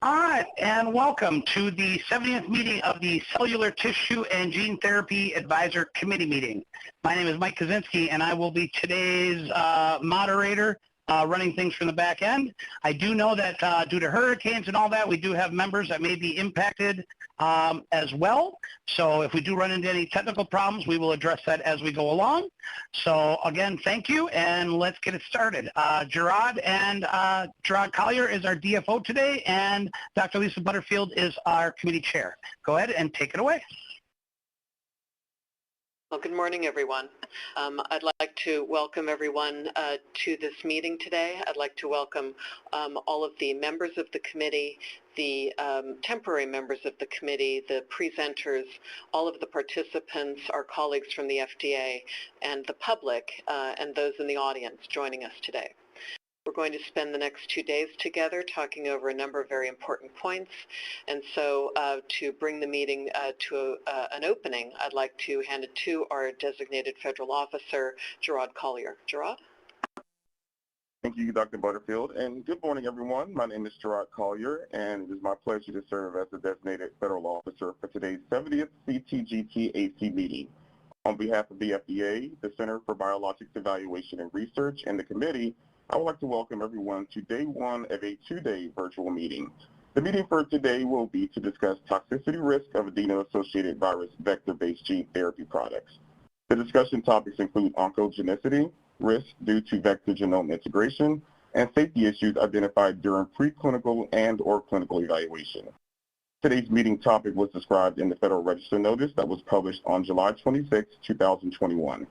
All right, and welcome to the 70th meeting of the Cellular Tissue and Gene Therapy Advisor Committee meeting. My name is Mike Kaczynski, and I will be today's moderator, running things from the back end. I do know that due to hurricanes and all that, we do have members that may be impacted as well. So if we do run into any technical problems, we will address that as we go along. So again, thank you, and let's get it started. Gerard Collier is our DFO today, and Dr. Lisa Butterfield is our committee chair. Go ahead and take it away. Well, good morning, everyone. I'd like to welcome everyone to this meeting today. I'd like to welcome all of the members of the committee, the temporary members of the committee, the presenters, all of the participants, our colleagues from the FDA, and the public, and those in the audience joining us today. We're going to spend the next 2 days together talking over a number of very important points. And so to bring the meeting to an opening, I'd like to hand it to our designated federal officer, Gerard Collier. Gerard? Thank you, Dr. Butterfield, and good morning, everyone. My name is Gerard Collier, and it is my pleasure to serve as the designated federal officer for today's 70th CTGTAC meeting. On behalf of the FDA, the Center for Biologics Evaluation and Research, and the committee, I would like to welcome everyone to day one of a 2-day virtual meeting. The meeting for today will be to discuss toxicity risk of adeno-associated virus vector-based gene therapy products. The discussion topics include oncogenicity, risk due to vector genome integration, and safety issues identified during preclinical and/or clinical evaluation. Today's meeting topic was described in the Federal Register notice that was published on July 26, 2021.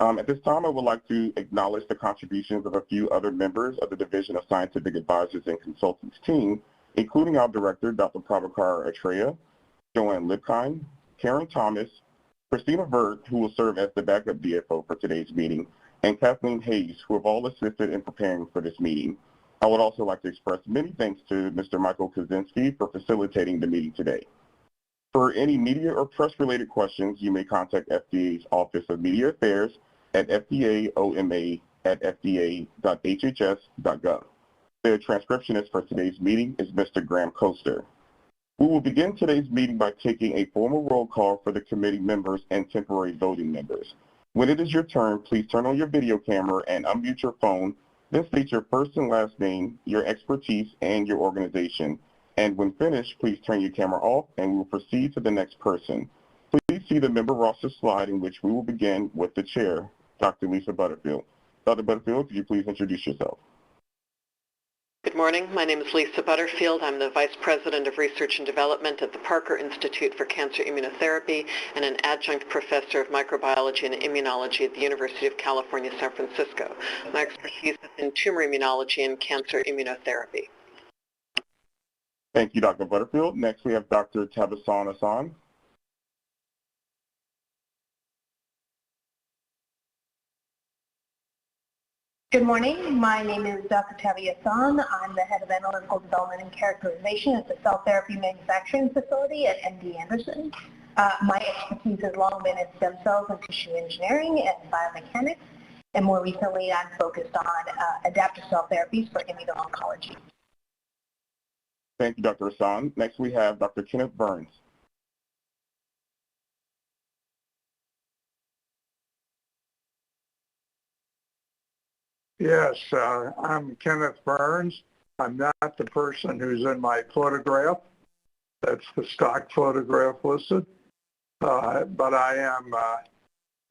At this time, I would like to acknowledge the contributions of a few other members of the Division of Scientific Advisors and Consultants team, including our director, Dr. Prabhakar Atreya, Joanne Lipkind, Karen Thomas, Christina Vert, who will serve as the backup DFO for today's meeting, and Kathleen Hayes, who have all assisted in preparing for this meeting. I would also like to express many thanks to Mr. Michael Kaczynski for facilitating the meeting today. For any media or press-related questions, you may contact FDA's Office of Media Affairs at fdaoma@fda.hhs.gov. The transcriptionist for today's meeting is Mr. Graham Coaster. We will begin today's meeting by taking a formal roll call for the committee members and temporary voting members. When it is your turn, please turn on your video camera and unmute your phone, then state your first and last name, your expertise, and your organization. And when finished, please turn your camera off and we will proceed to the next person. Please see the member roster slide in which we will begin with the chair, Dr. Lisa Butterfield. Dr. Butterfield, could you please introduce yourself? Good morning. My name is Lisa Butterfield. I'm the Vice President of Research and Development at the Parker Institute for Cancer Immunotherapy and an adjunct professor of microbiology and immunology at the University of California, San Francisco. My expertise is in tumor immunology and cancer immunotherapy. Thank you, Dr. Butterfield. Next, we have Dr. Tabassum Hassan. Good morning. My name is Dr. Tavi Hassan. I'm the head of analytical development and characterization at the cell therapy manufacturing facility at MD Anderson. My expertise has long been in stem cells and tissue engineering and biomechanics, and more recently I'm focused on adaptive cell therapies for immuno-oncology. Thank you, Dr. Hassan. Next, we have Dr. Kenneth Burns. Yes, I'm Kenneth Burns. I'm not the person who's in my photograph. That's the stock photograph listed. But I am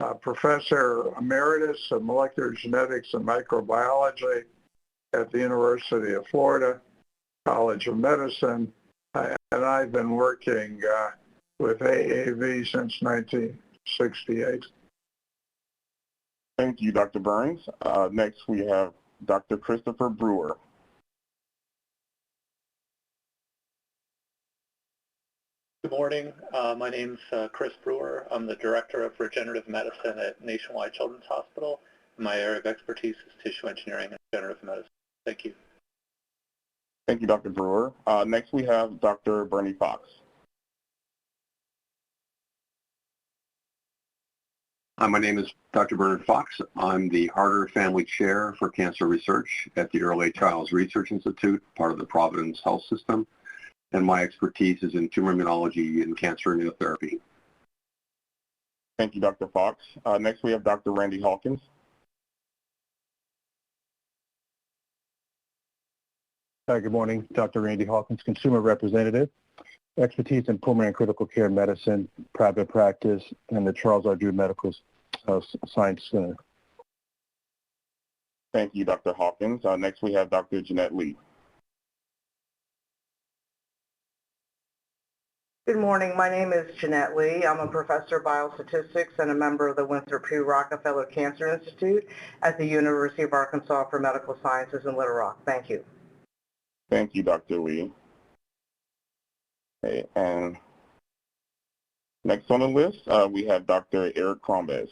a professor emeritus of molecular genetics and microbiology at the University of Florida College of Medicine. And I've been working with AAV since 1968. Thank you, Dr. Burns. Next, we have Dr. Christopher Brewer. Good morning. My name's Chris Brewer. I'm the Director of Regenerative Medicine at Nationwide Children's Hospital. My area of expertise is tissue engineering and regenerative medicine. Thank you. Thank you, Dr. Brewer. Next, we have Dr. Bernie Fox. My name is Dr. Bernard Fox. I'm the Harder Family Chair for Cancer Research at the Early Trials Research Institute, part of the Providence Health System, and my expertise is in tumor immunology and cancer immunotherapy. Thank you, Dr. Fox. Next, we have Dr. Randy Hawkins. Hi, good morning. Dr. Randy Hawkins, Consumer Representative. Expertise in pulmonary and critical care medicine, private practice, and the Charles R. Drew Medical Science Center. Thank you, Dr. Hawkins. Next, we have Dr. Jeanette Lee. Good morning. My name is Jeanette Lee. I'm a professor of biostatistics and a member of the Winthrop P. Rockefeller Cancer Institute at the University of Arkansas for Medical Sciences in Little Rock. Thank you. Thank you, Dr. Lee. Okay, and next on the list, we have Dr. Eric Crombez.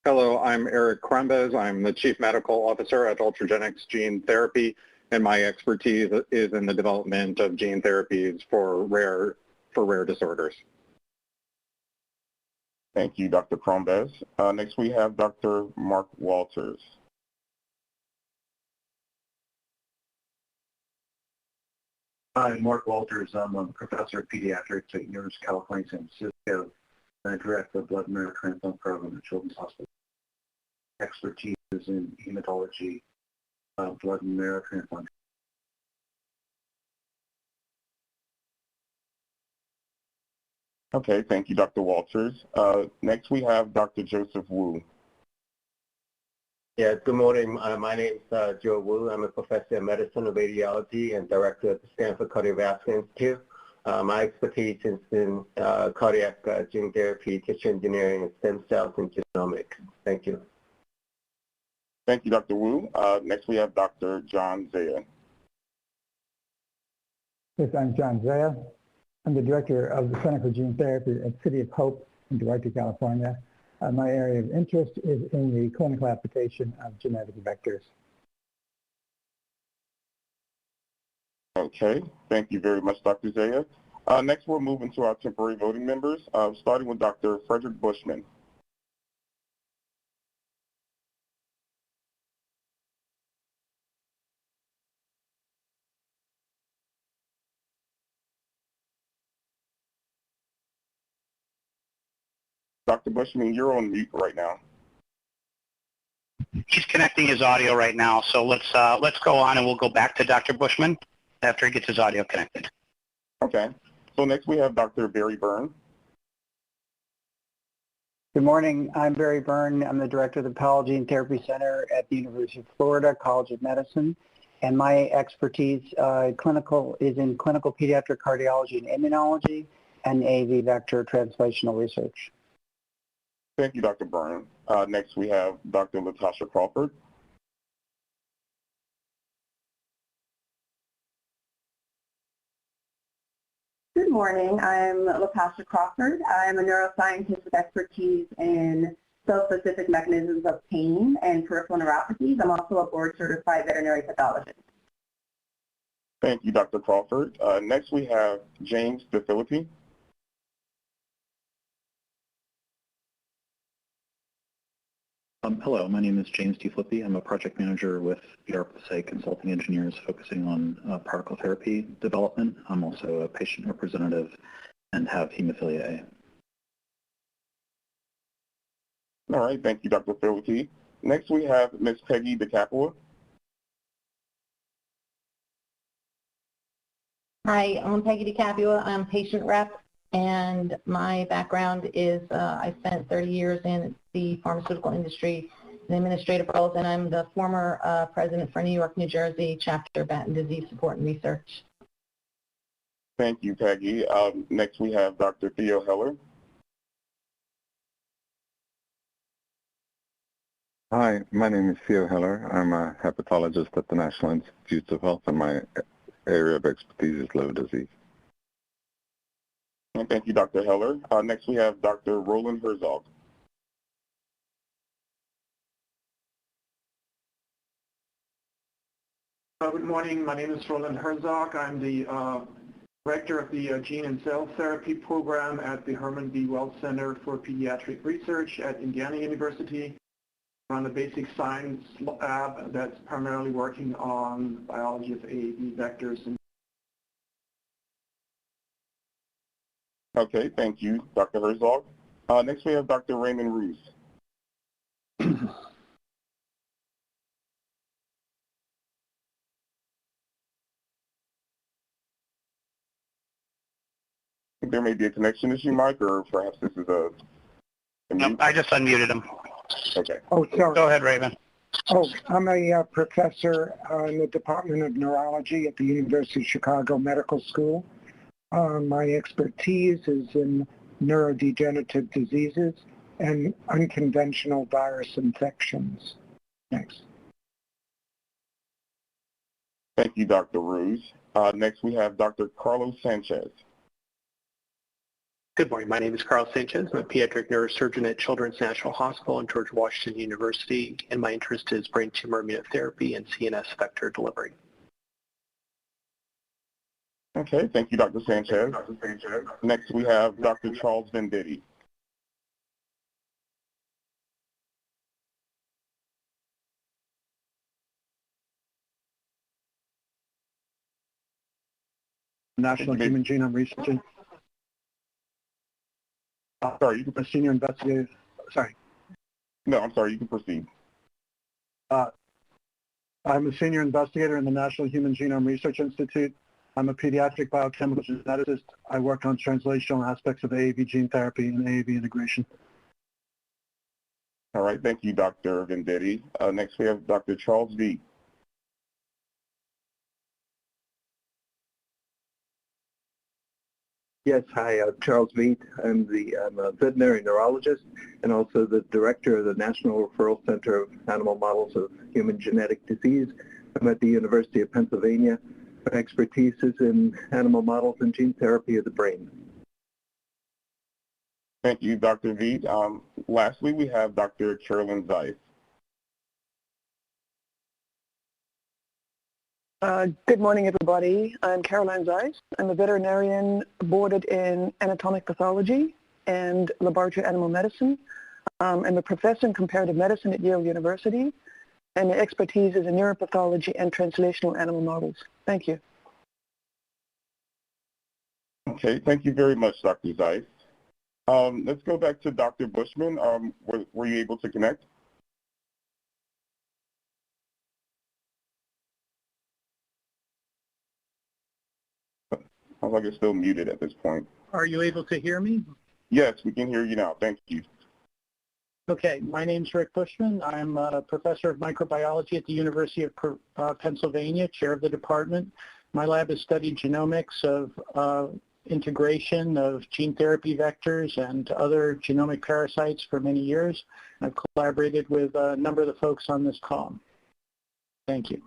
Hello, I'm Eric Crombez. I'm the Chief Medical Officer at Ultragenyx Gene Therapy, and my expertise is in the development of gene therapies for rare disorders. Thank you, Dr. Crombez. Next, we have Dr. Mark Walters. Hi, Mark Walters. I'm a professor of pediatrics at University of California, San Francisco, and I direct the blood and marrow transplant program at Children's Hospital. Expertise is in hematology, blood and marrow transplant. Okay, thank you, Dr. Walters. Next, we have Dr. Joseph Wu. Yeah, good morning. My name is Joe Wu. I'm a professor of medicine and radiology and director at the Stanford Cardiovascular Institute. My expertise is in cardiac gene therapy, tissue engineering, and stem cells and genomics. Thank you. Thank you, Dr. Wu. Next, we have Dr. John Zaya. Yes, I'm John Zaya. I'm the director of the Center for Gene Therapy at City of Hope in Duarte, California. My area of interest is in the clinical application of genetic vectors. Okay, thank you very much, Dr. Zaya. Next, we'll move into our temporary voting members, starting with Dr. Frederick Bushman. Dr. Bushman, you're on mute right now. He's connecting his audio right now, so let's go on and we'll go back to Dr. Bushman after he gets his audio connected. Okay. So next we have Dr. Barry Byrne. Good morning. I'm Barry Byrne. I'm the director of the Powell Gene Therapy Center at the University of Florida College of Medicine, and my expertise is in clinical pediatric cardiology and immunology and AAV vector translational research. Thank you, Dr. Byrne. Next, we have Dr. Latasha Crawford. Good morning. I'm Latasha Crawford. I'm a neuroscientist with expertise in cell-specific mechanisms of pain and peripheral neuropathies. I'm also a board-certified veterinary pathologist. Thank you, Dr. Crawford. Next, we have James DeFilippi. Hello, my name is James D. Flippy. I'm a project manager with ERPSA Consulting Engineers focusing on particle therapy development. I'm also a patient representative and have hemophilia A. All right, thank you, Dr. Filipe. Next, we have Ms. Peggy DeCapua. Hi, I'm Peggy DeCapua. I'm patient rep, and my background is I spent 30 years in the pharmaceutical industry in administrative roles, and I'm the former president for New York, New Jersey chapter Batten Disease Support and Research. Thank you, Peggy. Next, we have Dr. Theo Heller. Hi, my name is Theo Heller. I'm a hepatologist at the National Institutes of Health, and my area of expertise is liver disease. And thank you, Dr. Heller. Next, we have Dr. Roland Herzog. Good morning. My name is Roland Herzog. I'm the Director of the Gene and Cell Therapy Program at the Herman B. Wells Center for Pediatric Research at Indiana University. I'm on the basic science lab that's primarily working on biology of AAV vectors. Okay, thank you, Dr. Herzog. Next we have Dr. Raymond Roos. There may be a connection issue, Mike, or perhaps this is a Nope, I just unmuted him. Okay. Oh, sorry. Go ahead, Raymond. Oh, I'm a professor in the Department of Neurology at the University of Chicago Medical School. My expertise is in neurodegenerative diseases and unconventional virus infections. Thanks. Thank you, Dr. Roos. Next we have Dr. Carlos Sanchez. Good morning. My name is Carlos Sanchez. I'm a pediatric neurosurgeon at Children's National Hospital and George Washington University, and my interest is brain tumor immunotherapy and CNS vector delivery. Okay, thank you, Dr. Sanchez. Next we have Dr. Charles Venditti. National Human Genome Research. Sorry, you can a senior investigator. Sorry. No, I'm sorry. You can proceed. I'm a senior investigator in the National Human Genome Research Institute. I'm a pediatric biochemical geneticist. I work on translational aspects of AAV gene therapy and AAV integration. All right. Thank you, Dr. Venditti. Next, we have Dr. Charles V. Yes, hi, Charles Mead. I'm a veterinary neurologist and also the director of the National Referral Center of Animal Models of Human Genetic Disease. I'm at the University of Pennsylvania. My expertise is in animal models and gene therapy of the brain. Thank you, Dr. V. Lastly, we have Dr. Carolyn Zeiss. Good morning, everybody. I'm Caroline Zeiss. I'm a veterinarian boarded in anatomic pathology and laboratory animal medicine. I'm a professor in comparative medicine at Yale University, and my expertise is in neuropathology and translational animal models. Thank you. Okay, thank you very much, Dr. Zeiss. Let's go back to Dr. Bushman. Were you able to connect? Sounds like it's still muted at this point. Are you able to hear me? Yes, we can hear you now. Thank you. Okay, my name's Rick Bushman. I'm a professor of microbiology at the University of Pennsylvania, chair of the department. My lab has studied genomics of integration of gene therapy vectors and other genomic parasites for many years. I've collaborated with a number of the folks on this call. Thank you.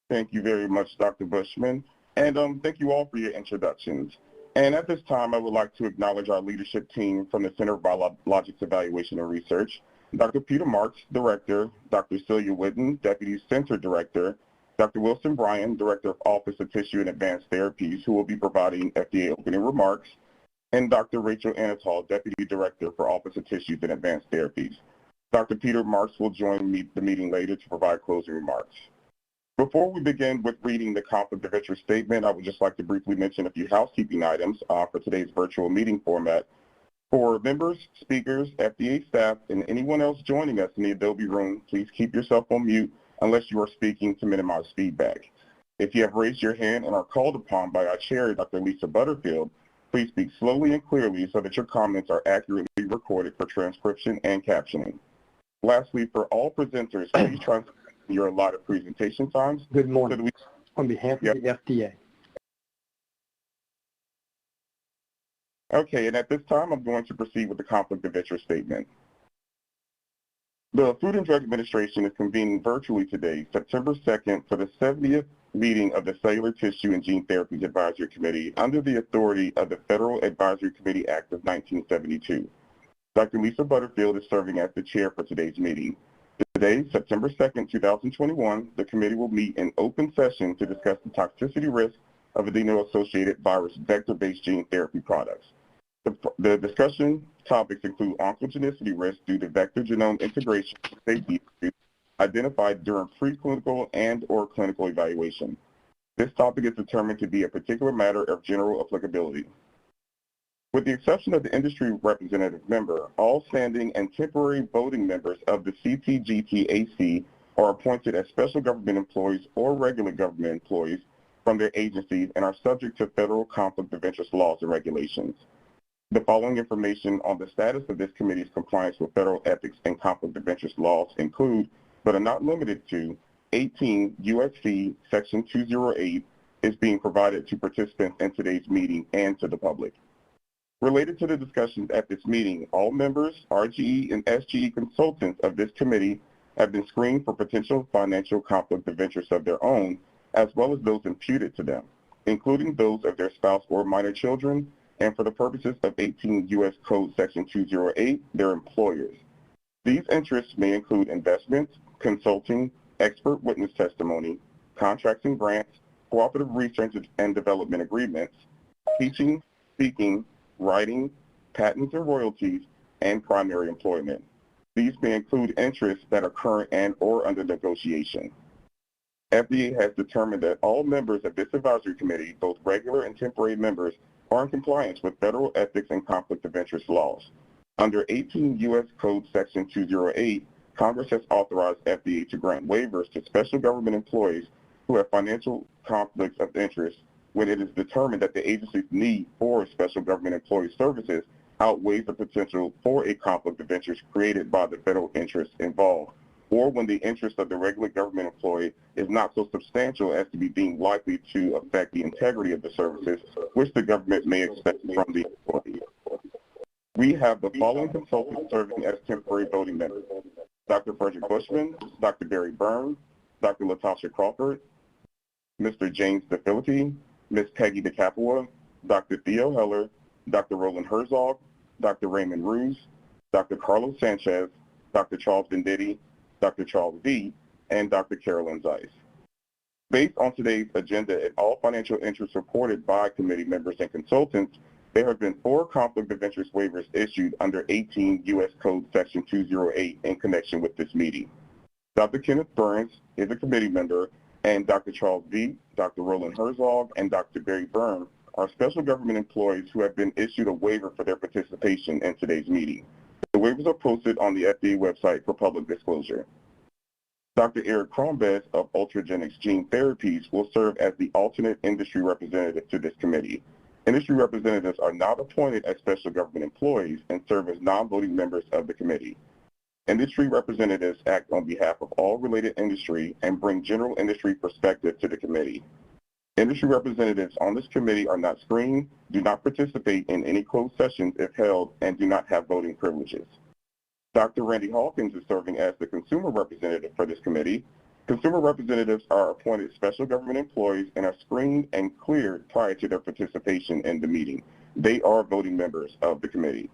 Thank you very much, Dr. Bushman. And thank you all for your introductions. And at this time, I would like to acknowledge our leadership team from the Center of Biologics Evaluation and Research, Dr. Peter Marks, Director, Dr. Celia Whitten, Deputy Center Director, Dr. Wilson Bryan, Director of Office of Tissue and Advanced Therapies, who will be providing FDA opening remarks, and Dr. Rachel Anatol, Deputy Director for Office of Tissues and Advanced Therapies. Dr. Peter Marks will join the meeting later to provide closing remarks. Before we begin with reading the conflict of interest statement, I would just like to briefly mention a few housekeeping items for today's virtual meeting format. For members, speakers, FDA staff, and anyone else joining us in the Adobe room, please keep yourself on mute unless you are speaking to minimize feedback. If you have raised your hand and are called upon by our chair, Dr. Lisa Butterfield, please speak slowly and clearly so that your comments are accurately recorded for transcription and captioning. Lastly, for all presenters, please try your allotted presentation times. Good morning. On behalf of the FDA. Okay, and at this time, I'm going to proceed with the conflict of interest statement. The Food and Drug Administration is convening virtually today, September 2nd, for the 70th meeting of the Cellular Tissue and Gene Therapies Advisory Committee under the authority of the Federal Advisory Committee Act of 1972. Dr. Lisa Butterfield is serving as the chair for today's meeting. Today, September 2nd, 2021, the committee will meet in open session to discuss the toxicity risk of adeno-associated virus vector-based gene therapy products. The discussion topics include oncogenicity risk due to vector genome integration and safety issues identified during preclinical and/or clinical evaluation. This topic is determined to be a particular matter of general applicability. With the exception of the industry representative member, all standing and temporary voting members of the CTGTAC are appointed as special government employees or regular government employees from their agencies and are subject to federal conflict of interest laws and regulations. The following information on the status of this committee's compliance with federal ethics and conflict of interest laws include, but are not limited to, 18 U.S.C. Section 208 is being provided to participants in today's meeting and to the public. Related to the discussions at this meeting, all members, RGE, and SGE consultants of this committee have been screened for potential financial conflict of interest of their own, as well as those imputed to them, including those of their spouse or minor children, and for the purposes of 18 U.S. Code Section 208, their employers. These interests may include investments, consulting, expert witness testimony, contracts and grants, cooperative research and development agreements, teaching, speaking, writing, patents and royalties, and primary employment. These may include interests that are current and or under negotiation. FDA has determined that all members of this advisory committee, both regular and temporary members, are in compliance with federal ethics and conflict of interest laws. Under 18 U.S. Code Section 208, Congress has authorized FDA to grant waivers to special government employees who have financial conflicts of interest when it is determined that the agency's need for special government employee services outweighs the potential for a conflict of interest created by the federal interest involved, or when the interest of the regular government employee is not so substantial as to be deemed likely to affect the integrity of the services which the government may expect from the employee. We have the following consultants serving as temporary voting members: Dr. Frederick Bushman, Dr. Barry Byrne, Dr. Latasha Crawford, Mr. James DeFilitti, Ms. Peggy DeCapua, Dr. Theo Heller, Dr. Roland Herzog, Dr. Raymond Ruse, Dr. Carlos Sanchez, Dr. Charles Venditti, Dr. Charles V., and Dr. Carolyn Zeiss. Based on today's agenda and all financial interests reported by committee members and consultants, there have been 4 conflict of interest waivers issued under 18 U.S. Code Section 208 in connection with this meeting. Dr. Kenneth Burns is a committee member, and Dr. Charles V., Dr. Roland Herzog, and Dr. Barry Byrne are special government employees who have been issued a waiver for their participation in today's meeting. The waivers are posted on the FDA website for public disclosure. Dr. Eric Crombez of Ultragenyx Gene Therapies will serve as the alternate industry representative to this committee. Industry representatives are not appointed as special government employees and serve as non-voting members of the committee. Industry representatives act on behalf of all related industry and bring general industry perspective to the committee. Industry representatives on this committee are not screened, do not participate in any closed sessions if held, and do not have voting privileges. Dr. Randy Hawkins is serving as the consumer representative for this committee. Consumer representatives are appointed special government employees and are screened and cleared prior to their participation in the meeting. They are voting members of the committee.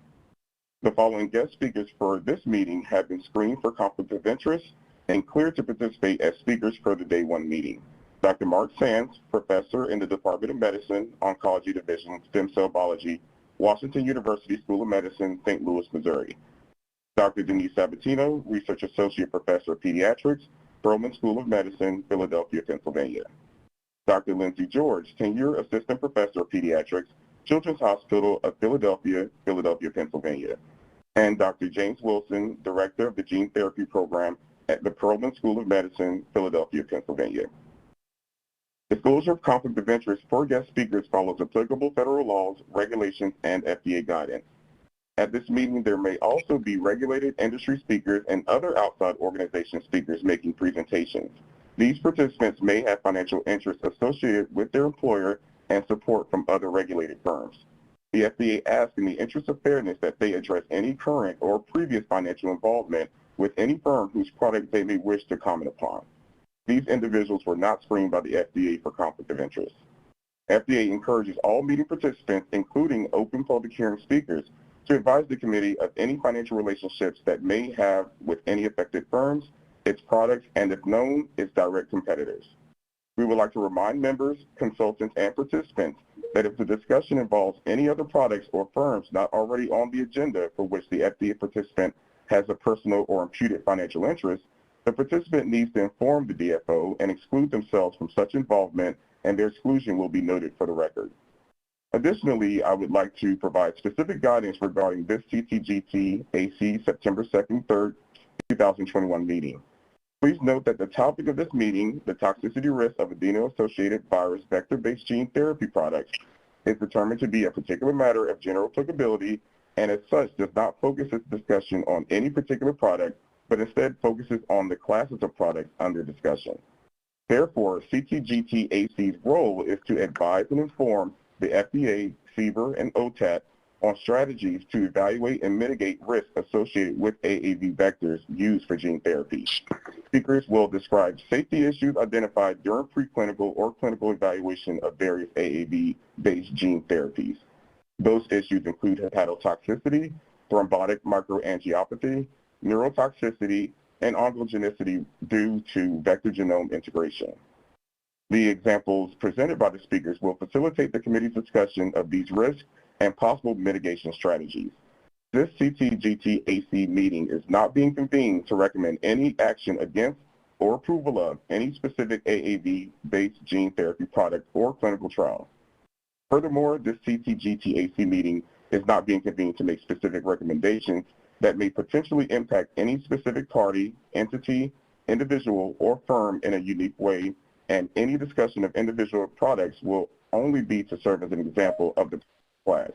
The following guest speakers for this meeting have been screened for conflict of interest and cleared to participate as speakers for the Day 1 meeting. Dr. Mark Sands, professor in the Department of Medicine, Oncology Division, Stem Cell Biology, Washington University School of Medicine, St. Louis, Missouri. Dr. Denise Sabatino, research associate professor of pediatrics, Perelman School of Medicine, Philadelphia, Pennsylvania. Dr. Lindsay George, tenure assistant professor of pediatrics, Children's Hospital of Philadelphia, Philadelphia, Pennsylvania. And Dr. James Wilson, director of the gene therapy program at the Perelman School of Medicine, Philadelphia, Pennsylvania. Disclosure of conflict of interest for guest speakers follows applicable federal laws, regulations, and FDA guidance. At this meeting, there may also be regulated industry speakers and other outside organization speakers making presentations. These participants may have financial interests associated with their employer and support from other regulated firms. The FDA asks in the interest of fairness that they address any current or previous financial involvement with any firm whose product they may wish to comment upon. These individuals were not screened by the FDA for conflict of interest. FDA encourages all meeting participants, including open public hearing speakers, to advise the committee of any financial relationships that may have with any affected firms its products, and if known, its direct competitors. We would like to remind members, consultants, and participants that if the discussion involves any other products or firms not already on the agenda for which the FDA participant has a personal or imputed financial interest, the participant needs to inform the DFO and exclude themselves from such involvement, and their exclusion will be noted for the record. Additionally, I would like to provide specific guidance regarding this CTGTAC September 2nd, 3rd, 2021 meeting. Please note that the topic of this meeting, the toxicity risk of adeno-associated virus vector-based gene therapy products, is determined to be a particular matter of general applicability and as such does not focus its discussion on any particular product, but instead focuses on the classes of products under discussion. Therefore, CTGTAC's role is to advise and inform the FDA, CBER, and OTAT on strategies to evaluate and mitigate risks associated with AAV vectors used for gene therapy. Speakers will describe safety issues identified during preclinical or clinical evaluation of various AAV-based gene therapies. Those issues include hepatotoxicity, thrombotic microangiopathy, neurotoxicity, and oncogenicity due to vector genome integration. The examples presented by the speakers will facilitate the committee's discussion of these risks and possible mitigation strategies. This CTGTAC meeting is not being convened to recommend any action against or approval of any specific AAV-based gene therapy product or clinical trial. Furthermore, this CTGTAC meeting is not being convened to make specific recommendations that may potentially impact any specific party, entity, individual, or firm in a unique way, and any discussion of individual products will only be to serve as an example of the class.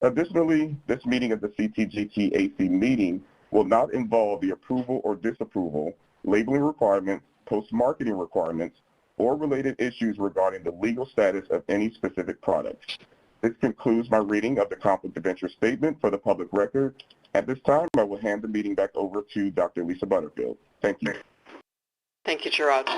Additionally, this meeting of the CTGTAC meeting will not involve the approval or disapproval, labeling requirements, post-marketing requirements, or related issues regarding the legal status of any specific product. This concludes my reading of the Conflict of Interest Statement for the public record. At this time, I will hand the meeting back over to Dr. Lisa Butterfield. Thank you. Thank you, Gerard.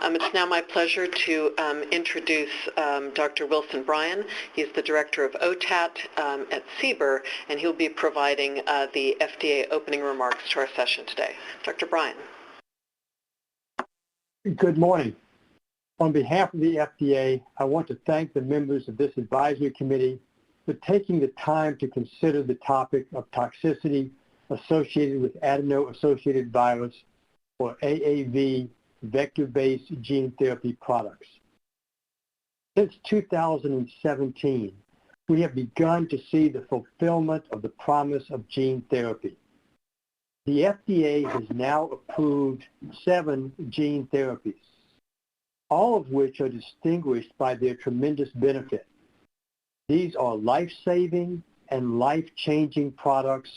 It's now my pleasure to introduce Dr. Wilson Bryan. He's the director of OTAT at CBER, and he'll be providing the FDA opening remarks to our session today. Dr. Bryan. Good morning. On behalf of the FDA, I want to thank the members of this advisory committee for taking the time to consider the topic of toxicity associated with adeno-associated virus or AAV vector-based gene therapy products. Since 2017, we have begun to see the fulfillment of the promise of gene therapy. The FDA has now approved 7 gene therapies, all of which are distinguished by their tremendous benefit. These are life-saving and life-changing products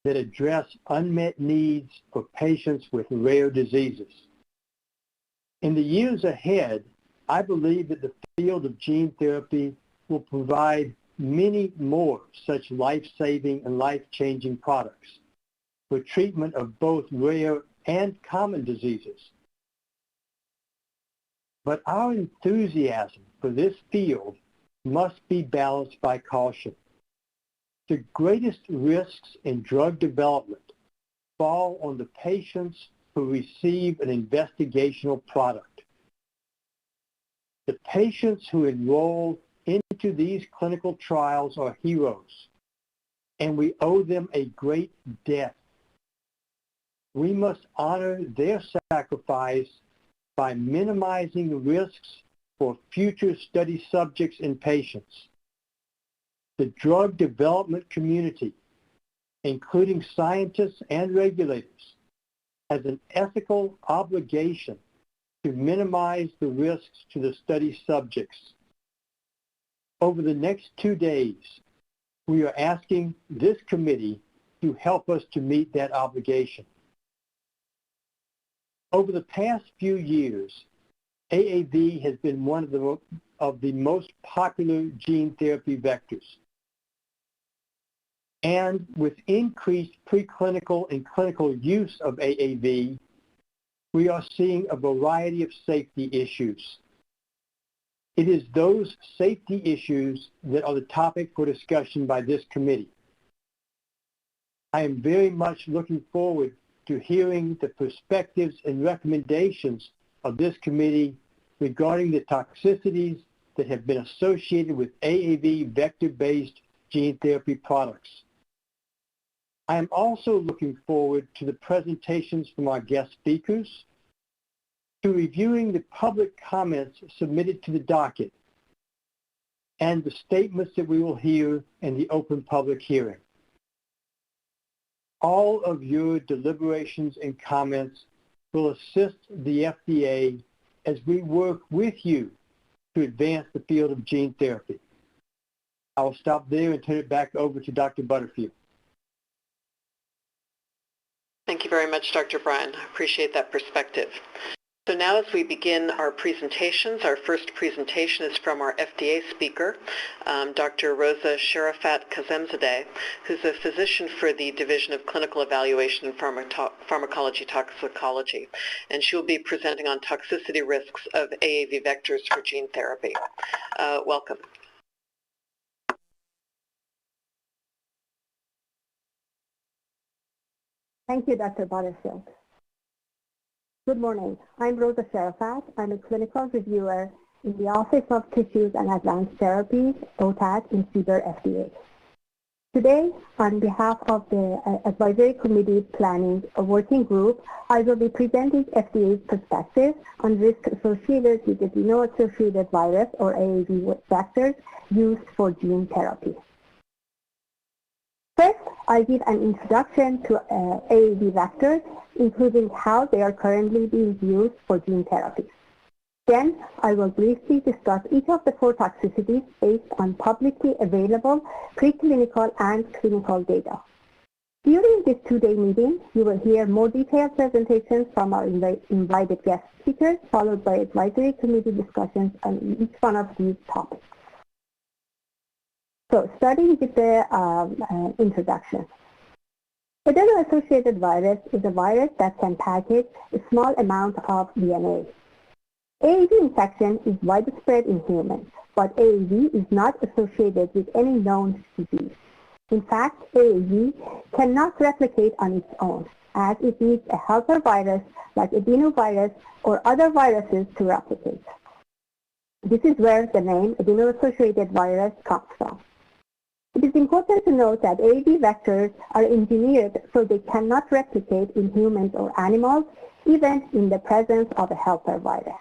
that address unmet needs for patients with rare diseases. In the years ahead, I believe that the field of gene therapy will provide many more such life-saving and life-changing products for treatment of both rare and common diseases. But our enthusiasm for this field must be balanced by caution. The greatest risks in drug development fall on the patients who receive an investigational product. The patients who enroll into these clinical trials are heroes, and we owe them a great debt. We must honor their sacrifice by minimizing risks for future study subjects and patients. The drug development community, including scientists and regulators, has an ethical obligation to minimize the risks to the study subjects. Over the next 2 days, we are asking this committee to help us to meet that obligation. Over the past few years, AAV has been one of the most popular gene therapy vectors. And with increased preclinical and clinical use of AAV, we are seeing a variety of safety issues. It is those safety issues that are the topic for discussion by this committee. I am very much looking forward to hearing the perspectives and recommendations of this committee regarding the toxicities that have been associated with AAV vector-based gene therapy products. I am also looking forward to the presentations from our guest speakers, to reviewing the public comments submitted to the docket, and the statements that we will hear in the open public hearing. All of your deliberations and comments will assist the FDA as we work with you to advance the field of gene therapy. I will stop there and turn it back over to Dr. Butterfield. Thank you very much, Dr. Bryan. I appreciate that perspective. So now as we begin our presentations, our first presentation is from our FDA speaker, Dr. Rosa Sharafat-Kazemzadeh, who's a physician for the Division of Clinical Evaluation and Pharmacology Toxicology, and she'll be presenting on toxicity risks of AAV vectors for gene therapy. Welcome. Thank you, Dr. Butterfield. Good morning. I'm Rosa Sharafat. I'm a clinical reviewer in the Office of Tissues and Advanced Therapies, OTAT, in CBER FDA. Today, on behalf of the Advisory Committee Planning Working Group, I will be presenting FDA's perspective on risks associated with the adeno-associated virus, or AAV vectors, used for gene therapy. First, I'll give an introduction to AAV vectors, including how they are currently being used for gene therapy. Then, I will briefly discuss each of the 4 toxicities based on publicly available preclinical and clinical data. During this 2-day meeting, you will hear more detailed presentations from our invited guest speakers, followed by advisory committee discussions on each one of these topics. So, starting with the introduction. Adeno-associated virus is a virus that can package a small amount of DNA. AAV infection is widespread in humans, but AAV is not associated with any known disease. In fact, AAV cannot replicate on its own, as it needs a helper virus like adenovirus or other viruses to replicate. This is where the name adeno-associated virus comes from. It is important to note that AAV vectors are engineered so they cannot replicate in humans or animals, even in the presence of a helper virus.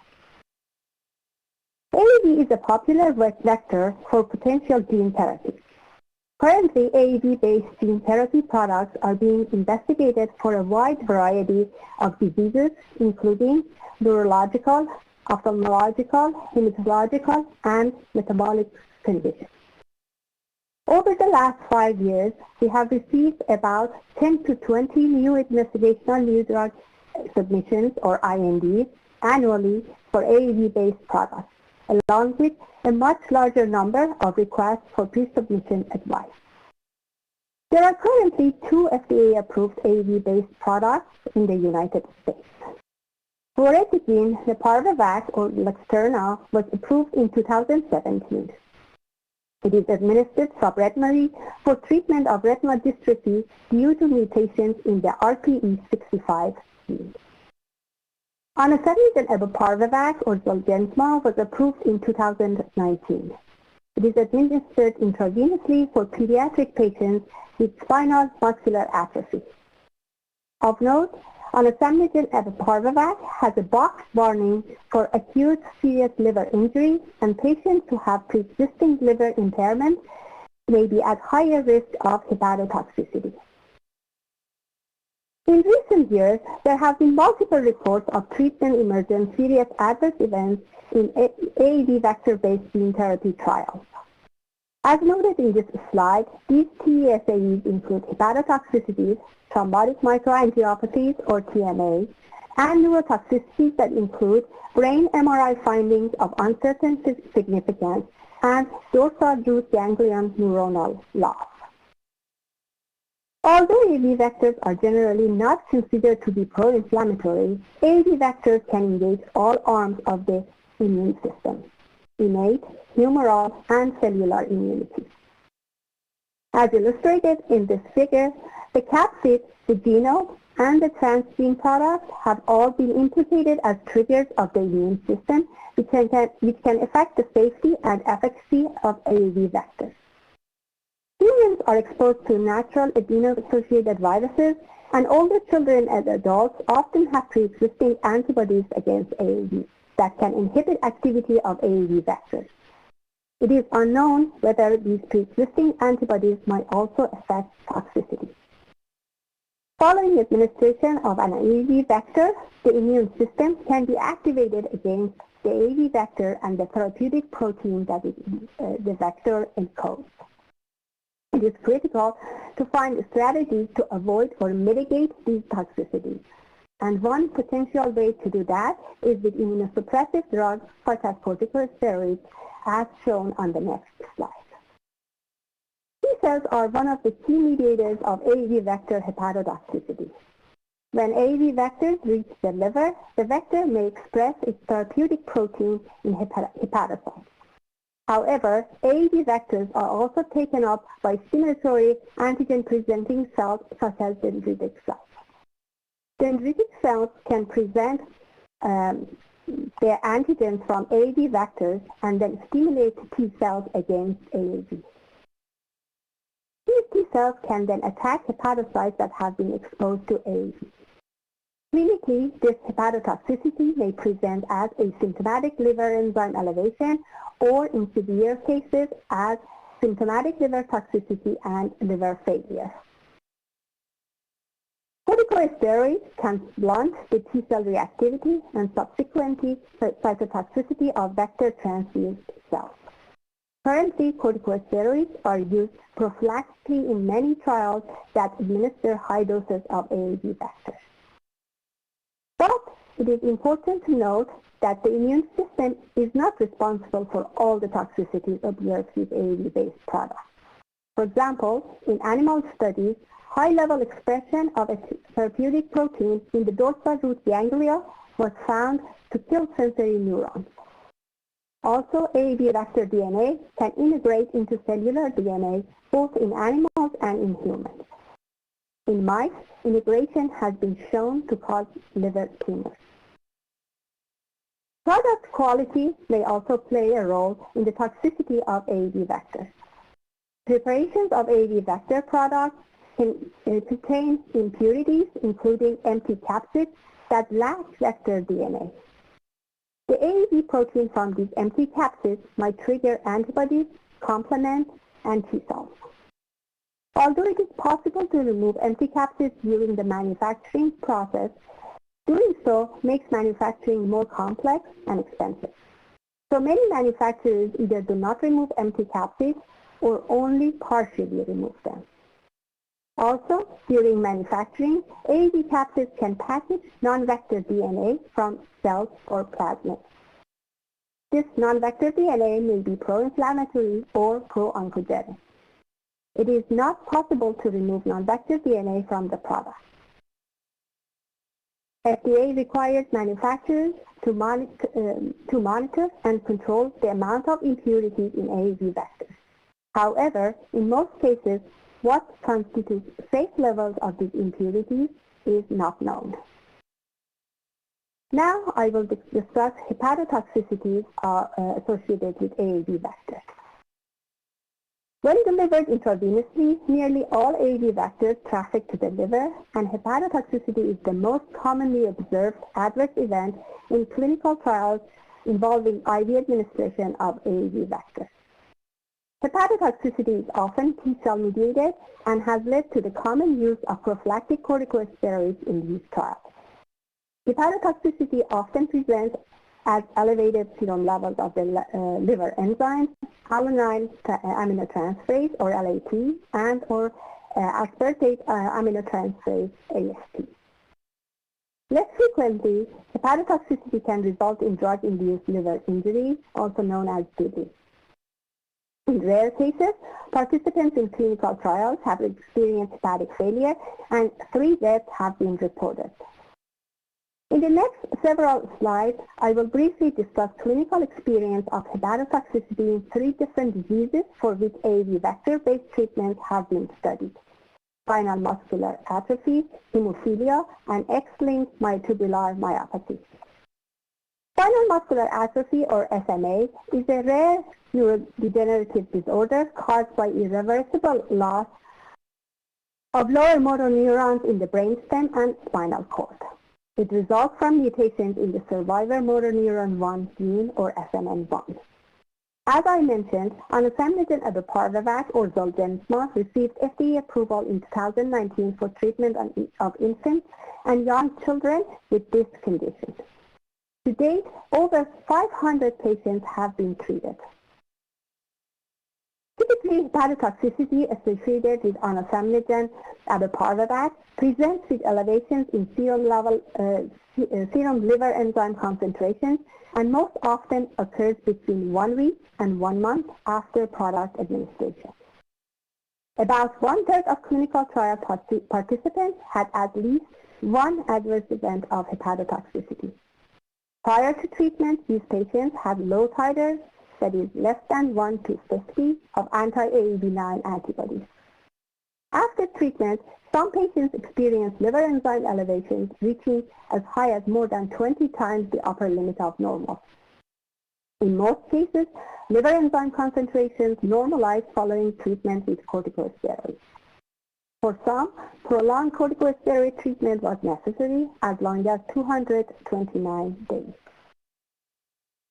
AAV is a popular vector for potential gene therapy. Currently, AAV-based gene therapy products are being investigated for a wide variety of diseases, including neurological, ophthalmological, hematological, and metabolic conditions. Over the last 5 years, we have received about 10 to 20 new investigational new drug submissions, or INDs, annually for AAV-based products, along with a much larger number of requests for pre-submission advice. There are currently 2 FDA-approved AAV-based products in the United States. Voretigene neparvovec, or Luxturna, was approved in 2017. It is administered subretinally for treatment of retinal dystrophy due to mutations in the RPE65 gene. Anacetrapib ebaparvovec, or Zolgensma, was approved in 2019. It is administered intravenously for pediatric patients with spinal muscular atrophy. Of note, anacetrapib ebaparvovec has a box warning for acute serious liver injury, and patients who have pre-existing liver impairment may be at higher risk of hepatotoxicity. In recent years, there have been multiple reports of treatment-emergent serious adverse events in AAV vector-based gene therapy trials. As noted in this slide, these TESAEs include hepatotoxicities, thrombotic microangiopathies, or TMA, and neurotoxicities that include brain MRI findings of uncertain significance and dorsal root ganglion neuronal loss. Although AAV vectors are generally not considered to be pro-inflammatory, AAV vectors can engage all arms of the immune system: innate, humoral, and cellular immunity. As illustrated in this figure, the capsid, the genome, and the transgene products have all been implicated as triggers of the immune system, which can affect the safety and efficacy of AAV vectors. Humans are exposed to natural adeno-associated viruses, and older children and adults often have pre-existing antibodies against AAV that can inhibit activity of AAV vectors. It is unknown whether these pre-existing antibodies might also affect toxicity. Following administration of an AAV vector, the immune system can be activated against the AAV vector and the therapeutic protein that the vector encodes. It is critical to find strategies to avoid or mitigate these toxicities. And one potential way to do that is with immunosuppressive drugs such as corticosteroids, as shown on the next slide. T cells are one of the key mediators of AAV vector hepatotoxicity. When AAV vectors reach the liver, the vector may express its therapeutic protein in hepatocytes. However, AAV vectors are also taken up by stimulatory antigen-presenting cells such as dendritic cells. Dendritic cells can present their antigens from AAV vectors and then stimulate T cells against AAV. These T cells can then attack hepatocytes that have been exposed to AAV. Clinically, this hepatotoxicity may present as asymptomatic liver enzyme elevation or in severe cases as symptomatic liver toxicity and liver failure. Corticosteroids can blunt the T cell reactivity and subsequently cytotoxicity of vector transfused cells. Currently, corticosteroids are used prophylactically in many trials that administer high doses of AAV vectors. But it is important to note that the immune system is not responsible for all the toxicities observed with AAV-based products. For example, in animal studies, high-level expression of a therapeutic protein in the dorsal root ganglia was found to kill sensory neurons. Also, AAV vector DNA can integrate into cellular DNA both in animals and in humans. In mice, integration has been shown to cause liver tumors. Product quality may also play a role in the toxicity of AAV vectors. Preparations of AAV vector products can contain impurities, including empty capsids that lack vector DNA. The AAV protein from these empty capsids might trigger antibodies, complement, and T cells. Although it is possible to remove empty capsids during the manufacturing process, doing so makes manufacturing more complex and expensive. So many manufacturers either do not remove empty capsids or only partially remove them. Also, during manufacturing, AAV capsids can package non-vector DNA from cells or plasmids. This non-vector DNA may be pro-inflammatory or pro-oncogenic. It is not possible to remove non-vector DNA from the product. FDA requires manufacturers to monitor and control the amount of impurities in AAV vectors. However, in most cases, what constitutes safe levels of these impurities is not known. Now I will discuss hepatotoxicities associated with AAV vectors. When delivered intravenously, nearly all AAV vectors traffic to the liver, and hepatotoxicity is the most commonly observed adverse event in clinical trials involving IV administration of AAV vectors. Hepatotoxicity is often T-cell mediated and has led to the common use of prophylactic corticosteroids in these trials. Hepatotoxicity often presents as elevated serum levels of the liver enzymes, alanine aminotransferase or LAT, and or aspartate aminotransferase AST. Less frequently, hepatotoxicity can result in drug-induced liver injury, also known as DILI. In rare cases, participants in clinical trials have experienced hepatic failure and 3 deaths have been reported. In the next several slides, I will briefly discuss clinical experience of hepatotoxicity in 3 different diseases for which AAV vector-based treatments have been studied. spinal muscular atrophy, hemophilia, and X-linked myotubular myopathy. Spinal muscular atrophy, or SMA, is a rare neurodegenerative disorder caused by irreversible loss of lower motor neurons in the brainstem and spinal cord. It results from mutations in the survivor motor neuron 1 gene, or SMN1. As I mentioned, onasemnogene abeparvovec, or Zolgensma, received FDA approval in 2019 for treatment of infants and young children with this condition. To date, over 500 patients have been treated. Typically, hepatotoxicity associated with onasemnogene abeparvovec presents with elevations in serum liver enzyme concentrations and most often occurs between 1 week and 1 month after product administration. About 1/3 of clinical trial participants had at least one adverse event of hepatotoxicity. Prior to treatment, these patients had low titers, that is less than 1 to 50, of anti-AAV9 antibodies. After treatment, some patients experienced liver enzyme elevations reaching as high as more than 20 times the upper limit of normal. In most cases, liver enzyme concentrations normalized following treatment with corticosteroids. For some, prolonged corticosteroid treatment was necessary as long as 229 days.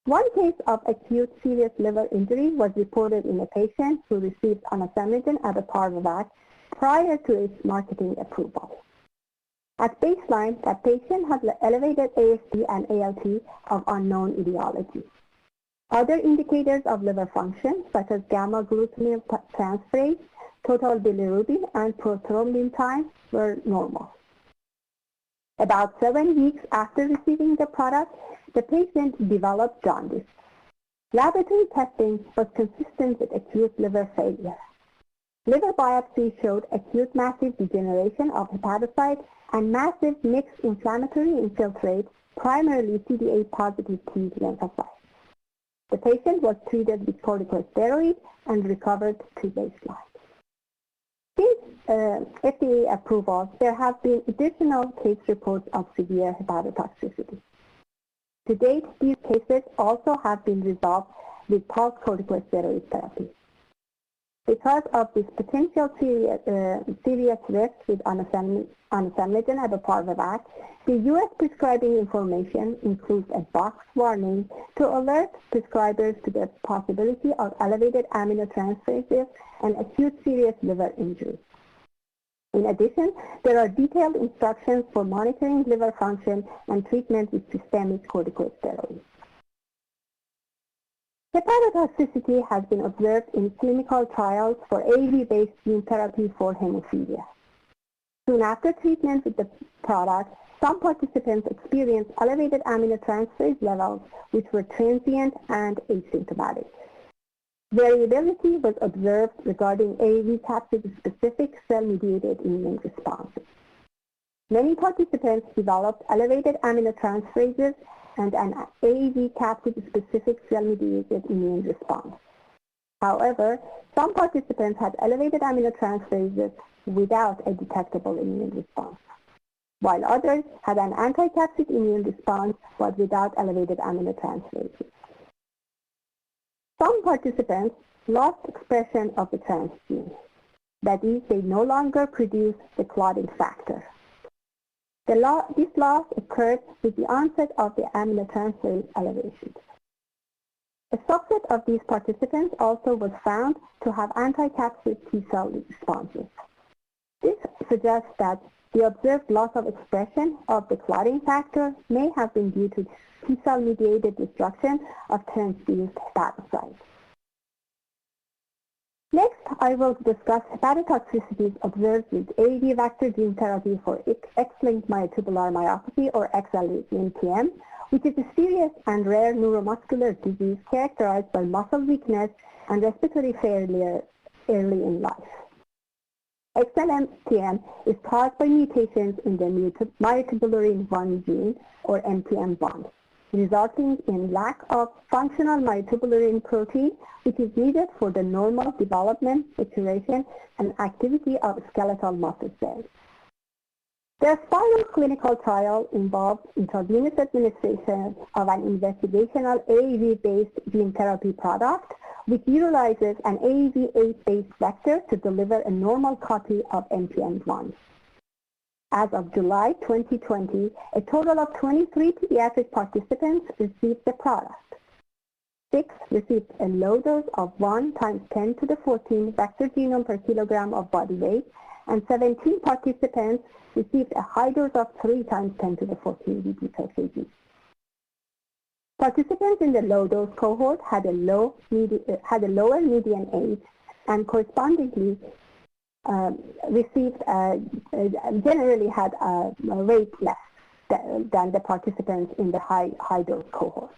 One case of acute serious liver injury was reported in a patient who received onasemnogene abeparvovec prior to its marketing approval. At baseline, that patient had elevated AST and ALT of unknown etiology. Other indicators of liver function, such as gamma-glutamyl transferase, total bilirubin, and prothrombin time, were normal. About 7 weeks after receiving the product, the patient developed jaundice. Laboratory testing was consistent with acute liver failure. Liver biopsy showed acute massive degeneration of hepatocytes and massive mixed inflammatory infiltrate, primarily CD8-positive T lymphocytes. The patient was treated with corticosteroids and recovered to baseline. Since FDA approval, there have been additional case reports of severe hepatotoxicity. To date, these cases also have been resolved with pulse corticosteroid therapy. Because of this potential serious risk with onasemnogene abeparvovec, the U.S. prescribing information includes a box warning to alert prescribers to the possibility of elevated aminotransferases and acute serious liver injury. In addition, there are detailed instructions for monitoring liver function and treatment with systemic corticosteroids. Hepatotoxicity has been observed in clinical trials for AAV-based gene therapy for hemophilia. Soon after treatment with the product, some participants experienced elevated aminotransferase levels, which were transient and asymptomatic. Variability was observed regarding AAV capsid-specific cell-mediated immune responses. Many participants developed elevated aminotransferases and an AAV capsid-specific cell-mediated immune response. However, some participants had elevated aminotransferases without a detectable immune response, while others had an anti-capsid immune response but without elevated aminotransferases. Some participants lost expression of the transgene. That is, they no longer produce the clotting factor. This loss occurred with the onset of the aminotransferase elevations. A subset of these participants also was found to have anti-capsid T-cell responses. This suggests that the observed loss of expression of the clotting factor may have been due to T-cell mediated destruction of transfused hepatocytes. Next, I will discuss hepatotoxicities observed with AAV vector gene therapy for X-linked myotubular myopathy, or XLMTM, which is a serious and rare neuromuscular disease characterized by muscle weakness and respiratory failure early in life. XLMTM is caused by mutations in the myotubular 1 gene, or MTM1. resulting in lack of functional myotubular protein, which is needed for the normal development, maturation, and activity of skeletal muscle cells. The SPIRAL clinical trial involved intravenous administration of an investigational AAV-based gene therapy product, which utilizes an AAV8-based vector to deliver a normal copy of NPM1. As of July 2020, a total of 23 pediatric participants received the product. 6 received a low dose of 1 × 10^14 vector genome per kilogram of body weight, and 17 participants received a high dose of 3 × 10^14 VG per kg. Participants in the low-dose cohort had a lower median age and correspondingly generally had a weight less than the participants in the high-dose cohort.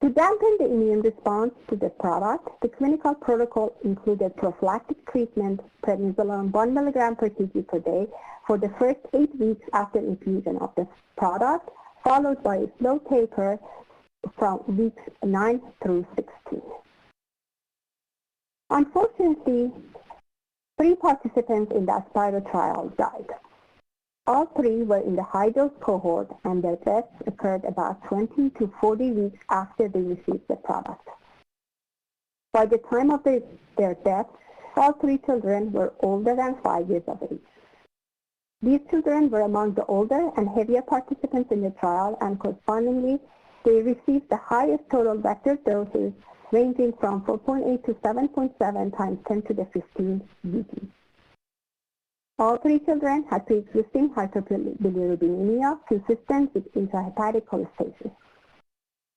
To dampen the immune response to the product, the clinical protocol included prophylactic treatment, prednisolone 1 mg per kg per day for the first 8 weeks after infusion of the product, followed by a slow taper from weeks 9 through 16. Unfortunately, 3 participants in the SPIRAL trial died. All 3 were in the high-dose cohort, and their deaths occurred about 20 to 40 weeks after they received the product. By the time of their deaths, all 3 children were older than 5 years of age. These children were among the older and heavier participants in the trial, and correspondingly, they received the highest total vector doses, ranging from 4.8 to 7.7 × 10^15 VG. All 3 children had pre-existing hyperbilirubinemia consistent with intrahepatic cholestasis.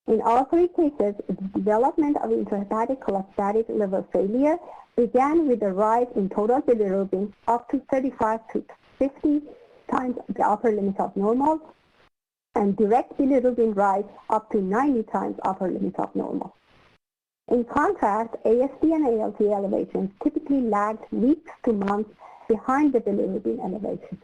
In all 3 cases, the development of intrahepatic cholestatic liver failure began with a rise in total bilirubin up to 35 to 50 times the upper limit of normal, and direct bilirubin rise up to 90 times upper limit of normal. In contrast, AST and ALT elevations typically lagged weeks to months behind the bilirubin elevation.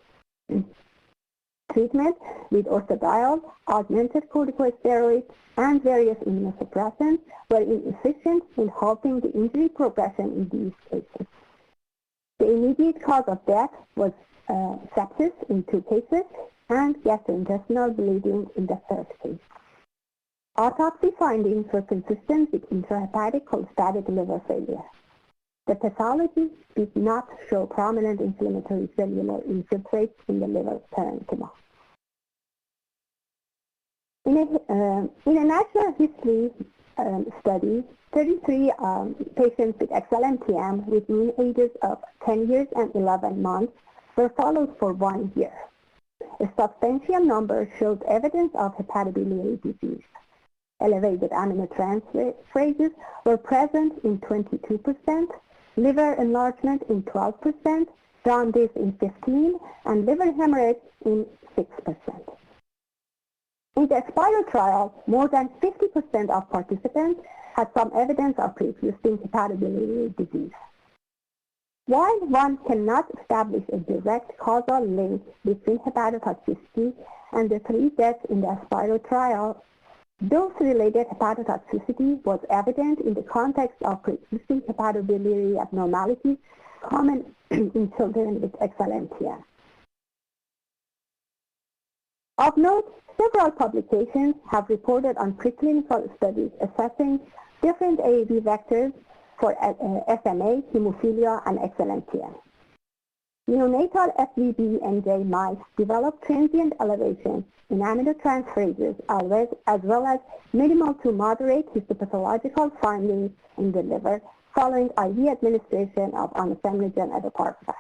Treatment with orthodiols, augmented corticosteroids, and various immunosuppressants were inefficient in halting the injury progression in these cases. The immediate cause of death was sepsis in 2 cases and gastrointestinal bleeding in the 3rd case. Autopsy findings were consistent with intrahepatic cholestatic liver failure. The pathology did not show prominent inflammatory cellular infiltrates in the liver parenchyma. In a natural history study, 33 patients with XLMTM with mean ages of 10 years and 11 months were followed for 1 year. A substantial number showed evidence of hepatobiliary disease. Elevated aminotransferases were present in 22%, liver enlargement in 12%, jaundice in 15%, and liver hemorrhage in 6%. In the SPIRAL trial, more than 50% of participants had some evidence of pre-existing hepatobiliary disease. While one cannot establish a direct causal link between hepatotoxicity and the 3 deaths in the SPIRAL trial, dose-related hepatotoxicity was evident in the context of pre-existing hepatobiliary abnormalities common in children with XLMTM. Of note, several publications have reported on preclinical studies assessing different AAV vectors for SMA, hemophilia, and XLMTM. Neonatal FVB-NJ mice developed transient elevation in aminotransferases as well as minimal to moderate histopathological findings in the liver following IV administration of onasemnogene adaparvovec.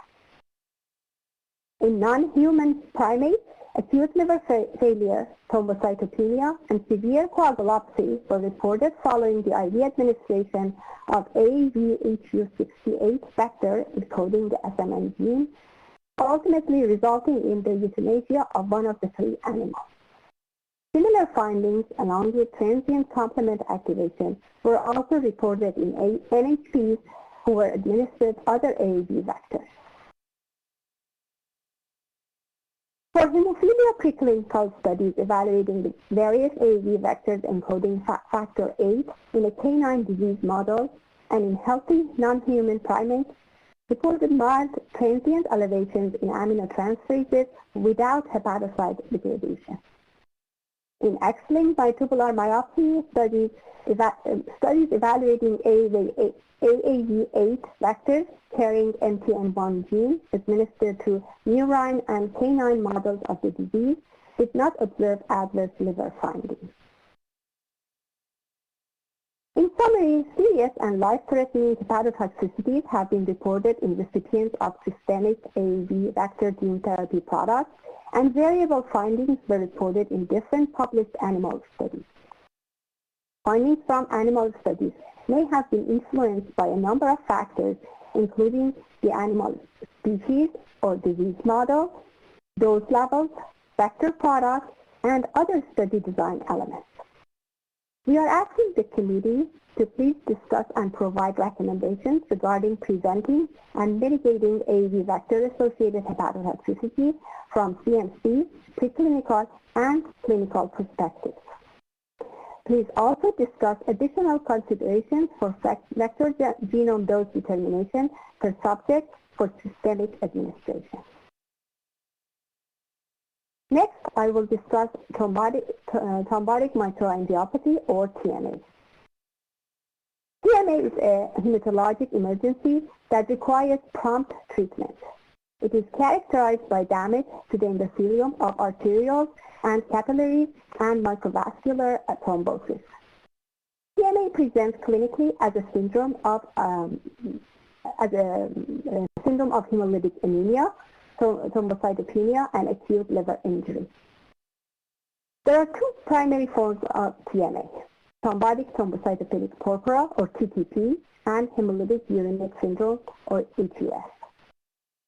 In non-human primates, acute liver failure, thrombocytopenia, and severe coagulopathy were reported following the IV administration of AAV-HU68 vector encoding the SMN gene, ultimately resulting in the euthanasia of one of the 3 animals. Similar findings, along with transient complement activation, were also reported in NHPs who were administered other AAV vectors. For hemophilia preclinical studies evaluating the various AAV vectors encoding factor VIII in a canine disease model and in healthy non-human primates, reported mild transient elevations in aminotransferases without hepatocyte degradation. In X-linked mitotubular myopathy studies evaluating AAV8 vectors carrying NPM1 gene administered to murine and canine models of the disease did not observe adverse liver findings. In summary, serious and life-threatening hepatotoxicities have been reported in recipients of systemic AAV vector gene therapy products, and variable findings were reported in different published animal studies. Findings from animal studies may have been influenced by a number of factors, including the animal species or disease model, dose levels, vector products, and other study design elements. We are asking the committee to please discuss and provide recommendations regarding preventing and mitigating AAV vector-associated hepatotoxicity from CMC, preclinical, and clinical perspectives. Please also discuss additional considerations for vector genome dose determination per subject for systemic administration. Next, I will discuss thrombotic microangiopathy, or TMA. TMA is a hematologic emergency that requires prompt treatment. It is characterized by damage to the endothelium of arterioles and capillaries and microvascular thrombosis. TMA presents clinically as a syndrome of hemolytic anemia, thrombocytopenia, and acute liver injury. There are two primary forms of TMA: thrombotic thrombocytopenic purpura, or TTP, and hemolytic uremic syndrome, or HUS.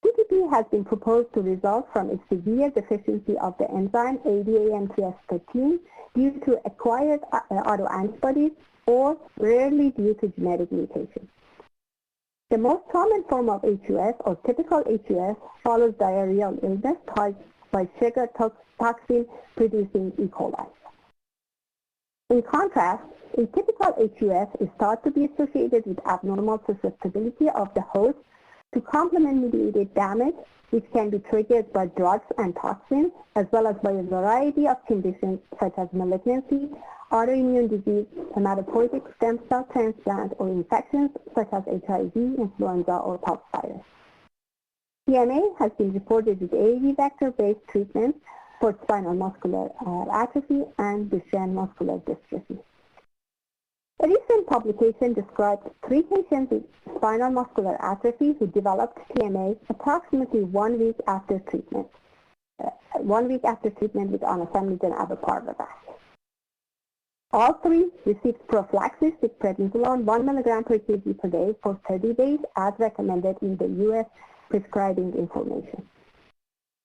TTP has been proposed to result from a severe deficiency of the enzyme ADAMTS13 due to acquired autoantibodies or rarely due to genetic mutations. The most common form of HUS, or typical HUS, follows diarrheal illness caused by sugar toxin producing E. coli. In contrast, a typical HUS is thought to be associated with abnormal susceptibility of the host to complement-mediated damage, which can be triggered by drugs and toxins, as well as by a variety of conditions such as malignancy, autoimmune disease, hematopoietic stem cell transplant, or infections such as HIV, influenza, or pox virus. TMA has been reported with AAV vector-based treatments for spinal muscular atrophy and Duchenne muscular dystrophy. A recent publication described 3 patients with spinal muscular atrophy who developed TMA approximately 1 week after treatment. 1 week after treatment with onasemnogene abeparvovec. All 3 received prophylaxis with prednisolone 1 mg per kg per day for 30 days as recommended in the U.S. prescribing information.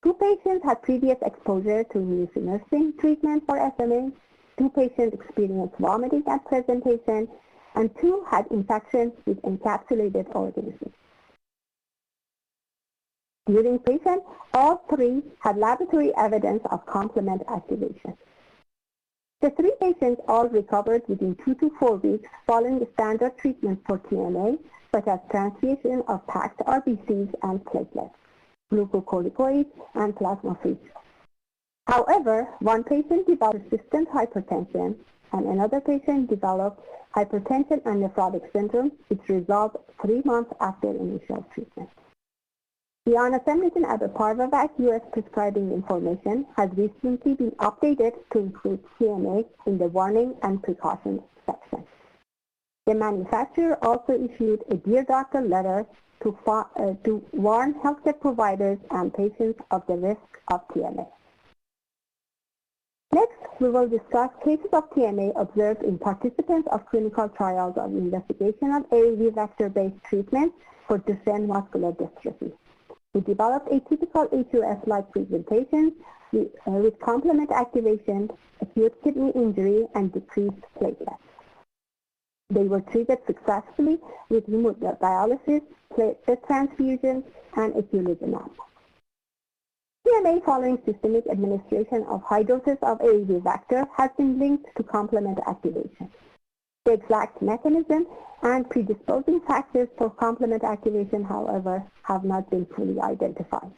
2 patients had previous exposure to nusinersen treatment for SMA. 2 patients experienced vomiting at presentation, and 2 had infections with encapsulated organisms. During treatment, all 3 had laboratory evidence of complement activation. The 3 patients all recovered within 2 to 4 weeks following standard treatment for TMA, such as transfusion of packed RBCs and platelets, glucocorticoids, and plasmapheresis. However, 1 patient developed persistent hypertension, and another patient developed hypertension and nephrotic syndrome, which resolved 3 months after initial treatment. The onasemnogene abeparvovec U.S. prescribing information has recently been updated to include TMA in the warning and precautions section. The manufacturer also issued a Dear Doctor letter to warn healthcare providers and patients of the risk of TMA. Next, we will discuss cases of TMA observed in participants of clinical trials of investigational AAV vector-based treatment for Duchenne muscular dystrophy. We developed atypical HUS-like presentations with complement activation, acute kidney injury, and decreased platelets. They were treated successfully with hemodialysis, platelet transfusions, and eculizumab. TMA following systemic administration of high doses of AAV vector has been linked to complement activation. The exact mechanism and predisposing factors for complement activation, however, have not been fully identified.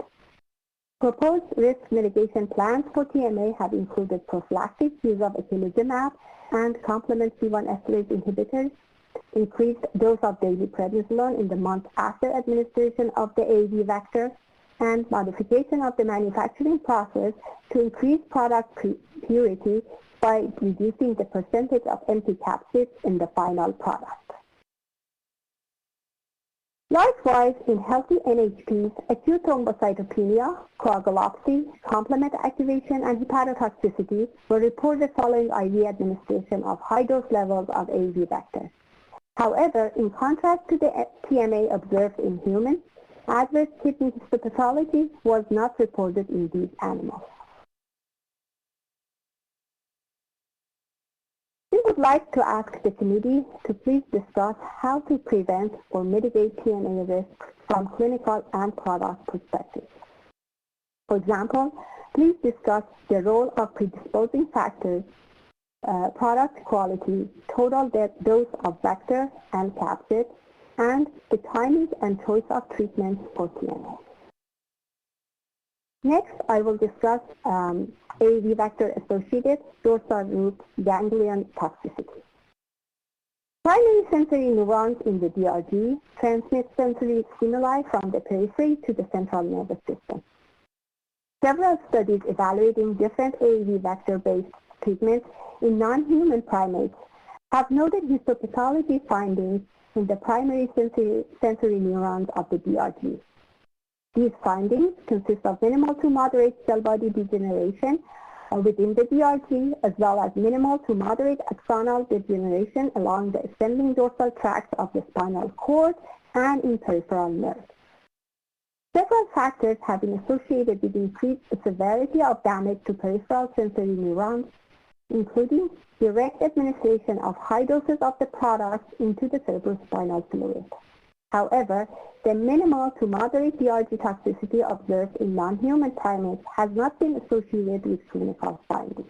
Proposed risk mitigation plans for TMA have included prophylactic use of eculizumab and complement C1 esterase inhibitors, increased dose of daily prednisolone in the month after administration of the AAV vector, and modification of the manufacturing process to increase product purity by reducing the percentage of empty capsids in the final product. Likewise, in healthy NHPs, acute thrombocytopenia, coagulopathy, complement activation, and hepatotoxicity were reported following IV administration of high-dose levels of AAV vector. However, in contrast to the TMA observed in humans, adverse kidney histopathology was not reported in these animals. We would like to ask the committee to please discuss how to prevent or mitigate TMA risk from clinical and product perspectives. For example, please discuss the role of predisposing factors, product quality, total dose of vector and capsid, and the timing and choice of treatments for TMA. Next, I will discuss AAV vector-associated dorsal root ganglion toxicity. Primary sensory neurons in the DRG transmit sensory stimuli from the periphery to the central nervous system. Several studies evaluating different AAV vector-based treatments in non-human primates have noted histopathology findings in the primary sensory neurons of the DRG. These findings consist of minimal to moderate cell body degeneration within the DRG, as well as minimal to moderate axonal degeneration along the ascending dorsal tracts of the spinal cord and in peripheral nerves. Several factors have been associated with increased severity of damage to peripheral sensory neurons, including direct administration of high doses of the products into the cerebrospinal fluid. However, the minimal to moderate DRG toxicity observed in non-human primates has not been associated with clinical findings.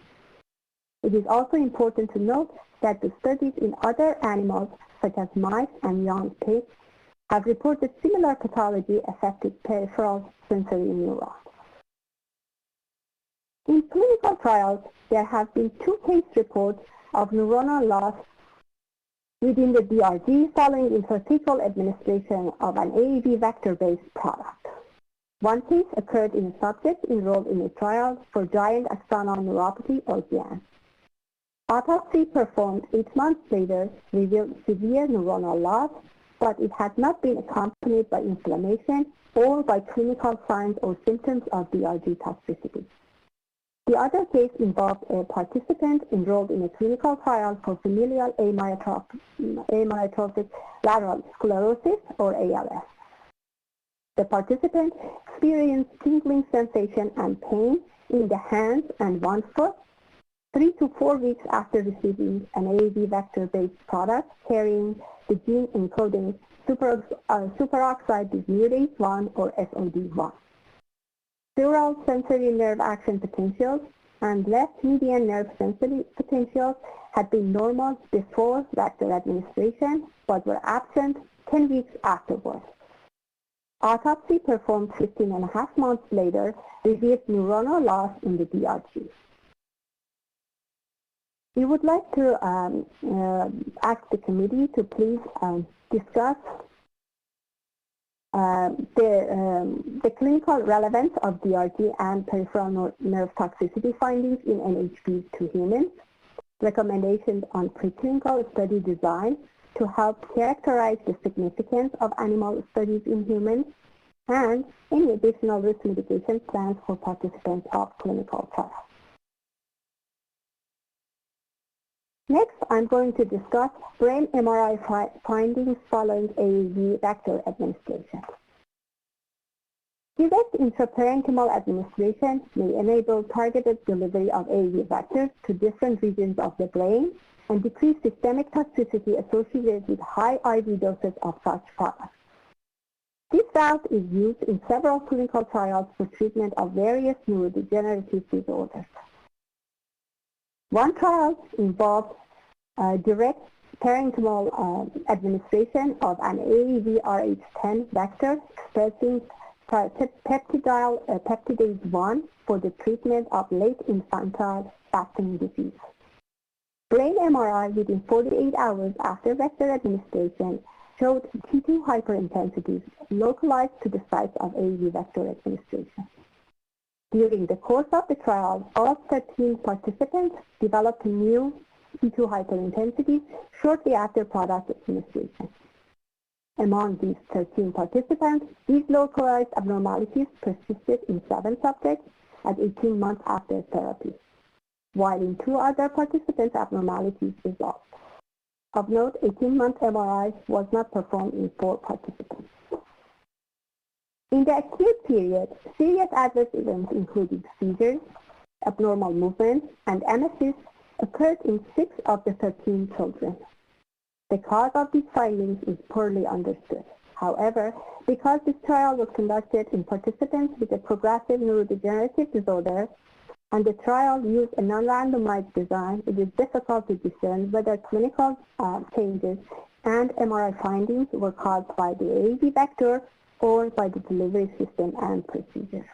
It is also important to note that the studies in other animals, such as mice and young pigs, have reported similar pathology affecting peripheral sensory neurons. In clinical trials, there have been 2 case reports of neuronal loss within the DRG following intrathecal administration of an AAV vector-based product. One case occurred in a subject enrolled in a trial for giant axonal neuropathy or GAN. Autopsy performed 8 months later revealed severe neuronal loss, but it had not been accompanied by inflammation or by clinical signs or symptoms of DRG toxicity. The other case involved a participant enrolled in a clinical trial for familial amyotrophic lateral sclerosis or ALS. The participant experienced tingling sensation and pain in the hands and one foot 3 to 4 weeks after receiving an AAV vector-based product carrying the gene encoding superoxide dismutase 1 or SOD1. Neural sensory nerve action potentials and left median nerve sensory potentials had been normal before vector administration but were absent 10 weeks afterwards. Autopsy performed 15.5 months later revealed neuronal loss in the DRG. We would like to ask the committee to please discuss the clinical relevance of DRG and peripheral nerve toxicity findings in NHPs to humans, recommendations on preclinical study design to help characterize the significance of animal studies in humans, and any additional risk mitigation plans for participants of clinical trials. Next, I'm going to discuss brain MRI findings following AAV vector administration. Direct intraparenchymal administration may enable targeted delivery of AAV vectors to different regions of the brain and decrease systemic toxicity associated with high IV doses of such products. This route is used in several clinical trials for treatment of various neurodegenerative disorders. One trial involved direct parenchymal administration of an AAV-rh10 vector expressing peptidase 1 for the treatment of late infantile Captioning disease. Brain MRI within 48 hours after vector administration showed T2 hyperintensities localized to the sites of AAV vector administration. During the course of the trial, all 13 participants developed new T2 hyperintensities shortly after product administration. Among these 13 participants, these localized abnormalities persisted in 7 subjects at 18 months after therapy, while in 2 other participants, abnormalities resolved. Of note, 18-month MRI was not performed in 4 participants. In the acute period, serious adverse events including seizures, abnormal movements, and emesis occurred in 6 of the 13 children. The cause of these findings is poorly understood. However, because this trial was conducted in participants with a progressive neurodegenerative disorder, and the trial used a non-randomized design, it is difficult to discern whether clinical changes and MRI findings were caused by the AAV vector or by the delivery system and procedure.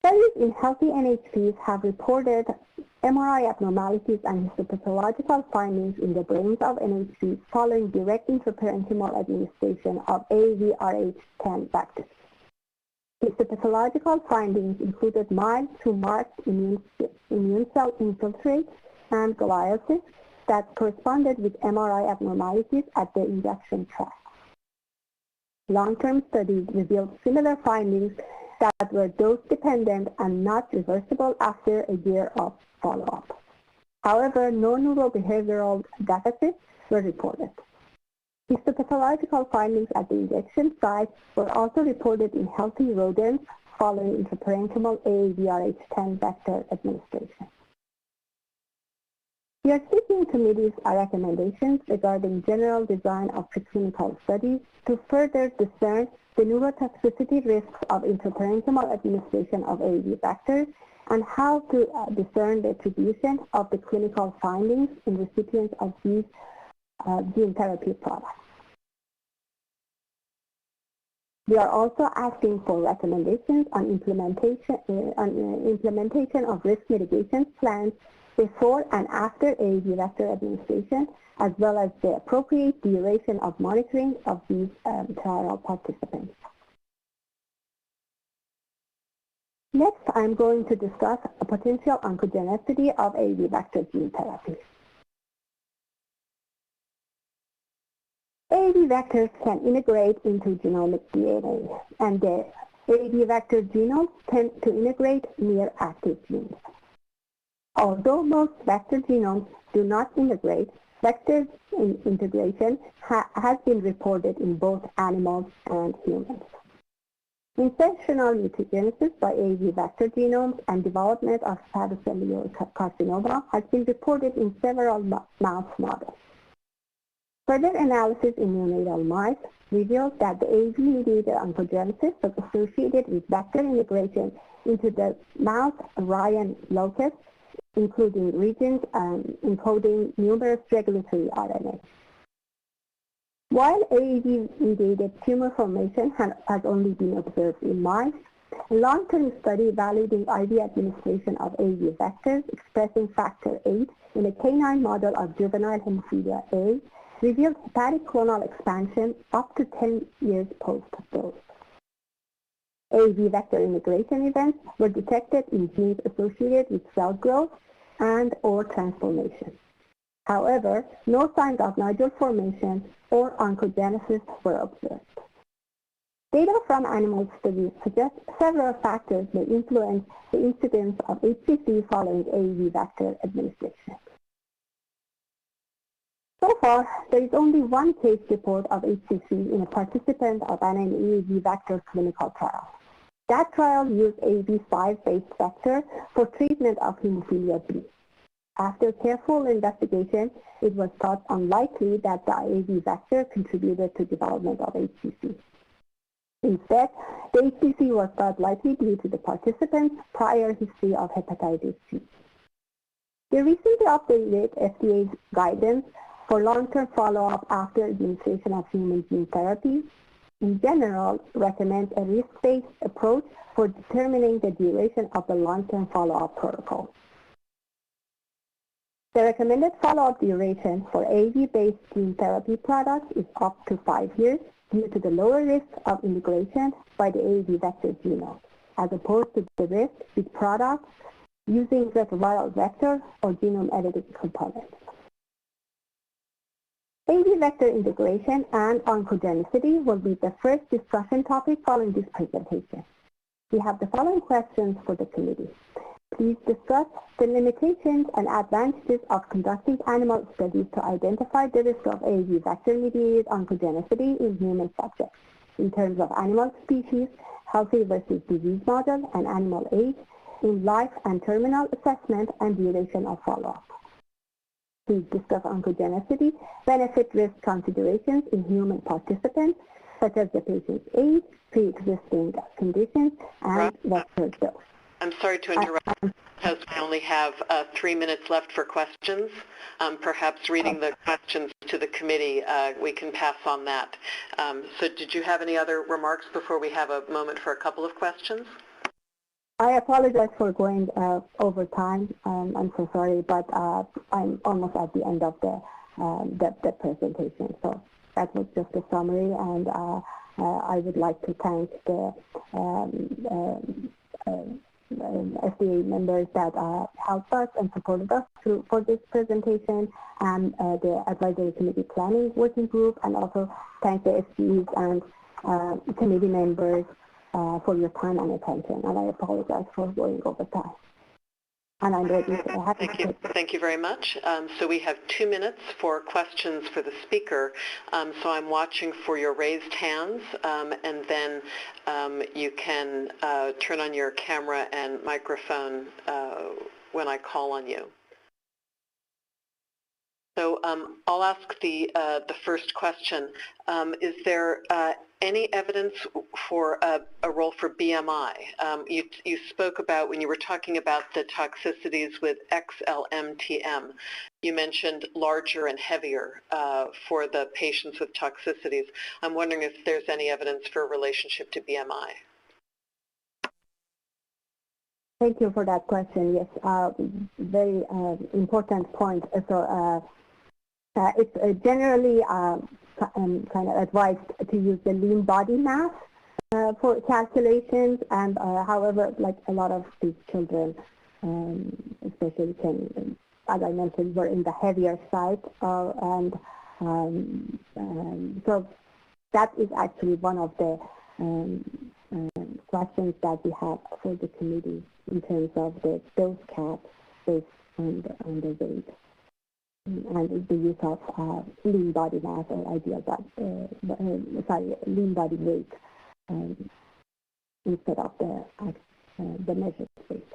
Studies in healthy NHPs have reported MRI abnormalities and histopathological findings in the brains of NHPs following direct intraparenchymal administration of AAV-rh10 vectors. Histopathological findings included mild to marked immune cell infiltrate and gliosis that corresponded with MRI abnormalities at the injection tract. Long-term studies revealed similar findings that were dose-dependent and not reversible after a year of follow-up. However, no neurobehavioral deficits were reported. Histopathological findings at the injection site were also reported in healthy rodents following intraparenchymal AAV-rh10 vector administration. We are seeking committees' recommendations regarding general design of preclinical studies to further discern the neurotoxicity risks of intraparenchymal administration of AAV vectors and how to discern the attribution of the clinical findings in recipients of these gene therapy products. We are also asking for recommendations on implementation of risk mitigation plans before and after AAV vector administration, as well as the appropriate duration of monitoring of these trial participants. Next, I'm going to discuss a potential oncogenicity of AAV vector gene therapy. AAV vectors can integrate into genomic DNA, and the AAV vector genomes tend to integrate near active genes. Although most vector genomes do not integrate, vector integration has been reported in both animals and humans. Insertional mutagenesis by AAV vector genomes and development of hepatocellular carcinoma has been reported in several mouse models. Further analysis in neonatal mice revealed that the AAV-mediated oncogenesis was associated with vector integration into the mouse Ryan locus, including regions encoding numerous regulatory RNA. While AAV-mediated tumor formation has only been observed in mice, a long-term study evaluating IV administration of AAV vectors expressing factor VIII in a canine model of juvenile hemophilia A revealed hepatic clonal expansion up to 10 years post-dose. AAV vector integration events were detected in genes associated with cell growth and or transformation. However, no signs of nodule formation or oncogenesis were observed. Data from animal studies suggest several factors may influence the incidence of HCC following AAV vector administration. So far, there is only one case report of HCC in a participant of an AAV vector clinical trial. That trial used AAV5-based vector for treatment of hemophilia B. After careful investigation, it was thought unlikely that the AAV vector contributed to development of HCC. Instead, the HCC was thought likely due to the participants' prior history of hepatitis C. The recently updated FDA's guidance for long-term follow-up after administration of human gene therapy in general recommends a risk-based approach for determining the duration of the long-term follow-up protocol. The recommended follow-up duration for AAV-based gene therapy products is up to 5 years due to the lower risk of integration by the AAV vector genome, as opposed to the risk with products using retroviral vector or genome editing components. AAV vector integration and oncogenicity will be the first discussion topic following this presentation. We have the following questions for the committee. Please discuss the limitations and advantages of conducting animal studies to identify the risk of AAV vector-mediated oncogenicity in human subjects in terms of animal species, healthy versus disease model, and animal age in life and terminal assessment and duration of follow-up. Please discuss oncogenicity, benefit-risk considerations in human participants, such as the patient's age, pre-existing conditions, and vector dose. I'm sorry to interrupt because we only have 3 minutes left for questions. Perhaps reading the questions to the committee, we can pass on that. So did you have any other remarks before we have a moment for a couple of questions? I apologize for going over time. I'm so sorry, but I'm almost at the end of the presentation. So that was just a summary, and I would like to thank the FDA members that helped us and supported us for this presentation, and the advisory committee planning working group, and also thank the SGs and committee members for your time and attention. And I apologize for going over time. And I'm ready to Thank you very much. So we have 2 minutes for questions for the speaker. So I'm watching for your raised hands, and then you can turn on your camera and microphone when I call on you. So I'll ask the first question. Is there any evidence for a role for BMI? You spoke about, when you were talking about the toxicities with XLMTM, you mentioned larger and heavier for the patients with toxicities. I'm wondering if there's any evidence for a relationship to BMI. Thank you for that question. Yes, very important point. So it's generally kind of advised to use the lean body mass for calculations, and however, like a lot of these children, especially as I mentioned, were in the heavier side, and so that is actually one of the questions that we have for the committee in terms of the dose cap based on the weight. And the use of lean body mass or lean body weight instead of the measured weight.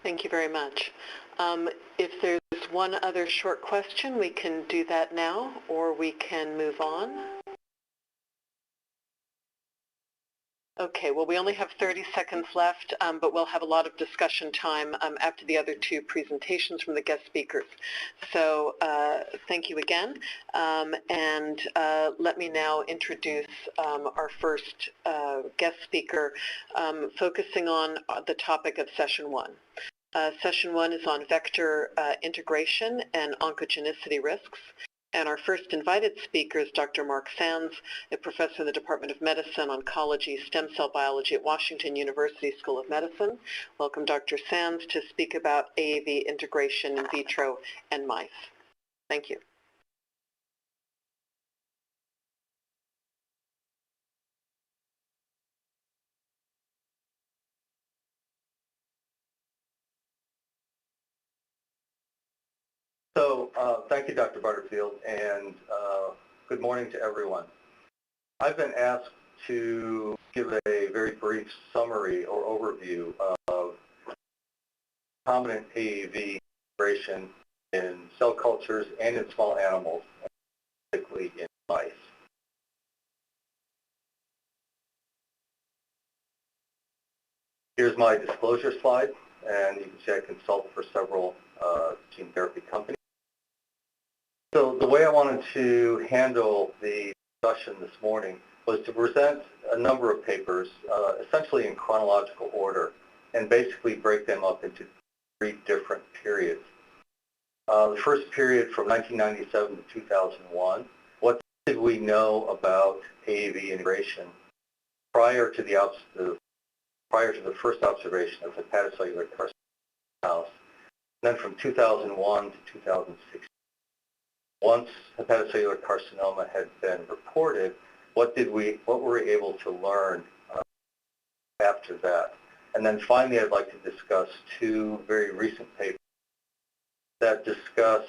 Thank you very much. If there's one other short question, we can do that now, or we can move on. Okay, well, we only have 30 seconds left, but we'll have a lot of discussion time after the other 2 presentations from the guest speakers. So thank you again, and let me now introduce our first guest speaker, focusing on the topic of Session 1. Session 1 is on vector integration and oncogenicity risks. And our first invited speaker is Dr. Mark Sands, a professor in the Department of Medicine, Oncology, Stem Cell Biology at Washington University School of Medicine. Welcome, Dr. Sands, to speak about AAV integration in vitro and mice. Thank you. So thank you, Dr. Butterfield, and good morning to everyone. I've been asked to give a very brief summary or overview of recombinant AAV integration in cell cultures and in small animals, particularly in mice. Here's my disclosure slide, and you can see I consult for several gene therapy companies. So the way I wanted to handle the discussion this morning was to present a number of papers, essentially in chronological order, and basically break them up into 3 different periods. The first period from 1997 to 2001, what did we know about AAV integration prior to the first observation of hepatocellular carcinoma mouse? Then from 2001 to 2016, once hepatocellular carcinoma had been reported, what were we able to learn after that? And then finally, I'd like to discuss 2 very recent papers that discuss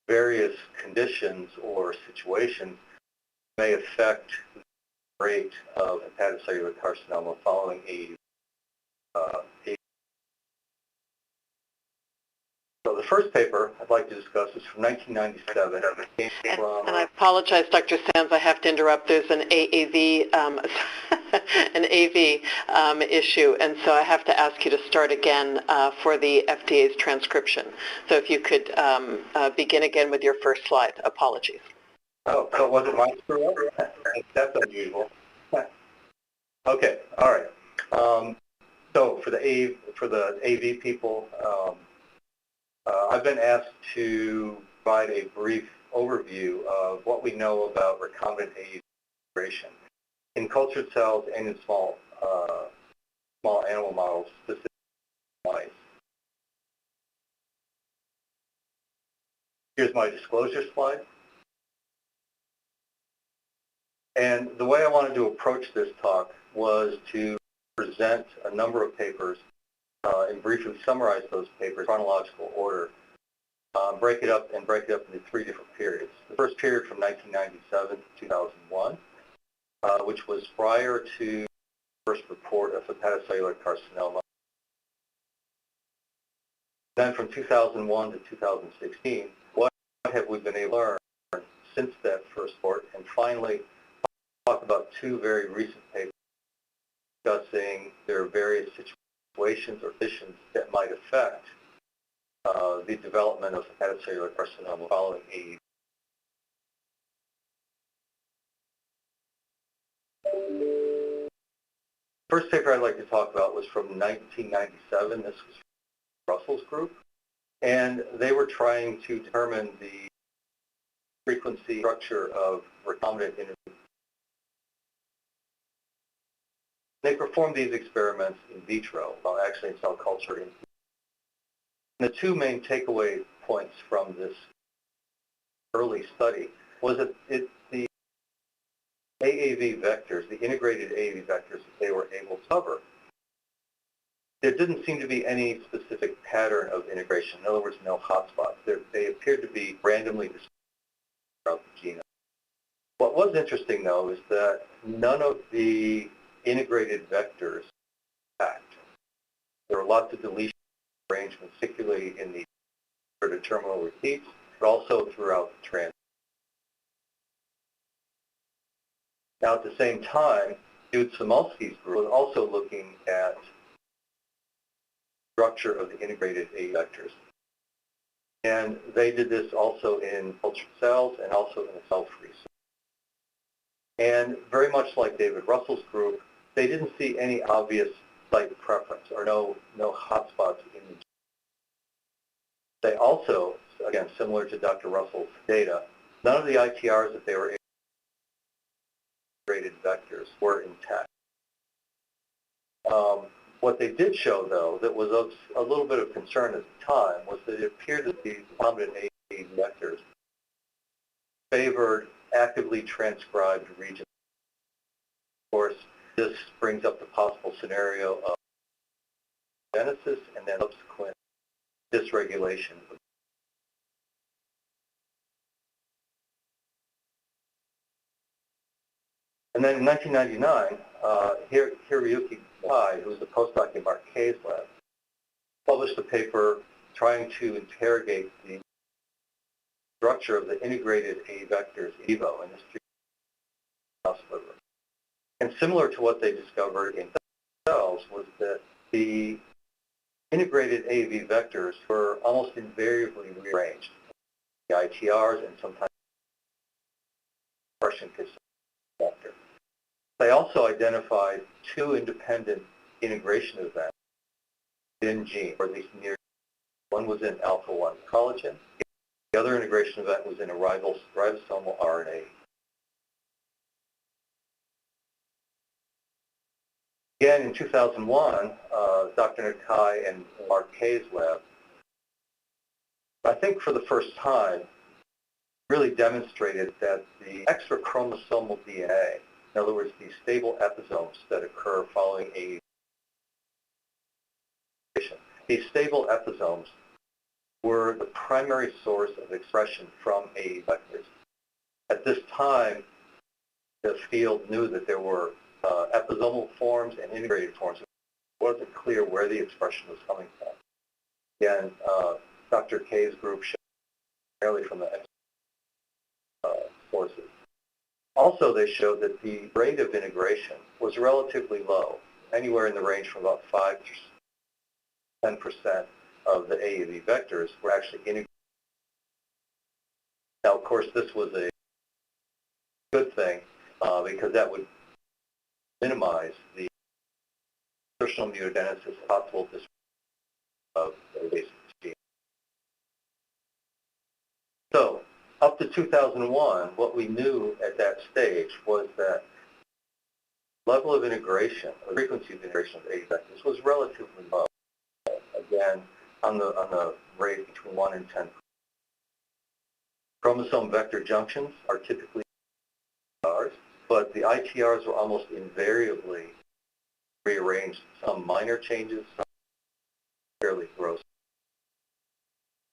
various conditions or situations that may affect the rate of hepatocellular carcinoma following AAV. So the first paper I'd like to discuss is from 1997. And I apologize, Dr. Sands, I have to interrupt. There's an AAV, issue, and so I have to ask you to start again for the FDA's transcription. So if you could begin again with your first slide. Apologies. Oh, so was it my screw up? That's unusual. Okay, all right. So for the AV people, I've been asked to provide a brief overview of what we know about recombinant AAV integration in cultured cells and in small animal models, specifically mice. Here's my disclosure slide. And the way I wanted to approach this talk was to present a number of papers and briefly summarize those papers in chronological order, break it up into 3 different periods. The first period from 1997 to 2001, which was prior to the first report of hepatocellular carcinoma. Then from 2001 to 2016, what have we been able to learn since that first report? And finally, talk about 2 very recent papers discussing their various situations or conditions that might affect the development of hepatocellular carcinoma following AAV. First paper I'd like to talk about was from 1997. This was from Russell's group, and they were trying to determine the frequency structure of recombinant integration. They performed these experiments in vitro, well, actually in cell culture. And the 2 main takeaway points from this early study was that the AAV vectors, the integrated AAV vectors that they were able to cover, there didn't seem to be any specific pattern of integration. In other words, no hotspots. They appeared to be randomly distributed throughout the genome. What was interesting, though, is that none of the integrated vectors act. There were lots of deletion arrangements, particularly in the terminal repeats, but also throughout the transcript. Now, at the same time, Jude Samolsky's group was also looking at the structure of the integrated AAV vectors. And they did this also in cultured cells and also in a cell-free cell. And very much like David Russell's group, they didn't see any obvious site preference or no hotspots in the genome. They also, again, similar to Dr. Russell's data, none of the ITRs that they were integrated vectors were intact. What they did show, though, that was of a little bit of concern at the time was that it appeared that the recombinant AAV vectors favored actively transcribed regions. Of course, this brings up the possible scenario of genesis and then subsequent dysregulation. And then in 1999, Hiroyuki Kai, who was a postdoc in Mark Kay's lab, published a paper trying to interrogate the structure of the integrated A vectors in vivo in this mouse liver. And similar to what they discovered in cells was that the integrated AAV vectors were almost invariably rearranged. The ITRs and sometimes expression vector. They also identified two independent integration events in gene, or at least near. One was in alpha-1 collagen. The other integration event was in a ribosomal RNA. Again, in 2001, Dr. Nakai and Mark Kay's lab, I think for the first time, really demonstrated that the extrachromosomal DNA, in other words, these stable episomes that occur following a these stable episomes were the primary source of expression from AAV vectors. At this time, the field knew that there were episomal forms and integrated forms. It wasn't clear where the expression was coming from. Again, Dr. Kay's group showed primarily from the sources. Also, they showed that the rate of integration was relatively low, anywhere in the range from about 5 to 10% of the AAV vectors were actually integrated. Now, of course, this was a good thing because that would minimize the insertional mutagenesis possible disruption of the basic gene. So, up to 2001, what we knew at that stage was that level of integration, or frequency of integration of AAV vectors was relatively low. Again, on the rate between 1 and 10. Chromosome vector junctions are typically ITRs, but the ITRs were almost invariably rearranged. Some minor changes, some fairly gross.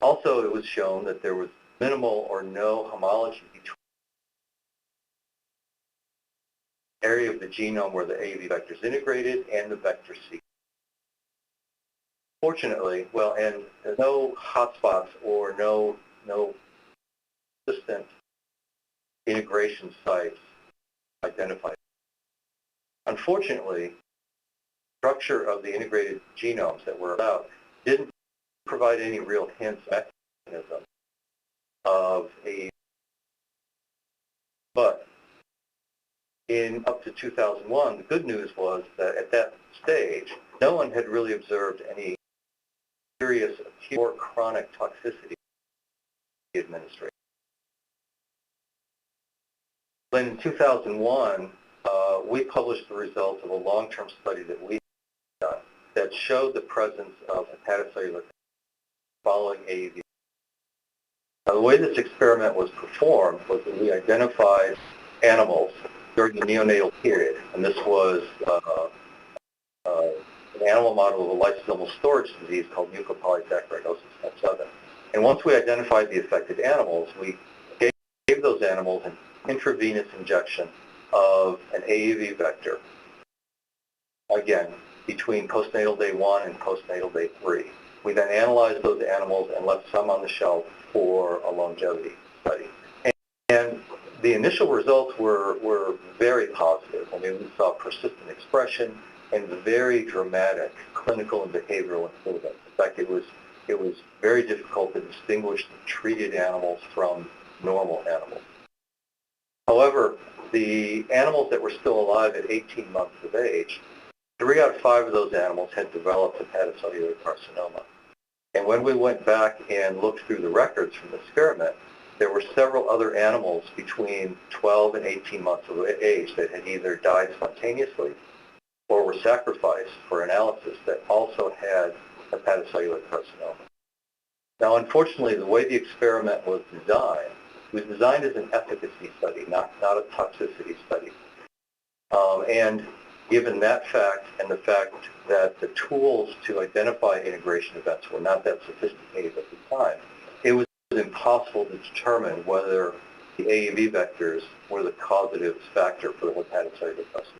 Also, it was shown that there was minimal or no homology between the area of the genome where the AAV vector is integrated and the vector sequence. Fortunately, well, and no hotspots or no consistent integration sites identified. Unfortunately, the structure of the integrated genomes that were out didn't provide any real hints or mechanism of a, but in up to 2001, the good news was that at that stage, no one had really observed any serious acute or chronic toxicity administration. Then in 2001, we published the results of a long-term study that we done that showed the presence of hepatocellular following AAV. Now, the way this experiment was performed was that we identified animals during the neonatal period, and this was an animal model of a lysosomal storage disease called mucopolysaccharidosis type 7. And once we identified the affected animals, we gave those animals an intravenous injection of an AAV vector, again, between postnatal day 1 and postnatal day 3. We then analyzed those animals and left some on the shelf for a longevity study. And the initial results were very positive. I mean, we saw persistent expression and very dramatic clinical and behavioral improvements. In fact, it was very difficult to distinguish the treated animals from normal animals. However, the animals that were still alive at 18 months of age, 3 out of 5 of those animals had developed hepatocellular carcinoma. And when we went back and looked through the records from the experiment, there were several other animals between 12 and 18 months of age that had either died spontaneously or were sacrificed for analysis that also had hepatocellular carcinoma. Now, unfortunately, the way the experiment was designed, it was designed as an efficacy study, not a toxicity study. And given that fact and the fact that the tools to identify integration events were not that sophisticated at the time, it was impossible to determine whether the AAV vectors were the causative factor for the hepatocellular carcinoma.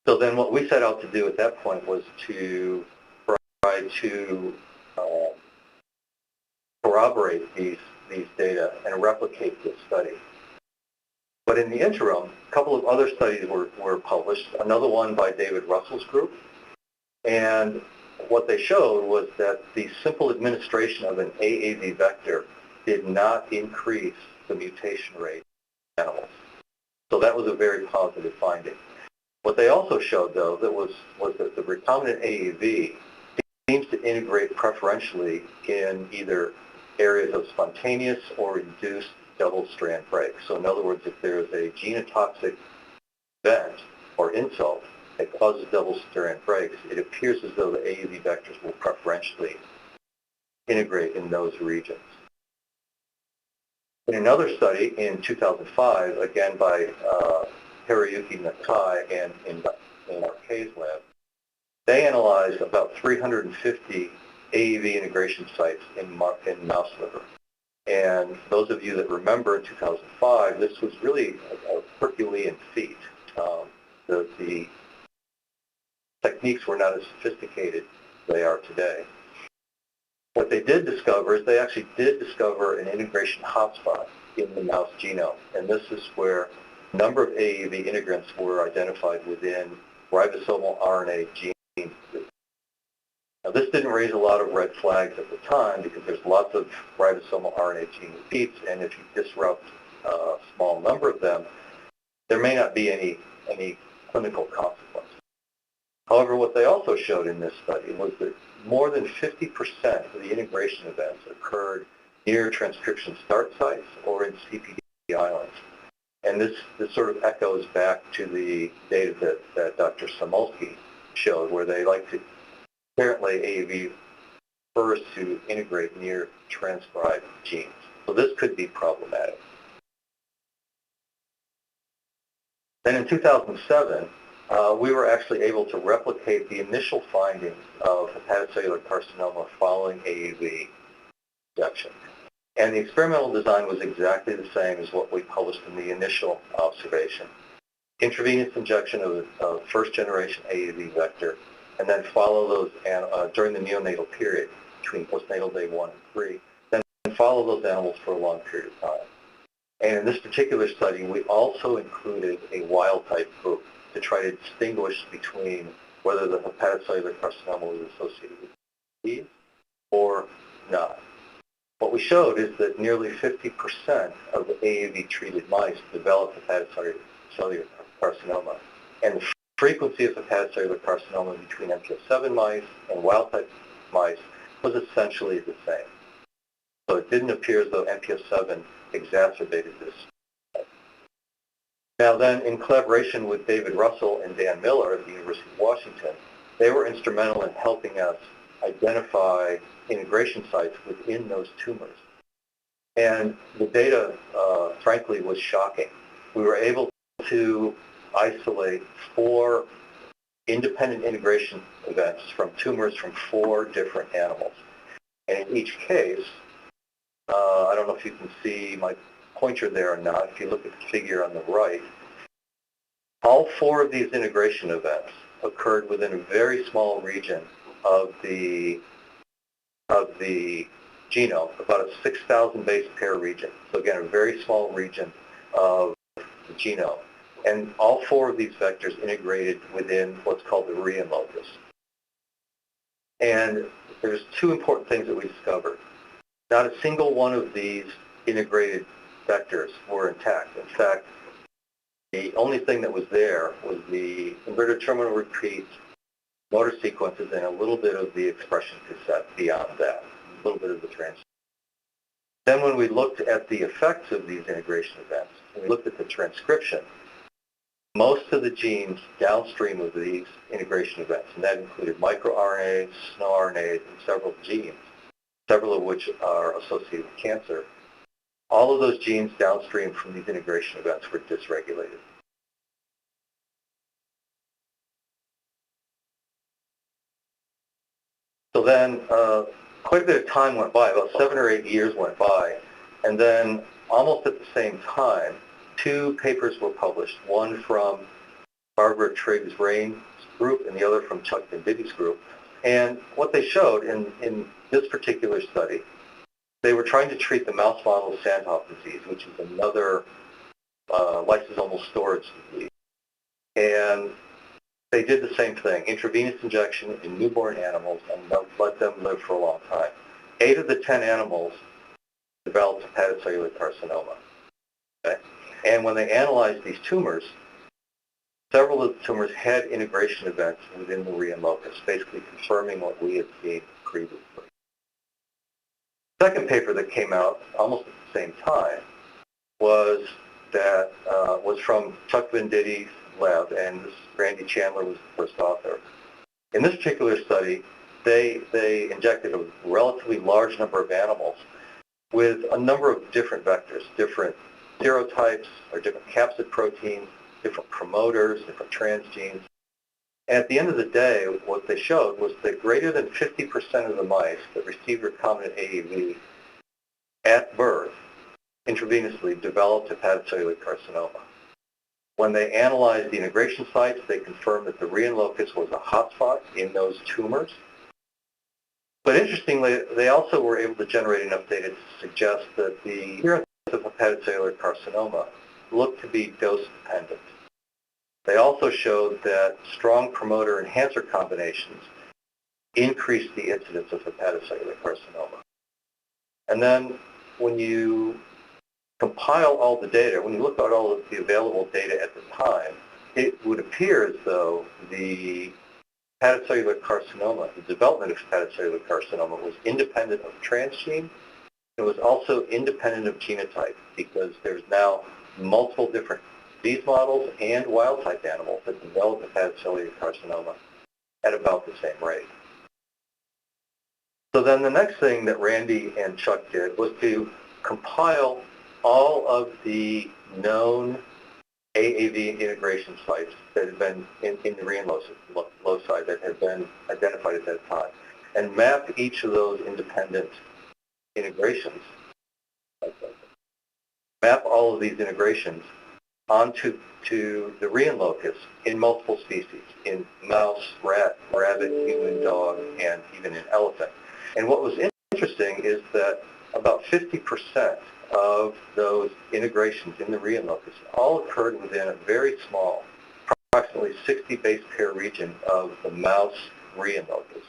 So then what we set out to do at that point was to try to corroborate these data and replicate this study. But in the interim, a couple of other studies were published, another one by David Russell's group, and what they showed was that the simple administration of an AAV vector did not increase the mutation rate in animals. So that was a very positive finding. What they also showed, though, was that the recombinant AAV seems to integrate preferentially in either areas of spontaneous or induced double-strand breaks. So in other words, if there is a genotoxic event or insult that causes double-strand breaks, it appears as though the AAV vectors will preferentially integrate in those regions. In another study in 2005, again by Hiroyuki Nakai and in Marquet's lab, they analyzed about 350 AAV integration sites in mouse liver. And those of you that remember in 2005, this was really a Herculean feat. The techniques were not as sophisticated as they are today. What they did discover is they actually did discover an integration hotspot in the mouse genome. And this is where a number of AAV integrants were identified within ribosomal RNA genes. Now, this didn't raise a lot of red flags at the time because there's lots of ribosomal RNA gene repeats, and if you disrupt a small number of them, there may not be any clinical consequence. However, what they also showed in this study was that more than 50% of the integration events occurred near transcription start sites or in CPD islands. And this sort of echoes back to the data that Dr. Samolsky showed, where they like to, apparently AAV prefers to integrate near transcribed genes. So this could be problematic. Then in 2007, we were actually able to replicate the initial findings of hepatocellular carcinoma following AAV injection. And the experimental design was exactly the same as what we published in the initial observation. Intravenous injection of a first-generation AAV vector, and then follow those during the neonatal period between postnatal day 1 and 3, then follow those animals for a long period of time. And in this particular study, we also included a wild-type group to try to distinguish between whether the hepatocellular carcinoma was associated with disease or not. What we showed is that nearly 50% of the AAV-treated mice developed hepatocellular carcinoma, and the frequency of hepatocellular carcinoma between MPS 7 mice and wild-type mice was essentially the same. So it didn't appear as though MPS 7 exacerbated this. Now then, in collaboration with David Russell and Dan Miller at the University of Washington, they were instrumental in helping us identify integration sites within those tumors. And the data, frankly, was shocking. We were able to isolate 4 independent integration events from tumors from 4 different animals. And in each case, I don't know if you can see my pointer there or not. If you look at the figure on the right, all 4 of these integration events occurred within a very small region of the genome, about a 6,000 base pair region. So again, a very small region of the genome. And all 4 of these vectors integrated within what's called the Rian locus. And there's 2 important things that we discovered. Not a single one of these integrated vectors were intact. In fact, the only thing that was there was the inverted terminal repeat motor sequences and a little bit of the expression cassette beyond that, a little bit of the transcription. Then when we looked at the effects of these integration events, and we looked at the transcription, most of the genes downstream of these integration events, and that included microRNAs, SNO-RNAs, and several genes, several of which are associated with cancer, all of those genes downstream from these integration events were dysregulated. So then quite a bit of time went by, about 7 or 8 years went by, and then almost at the same time, 2 papers were published, one from Barbara Triggs-Rain's group and the other from Chuck Vendivi's group. And what they showed in this particular study they were trying to treat the mouse model of Sandhoff disease, which is another lysosomal storage disease. And they did the same thing, intravenous injection in newborn animals, and let them live for a long time. 8 of the 10 animals developed hepatocellular carcinoma. Okay? And when they analyzed these tumors, several of the tumors had integration events within the Rian locus, basically confirming what we had seen previously. The second paper that came out almost at the same time was from Chuck Venditti's lab, and Randy Chandler was the first author. In this particular study, they injected a relatively large number of animals with a number of different vectors, different serotypes or different capsid proteins, different promoters, different transgenes. And at the end of the day, what they showed was that greater than 50% of the mice that received recombinant AAV at birth intravenously developed hepatocellular carcinoma. When they analyzed the integration sites, they confirmed that the Rian locus was a hotspot in those tumors. But interestingly, they also were able to generate enough data to suggest that the appearance of hepatocellular carcinoma looked to be dose-dependent. They also showed that strong promoter enhancer combinations increased the incidence of hepatocellular carcinoma. And then when you compile all the data, when you look at all of the available data at the time, it would appear as though the hepatocellular carcinoma, the development of hepatocellular carcinoma, was independent of transgene. It was also independent of genotype, because there's now multiple different disease models and wild-type animals that develop hepatocellular carcinoma at about the same rate. So then the next thing that Randy and Chuck did was to compile all of the known AAV integration sites that had been in the Rian loci that had been identified at that time, and map each of those independent integrations, map all of these integrations onto the Rian locus in multiple species, in mouse, rat, rabbit, human, dog, and even in elephant. And what was interesting is that about 50% of those integrations in the Rian locus all occurred within a very small, approximately 60 base pair region of the mouse Rian locus.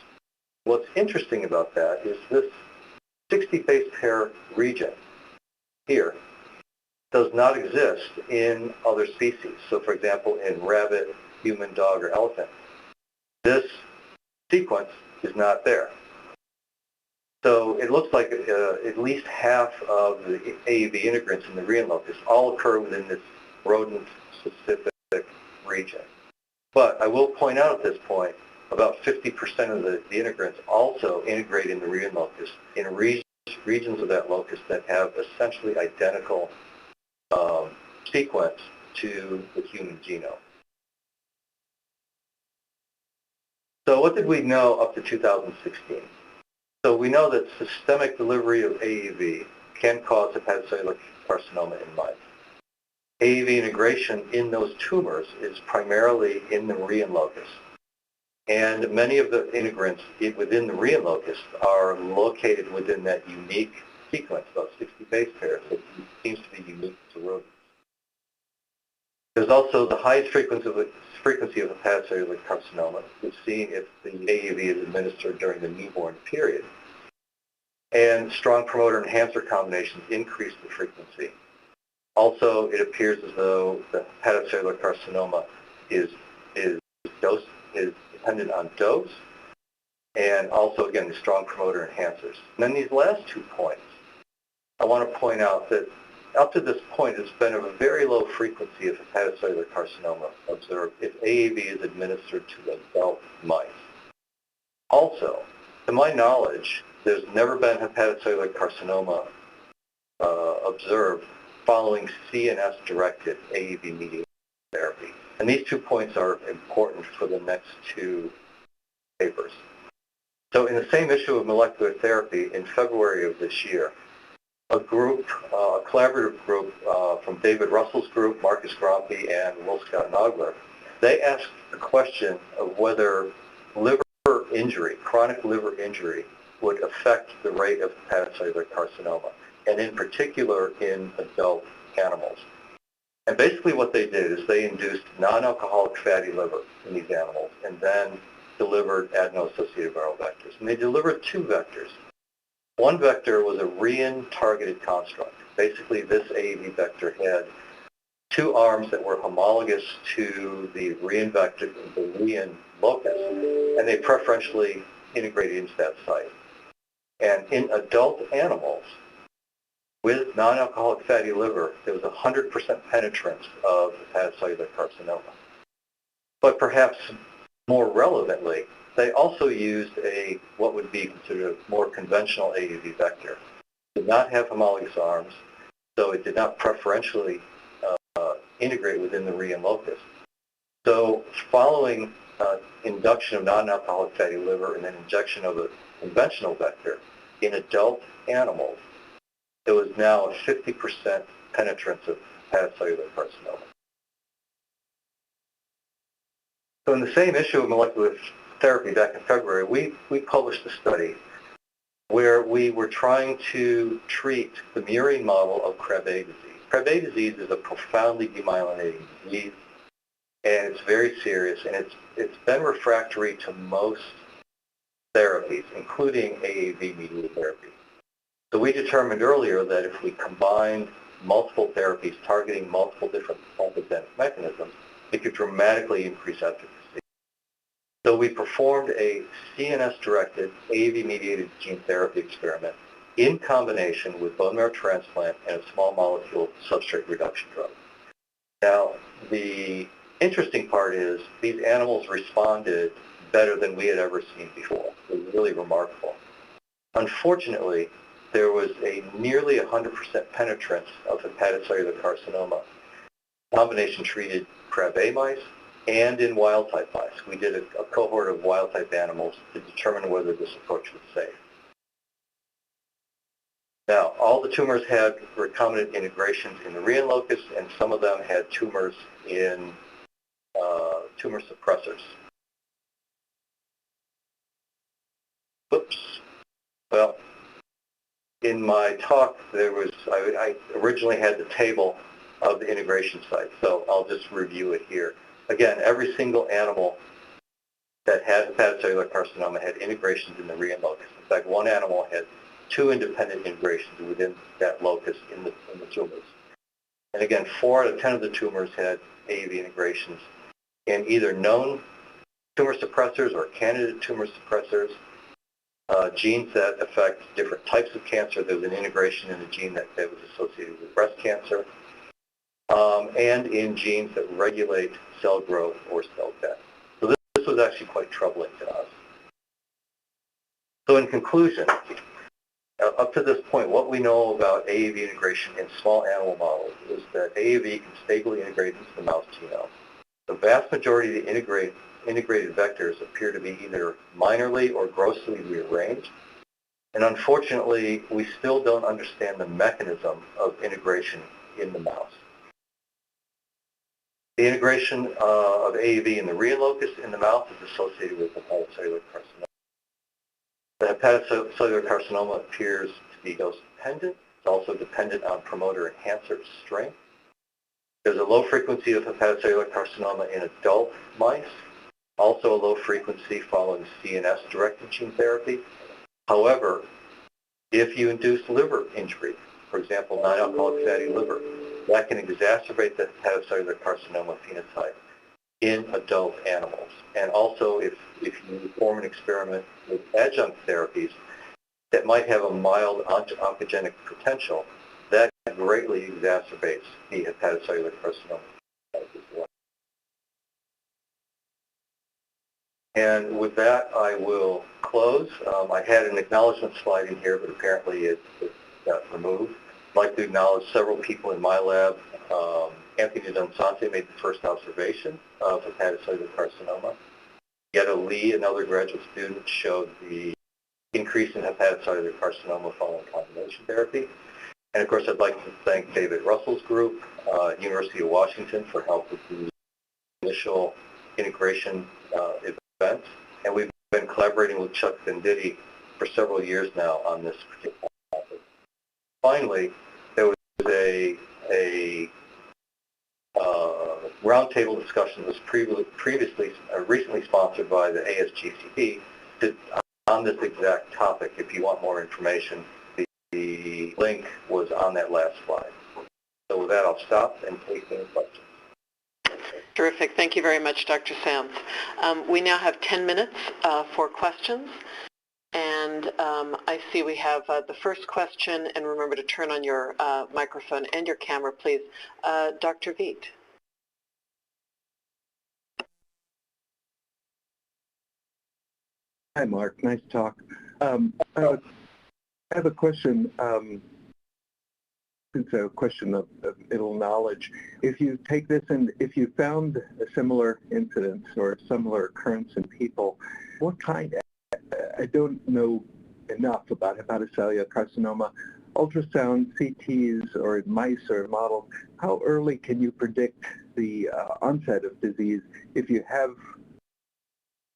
What's interesting about that is this 60 base pair region here does not exist in other species. So for example, in rabbit, human, dog, or elephant, this sequence is not there. So it looks like at least half of the AAV integrants in the Rian locus all occur within this rodent-specific region. But I will point out at this point, about 50% of the integrants also integrate in the Rian locus in regions of that locus that have essentially identical sequence to the human genome. So what did we know up to 2016? So we know that systemic delivery of AAV can cause hepatocellular carcinoma in mice. AAV integration in those tumors is primarily in the Rian locus. And many of the integrants within the Rian locus are located within that unique sequence, about 60 base pairs, that seems to be unique to rodents. There's also the highest frequency of hepatocellular carcinoma. We've seen if the AAV is administered during the newborn period. And strong promoter enhancer combinations increase the frequency. Also, it appears as though the hepatocellular carcinoma is dependent on dose, and also, again, the strong promoter enhancers. And then these last 2 points, I want to point out that up to this point, it's been a very low frequency of hepatocellular carcinoma observed if AAV is administered to adult mice. Also, to my knowledge, there's never been hepatocellular carcinoma observed following CNS-directed AAV-mediated therapy. And these 2 points are important for the next 2 papers. So in the same issue of Molecular Therapy, in February of this year, a collaborative group from David Russell's group, Marcus Grompe, and Will Scott Nogler, they asked the question of whether liver injury, chronic liver injury, would affect the rate of hepatocellular carcinoma, and in particular in adult animals. And basically what they did is they induced non-alcoholic fatty liver in these animals and then delivered adeno-associated viral vectors. And they delivered two vectors. One vector was a Rian-targeted construct. Basically, this AAV vector had two arms that were homologous to the Rian vector, the Rian locus, and they preferentially integrated into that site. And in adult animals with non-alcoholic fatty liver, there was 100% penetrance of hepatocellular carcinoma. But perhaps more relevantly, they also used what would be considered a more conventional AAV vector. It did not have homologous arms, so it did not preferentially integrate within the Rian locus. So following induction of non-alcoholic fatty liver and then injection of a conventional vector in adult animals, there was now a 50% penetrance of hepatocellular carcinoma. So in the same issue of molecular therapy back in February, we published a study where we were trying to treat the murine model of Krabbe disease. Krabbe disease is a profoundly demyelinating disease, and it's very serious, and it's been refractory to most therapies, including AAV-mediated therapy. So we determined earlier that if we combined multiple therapies targeting multiple different pathogenic mechanisms, it could dramatically increase efficacy. So we performed a CNS-directed AAV-mediated gene therapy experiment in combination with bone marrow transplant and a small molecule substrate reduction drug. Now, the interesting part is these animals responded better than we had ever seen before. It was really remarkable. Unfortunately, there was a nearly 100% penetrance of hepatocellular carcinoma. Combination treated Krabbe mice and in wild-type mice. We did a cohort of wild-type animals to determine whether this approach was safe. Now, all the tumors had recombinant integrations in the Rian locus, and some of them had tumors in tumor suppressors. Oops. Well, in my talk, I originally had the table of the integration sites, so I'll just review it here. Again, every single animal that had hepatocellular carcinoma had integrations in the Rian locus. In fact, one animal had two independent integrations within that locus in the tumors. And again, 4 out of 10 of the tumors had AAV integrations in either known tumor suppressors or candidate tumor suppressors, genes that affect different types of cancer. There was an integration in a gene that was associated with breast cancer, and in genes that regulate cell growth or cell death. So this was actually quite troubling to us. So in conclusion, up to this point, what we know about AAV integration in small animal models is that AAV can stably integrate into the mouse genome. The vast majority of the integrated vectors appear to be either minorly or grossly rearranged. And unfortunately, we still don't understand the mechanism of integration in the mouse. The integration of AAV in the Rian locus in the mouth is associated with hepatocellular carcinoma. The hepatocellular carcinoma appears to be dose-dependent. It's also dependent on promoter enhancer strength. There's a low frequency of hepatocellular carcinoma in adult mice, also a low frequency following CNS-directed gene therapy. However, if you induce liver injury, for example, non-alcoholic fatty liver, that can exacerbate the hepatocellular carcinoma phenotype in adult animals. And also, if you perform an experiment with adjunct therapies that might have a mild oncogenic potential, that greatly exacerbates the hepatocellular carcinoma as well. And with that, I will close. I had an acknowledgement slide in here, but apparently it got removed. I'd like to acknowledge several people in my lab. Anthony Dunsante made the first observation of hepatocellular carcinoma. Yetta Lee, another graduate student, showed the increase in hepatocellular carcinoma following combination therapy. And of course, I'd like to thank David Russell's group, University of Washington, for help with the initial integration events. And we've been collaborating with Chuck Venditti for several years now on this particular topic. Finally, there was a roundtable discussion that was recently sponsored by the ASGCT on this exact topic. If you want more information, the link was on that last slide. So with that, I'll stop and take any questions. Terrific. Thank you very much, Dr. Sands. We now have 10 minutes for questions. And I see we have the first question, and remember to turn on your microphone and your camera, please. Dr. Veet. Hi, Mark. Nice talk. I have a question. It's a question of middle knowledge. If you take this and if you found a similar incidence or a similar occurrence in people, what kind? I don't know enough about hepatocellular carcinoma. Ultrasound, CTs, or in mice or models, how early can you predict the onset of disease if you have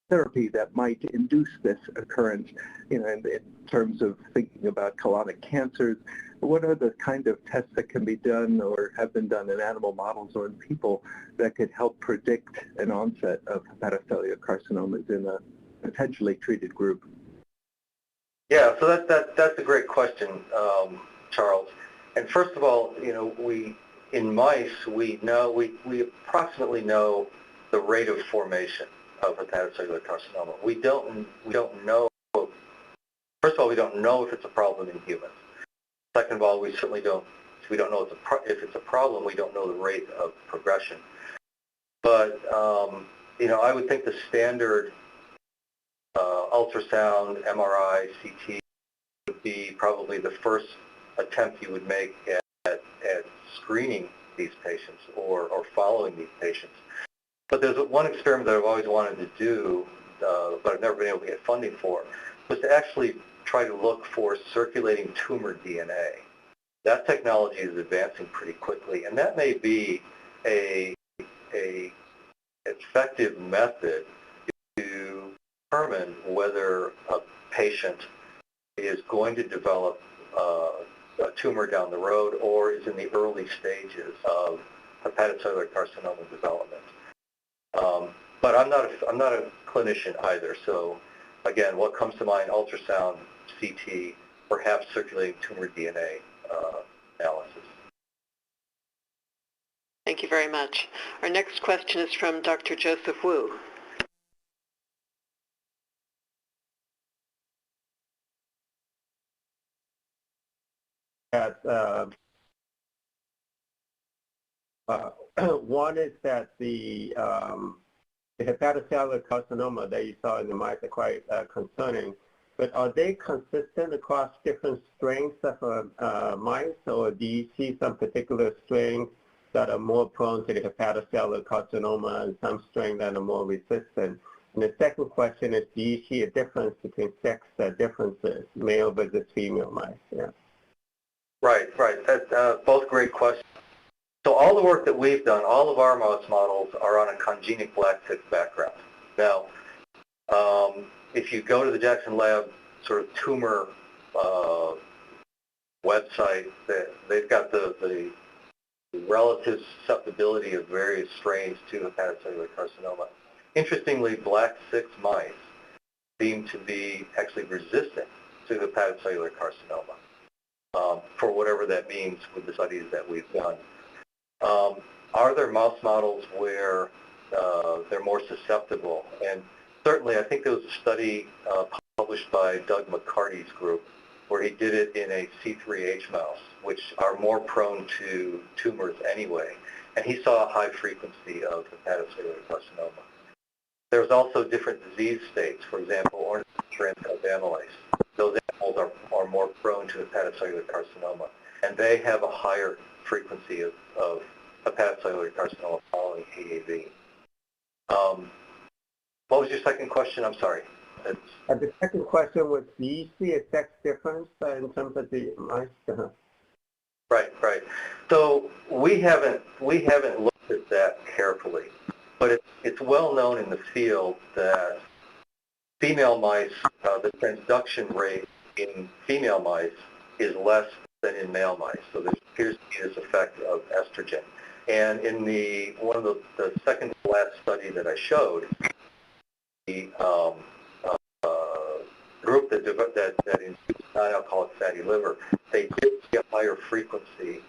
therapy that might induce this occurrence, in terms of thinking about colonic cancers? What are the kind of tests that can be done or have been done in animal models or in people that could help predict an onset of hepatocellular carcinomas in a potentially treated group? Yeah, so that's a great question, Charles. And first of all, in mice, we approximately know the rate of formation of hepatocellular carcinoma. We don't know. First of all, we don't know if it's a problem in humans. Second of all, we certainly don't. We don't know if it's a problem. We don't know the rate of progression. But I would think the standard ultrasound, MRI, CT would be probably the first attempt you would make at screening these patients or following these patients. But there's one experiment that I've always wanted to do, but I've never been able to get funding for, was to actually try to look for circulating tumor DNA. That technology is advancing pretty quickly, and that may be a effective method to determine whether a patient is going to develop a tumor down the road or is in the early stages of hepatocellular carcinoma development. But I'm not a clinician either. So again, what comes to mind? Ultrasound, CT, perhaps circulating tumor DNA analysis. Thank you very much. Our next question is from Dr. Joseph Wu. One is that the hepatocellular carcinoma that you saw in the mice are quite concerning, but are they consistent across different strains of mice, or do you see some particular strains that are more prone to the hepatocellular carcinoma and some strains that are more resistant? And the second question is, do you see a difference between sex differences, male versus female mice? Yeah. Right. That's both great questions. So all the work that we've done, all of our mouse models are on a congenic black 6 background. Now, if you go to the Jackson Lab sort of tumor website, they've got the relative susceptibility of various strains to hepatocellular carcinoma. Interestingly, black 6 mice seem to be actually resistant to hepatocellular carcinoma, for whatever that means with the studies that we've done. Are there mouse models where they're more susceptible? And certainly, I think there was a study published by Doug McCarty's group where he did it in a C3H mouse, which are more prone to tumors anyway, and he saw a high frequency of hepatocellular carcinoma. There's also different disease states. For example, ornithine transcarbamylase. Those animals are more prone to hepatocellular carcinoma, and they have a higher frequency of hepatocellular carcinoma following AAV. What was your second question? I'm sorry. The second question was, do you see a sex difference in terms of the mice? Right. So we haven't looked at that carefully, but it's well known in the field that female mice, the transduction rate in female mice is less than in male mice. So there appears to be this effect of estrogen. And in one of the second to last study that I showed, the group that induced non-alcoholic fatty liver, they did see a higher frequency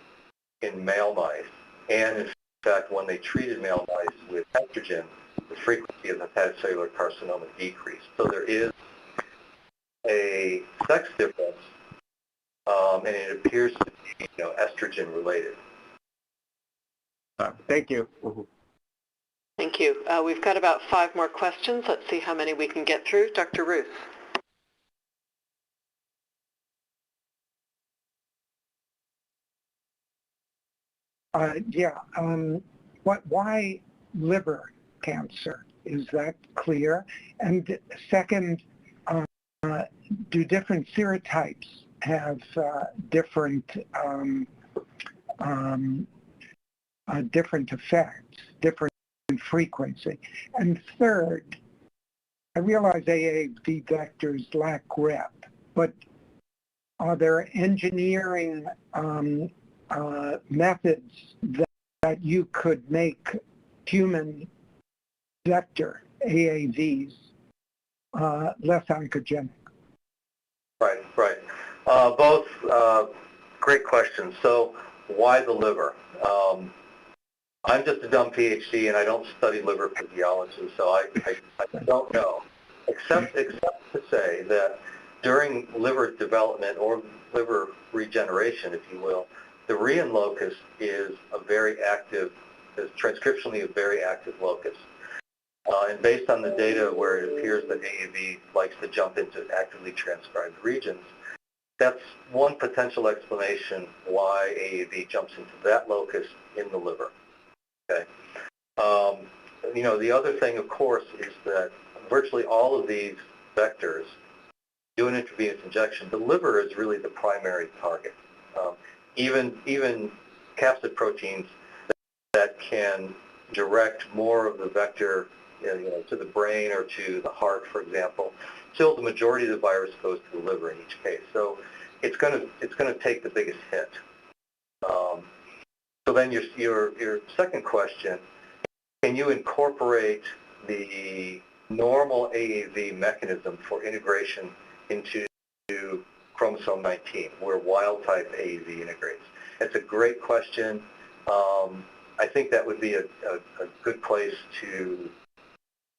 in male mice. And in fact, when they treated male mice with estrogen, the frequency of hepatocellular carcinoma decreased. So there is a sex difference, and it appears to be, estrogen related. Thank you. Thank you. We've got about 5 more questions. Let's see how many we can get through. Dr. Ruth. Why liver cancer? Is that clear? And second, do different serotypes have different effects, different frequency? And third, I realize AAV vectors lack rep, but are there engineering methods that you could make human vector AAVs less oncogenic? Right. Both great questions. So why the liver? I'm just a dumb PhD and I don't study liver physiology, so I don't know, except to say that during liver development or liver regeneration, if you will, the Rian locus is transcriptionally a very active locus. And based on the data where it appears that AAV likes to jump into actively transcribed regions, that's one potential explanation why AAV jumps into that locus in the liver. Okay. The other thing, of course, is that virtually all of these vectors do an intravenous injection. The liver is really the primary target. Even capsid proteins that can direct more of the vector to the brain or to the heart, for example, still the majority of the virus goes to the liver in each case. So it's going to take the biggest hit. So then your second question, can you incorporate the normal AAV mechanism for integration into chromosome 19, where wild-type AAV integrates? It's a great question. I think that would be a good place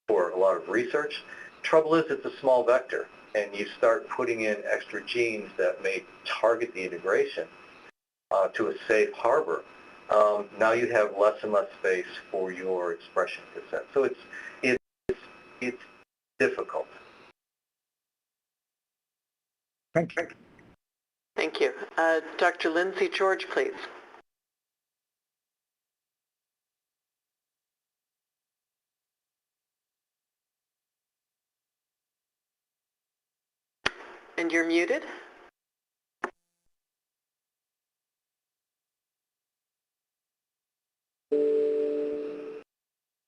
for a lot of research. Trouble is, it's a small vector, and you start putting in extra genes that may target the integration to a safe harbor. Now you have less and less space for your expression cassette. So it's difficult. Thank you. Thank you. Dr. Lindsay George, please. And you're muted.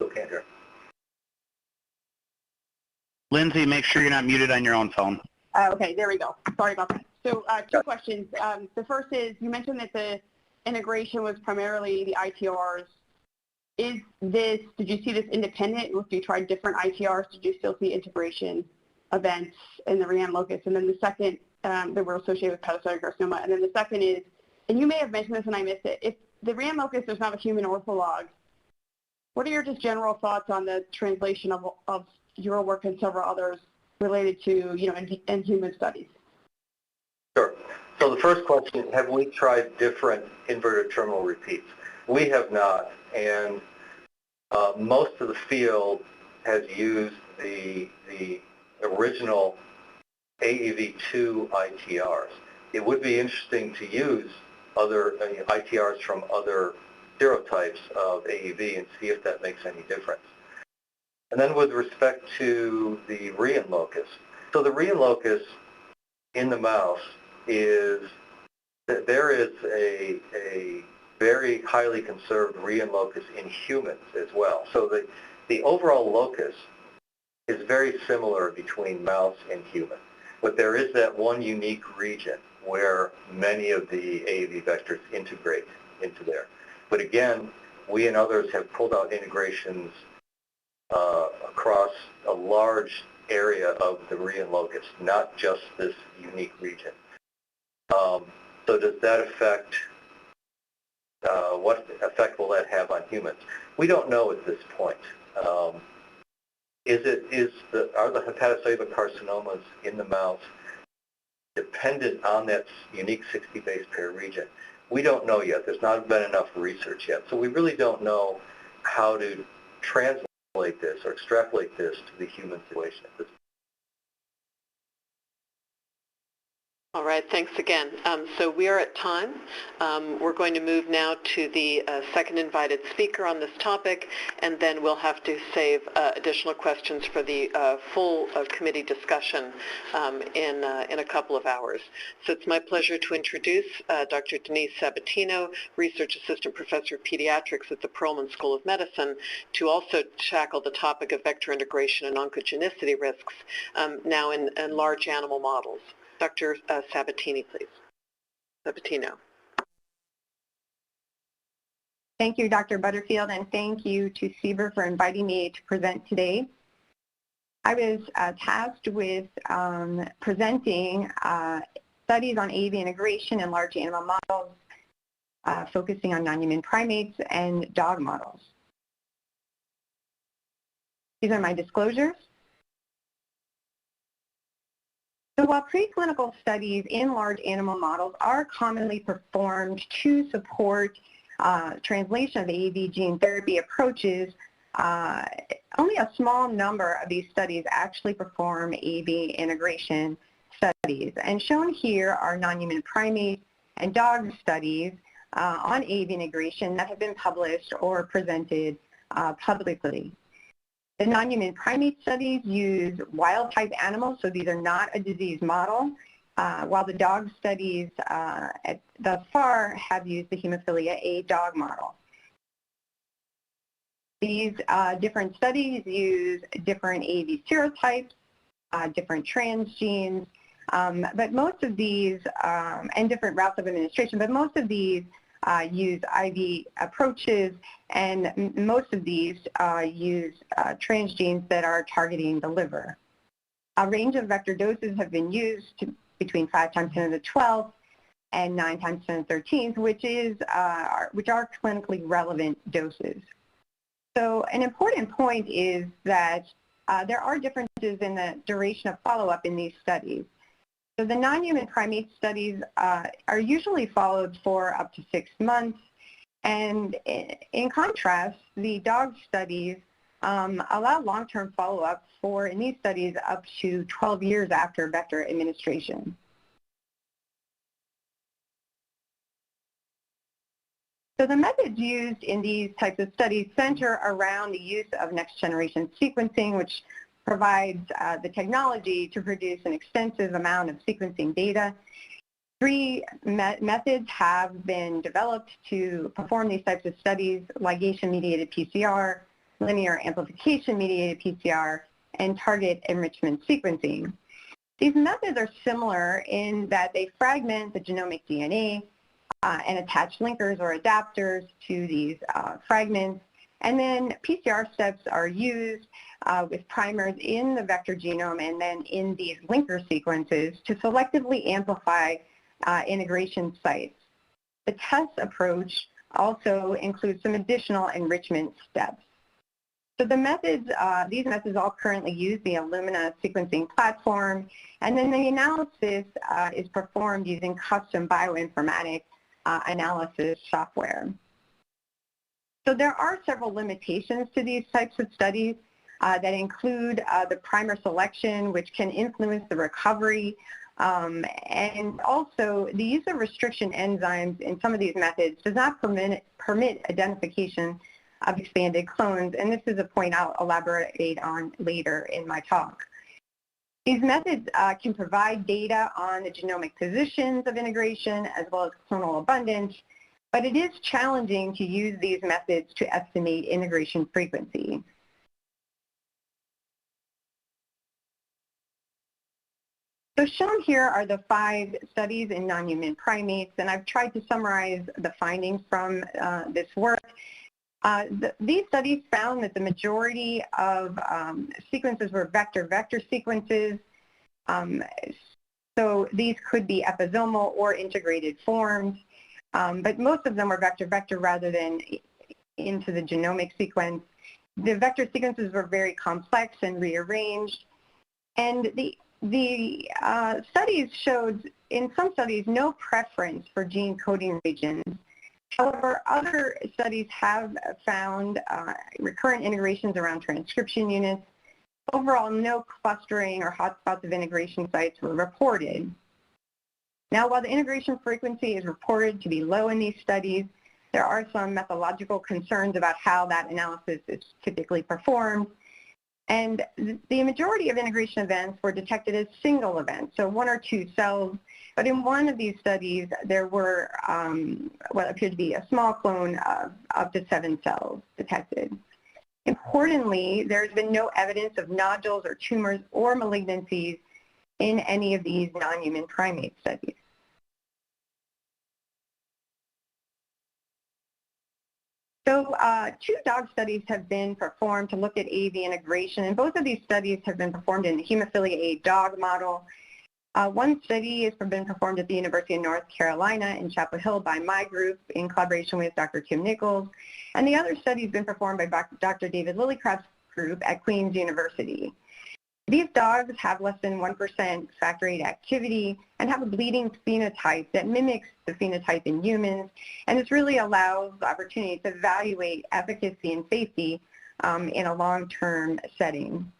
Okay, here. Lindsay, make sure you're not muted on your own phone. Okay, there we go. Sorry about that. So 2 questions. The first is, you mentioned that the integration was primarily the ITRs. Did you see this independent? If you tried different ITRs, did you still see integration events in the Rian locus? And then the second, that were associated with hepatocellular carcinoma. And then the second is, and you may have mentioned this and I missed it, if the Rian locus does not have a human ortholog, what are your just general thoughts on the translation of your work and several others related to, in human studies? Sure. So the first question, have we tried different inverted terminal repeats? We have not, and most of the field has used the original AAV2 ITRs. It would be interesting to use other ITRs from other serotypes of AAV and see if that makes any difference. And then with respect to the Rian locus, so the Rian locus in the mouse there is a very highly conserved Rian locus in humans as well. So the overall locus is very similar between mouse and human. But there is that one unique region where many of the AAV vectors integrate into there. But again, we and others have pulled out integrations across a large area of the Meridian locus, not just this unique region. So does that affect, what effect will that have on humans? We don't know at this point. Are the hepatocellular carcinomas in the mouse dependent on that unique 60 base pair region? We don't know yet. There's not been enough research yet. So we really don't know how to translate this or extrapolate this to the human situation at this point. All right, thanks again. So we are at time. We're going to move now to the second invited speaker on this topic, and then we'll have to save additional questions for the full committee discussion in a couple of hours. So it's my pleasure to introduce Dr. Denise Sabatino, Research Assistant Professor of Pediatrics at the Perelman School of Medicine, to also tackle the topic of vector integration and oncogenicity risks now in large animal models. Dr. Sabatini, please. Sabatino. Thank you, Dr. Butterfield, and thank you to CBER for inviting me to present today. I was tasked with presenting studies on AAV integration in large animal models, focusing on non-human primates and dog models. These are my disclosures. So while preclinical studies in large animal models are commonly performed to support translation of AAV gene therapy approaches, only a small number of these studies actually perform AAV integration studies. And shown here are non-human primate and dog studies on AAV integration that have been published or presented publicly. The non-human primate studies use wild-type animals, so these are not a disease model, while the dog studies thus far have used the hemophilia A dog model. These different studies use different AAV serotypes, different transgenes, but most of these, and different routes of administration, but most of these use IV approaches, and most of these use transgenes that are targeting the liver. A range of vector doses have been used to between 5 times 10 to the 12th and 9 times 10 to the 13th, which are clinically relevant doses. So an important point is that there are differences in the duration of follow-up in these studies. So the non-human primate studies are usually followed for up to 6 months, and in contrast, the dog studies allow long-term follow-up for, in these studies, up to 12 years after vector administration. So the methods used in these types of studies center around the use of next-generation sequencing, which provides the technology to produce an extensive amount of sequencing data. 3 methods have been developed to perform these types of studies: ligation-mediated PCR, linear amplification-mediated PCR, and target enrichment sequencing. These methods are similar in that they fragment the genomic DNA and attach linkers or adapters to these fragments. And then PCR steps are used with primers in the vector genome and then in these linker sequences to selectively amplify integration sites. The TESS approach also includes some additional enrichment steps. So the methods, these methods all currently use the Illumina sequencing platform, and then the analysis is performed using custom bioinformatic analysis software. So there are several limitations to these types of studies that include the primer selection, which can influence the recovery, and also the use of restriction enzymes in some of these methods does not permit identification of expanded clones, and this is a point I'll elaborate on later in my talk. These methods can provide data on the genomic positions of integration as well as clonal abundance, but it is challenging to use these methods to estimate integration frequency. So shown here are the 5 studies in non-human primates, and I've tried to summarize the findings from this work. These studies found that the majority of sequences were vector-vector sequences. So these could be episomal or integrated forms, but most of them were vector-vector rather than into the genomic sequence. The vector sequences were very complex and rearranged, and the studies showed, in some studies, no preference for gene coding regions. However, other studies have found recurrent integrations around transcription units. Overall, no clustering or hotspots of integration sites were reported. Now, while the integration frequency is reported to be low in these studies, there are some methodological concerns about how that analysis is typically performed. And the majority of integration events were detected as single events, so 1 or 2 cells. But in one of these studies, there were what appeared to be a small clone of up to 7 cells detected. Importantly, there's been no evidence of nodules or tumors or malignancies in any of these non-human primate studies. So 2 dog studies have been performed to look at AAV integration, and both of these studies have been performed in the hemophilia A dog model. One study has been performed at the University of North Carolina in Chapel Hill by my group in collaboration with Dr. Kim Nichols, and the other study has been performed by Dr. David Lillycraft's group at Queen's University. These dogs have less than 1% factor VIII activity and have a bleeding phenotype that mimics the phenotype in humans, and this really allows the opportunity to evaluate efficacy and safety in a long-term setting.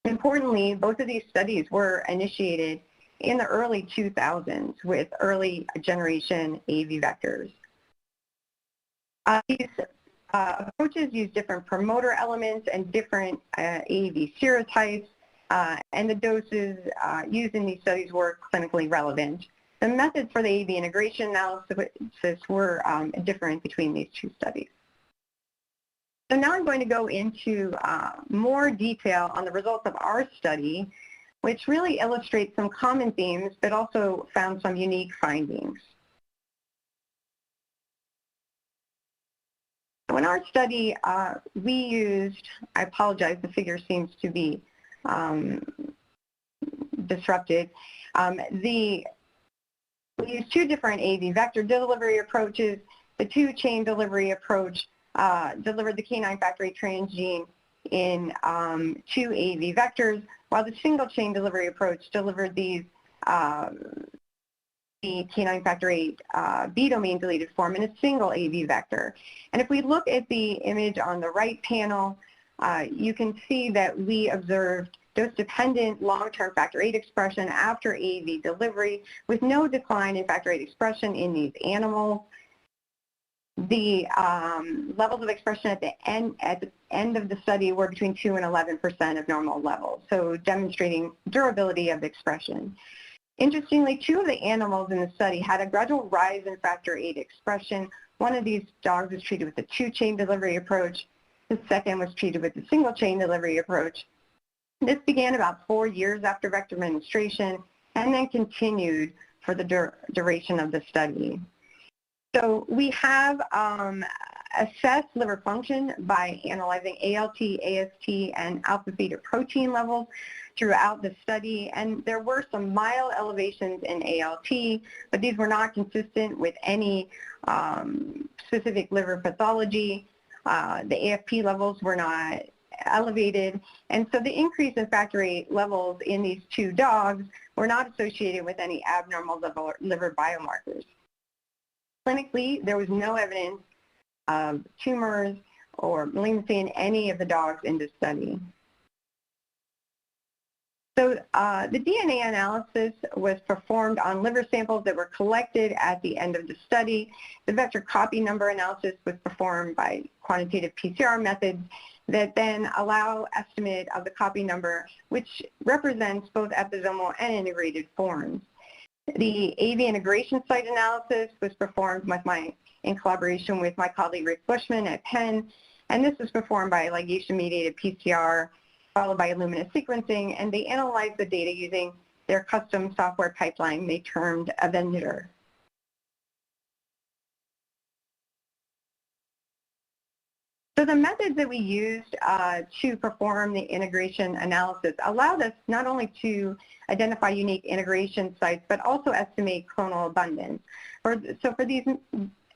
Importantly, both of these studies were initiated in the early 2000s with early generation AAV vectors. These approaches use different promoter elements and different AAV serotypes, and the doses used in these studies were clinically relevant. The methods for the AAV integration analysis were different between these 2 studies. So now I'm going to go into more detail on the results of our study, which really illustrates some common themes, but also found some unique findings. So in our study, we used, I apologize, the figure seems to be disrupted. We used 2 different AAV vector delivery approaches. The 2-chain delivery approach delivered the canine factor VIII transgene in 2 AAV vectors, while the single-chain delivery approach delivered these the canine factor VIII B-domain deleted form in a single AAV vector. And if we look at the image on the right panel, you can see that we observed dose-dependent long-term factor VIII expression after AAV delivery with no decline in factor VIII expression in these animals. The levels of expression at the end of the study were between 2 and 11% of normal levels, so demonstrating durability of expression. Interestingly, 2 of the animals in the study had a gradual rise in factor VIII expression. One of these dogs was treated with the 2-chain delivery approach. The second was treated with the single-chain delivery approach. This began about 4 years after vector administration and then continued for the duration of the study. So we have assessed liver function by analyzing ALT, AST, and alpha-fetoprotein levels throughout the study, and there were some mild elevations in ALT, but these were not consistent with any specific liver pathology. The AFP levels were not elevated, and so the increase in factor VIII levels in these 2 dogs were not associated with any abnormal liver biomarkers. Clinically, there was no evidence of tumors or malignancy in any of the dogs in this study. So the DNA analysis was performed on liver samples that were collected at the end of the study. The vector copy number analysis was performed by quantitative PCR methods that then allow estimate of the copy number, which represents both episomal and integrated forms. The AAV integration site analysis was performed in collaboration with my colleague Rick Bushman at Penn, and this was performed by ligation-mediated PCR followed by Illumina sequencing, and they analyzed the data using their custom software pipeline they termed a vendor. So the methods that we used to perform the integration analysis allowed us not only to identify unique integration sites, but also estimate clonal abundance. So for these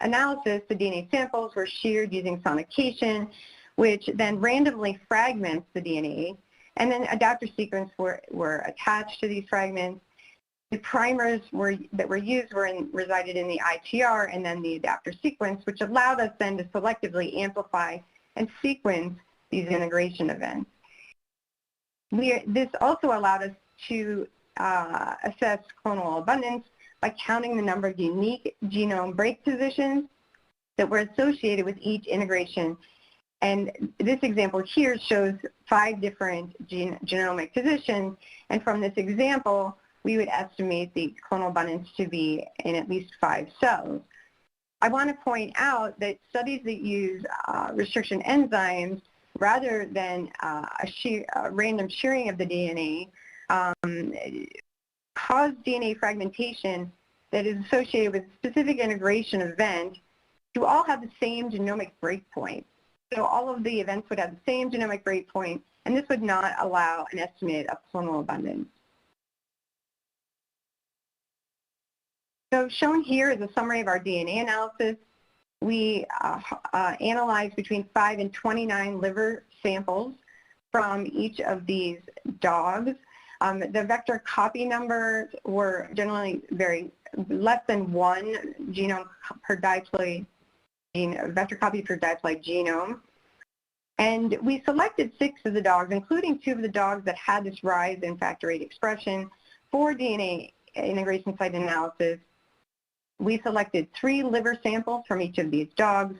analysis, the DNA samples were sheared using sonication, which then randomly fragments the DNA, and then adapter sequences were attached to these fragments. The primers that were used resided in the ITR and then the adapter sequence, which allowed us then to selectively amplify and sequence these integration events. This also allowed us to assess clonal abundance by counting the number of unique genome break positions that were associated with each integration. And this example here shows 5 different genomic positions, and from this example, we would estimate the clonal abundance to be in at least 5 cells. I want to point out that studies that use restriction enzymes rather than a random shearing of the DNA cause DNA fragmentation that is associated with a specific integration event to all have the same genomic breakpoint. So all of the events would have the same genomic breakpoint, and this would not allow an estimate of clonal abundance. So shown here is a summary of our DNA analysis. We analyzed between 5 and 29 liver samples from each of these dogs. The vector copy numbers were generally less than 1 genome per diploid vector copy per diploid genome. And we selected 6 of the dogs, including 2 of the dogs that had this rise in factor VIII expression for DNA integration site analysis. We selected 3 liver samples from each of these dogs,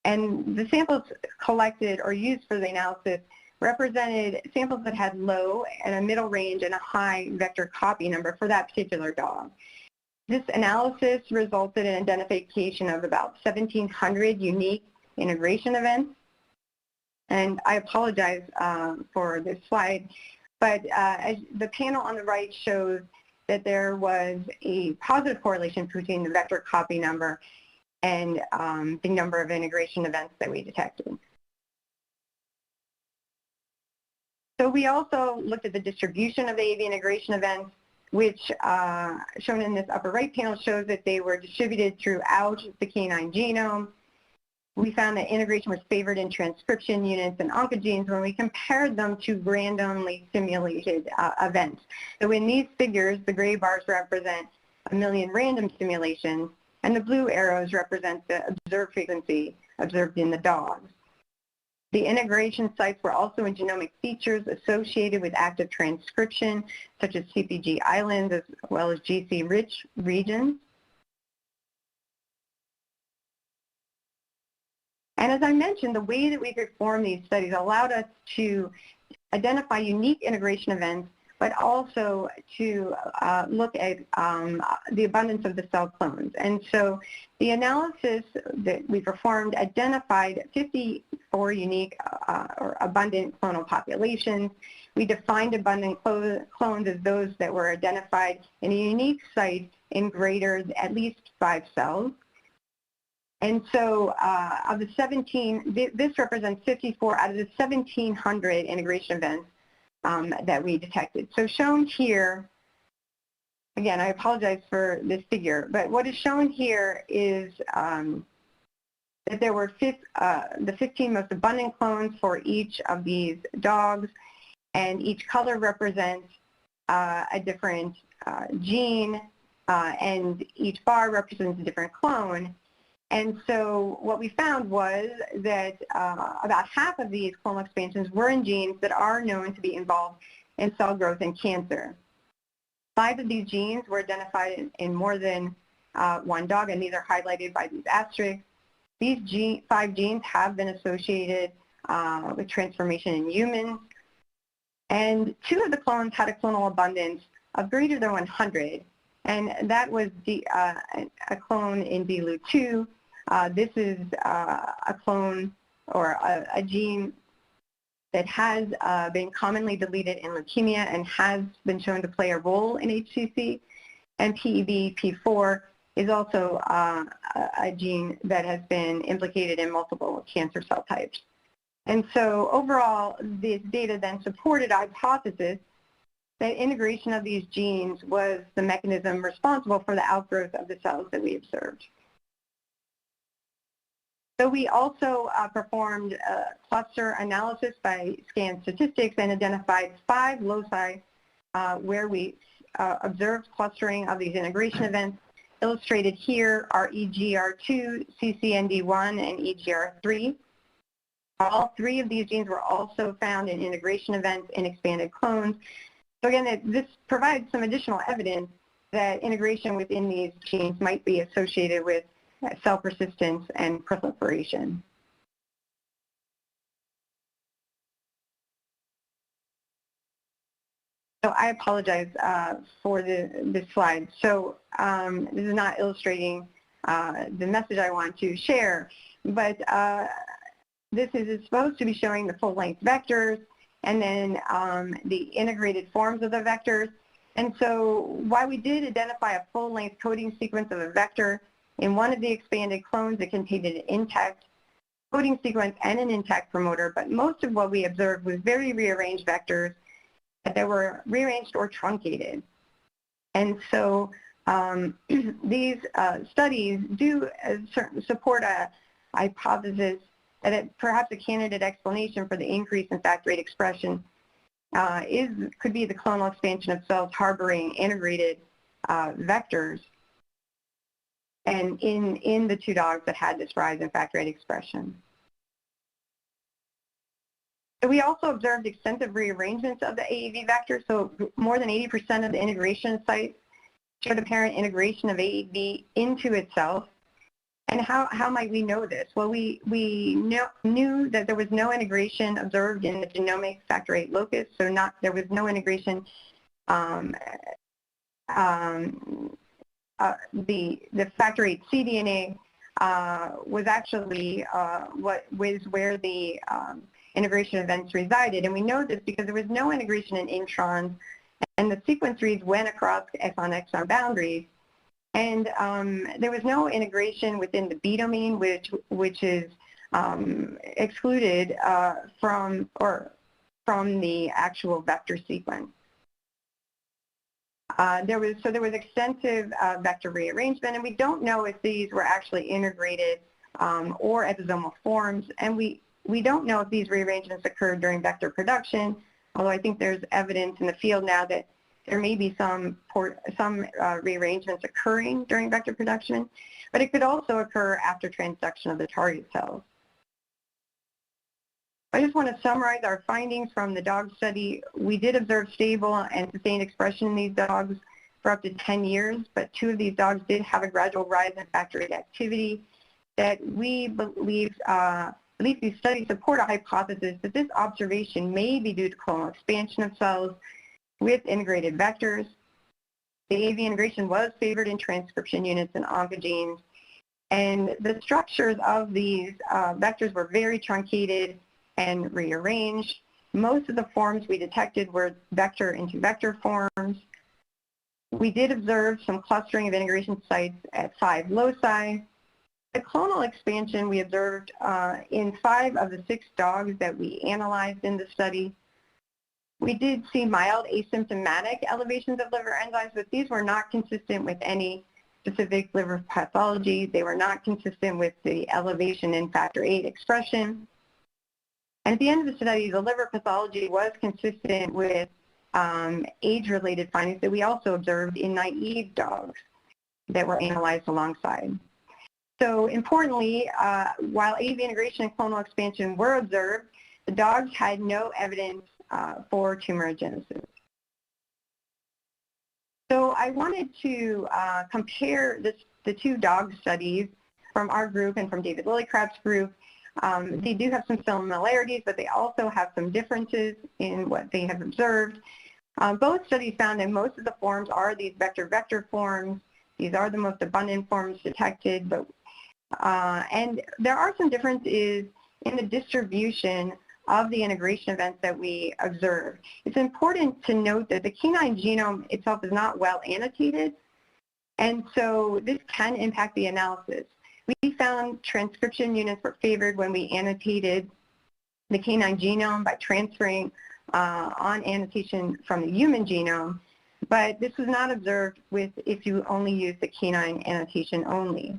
and the samples collected or used for the analysis represented samples that had low and a middle range and a high vector copy number for that particular dog. This analysis resulted in identification of about 1,700 unique integration events. And I apologize for this slide, but as the panel on the right shows that there was a positive correlation between the vector copy number and the number of integration events that we detected. So we also looked at the distribution of the AAV integration events, which shown in this upper right panel shows that they were distributed throughout the canine genome. We found that integration was favored in transcription units and oncogenes when we compared them to randomly simulated events. So in these figures, the gray bars represent 1 million random simulations, and the blue arrows represent the observed frequency observed in the dogs. The integration sites were also in genomic features associated with active transcription, such as CPG islands as well as GC-rich regions. And as I mentioned, the way that we performed these studies allowed us to identify unique integration events, but also to look at the abundance of the cell clones. And so the analysis that we performed identified 54 unique or abundant clonal populations. We defined abundant clones as those that were identified in a unique site in greater at least 5 cells. And so of the 17, this represents 54 out of the 1,700 integration events that we detected. So shown here, again, I apologize for this figure, but what is shown here is that there were the 15 most abundant clones for each of these dogs, and each color represents a different gene, and each bar represents a different clone. And so what we found was that about half of these clonal expansions were in genes that are known to be involved in cell growth and cancer. 5 of these genes were identified in more than 1 dog, and these are highlighted by these asterisks. These 5 genes have been associated with transformation in humans, and 2 of the clones had a clonal abundance of greater than 100, and that was a clone in BLU2. This is a clone or a gene that has been commonly deleted in leukemia and has been shown to play a role in HCC. And PEB-P4 is also a gene that has been implicated in multiple cancer cell types. And so overall, this data then supported a hypothesis that integration of these genes was the mechanism responsible for the outgrowth of the cells that we observed. So we also performed a cluster analysis by scan statistics and identified 5 loci where we observed clustering of these integration events. Illustrated here are EGR2, CCND1, and EGR3. All 3 of these genes were also found in integration events in expanded clones. So again, this provides some additional evidence that integration within these genes might be associated with cell persistence and proliferation. So I apologize for this slide. So this is not illustrating the message I want to share, but this is supposed to be showing the full-length vectors and then the integrated forms of the vectors. And so while we did identify a full-length coding sequence of a vector, in one of the expanded clones it contained an intact coding sequence and an intact promoter, but most of what we observed was very rearranged vectors that were rearranged or truncated. And so these studies do support a hypothesis that perhaps a candidate explanation for the increase in factor VIII expression could be the clonal expansion of cells harboring integrated vectors, and in the 2 dogs that had this rise in factor VIII expression. So we also observed extensive rearrangements of the AAV vector, so more than 80% of the integration sites showed apparent integration of AAV into itself. And how might we know this? Well, we knew that there was no integration observed in the genomic factor VIII locus, so there was no integration. The factor VIII cDNA was actually where the integration events resided, and we know this because there was no integration in introns, and the sequence reads went across exon-exon boundaries. And there was no integration within the B domain, which is excluded from the actual vector sequence. There was extensive vector rearrangement, and we don't know if these were actually integrated or episomal forms, and we don't know if these rearrangements occurred during vector production, although I think there's evidence in the field now that there may be some rearrangements occurring during vector production, but it could also occur after transduction of the target cells. I just want to summarize our findings from the dog study. We did observe stable and sustained expression in these dogs for up to 10 years, but 2 of these dogs did have a gradual rise in factor VIII activity that we believe, at least these studies support a hypothesis that this observation may be due to clonal expansion of cells with integrated vectors. The AAV integration was favored in transcription units and oncogenes, and the structures of these vectors were very truncated and rearranged. Most of the forms we detected were vector into vector forms. We did observe some clustering of integration sites at 5 loci. The clonal expansion we observed in 5 of the 6 dogs that we analyzed in the study. We did see mild asymptomatic elevations of liver enzymes, but these were not consistent with any specific liver pathology. They were not consistent with the elevation in factor VIII expression. And at the end of the study, the liver pathology was consistent with age-related findings that we also observed in naive dogs that were analyzed alongside. So importantly, while AAV integration and clonal expansion were observed, the dogs had no evidence for tumorigenesis. So I wanted to compare the 2 dog studies from our group and from David Lillycraft's group. They do have some similarities, but they also have some differences in what they have observed. Both studies found that most of the forms are these vector-vector forms. These are the most abundant forms detected, and there are some differences in the distribution of the integration events that we observed. It's important to note that the canine genome itself is not well annotated, and so this can impact the analysis. We found transcription units were favored when we annotated the canine genome by transferring on annotation from the human genome, but this was not observed if you only use the canine annotation only.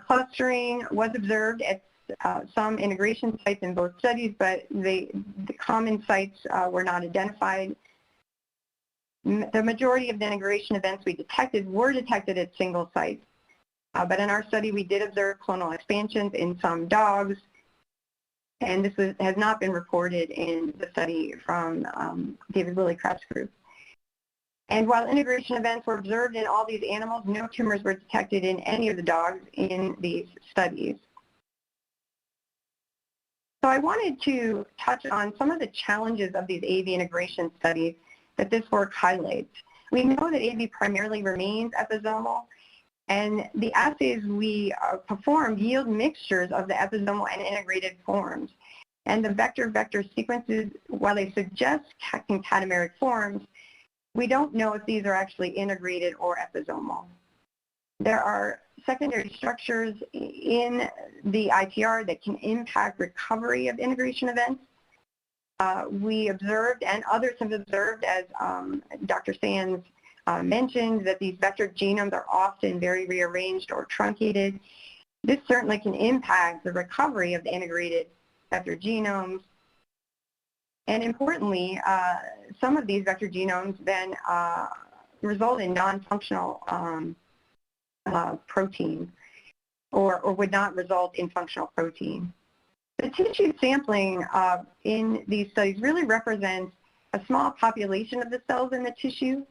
Clustering was observed at some integration sites in both studies, but the common sites were not identified. The majority of the integration events we detected were detected at single sites, but in our study we did observe clonal expansions in some dogs, and this has not been reported in the study from David Lillycraft's group. And while integration events were observed in all these animals, no tumors were detected in any of the dogs in these studies. So I wanted to touch on some of the challenges of these AAV integration studies that this work highlights. We know that AAV primarily remains episomal, and the assays we performed yield mixtures of the episomal and integrated forms. And the vector-vector sequences, while they suggest concatenameric forms, we don't know if these are actually integrated or episomal. There are secondary structures in the ITR that can impact recovery of integration events. We observed, and others have observed, as Dr. Sands mentioned, that these vector genomes are often very rearranged or truncated. This certainly can impact the recovery of the integrated vector genomes. And importantly, some of these vector genomes then result in non-functional protein or would not result in functional protein. The tissue sampling in these studies really represents a small population of the cells in the tissue,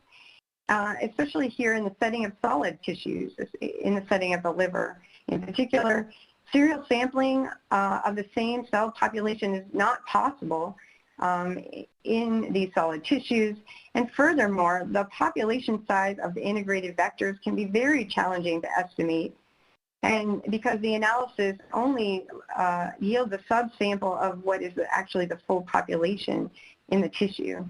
especially here in the setting of solid tissues, in the setting of the liver. In particular, serial sampling of the same cell population is not possible in these solid tissues, and furthermore, the population size of the integrated vectors can be very challenging to estimate, and because the analysis only yields a subsample of what is actually the full population in the tissue.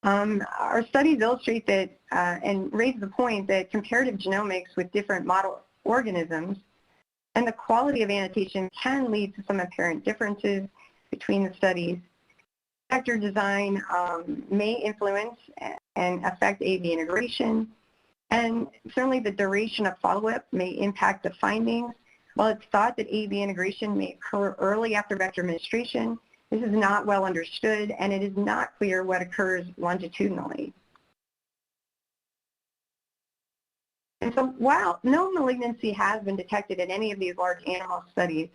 Our studies illustrate that and raise the point that comparative genomics with different model organisms and the quality of annotation can lead to some apparent differences between the studies. Vector design may influence and affect AAV integration, and certainly the duration of follow-up may impact the findings. While it's thought that AAV integration may occur early after vector administration, this is not well understood, and it is not clear what occurs longitudinally. And so while no malignancy has been detected in any of these large animal studies,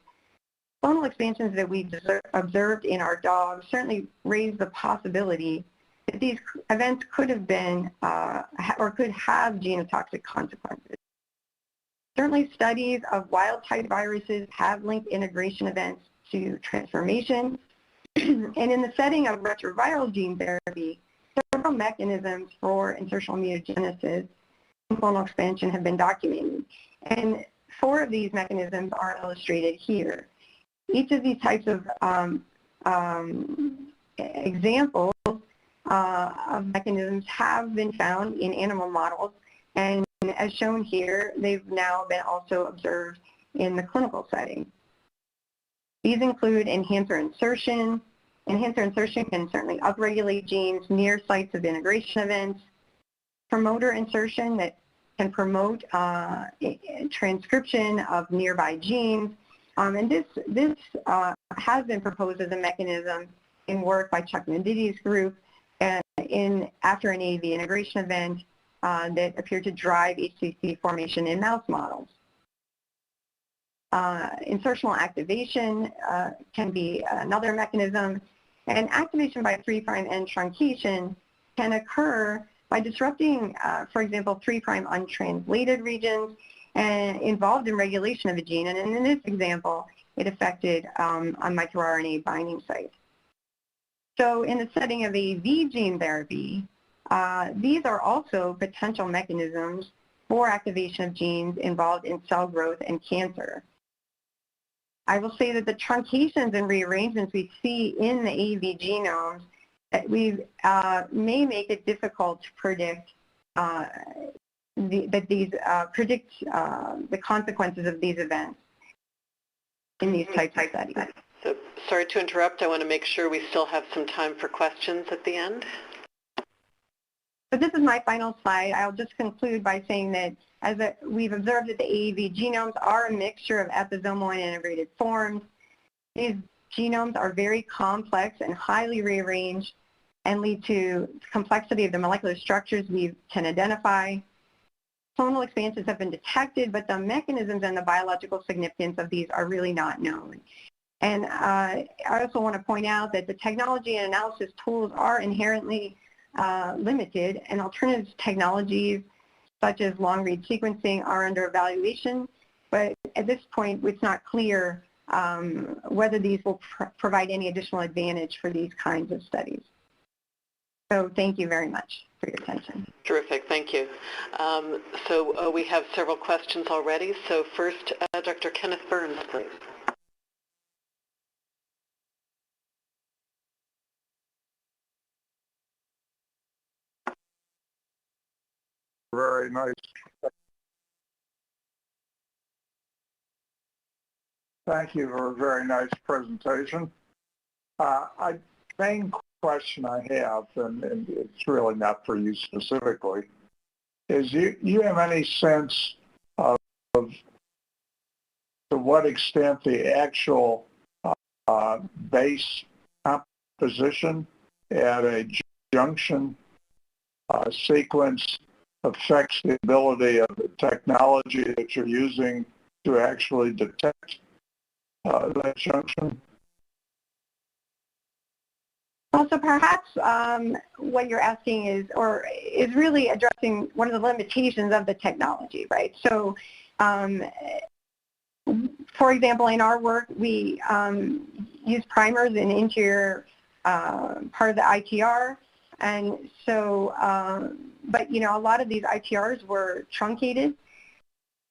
clonal expansions that we've observed in our dogs certainly raise the possibility that these events could have been or could have genotoxic consequences. Certainly studies of wild-type viruses have linked integration events to transformation, and in the setting of retroviral gene therapy, several mechanisms for insertional mutagenesis and clonal expansion have been documented, and 4 of these mechanisms are illustrated here. Each of these types of examples of mechanisms have been found in animal models, and as shown here, they've now been also observed in the clinical setting. These include enhancer insertion. Enhancer insertion can certainly upregulate genes near sites of integration events. Promoter insertion that can promote transcription of nearby genes. And this has been proposed as a mechanism in work by Chuck Mendidi's group after an AAV integration event that appeared to drive HCC formation in mouse models. Insertional activation can be another mechanism, and activation by 3' end truncation can occur by disrupting, for example, 3' untranslated regions involved in regulation of a gene, and in this example, it affected a microRNA binding site. So in the setting of AAV gene therapy, these are also potential mechanisms for activation of genes involved in cell growth and cancer. I will say that the truncations and rearrangements we see in the AAV genomes that may make it difficult to predict the consequences of these events in these types of studies. So, sorry to interrupt. I want to make sure we still have some time for questions at the end. So this is my final slide. I'll just conclude by saying that we've observed that the AAV genomes are a mixture of episomal and integrated forms. These genomes are very complex and highly rearranged and lead to complexity of the molecular structures we can identify. Clonal expansions have been detected, but the mechanisms and the biological significance of these are really not known. And I also want to point out that the technology and analysis tools are inherently limited, and alternative technologies such as long-read sequencing are under evaluation, but at this point it's not clear whether these will provide any additional advantage for these kinds of studies. So thank you very much for your attention. Terrific, thank you. So we have several questions already. So first, Dr. Kenneth Burns, please. Very nice. Thank you for a very nice presentation. Main question I have, and it's really not for you specifically, is you have any sense of to what extent the actual base composition at a junction sequence affects the ability of the technology that you're using to actually detect that junction? Well, so perhaps what you're asking is really addressing one of the limitations of the technology, right? So, for example, in our work, we use primers in the interior part of the ITR, and so, but you know, a lot of these ITRs were truncated,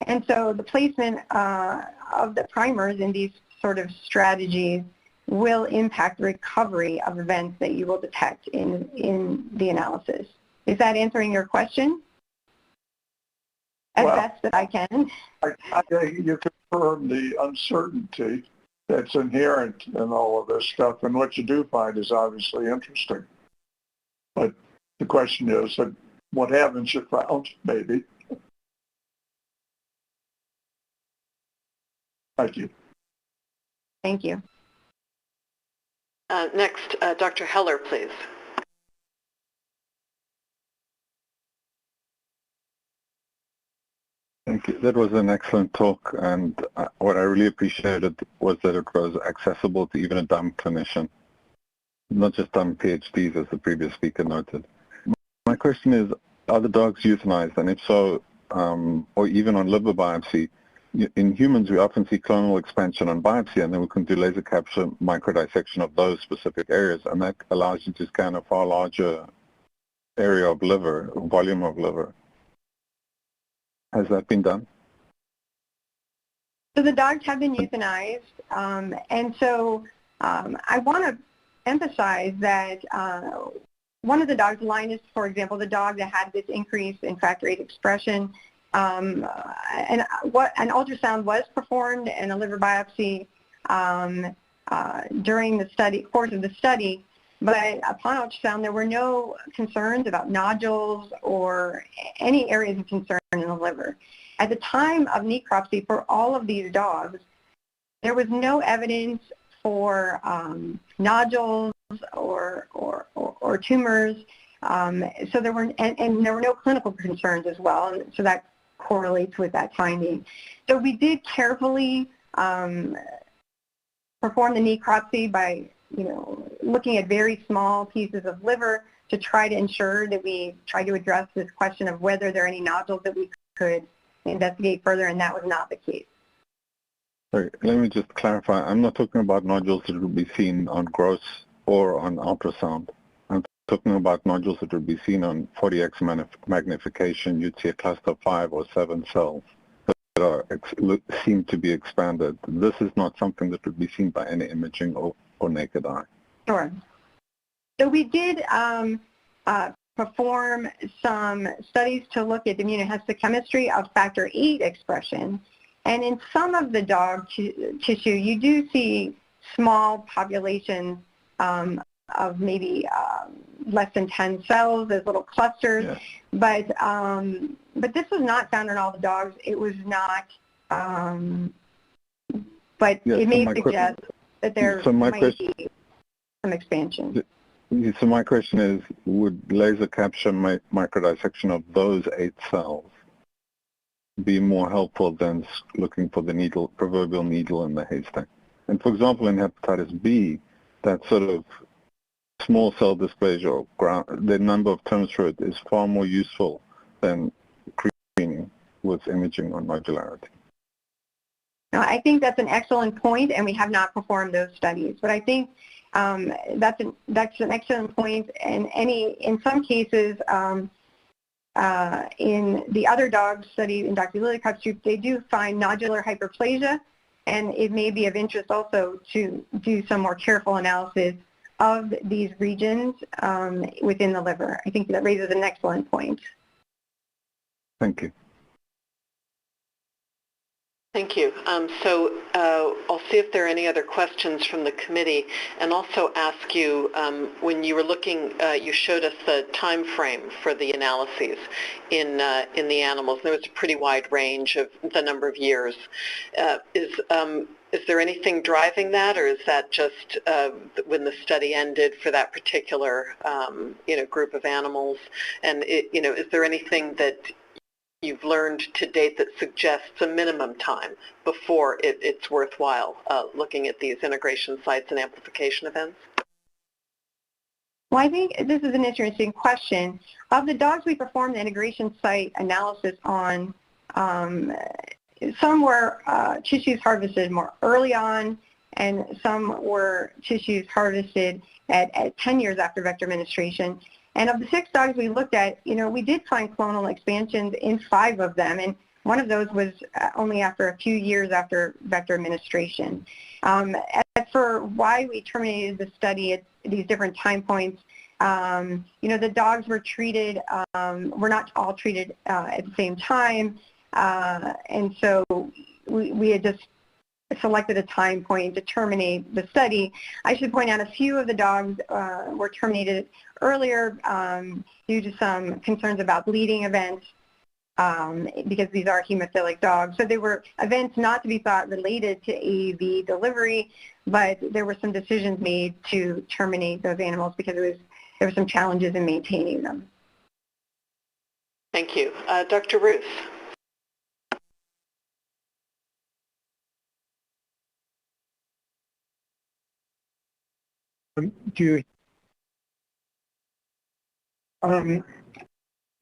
and so the placement of the primers in these sort of strategies will impact the recovery of events that you will detect in the analysis. Is that answering your question? As best that I can. You confirm the uncertainty that's inherent in all of this stuff, and what you do find is obviously interesting. But the question is, what haven't you found, maybe? Thank you. Thank you. Next, Dr. Heller, please. Thank you. That was an excellent talk, and what I really appreciated was that it was accessible to even a dumb clinician, not just dumb PhDs, as the previous speaker noted. My question is, are the dogs euthanized, and if so, or even on liver biopsy? In humans, we often see clonal expansion on biopsy, and then we can do laser capture microdissection of those specific areas, and that allows you to scan a far larger area of liver, volume of liver. Has that been done? So the dogs have been euthanized, and so I want to emphasize that one of the dogs, Linus, for example, the dog that had this increase in factor VIII expression, and an ultrasound was performed and a liver biopsy during the course of the study, but upon ultrasound there were no concerns about nodules or any areas of concern in the liver. At the time of necropsy for all of these dogs, there was no evidence for nodules or tumors, so there were and there were no clinical concerns as well, and so that correlates with that finding. So we did carefully perform the necropsy by, looking at very small pieces of liver to try to ensure that we try to address this question of whether there are any nodules that we could investigate further, and that was not the case. Sorry, let me just clarify. I'm not talking about nodules that will be seen on gross or on ultrasound. I'm talking about nodules that will be seen on 40x magnification. You'd see a cluster of 5 or 7 cells. seem to be expanded. This is not something that would be seen by any imaging or naked eye. Sure. So we did perform some studies to look at immunohistochemistry of factor VIII expression. And in some of the dog tissue, you do see small populations of maybe less than 10 cells as little clusters. Yeah. But this was not found in all the dogs. It was not, but yeah, it may suggest that there might be some expansion. So my question is, would laser capture microdissection of those 8 cells be more helpful than looking for the proverbial needle in the haystack? And for example, in hepatitis B, that sort of small cell dysplasia, or the number of terms for it is far more useful than screening with imaging on modularity. No, I think that's an excellent point, and we have not performed those studies. But I think that's an excellent point. And in some cases, in the other dog study in Dr. Lillicut's group, they do find nodular hyperplasia, and it may be of interest also to do some more careful analysis of these regions within the liver. I think that raises an excellent point. Thank you. Thank you. So I'll see if there are any other questions from the committee, and also ask you, when you were looking, you showed us the time frame for the analyses in the animals. There was a pretty wide range of the number of years. Is there anything driving that, or is that just when the study ended for that particular group of animals? And is there anything that you've learned to date that suggests a minimum time before it's worthwhile looking at these integration sites and amplification events? Well, I think this is an interesting question. Of the dogs we performed the integration site analysis on, some were tissues harvested more early on, and some were tissues harvested at 10 years after vector administration. And of the 6 dogs we looked at, we did find clonal expansions in 5 of them, and one of those was only after a few years after vector administration. As for why we terminated the study at these different time points, the dogs were treated, were not all treated at the same time, and so we had just selected a time point to terminate the study. I should point out a few of the dogs were terminated earlier due to some concerns about bleeding events because these are hemophilic dogs. So they were events not to be thought related to AAV delivery, but there were some decisions made to terminate those animals because there were some challenges in maintaining them. Thank you. Dr. Ruth.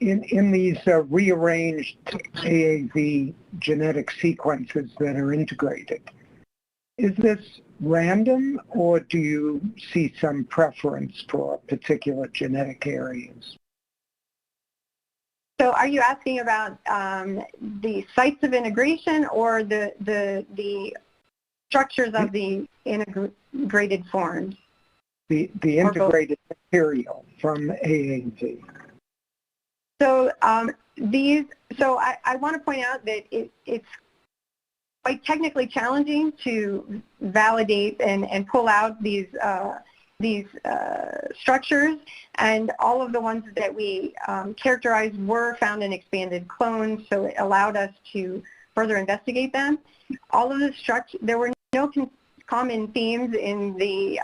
In these rearranged AAV genetic sequences that are integrated, is this random, or do you see some preference for particular genetic areas? So are you asking about the sites of integration or the structures of the integrated forms? The integrated material from AAV. So I want to point out that it's quite technically challenging to validate and pull out these structures, and all of the ones that we characterized were found in expanded clones, so it allowed us to further investigate them. All of the structures, there were no common themes in the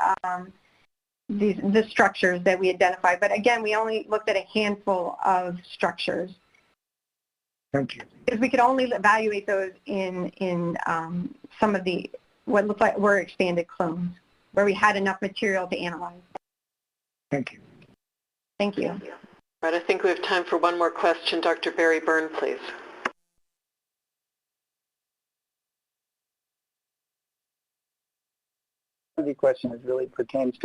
structures that we identified, but again, we only looked at a handful of structures. Thank you. Because we could only evaluate those in some of the what looked like were expanded clones, where we had enough material to analyze. Thank you. Thank you. All right, I think we have time for one more question. Dr. Barry Byrne, please. The question really pertains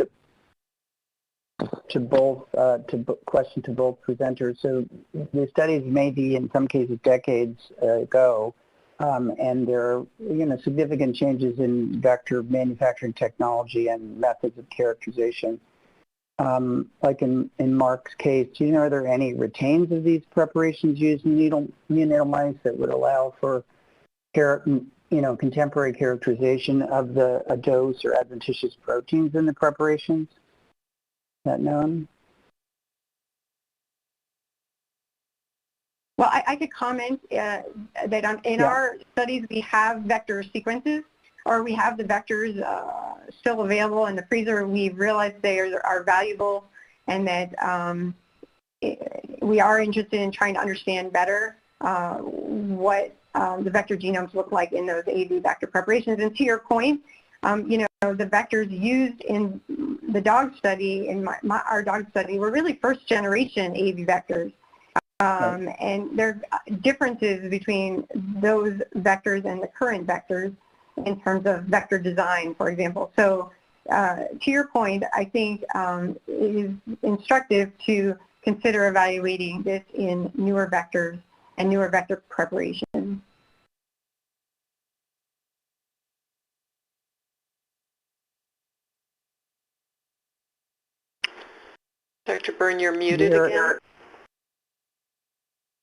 to both presenters. So the studies may be in some cases decades ago, and there are significant changes in vector manufacturing technology and methods of characterization. Like in Mark's case, are there any retains of these preparations used in neonatal mice that would allow for contemporary characterization of the dose or adventitious proteins in the preparations? Is that known? Well, I could comment that in our studies we have vector sequences, or we have the vectors still available in the freezer. We've realized they are valuable, and that we are interested in trying to understand better what the vector genomes look like in those AAV vector preparations. And to your point, the vectors used in the dog study, in our dog study, were really first generation AAV vectors. And there are differences between those vectors and the current vectors in terms of vector design, for example. So to your point, I think it is instructive to consider evaluating this in newer vectors and newer vector preparations. Dr. Byrne, you're muted again.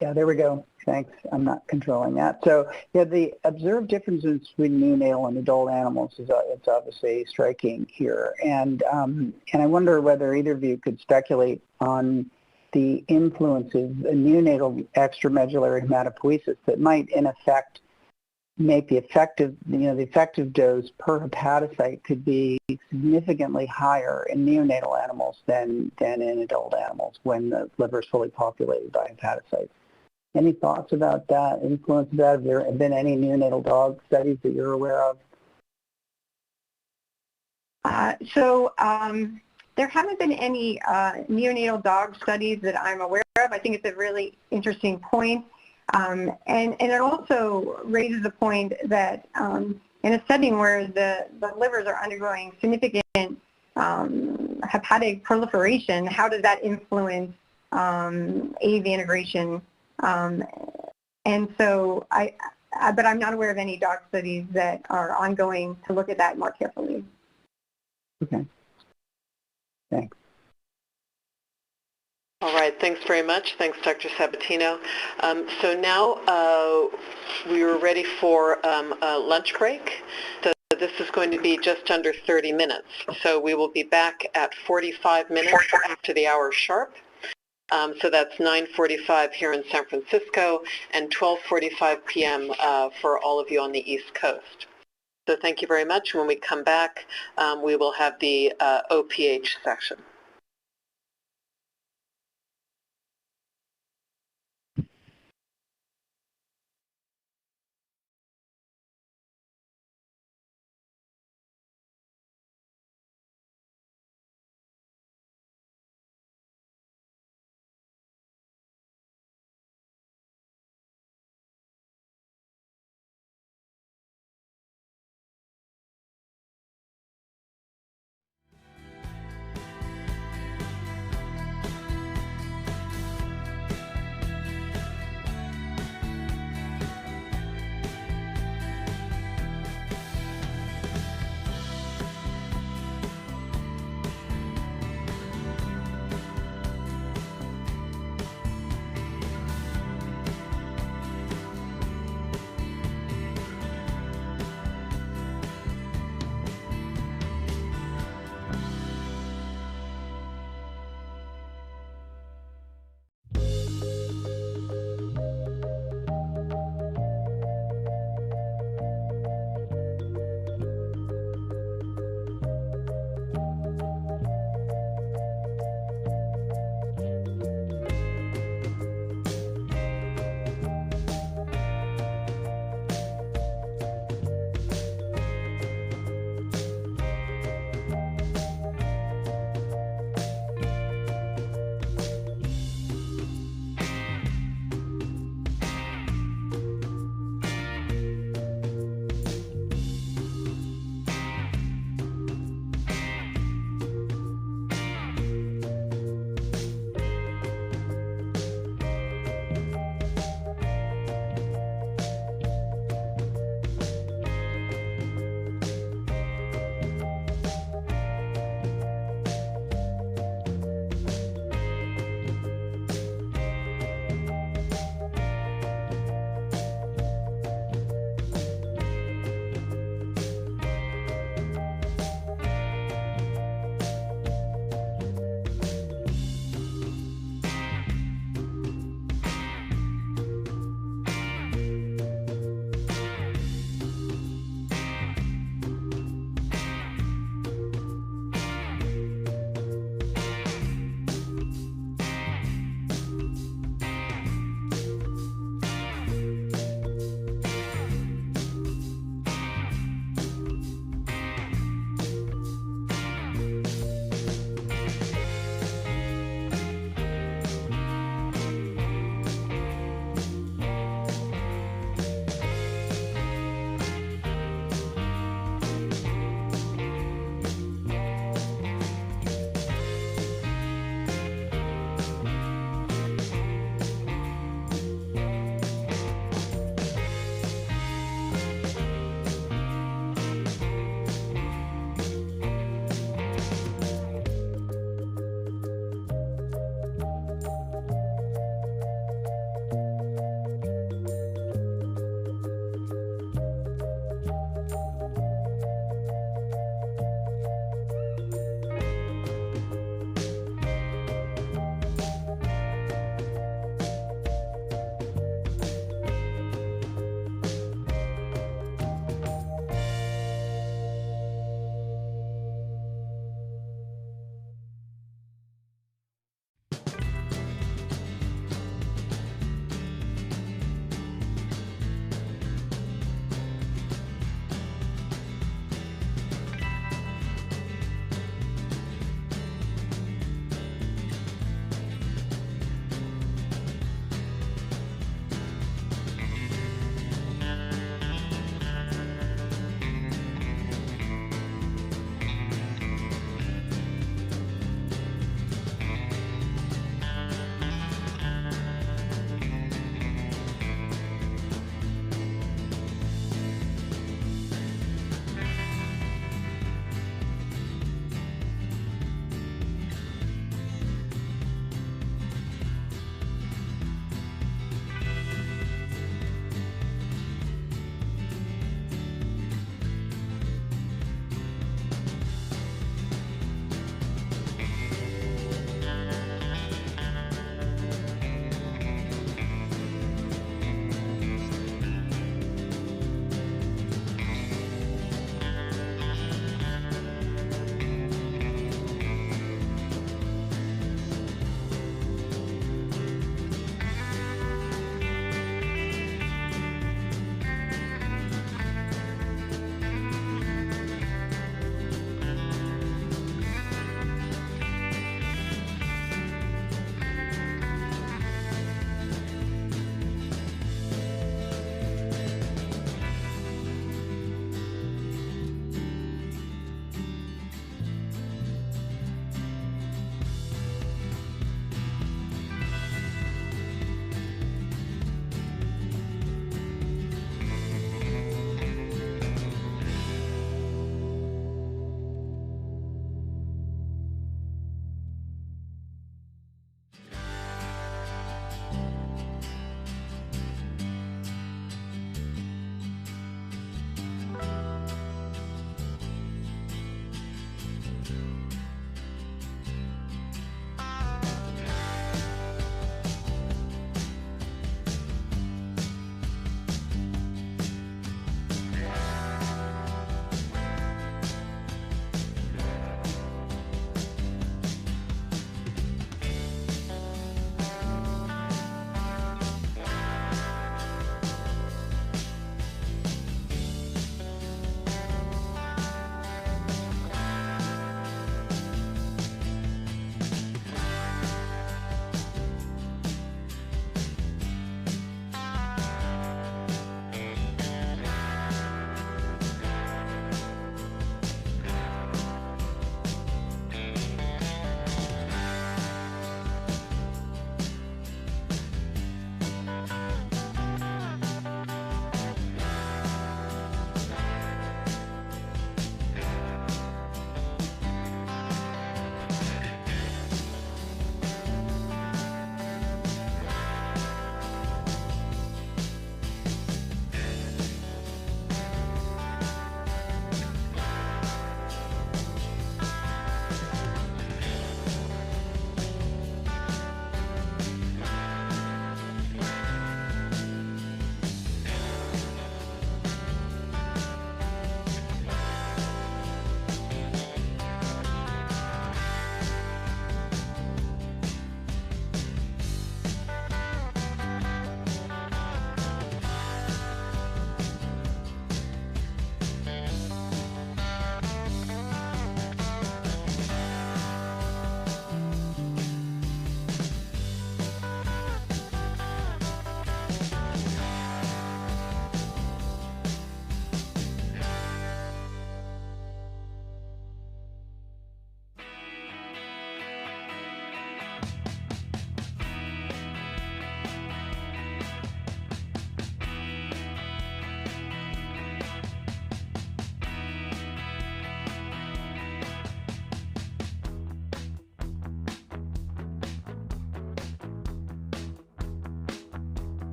Yeah, there we go. Thanks. I'm not controlling that. So, yeah, the observed differences between neonatal and adult animals is it's obviously striking here. And I wonder whether either of you could speculate on the influence of neonatal extramedullary hematopoiesis that might, in effect, make the effective, the effective dose per hepatocyte could be significantly higher in neonatal animals than in adult animals when the liver is fully populated by hepatocytes. Any thoughts about that, influence of that? Have there been any neonatal dog studies that you're aware of? There haven't been any neonatal dog studies that I'm aware of. I think it's a really interesting point. And it also raises the point that in a setting where the livers are undergoing significant hepatic proliferation, how does that influence AAV integration? And so but I'm not aware of any dog studies that are ongoing to look at that more carefully. Okay. Thanks. All right, thanks very much. Thanks, Dr. Sabatino. So now we are ready for a lunch break. So this is going to be just under 30 minutes. So we will be back at 45 minutes after the hour sharp. So that's 9:45 here in San Francisco and 12:45 p.m. For all of you on the East Coast. So thank you very much. When we come back, we will have the OPH section.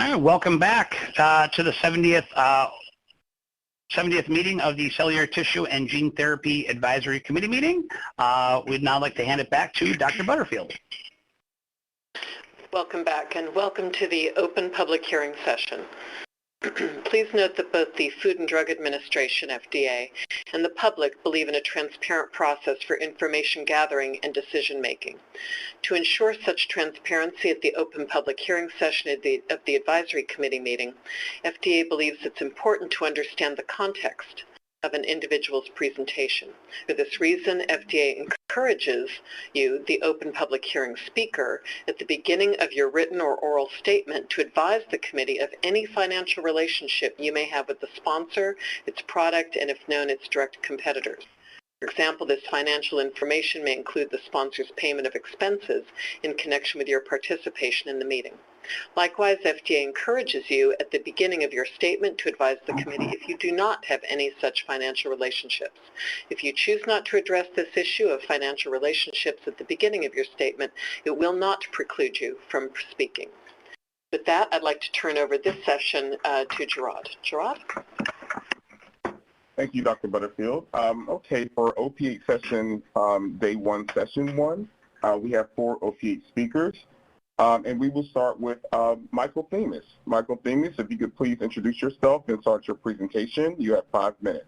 All right, welcome back to the 70th meeting of the Cellular Tissue and Gene Therapy Advisory Committee meeting. We'd now like to hand it back to Dr. Butterfield. Welcome back, and welcome to the open public hearing session. Please note that both the Food and Drug Administration, FDA, and the public believe in a transparent process for information gathering and decision making. To ensure such transparency at the open public hearing session of the Advisory Committee meeting, FDA believes it's important to understand the context of an individual's presentation. For this reason, FDA encourages you, the open public hearing speaker, at the beginning of your written or oral statement to advise the committee of any financial relationship you may have with the sponsor, its product, and if known, its direct competitors. For example, this financial information may include the sponsor's payment of expenses in connection with your participation in the meeting. Likewise, FDA encourages you at the beginning of your statement to advise the committee if you do not have any such financial relationships. If you choose not to address this issue of financial relationships at the beginning of your statement, it will not preclude you from speaking. With that, I'd like to turn over this session to Gerard. Gerard? Thank you, Dr. Butterfield. Okay, for OP8 session, day one, session one, we have 4 OP8 speakers. And we will start with Michael Themis. Michael Themis, if you could please introduce yourself and start your presentation. You have 5 minutes.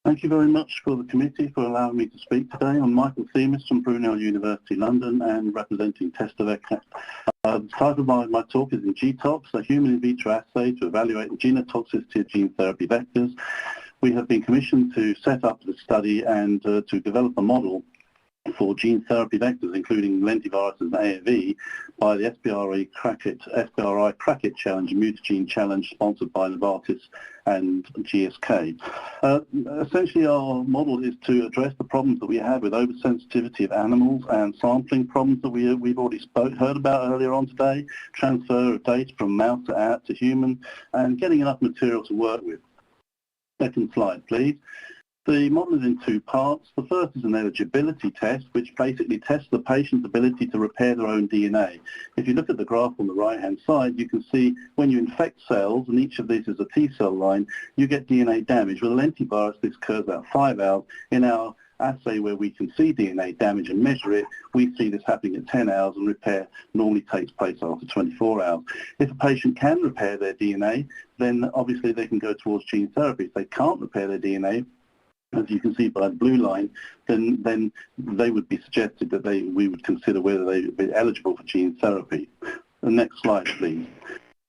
Thank you very much for the committee for allowing me to speak today. I'm Michael Themis from Brunel University, London, and representing TestAVEC. The title of my talk is in GTOX, a human in vitro assay to evaluate the genotoxicity of gene therapy vectors. We have been commissioned to set up the study and to develop a model for gene therapy vectors, including lentiviruses and AAV, by the SBRI Crackit Challenge, Mutagene Challenge, sponsored by Novartis and GSK. Essentially, our model is to address the problems that we have with oversensitivity of animals and sampling problems that we've already heard about earlier on today, transfer of data from mouse to human, and getting enough material to work with. Second slide, please. The model is in 2 parts. The first is an eligibility test, which basically tests the patient's ability to repair their own DNA. If you look at the graph on the right-hand side, you can see when you infect cells, and each of these is a T-cell line, you get DNA damage. With a lentivirus, this occurs about 5 hours. In our assay where we can see DNA damage and measure it, we see this happening at 10 hours, and repair normally takes place after 24 hours. If a patient can repair their DNA, then obviously they can go towards gene therapy. If they can't repair their DNA, as you can see by the blue line, then they would be suggested that we would consider whether they would be eligible for gene therapy. The next slide, please.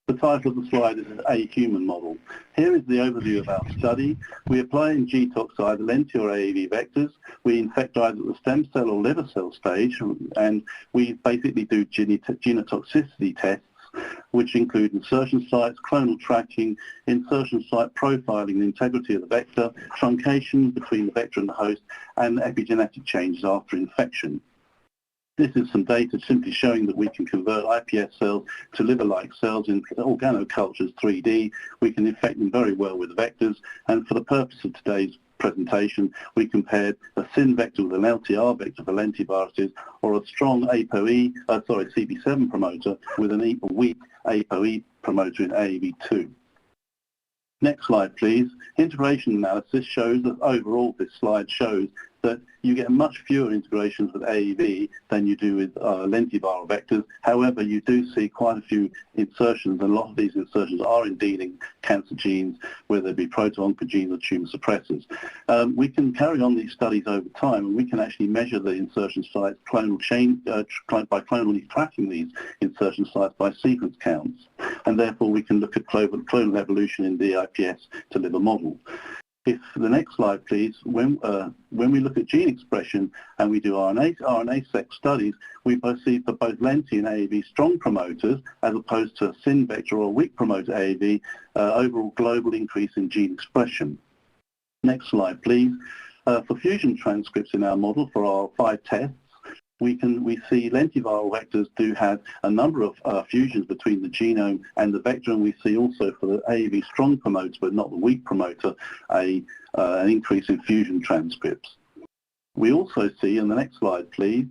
The title of the slide is A Human Model. Here is the overview of our study. We apply in GTOX either lenti or AAV vectors. We infect either the stem cell or liver cell stage, and we basically do genotoxicity tests, which include insertion sites, clonal tracking, insertion site profiling, the integrity of the vector, truncation between the vector and the host, and epigenetic changes after infection. This is some data simply showing that we can convert iPS cells to liver-like cells in organocultures 3D. We can infect them very well with vectors, and for the purpose of today's presentation, we compared a SYN vector with an LTR vector for lentiviruses, or a strong CB7 promoter with a weak ApoE promoter in AAV2. Next slide, please. Integration analysis shows that overall this slide shows that you get much fewer integrations with AAV than you do with lentiviral vectors. However, you do see quite a few insertions, and a lot of these insertions are indeed in cancer genes, whether they be proto-oncogenes or tumor suppressors. We can carry on these studies over time, and we can actually measure the insertion sites by clonally tracking these insertion sites by sequence counts, and therefore we can look at clonal evolution in the iPS to liver model. If the next slide, please. When we look at gene expression and we do RNA-seq studies, we see for both lenti and AAV strong promoters, as opposed to a SYN vector or weak promoter AAV, overall global increase in gene expression. Next slide, please. For fusion transcripts in our model for our 5 tests, we see lentiviral vectors do have a number of fusions between the genome and the vector, and we see also for the AAV strong promoter but not the weak promoter an increase in fusion transcripts. We also see, in the next slide please,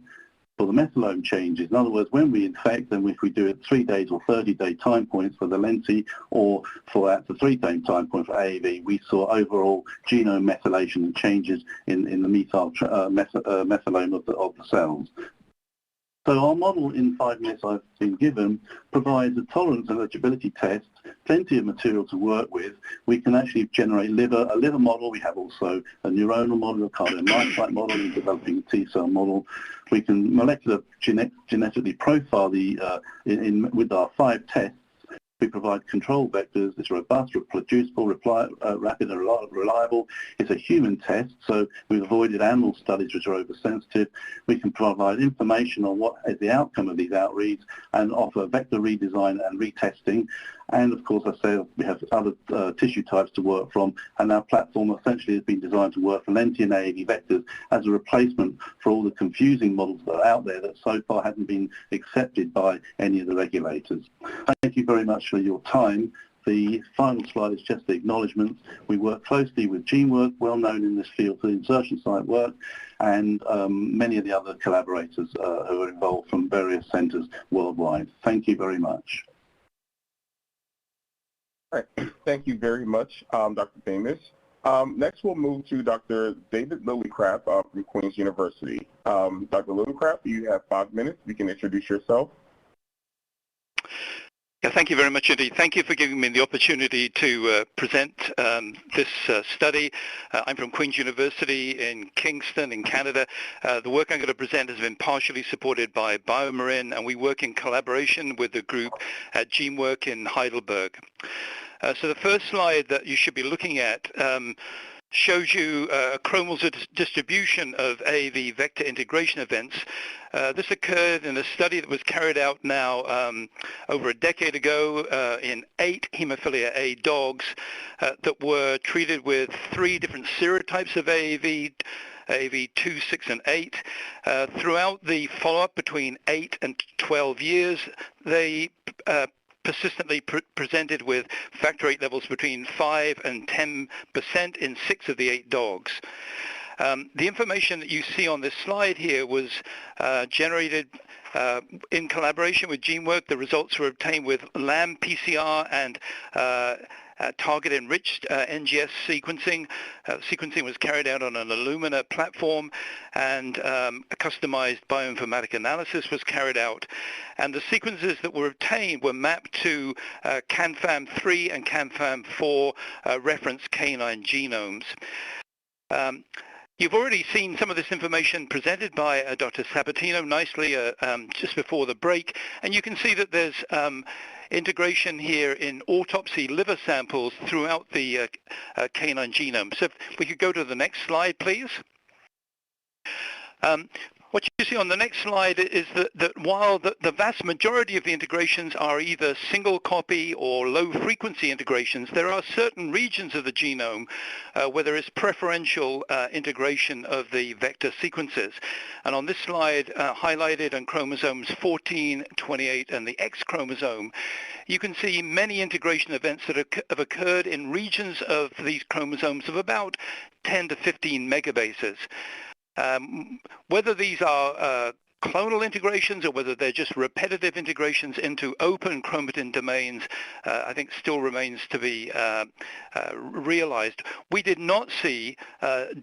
for the methylome changes. In other words, when we infect, and if we do it 3 days or 30-day time points for the lenti, or for at the 3-day time point for AAV, we saw overall genome methylation and changes in the methylome of the cells. So our model in 5 minutes I've been given provides a tolerance and eligibility test, plenty of material to work with. We can actually generate a liver model. We have also a neuronal model, a cardiomyocyte model, and developing a T-cell model. We can molecular genetically profile with our 5 tests. We provide control vectors. It's robust, reproducible, rapid and reliable. It's a human test, so we've avoided animal studies which are oversensitive. We can provide information on what is the outcome of these outreads and offer vector redesign and retesting. And of course, I say we have other tissue types to work from, and our platform essentially has been designed to work for lenti and AAV vectors as a replacement for all the confusing models that are out there that so far haven't been accepted by any of the regulators. Thank you very much for your time. The final slide is just the acknowledgements. We work closely with GeneWork, well known in this field for insertion site work, and many of the other collaborators who are involved from various centres worldwide. Thank you very much. All right. Thank you very much, Dr. Themis. Next, we'll move to Dr. David Lillicrap from Queen's University. Dr. Lillicrap, you have 5 minutes. You can introduce yourself. Yeah, thank you very much indeed. Thank you for giving me the opportunity to present this study. I'm from Queen's University in Kingston in Canada. The work I'm going to present has been partially supported by BioMarin, and we work in collaboration with the group at GeneWork in Heidelberg. So the first slide that you should be looking at shows you a chromosomal distribution of AAV vector integration events. This occurred in a study that was carried out now over a decade ago in 8 hemophilia A dogs that were treated with 3 different serotypes of AAV, AAV 2, 6, and 8. Throughout the follow-up between 8 and 12 years, they persistently presented with factor VIII levels between 5 and 10% in 6 of the 8 dogs. The information that you see on this slide here was generated in collaboration with GeneWork. The results were obtained with LAM PCR and target-enriched NGS sequencing. Sequencing was carried out on an Illumina platform, and a customized bioinformatic analysis was carried out. And the sequences that were obtained were mapped to CanFAM3 and CanFAM4 reference canine genomes. You've already seen some of this information presented by Dr. Sabatino nicely just before the break, and you can see that there's integration here in autopsy liver samples throughout the canine genome. So if we could go to the next slide, please. What you see on the next slide is that while the vast majority of the integrations are either single copy or low frequency integrations, there are certain regions of the genome where there is preferential integration of the vector sequences. And on this slide, highlighted on chromosomes 14, 28, and the X chromosome, you can see many integration events that have occurred in regions of these chromosomes of about 10 to 15 megabases. Whether these are clonal integrations or whether they're just repetitive integrations into open chromatin domains, I think still remains to be realized. We did not see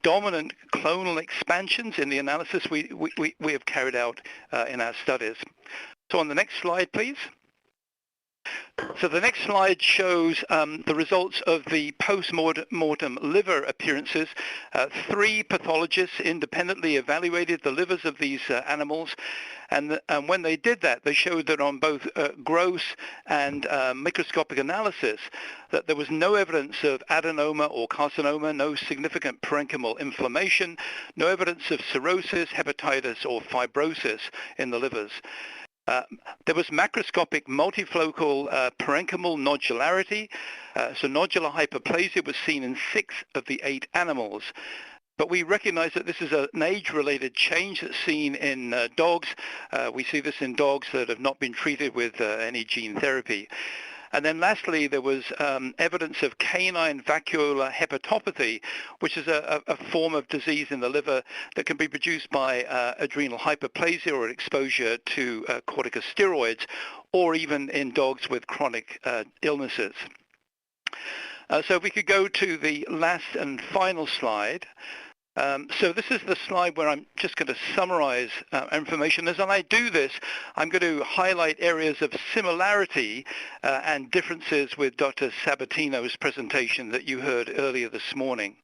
dominant clonal expansions in the analysis we have carried out in our studies. So on the next slide, please. So the next slide shows the results of the post-mortem liver appearances. 3 pathologists independently evaluated the livers of these animals, and when they did that, they showed that on both gross and microscopic analysis that there was no evidence of adenoma or carcinoma, no significant parenchymal inflammation, no evidence of cirrhosis, hepatitis, or fibrosis in the livers. There was macroscopic multifocal parenchymal nodularity, so nodular hyperplasia was seen in 6 of the 8 animals. But we recognize that this is an age-related change that's seen in dogs. We see this in dogs that have not been treated with any gene therapy. And then lastly, there was evidence of canine vacuolar hepatopathy, which is a form of disease in the liver that can be produced by adrenal hyperplasia or exposure to corticosteroids, or even in dogs with chronic illnesses. So if we could go to the last and final slide. So this is the slide where I'm just going to summarize information. As I do this, I'm going to highlight areas of similarity and differences with Dr. Sabatino's presentation that you heard earlier this morning.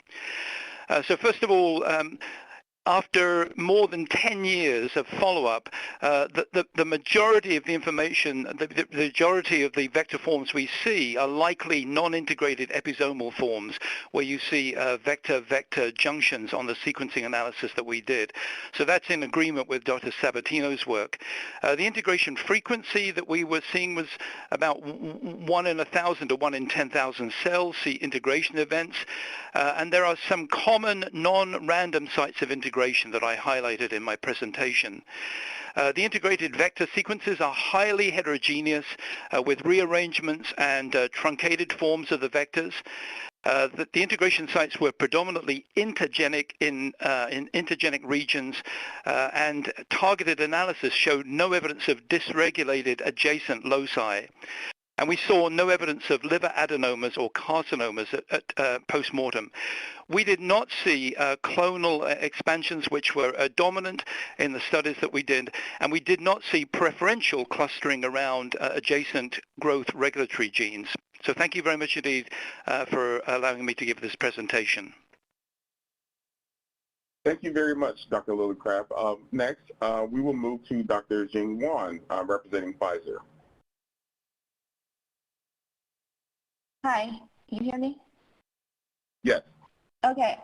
So first of all, after more than 10 years of follow-up, the majority of the information, the majority of the vector forms we see are likely non-integrated episomal forms where you see vector-vector junctions on the sequencing analysis that we did. So that's in agreement with Dr. Sabatino's work. The integration frequency that we were seeing was about 1 in 1,000 to 1 in 10,000 cells, see integration events. And there are some common non-random sites of integration that I highlighted in my presentation. The integrated vector sequences are highly heterogeneous with rearrangements and truncated forms of the vectors. The integration sites were predominantly intergenic in intergenic regions, and targeted analysis showed no evidence of dysregulated adjacent loci. And we saw no evidence of liver adenomas or carcinomas at post-mortem. We did not see clonal expansions which were dominant in the studies that we did, and we did not see preferential clustering around adjacent growth regulatory genes. So thank you very much indeed for allowing me to give this presentation. Thank you very much, Dr. Lillicrap. Next, we will move to Dr. Jing Wan, representing Pfizer. Hi, can you hear me? Yes. Okay,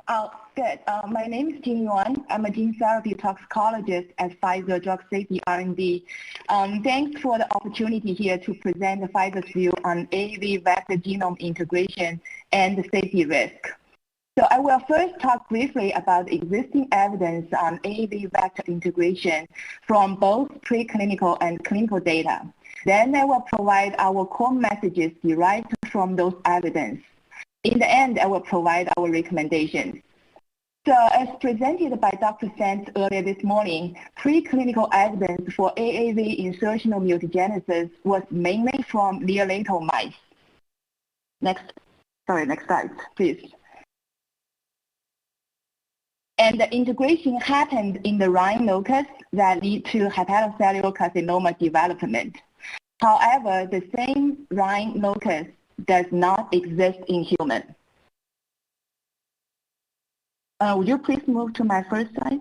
good. My name is Jing Yuan. I'm a gene therapy toxicologist at Pfizer Drug Safety R&D. Thanks for the opportunity here to present Pfizer's view on AAV vector genome integration and the safety risk. So I will first talk briefly about existing evidence on AAV vector integration from both preclinical and clinical data. Then I will provide our core messages derived from those evidence. In the end, I will provide our recommendations. So as presented by Dr. Sands earlier this morning, preclinical evidence for AAV insertional mutagenesis was mainly from neonatal mice. Next slide, please. And the integration happened in the rind locus that lead to hepatocellular carcinoma development. However, the same rind locus does not exist in humans. Would you please move to my first slide?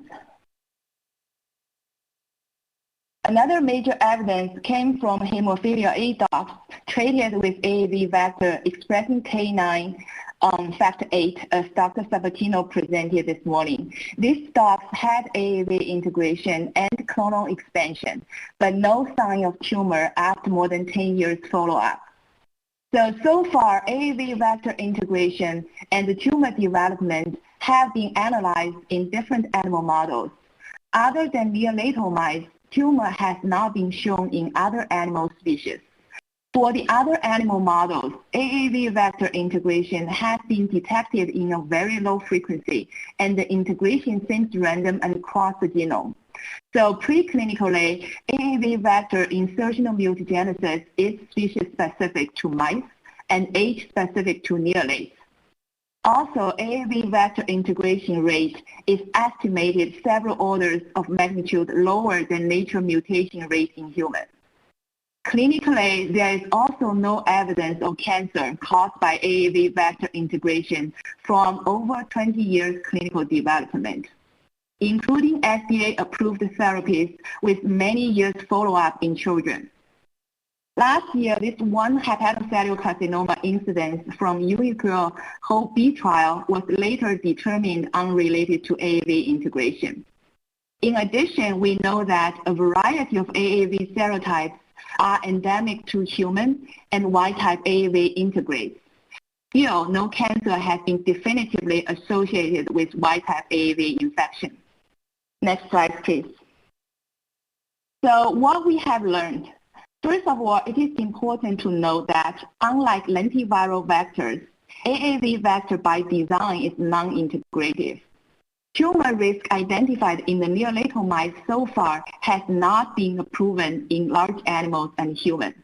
Another major evidence came from hemophilia A dogs treated with AAV vector expressing K9 factor 8, as Dr. Sabatino presented this morning. These dogs had AAV integration and clonal expansion, but no sign of tumor after more than 10 years follow-up. So far, AAV vector integration and the tumor development have been analyzed in different animal models. Other than neonatal mice, tumor has not been shown in other animal species. For the other animal models, AAV vector integration has been detected in a very low frequency, and the integration seems random and across the genome. So preclinically, AAV vector insertional mutagenesis is species-specific to mice and age-specific to neonates. Also, AAV vector integration rate is estimated several orders of magnitude lower than natural mutation rate in humans. Clinically, there is also no evidence of cancer caused by AAV vector integration from over 20 years clinical development, including FDA-approved therapies with many years follow-up in children. Last year, this one hepatocellular carcinoma incident from UICRO Hope B trial was later determined unrelated to AAV integration. In addition, we know that a variety of AAV serotypes are endemic to human and wild-type AAV integrates. Still, no cancer has been definitively associated with wild-type AAV infection. Next slide, please. So what we have learned. First of all, it is important to note that unlike lentiviral vectors, AAV vector by design is non-integrative. Tumor risk identified in the neonatal mice so far has not been proven in large animals and humans.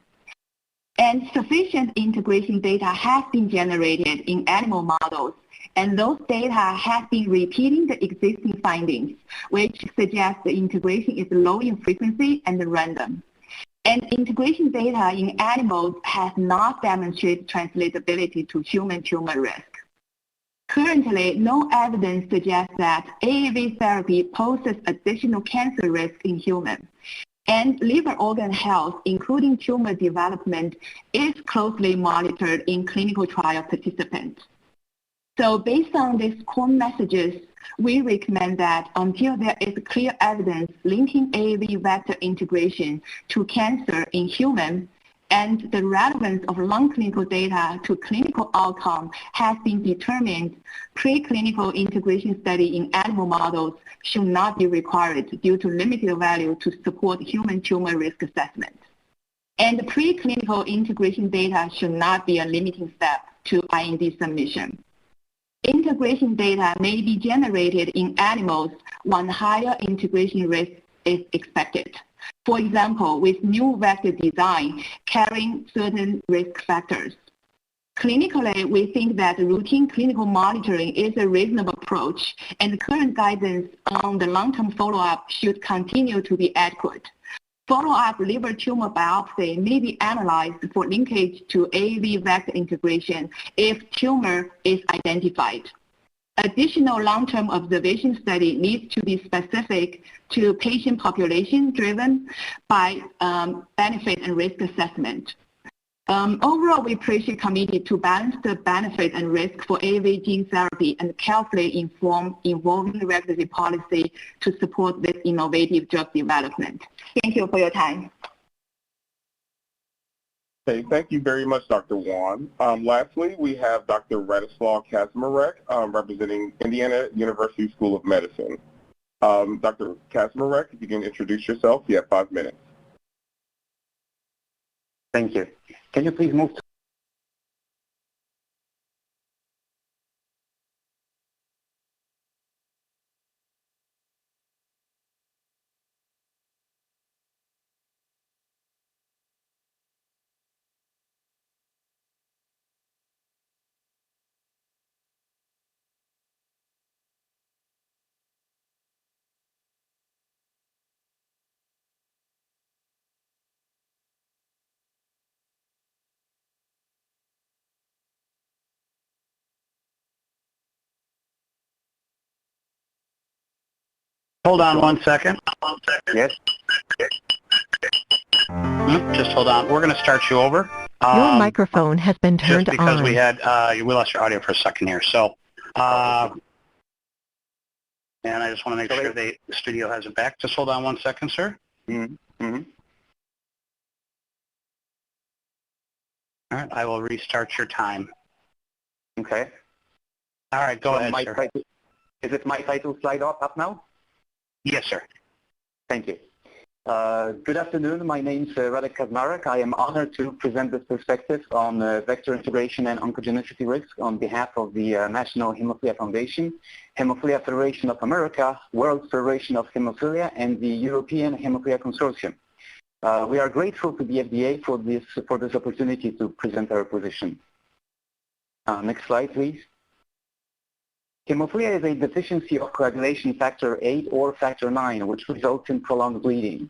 And sufficient integration data has been generated in animal models, and those data have been repeating the existing findings, which suggests the integration is low in frequency and random. And integration data in animals has not demonstrated translatability to human tumor risk. Currently, no evidence suggests that AAV therapy poses additional cancer risk in humans. And liver organ health, including tumor development, is closely monitored in clinical trial participants. So based on these core messages, we recommend that until there is clear evidence linking AAV vector integration to cancer in humans, and the relevance of non-clinical data to clinical outcome has been determined, preclinical integration study in animal models should not be required due to limited value to support human tumor risk assessment. And preclinical integration data should not be a limiting step to IND submission. Integration data may be generated in animals when higher integration risk is expected. For example, with new vector design carrying certain risk factors. Clinically, we think that routine clinical monitoring is a reasonable approach, and the current guidance on the long-term follow-up should continue to be adequate. Follow-up liver tumor biopsy may be analyzed for linkage to AAV vector integration if tumor is identified. Additional long-term observation study needs to be specific to patient population driven by benefit and risk assessment. Overall, we appreciate committee to balance the benefit and risk for AAV gene therapy and carefully inform evolving regulatory policy to support this innovative drug development. Thank you for your time. Okay, thank you very much, Dr. Wan. Lastly, we have Dr. Radislaw Kaczmarek, representing Indiana University School of Medicine. Dr. Kaczmarek, if you can introduce yourself, you have 5 minutes. Thank you. Can you please move to Hold on one second. Yes. Just hold on. We're going to start you over. Your microphone has been turned just because on. we lost your audio for a second here. So, and I just want to make sure the studio has it back. Just hold on one second, sir. All right, I will restart your time. Okay. All right, go ahead, sir. Is it my title slide up now? Yes, sir. Thank you. Good afternoon. My name is Radek Kaczmarek. I am honored to present this perspective on vector integration and oncogenicity risk on behalf of the National Hemophilia Foundation, Hemophilia Federation of America, World Federation of Hemophilia, and the European Hemophilia Consortium. We are grateful to the FDA for this opportunity to present our position. Next slide, please. Hemophilia is a deficiency of coagulation factor 8 or factor 9, which results in prolonged bleeding.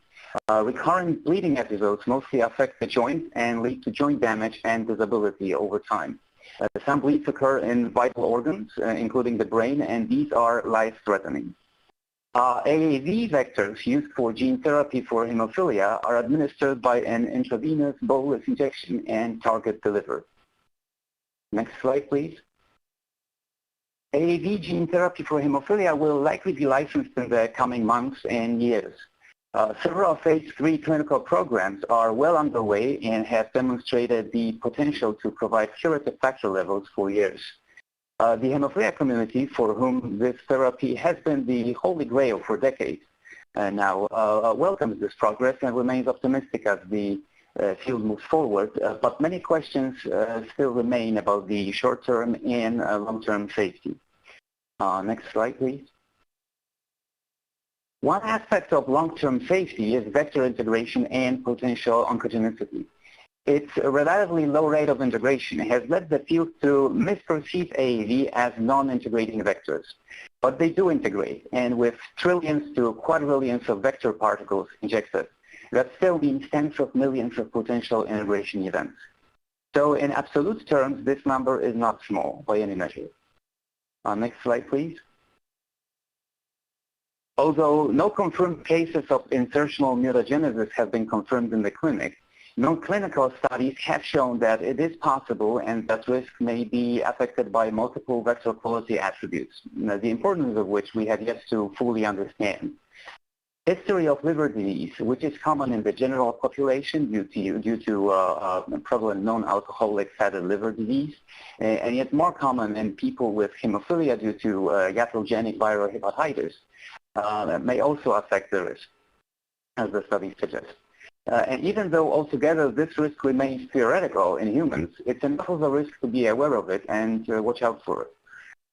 Recurrent bleeding episodes mostly affect the joint and lead to joint damage and disability over time. Some bleeds occur in vital organs, including the brain, and these are life-threatening. AAV vectors used for gene therapy for hemophilia are administered by an intravenous bolus injection and target delivered. Next slide, please. AAV gene therapy for hemophilia will likely be licensed in the coming months and years. Several phase 3 clinical programs are well underway and have demonstrated the potential to provide curative factor levels for years. The hemophilia community, for whom this therapy has been the holy grail for decades, now welcomes this progress and remains optimistic as the field moves forward, but many questions still remain about the short-term and long-term safety. Next slide, please. One aspect of long-term safety is vector integration and potential oncogenicity. Its relatively low rate of integration has led the field to misperceive AAV as non-integrating vectors. But they do integrate, and with trillions to quadrillions of vector particles injected, that still means tens of millions of potential integration events. So in absolute terms, this number is not small by any measure. Next slide, please. Although no confirmed cases of insertional mutagenesis have been confirmed in the clinic, non-clinical studies have shown that it is possible and that risk may be affected by multiple vector quality attributes, the importance of which we have yet to fully understand. History of liver disease, which is common in the general population due to prevalent non-alcoholic fatty liver disease, and yet more common in people with hemophilia due to iatrogenic viral hepatitis, may also affect the risk, as the study suggests. And even though altogether this risk remains theoretical in humans, it's enough of a risk to be aware of it and watch out for it.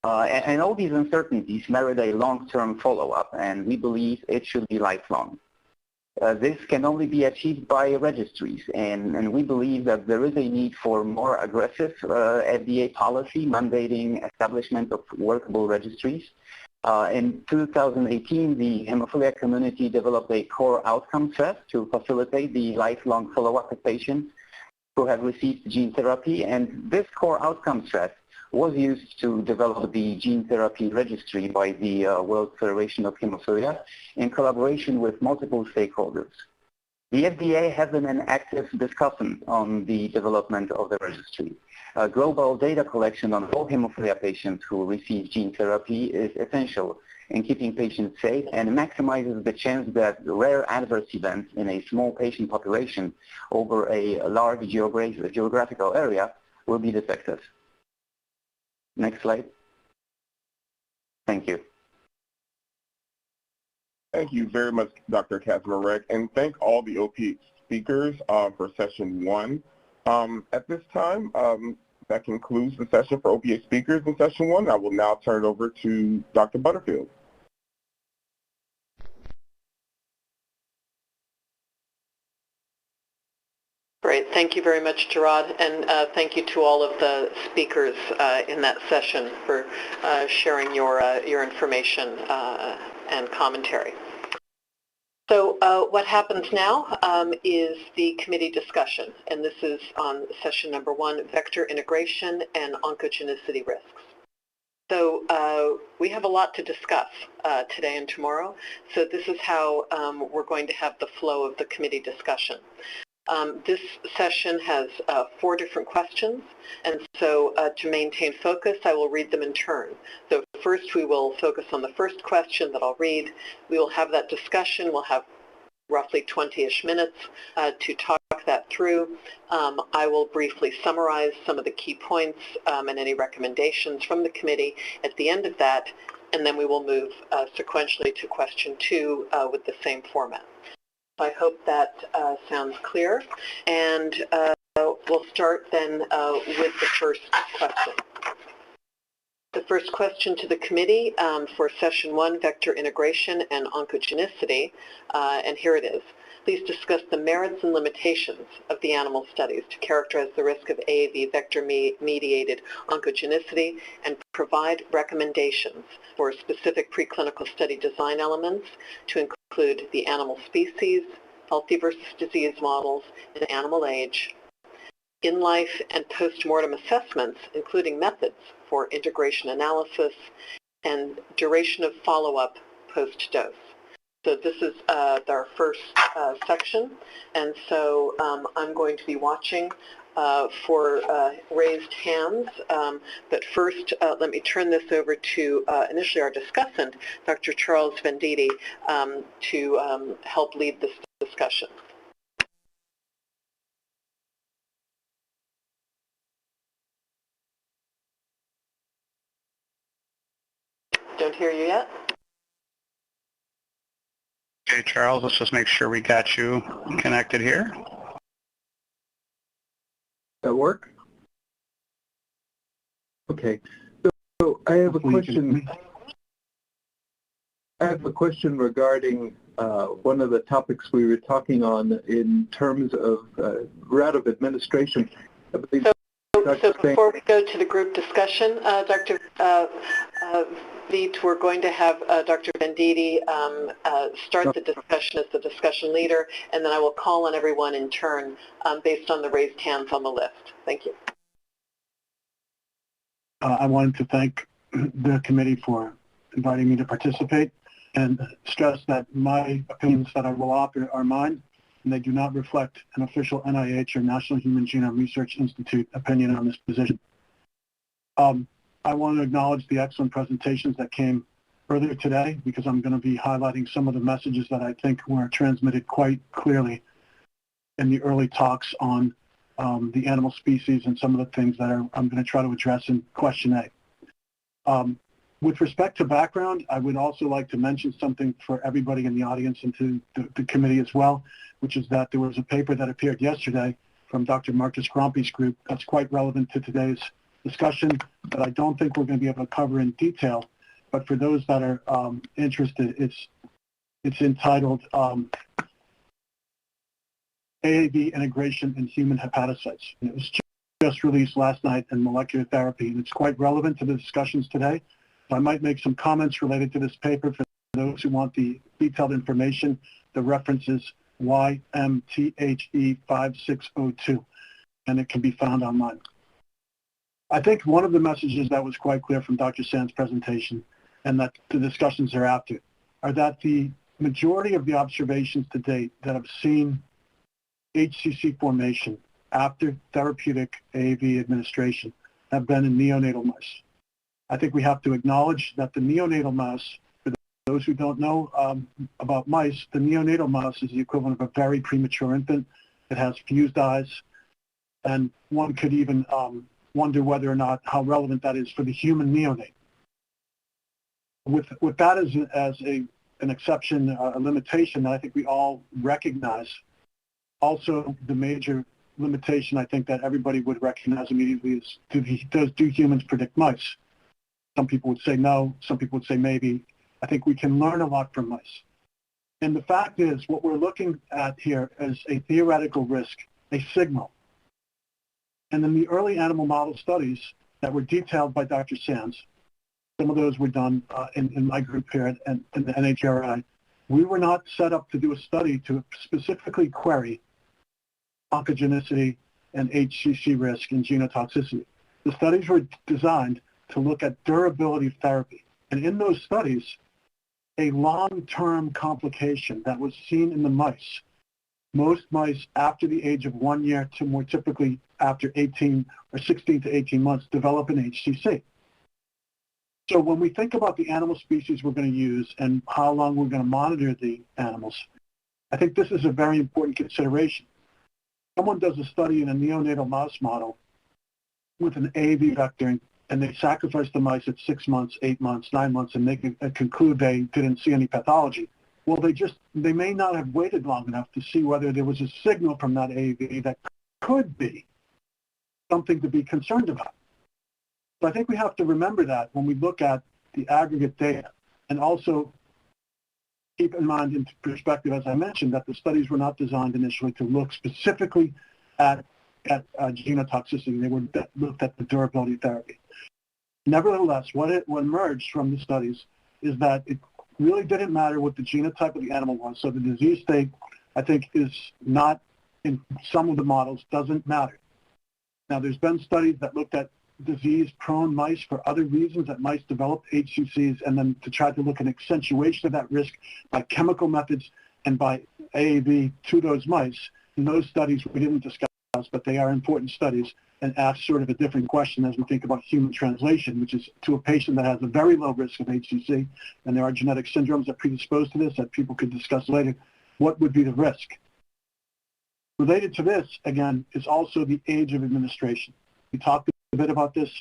And all these uncertainties merit a long-term follow-up, and we believe it should be lifelong. This can only be achieved by registries, and we believe that there is a need for more aggressive FDA policy mandating establishment of workable registries. In 2018, the hemophilia community developed a core outcome set to facilitate the lifelong follow-up of patients who have received gene therapy, and this core outcome set was used to develop the gene therapy registry by the World Federation of Hemophilia in collaboration with multiple stakeholders. The FDA has been an active discussant on the development of the registry. Global data collection on all hemophilia patients who receive gene therapy is essential in keeping patients safe and maximizes the chance that rare adverse events in a small patient population over a large geographical area will be detected. Next slide. Thank you. Thank you very much, Dr. Kaczmarek, and thank all the OPH speakers for session 1. At this time, that concludes the session for OPH speakers in session 1. I will now turn it over to Dr. Butterfield. Great. Thank you very much, Gerard, and thank you to all of the speakers in that session for sharing your information and commentary. So what happens now is the committee discussion, and this is on session number 1, vector integration and oncogenicity risks. So we have a lot to discuss today and tomorrow, so this is how we're going to have the flow of the committee discussion. This session has 4 different questions, and so to maintain focus, I will read them in turn. So first we will focus on the first question that I'll read. We will have that discussion. We'll have roughly 20-ish minutes to talk that through. I will briefly summarize some of the key points and any recommendations from the committee at the end of that, and then we will move sequentially to question 2 with the same format. I hope that sounds clear, and we'll start then with the first question. The first question to the committee for session 1, vector integration and oncogenicity, and here it is. Please discuss the merits and limitations of the animal studies to characterize the risk of AAV vector-mediated oncogenicity and provide recommendations for specific preclinical study design elements to include the animal species, healthy versus disease models, and animal age, in-life and post-mortem assessments, including methods for integration analysis, and duration of follow-up post-dose. So this is our first section, and so I'm going to be watching for raised hands, but first let me turn this over to initially our discussant, Dr. Charles Venditti, to help lead this discussion. Don't hear you yet. Okay, Charles, let's just make sure we got you connected here. that work? Okay. So I have a question. I have a question regarding one of the topics we were talking on in terms of route of administration. So before we go to the group discussion, Dr. Veit, we're going to have Dr. Venditti start the discussion as the discussion leader, and then I will call on everyone in turn based on the raised hands on the list. Thank you. I wanted to thank the committee for inviting me to participate and stress that my opinions that I will offer are mine, and they do not reflect an official NIH or National Human Genome Research Institute opinion on this position. I want to acknowledge the excellent presentations that came earlier today, because I'm going to be highlighting some of the messages that I think were transmitted quite clearly in the early talks on the animal species and some of the things that I'm going to try to address in question A. With respect to background, I would also like to mention something for everybody in the audience and to the committee as well, which is that there was a paper that appeared yesterday from Dr. Marcus Grompe's group that's quite relevant to today's discussion that I don't think we're going to be able to cover in detail, but for those that are interested, it's entitled AAV Integration in Human Hepatocytes. And it was just released last night in Molecular Therapy, and it's quite relevant to the discussions today. So I might make some comments related to this paper for those who want the detailed information. The reference is YMTHE5602, and it can be found online. I think one of the messages that was quite clear from Dr. Sand's presentation, and that the discussions thereafter, are that the majority of the observations to date that have seen HCC formation after therapeutic AAV administration have been in neonatal mice. I think we have to acknowledge that the neonatal mouse, for those who don't know about mice, the neonatal mouse is the equivalent of a very premature infant. It has fused eyes, and one could even wonder whether or not how relevant that is for the human neonate. With that as an exception, a limitation that I think we all recognize, also the major limitation I think that everybody would recognize immediately is do humans predict mice? Some people would say no, some people would say maybe. I think we can learn a lot from mice. And the fact is, what we're looking at here is a theoretical risk, a signal. And in the early animal model studies that were detailed by Dr. Sands, some of those were done in my group here in the NHRI, we were not set up to do a study to specifically query oncogenicity and HCC risk and genotoxicity. The studies were designed to look at durability of therapy. And in those studies, a long-term complication that was seen in the mice, most mice after the age of 1 year to more typically after 18 or 16 to 18 months develop an HCC. So when we think about the animal species we're going to use and how long we're going to monitor the animals, I think this is a very important consideration. Someone does a study in a neonatal mouse model with an AAV vector, and they sacrifice the mice at 6 months, 8 months, 9 months, and they can conclude they didn't see any pathology. Well, they may not have waited long enough to see whether there was a signal from that AAV that could be something to be concerned about. So I think we have to remember that when we look at the aggregate data, and also keep in mind in perspective, as I mentioned, that the studies were not designed initially to look specifically at genotoxicity. They looked at the durability of therapy. Nevertheless, what emerged from the studies is that it really didn't matter what the genotype of the animal was. So the disease state, I think, is not, in some of the models, doesn't matter. Now, there's been studies that looked at disease-prone mice for other reasons, that mice developed HCCs, and then to try to look at accentuation of that risk by chemical methods and by AAV to those mice. In those studies, we didn't discuss, but they are important studies and ask sort of a different question as we think about human translation, which is to a patient that has a very low risk of HCC, and there are genetic syndromes that predispose to this that people could discuss later. What would be the risk? Related to this, again, is also the age of administration. We talked a bit about this.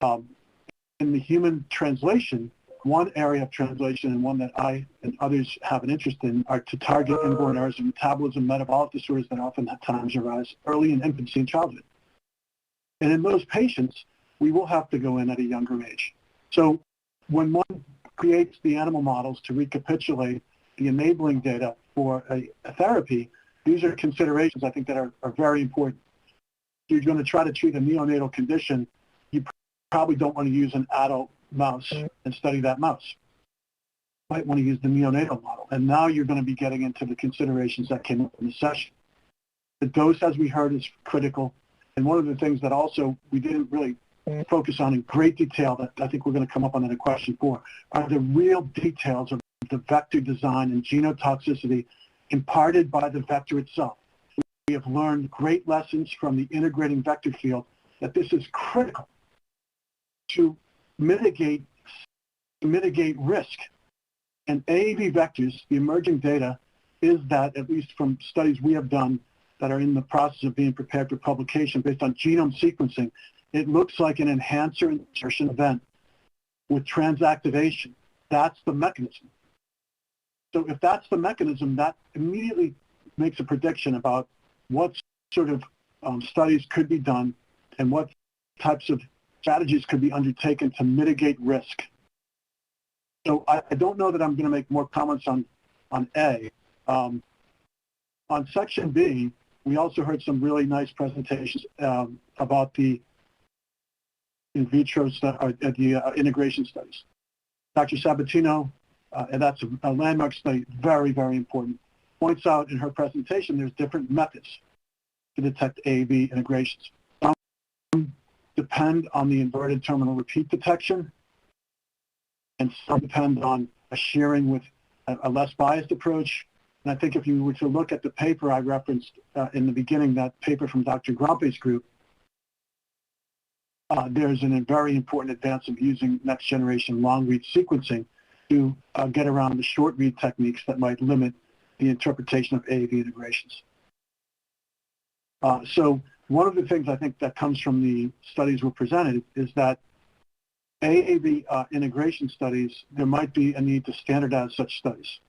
In the human translation, one area of translation and one that I and others have an interest in are to target inborn errors of metabolism, metabolic disorders that oftentimes arise early in infancy and childhood. And in those patients, we will have to go in at a younger age. So when one creates the animal models to recapitulate the enabling data for a therapy, these are considerations I think that are very important. If you're going to try to treat a neonatal condition, you probably don't want to use an adult mouse and study that mouse. You might want to use the neonatal model. And now you're going to be getting into the considerations that came up in the session. The dose, as we heard, is critical. And one of the things that also we didn't really focus on in great detail that I think we're going to come up on in a question 4 are the real details of the vector design and genotoxicity imparted by the vector itself. We have learned great lessons from the integrating vector field that this is critical to mitigate risk. And AAV vectors, the emerging data is that, at least from studies we have done that are in the process of being prepared for publication based on genome sequencing, it looks like an enhancer insertion event with transactivation. That's the mechanism. So if that's the mechanism, that immediately makes a prediction about what sort of studies could be done and what types of strategies could be undertaken to mitigate risk. So I don't know that I'm going to make more comments on A. On section B, we also heard some really nice presentations about the in vitro the integration studies. Dr. Sabatino, and that's a landmark study, very, very important, points out in her presentation there's different methods to detect AAV integrations. Some depend on the inverted terminal repeat detection, and some depend on a shearing with a less biased approach. And I think if you were to look at the paper I referenced in the beginning, that paper from Dr. Grompe's group, there's a very important advance of using next generation long read sequencing to get around the short read techniques that might limit the interpretation of AAV integrations. So one of the things I think that comes from the studies were presented is that AAV integration studies, there might be a need to standardize such studies.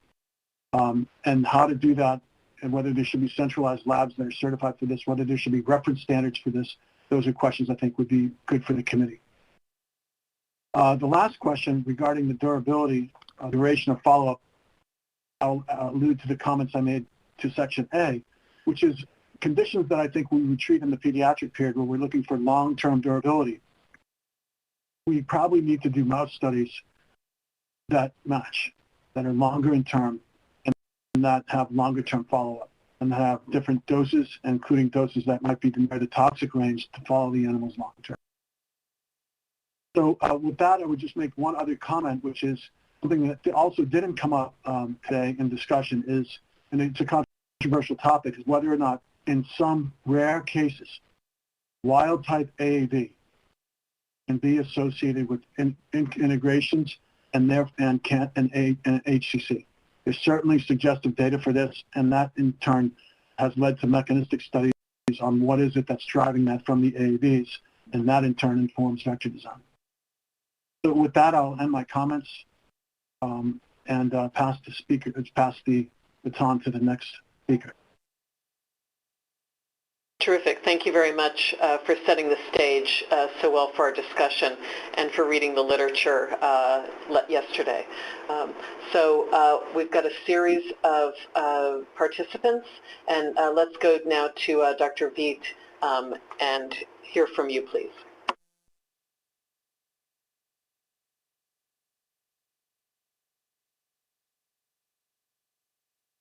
And how to do that, and whether there should be centralized labs that are certified for this, whether there should be reference standards for this, those are questions I think would be good for the committee. The last question regarding the durability, duration of follow-up, I'll allude to the comments I made to section A, which is conditions that I think we would treat in the pediatric period where we're looking for long-term durability. We probably need to do mouse studies that match, that are longer in term, and that have longer-term follow-up, and have different doses, including doses that might be near the toxic range to follow the animals long-term. So with that, I would just make one other comment, which is something that also didn't come up today in discussion is, and it's a controversial topic, is whether or not in some rare cases, wild-type AAV can be associated with integrations and HCC. There's certainly suggestive data for this, and that in turn has led to mechanistic studies on what is it that's driving that from the AAVs, and that in turn informs vector design. So with that, I'll end my comments and pass the baton to the next speaker. Terrific. Thank you very much for setting the stage so well for our discussion and for reading the literature yesterday. So we've got a series of participants, and let's go now to Dr. Veet and hear from you, please.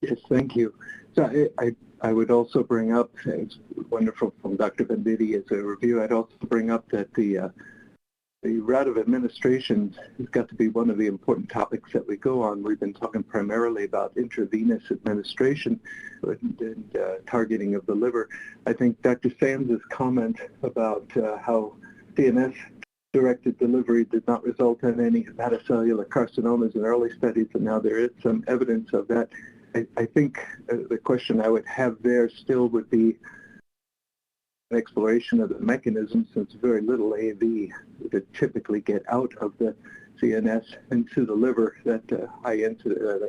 Yes, thank you. So I would also bring up, it's wonderful from Dr. Venditti as a review, I'd also bring up that the route of administration has got to be one of the important topics that we go on. We've been talking primarily about intravenous administration and targeting of the liver. I think Dr. Sands' comment about how CNS-directed delivery did not result in any hepatocellular carcinomas in early studies, and now there is some evidence of that. I think the question I would have there still would be an exploration of the mechanism, since very little AAV would typically get out of the CNS into the liver, that high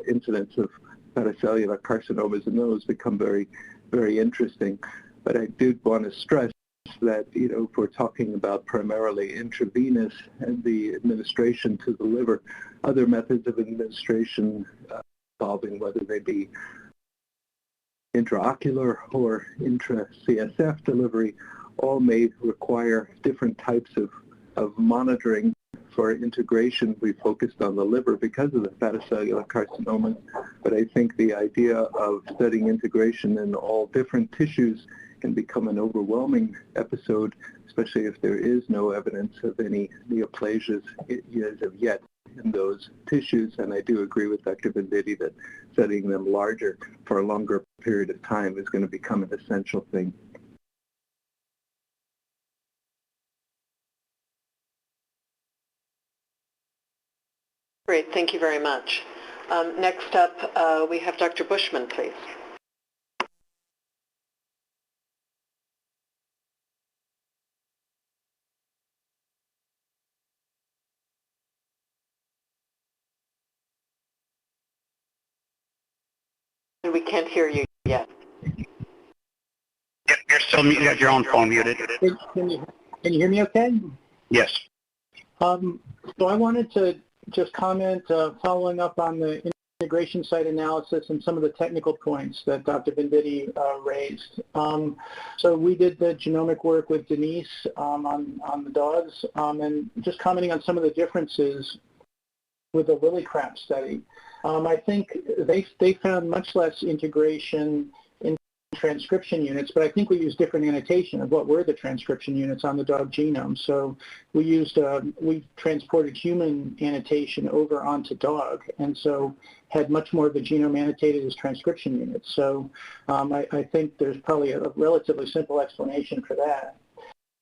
incidence of hepatocellular carcinomas, and those become very, very interesting. But I did want to stress that, if we're talking about primarily intravenous and the administration to the liver, other methods of administration involving whether they be intraocular or intra-CSF delivery all may require different types of monitoring. For integration, we focused on the liver because of the hepatocellular carcinomas, but I think the idea of studying integration in all different tissues can become an overwhelming episode, especially if there is no evidence of any neoplasias as of yet in those tissues. And I do agree with Dr. Venditti that studying them larger for a longer period of time is going to become an essential thing. Great, thank you very much. Next up, we have Dr. Bushman, please. We can't hear you yet. Yep, you're still muted. You got your own phone muted. Can you hear me okay? Yes. So I wanted to just comment, following up on the integration site analysis and some of the technical points that Dr. Venditti raised. So we did the genomic work with Denise on the dogs, and just commenting on some of the differences with the LilyCrap study. I think they found much less integration in transcription units, but I think we used different annotation of what were the transcription units on the dog genome. So we used, we transported human annotation over onto dog, and so had much more of the genome annotated as transcription units. So I think there's probably a relatively simple explanation for that.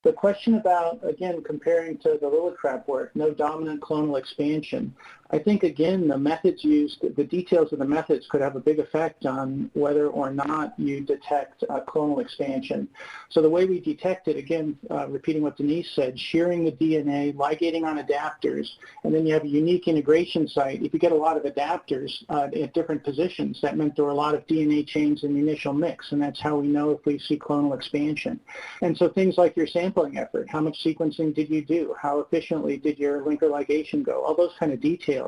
The question about, again, comparing to the LilyCrap work, no dominant clonal expansion, I think, again, the methods used, the details of the methods could have a big effect on whether or not you detect clonal expansion. So the way we detect it, again, repeating what Denise said, shearing the DNA, ligating on adapters, and then you have a unique integration site. If you get a lot of adapters at different positions, that meant there were a lot of DNA chains in the initial mix, and that's how we know if we see clonal expansion. And so things like your sampling effort, how much sequencing did you do? How efficiently did your linker ligation go? All those kind of details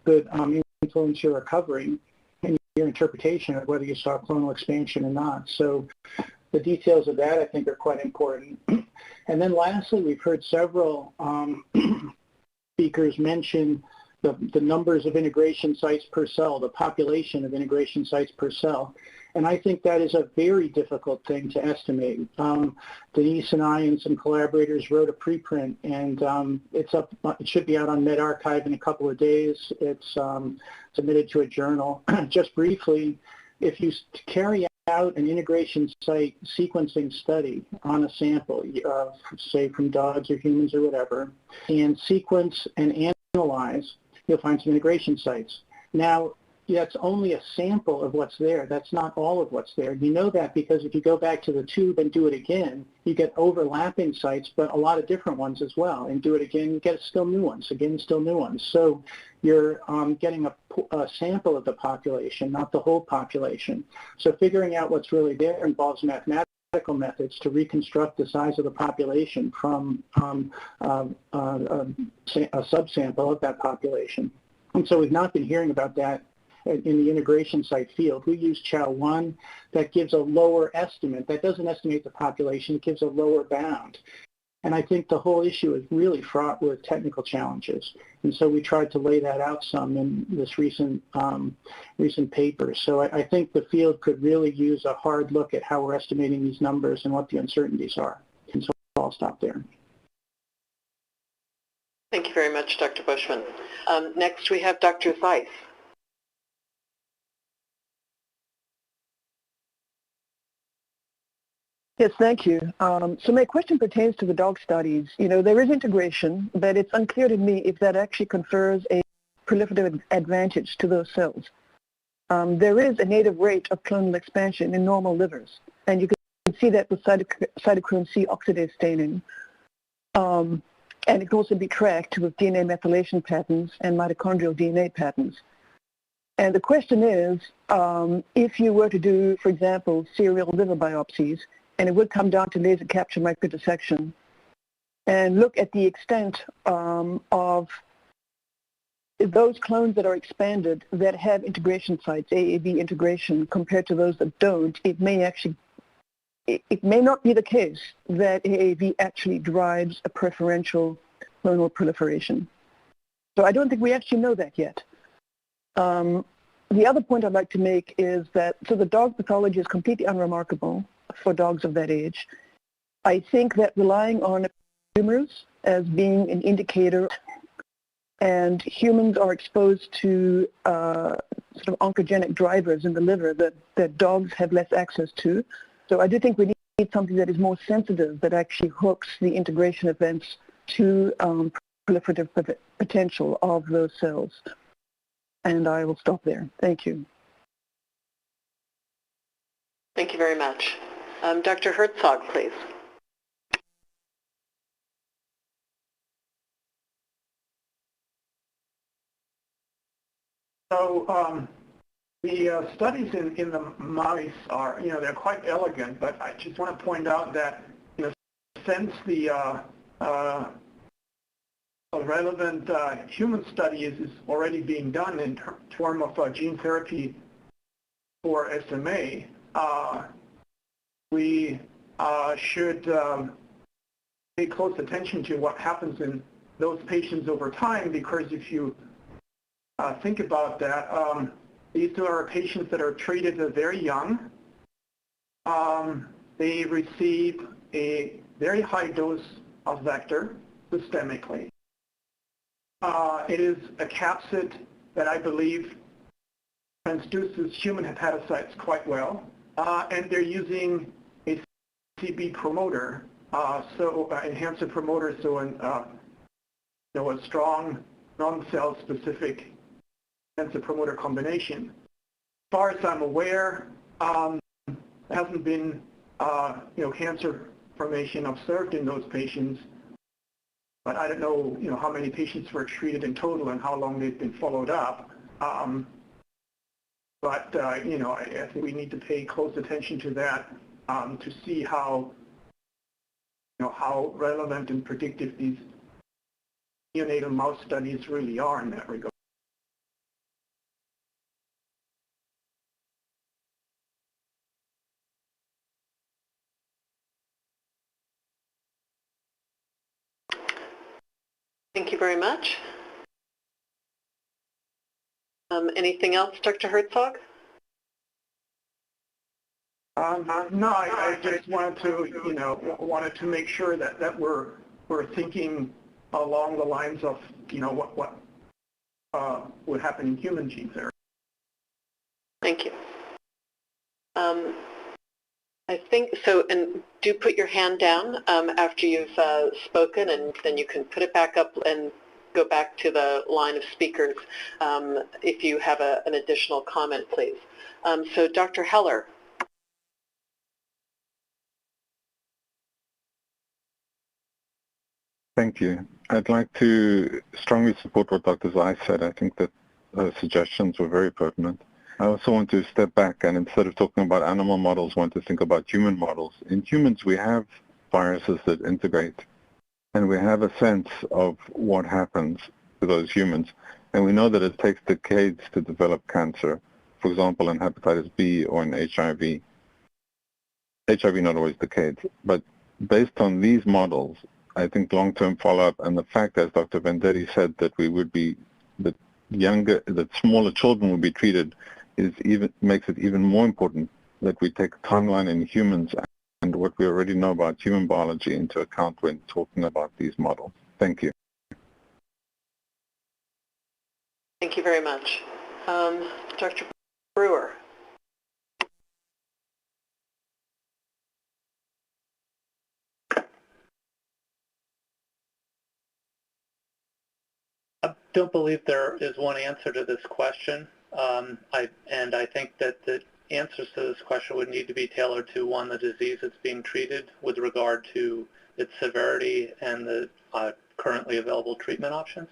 could influence your recovery and your interpretation of whether you saw clonal expansion or not. So the details of that, I think, are quite important. And then lastly, we've heard several speakers mention the numbers of integration sites per cell, the population of integration sites per cell. And I think that is a very difficult thing to estimate. Denise and I and some collaborators wrote a preprint, and it should be out on medRxiv in a couple of days. It's submitted to a journal. Just briefly, if you carry out an integration site sequencing study on a sample, say from dogs or humans or whatever, and sequence and analyze, you'll find some integration sites. Now, that's only a sample of what's there. That's not all of what's there. You know that because if you go back to the tube and do it again, you get overlapping sites, but a lot of different ones as well. And do it again, you get still new ones, again, still new ones. So you're getting a sample of the population, not the whole population. So figuring out what's really there involves mathematical methods to reconstruct the size of the population from a subsample of that population. And so we've not been hearing about that in the integration site field. We use Chow-1 that gives a lower estimate. That doesn't estimate the population, it gives a lower bound. And I think the whole issue is really fraught with technical challenges. And so we tried to lay that out some in this recent paper. So I think the field could really use a hard look at how we're estimating these numbers and what the uncertainties are. And so I'll stop there. Thank you very much, Dr. Bushman. Next, we have Dr. Zeiss. Yes, thank you. So my question pertains to the dog studies. There is integration, but it's unclear to me if that actually confers a proliferative advantage to those cells. There is a native rate of clonal expansion in normal livers, and you can see that with cytochrome C oxidase staining. And it can also be tracked with DNA methylation patterns and mitochondrial DNA patterns. And the question is, if you were to do, for example, serial liver biopsies, and it would come down to laser capture microdissection, and look at the extent of those clones that are expanded that have integration sites, AAV integration, compared to those that don't, it may not be the case that AAV actually drives a preferential clonal proliferation. So I don't think we actually know that yet. The other point I'd like to make is that, so the dog pathology is completely unremarkable for dogs of that age. I think that relying on tumors as being an indicator, and humans are exposed to sort of oncogenic drivers in the liver that dogs have less access to. So I do think we need something that is more sensitive, that actually hooks the integration events to proliferative potential of those cells. And I will stop there. Thank you. Thank you very much. Dr. Herzog, please. So the studies in the mice are, they're quite elegant, but I just want to point out that, since the relevant human study is already being done in terms of gene therapy for SMA, we should pay close attention to what happens in those patients over time, because if you think about that, these are patients that are treated very young. They receive a very high dose of vector systemically. It is a capsid that I believe transduces human hepatocytes quite well, and they're using a CB promoter, enhancer promoter, so a strong non-cell specific enhancer promoter combination. As far as I'm aware, there hasn't been cancer formation observed in those patients. But I don't know, how many patients were treated in total and how long they've been followed up. I think we need to pay close attention to that to see how relevant and predictive these neonatal mouse studies really are in that regard. Thank you very much. Anything else, Dr. Herzog? No, I just wanted to make sure that we're thinking along the lines of what would happen in human gene therapy. Thank you. I think so, and do put your hand down after you've spoken, and then you can put it back up and go back to the line of speakers if you have an additional comment, please. So Dr. Heller. Thank you. I'd like to strongly support what Dr. Zai said. I think that the suggestions were very pertinent. I also want to step back and, instead of talking about animal models, want to think about human models. In humans, we have viruses that integrate, and we have a sense of what happens to those humans. And we know that it takes decades to develop cancer, for example, in hepatitis B or in HIV. HIV not always decades. But based on these models, I think long-term follow-up and the fact, as Dr. Vendetti said, that that smaller children will be treated makes it even more important that we take a timeline in humans and what we already know about human biology into account when talking about these models. Thank you. Thank you very much. Dr. Brewer. I don't believe there is one answer to this question. I think that the answers to this question would need to be tailored to, one, the disease that's being treated with regard to its severity and the currently available treatment options.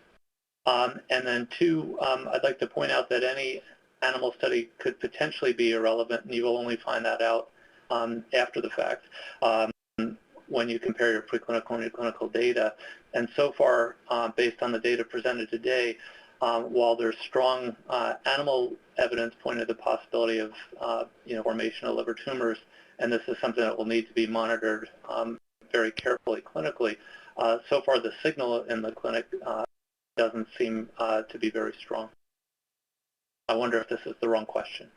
And then two, I'd like to point out that any animal study could potentially be irrelevant, and you will only find that out after the fact when you compare your preclinical and your clinical data. And so far, based on the data presented today, while there's strong animal evidence pointing to the possibility of formation of liver tumors, and this is something that will need to be monitored very carefully clinically, so far the signal in the clinic doesn't seem to be very strong. I wonder if this is the wrong question.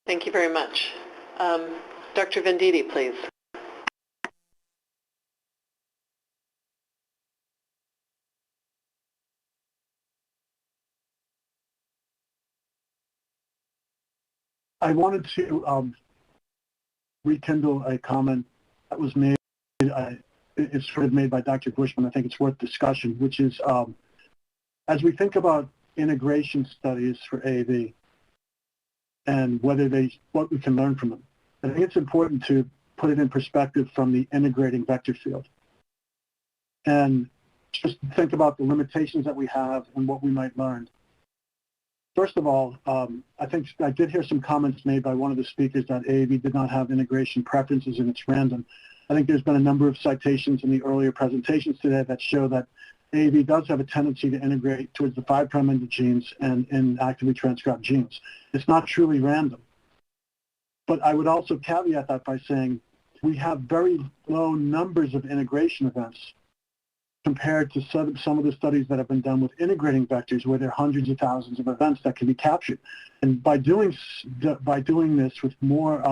Thank you very much. Dr. Venditti, please. I wanted to rekindle a comment that was made. It's sort of made by Dr. Bushman. I think it's worth discussion, which is as we think about integration studies for AAV and what we can learn from them, I think it's important to put it in perspective from the integrating vector field and just think about the limitations that we have and what we might learn. First of all, I think I did hear some comments made by one of the speakers that AAV did not have integration preferences and it's random. I think there's been a number of citations in the earlier presentations today that show that AAV does have a tendency to integrate towards the 5' end of genes and in actively transcribed genes. It's not truly random. But I would also caveat that by saying we have very low numbers of integration events compared to some of the studies that have been done with integrating vectors where there are hundreds of thousands of events that can be captured. And by doing this with more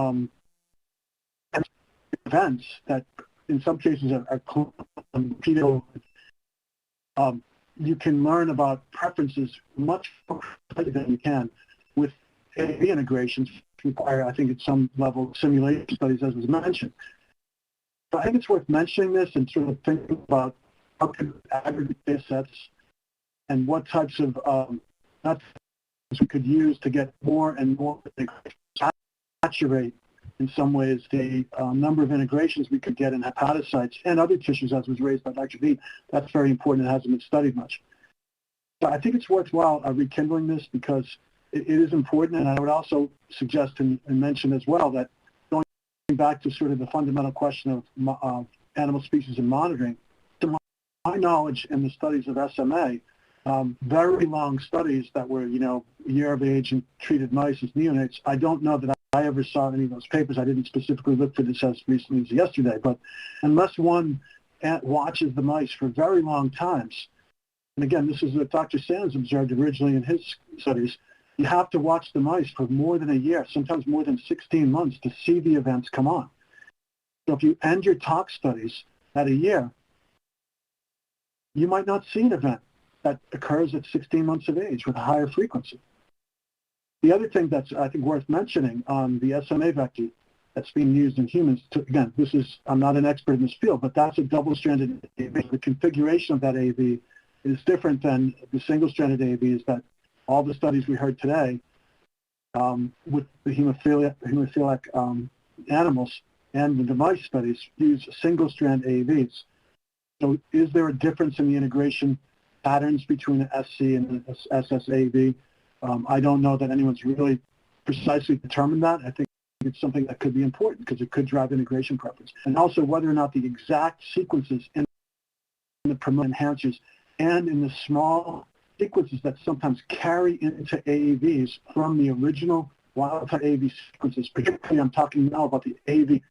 events that in some cases are repeatable, you can learn about preferences much more than you can with AAV integrations, which require, I think, at some level, simulation studies, as was mentioned. But I think it's worth mentioning this and sort of thinking about how can aggregate data sets and what types of methods we could use to get more and more saturate in some ways the number of integrations we could get in hepatocytes and other tissues, as was raised by Dr. V. That's very important. It hasn't been studied much. So I think it's worthwhile rekindling this because it is important, and I would also suggest and mention as well that going back to sort of the fundamental question of animal species and monitoring, to my knowledge in the studies of SMA, very long studies that were, year of age and treated mice as neonates, I don't know that I ever saw any of those papers. I didn't specifically look for this as recently as yesterday, but unless one watches the mice for very long times, and again, this is what Dr. Sands observed originally in his studies, you have to watch the mice for more than a year, sometimes more than 16 months to see the events come on. So if you end your tox studies at a year, you might not see an event that occurs at 16 months of age with a higher frequency. The other thing that's, I think, worth mentioning on the SMA vector that's being used in humans, again, I'm not an expert in this field, but that's a double-stranded AAV. The configuration of that AAV is different than the single-stranded AAVs that all the studies we heard today with the hemophiliac animals and the device studies use single-strand AAVs. So is there a difference in the integration patterns between the SC and the SSAV? I don't know that anyone's really precisely determined that. I think it's something that could be important because it could drive integration preference. And also whether or not the exact sequences in the promote enhancers and in the small sequences that sometimes carry into AAVs from the original wild-type AAV sequences, particularly I'm talking now about the AAV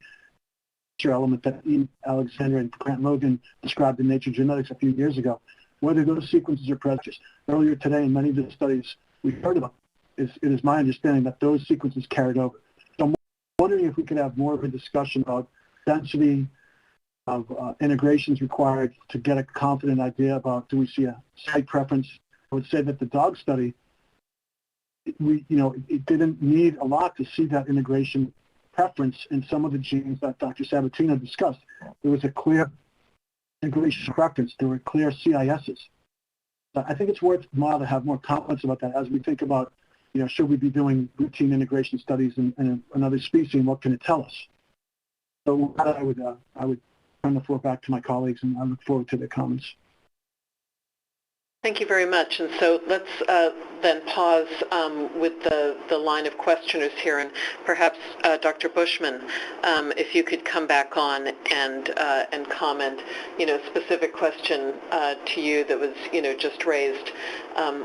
element that Ian Alexander and Grant Logan described in Nature Genetics a few years ago, whether those sequences are present. Earlier today in many of the studies we heard about, it is my understanding that those sequences carried over. So I'm wondering if we could have more of a discussion about density of integrations required to get a confident idea about, do we see a site preference? I would say that the dog study, it didn't need a lot to see that integration preference in some of the genes that Dr. Sabatino discussed. There was a clear integration preference. There were clear CISs. I think it's worthwhile to have more comments about that as we think about, should we be doing routine integration studies in another species, and what can it tell us? So I would turn the floor back to my colleagues, and I look forward to their comments. Thank you very much. And so let's then pause with the line of questioners here, and perhaps Dr. Bushman, if you could come back on and comment, specific question to you that was, just raised.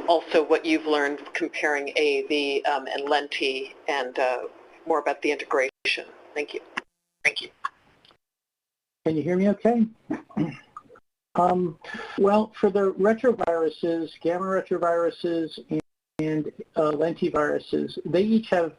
Also, what you've learned comparing AAV and Lenti, and more about the integration. Thank you. Thank you. Can you hear me okay? Well, for the retroviruses, gamma retroviruses and lentiviruses, they each have,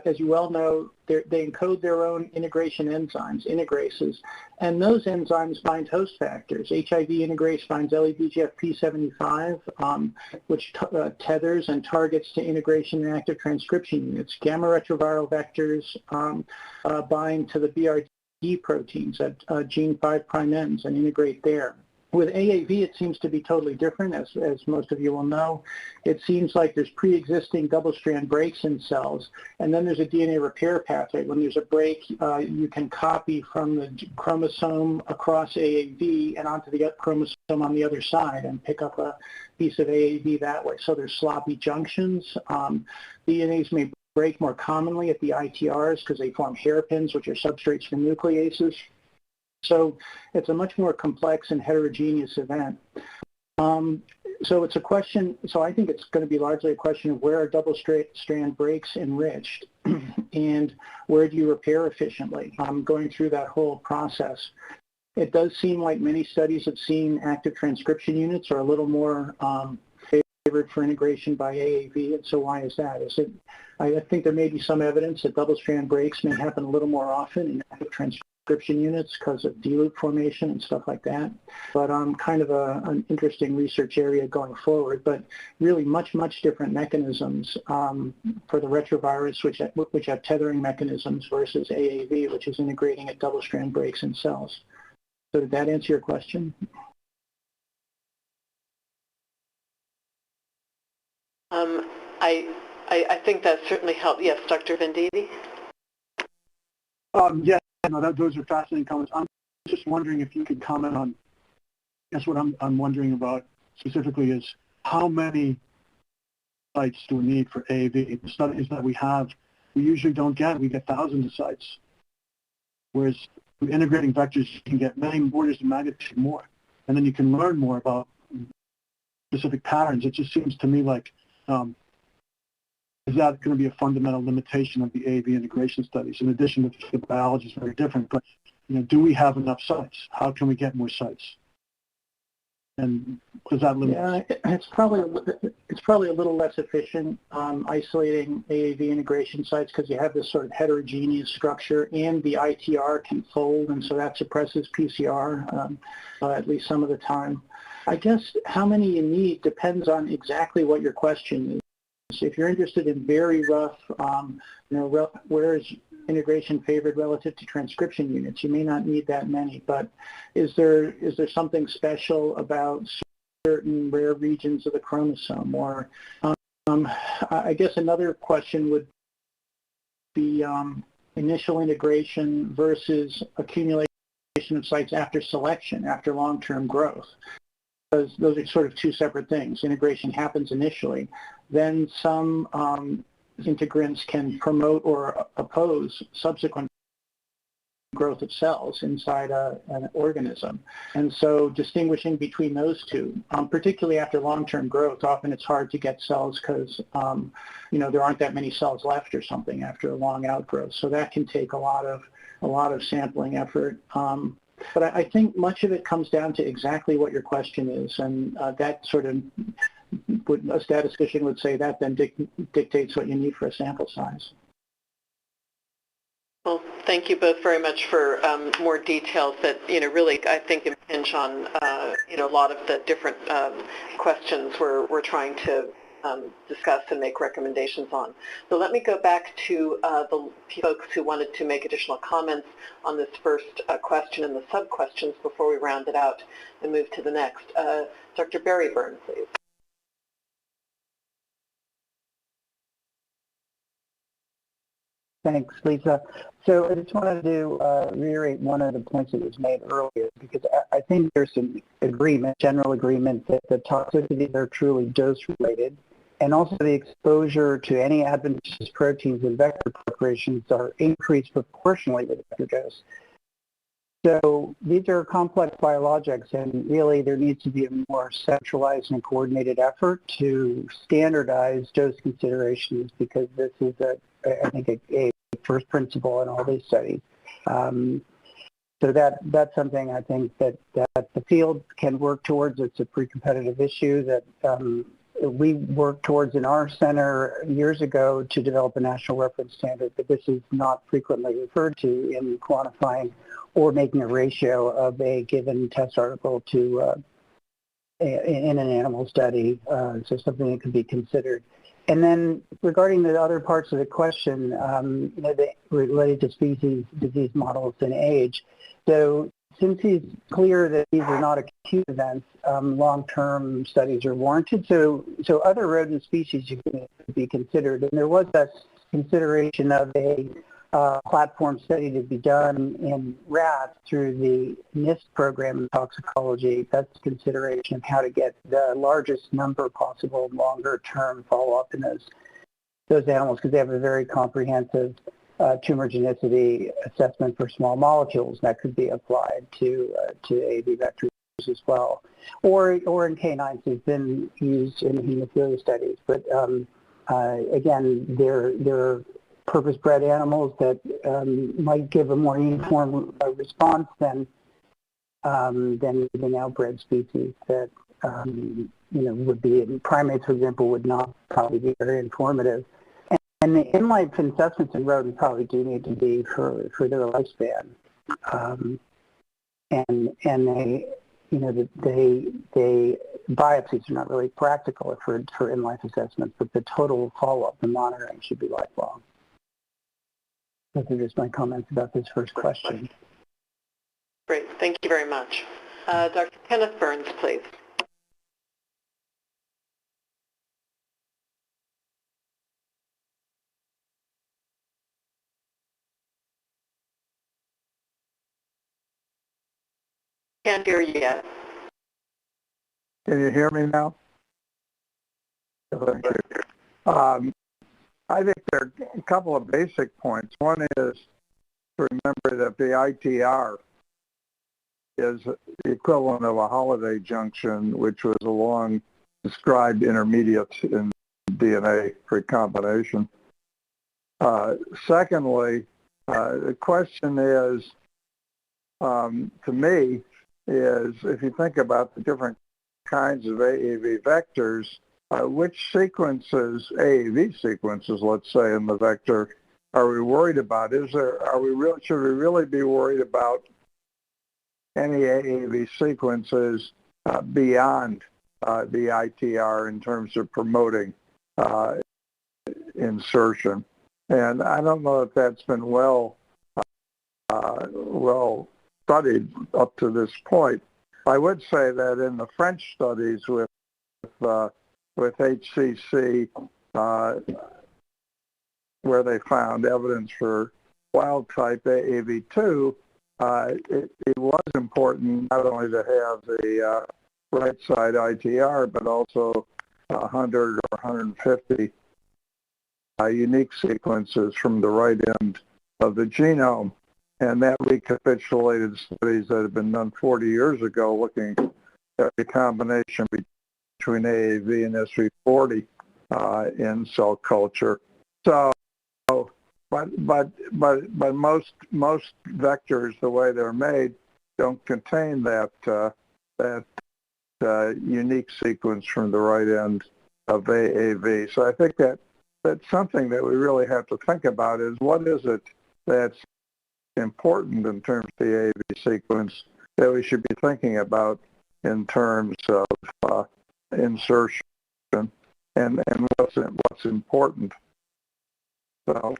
as you well know, they encode their own integration enzymes, integrases, and those enzymes bind host factors. HIV integrase binds LEVGFP75, which tethers and targets to integration in active transcription units. Gamma retroviral vectors bind to the BRD proteins at gene 5' ends and integrate there. With AAV, it seems to be totally different, as most of you will know. It seems like there's pre-existing double-strand breaks in cells, and then there's a DNA repair pathway. When there's a break, you can copy from the chromosome across AAV and onto the chromosome on the other side and pick up a piece of AAV that way. So there's sloppy junctions. DNAs may break more commonly at the ITRs because they form hairpins, which are substrates for nucleases. So it's a much more complex and heterogeneous event. So it's a question, so I think it's going to be largely a question of where are double-strand breaks enriched and where do you repair efficiently, going through that whole process. It does seem like many studies have seen active transcription units are a little more favored for integration by AAV, and so why is that? I think there may be some evidence that double-strand breaks may happen a little more often in active transcription units because of D-loop formation and stuff like that. But kind of an interesting research area going forward, but really much different mechanisms for the retrovirus, which have tethering mechanisms, versus AAV, which is integrating at double-strand breaks in cells. So did that answer your question? I think that certainly helped. Yes, Dr. Venditti? Yes. No, those are fascinating comments. I'm just wondering if you could comment on, I guess what I'm wondering about specifically is how many sites do we need for AAV? The studies that we have, we usually don't get. We get thousands of sites. Whereas with integrating vectors, you can get many orders of magnitude more. And then you can learn more about specific patterns. It just seems to me like, is that going to be a fundamental limitation of the AAV integration studies? In addition to the biology is very different, but do we have enough sites? How can we get more sites? And does that limit? Yeah, it's probably a little less efficient isolating AAV integration sites because you have this sort of heterogeneous structure, and the ITR can fold, and so that suppresses PCR at least some of the time. I guess how many you need depends on exactly what your question is. If you're interested in very rough, where is integration favored relative to transcription units, you may not need that many. But is there something special about certain rare regions of the chromosome? Or I guess another question would be initial integration versus accumulation of sites after selection, after long-term growth. Because those are sort of two separate things. Integration happens initially. Then some integrants can promote or oppose subsequent growth of cells inside an organism. And so distinguishing between those two, particularly after long-term growth, often it's hard to get cells because there aren't that many cells left or something after a long outgrowth. So that can take a lot of sampling effort. But I think much of it comes down to exactly what your question is, and that sort of, a statistician would say that then dictates what you need for a sample size. Well, thank you both very much for more details that, really I think impinge on, a lot of the different questions we're trying to discuss and make recommendations on. So let me go back to the folks who wanted to make additional comments on this first question and the sub-questions before we round it out and move to the next. Dr. Berryburn, please. Thanks, Lisa. So I just wanted to reiterate one of the points that was made earlier, because I think there's some agreement, general agreement, that the toxicities are truly dose-related, and also the exposure to any adventitious proteins in vector preparations are increased proportionally with vector dose. So these are complex biologics, and really there needs to be a more centralized and coordinated effort to standardize dose considerations, because this is, I think, a first principle in all these studies. So that's something I think that the field can work towards. It's a pre-competitive issue that we worked towards in our center years ago to develop a national reference standard, but this is not frequently referred to in quantifying or making a ratio of a given test article to in an animal study. So something that could be considered. And then regarding the other parts of the question, related to species, disease models, and age. So since it's clear that these are not acute events, long-term studies are warranted. So other rodent species can be considered. And there was a consideration of a platform study to be done in rats through the NIST program in toxicology. That's consideration of how to get the largest number possible longer-term follow-up in those animals, because they have a very comprehensive tumor genicity assessment for small molecules that could be applied to AAV vectors as well. Or in canines, they've been used in hemophilia studies. But again, they're purpose-bred animals that might give a more uniform response than the outbred species that would be in primates, for example, would not probably be very informative. And the in-life assessments in rodents probably do need to be for their lifespan, and they biopsies are not really practical for in-life assessments, but the total follow-up and monitoring should be lifelong. Those are just my comments about this first question. Great, thank you very much. Dr. Kenneth Burns, please. Can't hear you yet. Can you hear me now? Thank you. I think there are a couple of basic points. One is to remember that the ITR is the equivalent of a holiday junction, which was a long described intermediate in DNA recombination. Secondly, the question is, to me, is if you think about the different kinds of AAV vectors, which sequences, AAV sequences, let's say, in the vector, are we worried about? Should we really be worried about any AAV sequences beyond the ITR in terms of promoting insertion? And I don't know if that's been well studied up to this point. I would say that in the French studies with HCC, where they found evidence for wild-type AAV2, it was important not only to have the right side ITR, but also 100 or 150 unique sequences from the right end of the genome. And that recapitulated studies that had been done 40 years ago looking at the combination between AAV and SV40 in cell culture. So, but most vectors, the way they're made, don't contain that unique sequence from the right end of AAV. So I think that's something that we really have to think about: is what is it that's important in terms of the AAV sequence that we should be thinking about in terms of insertion, and what's important. So,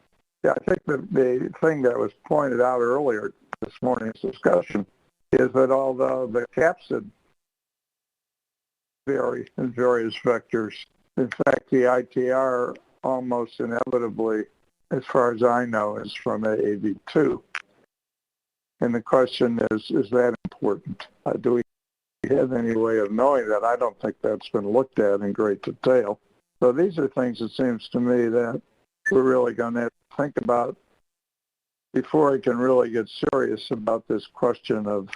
yeah, I think the thing that was pointed out earlier this morning's discussion is that although the capsid vary in various vectors, in fact, the ITR almost inevitably as far as I know, is from AAV2. And the question is that important? Do we have any way of knowing that? I don't think that's been looked at in great detail. So these are things, it seems to me, that we're really going to have to think about before we can really get serious about this question of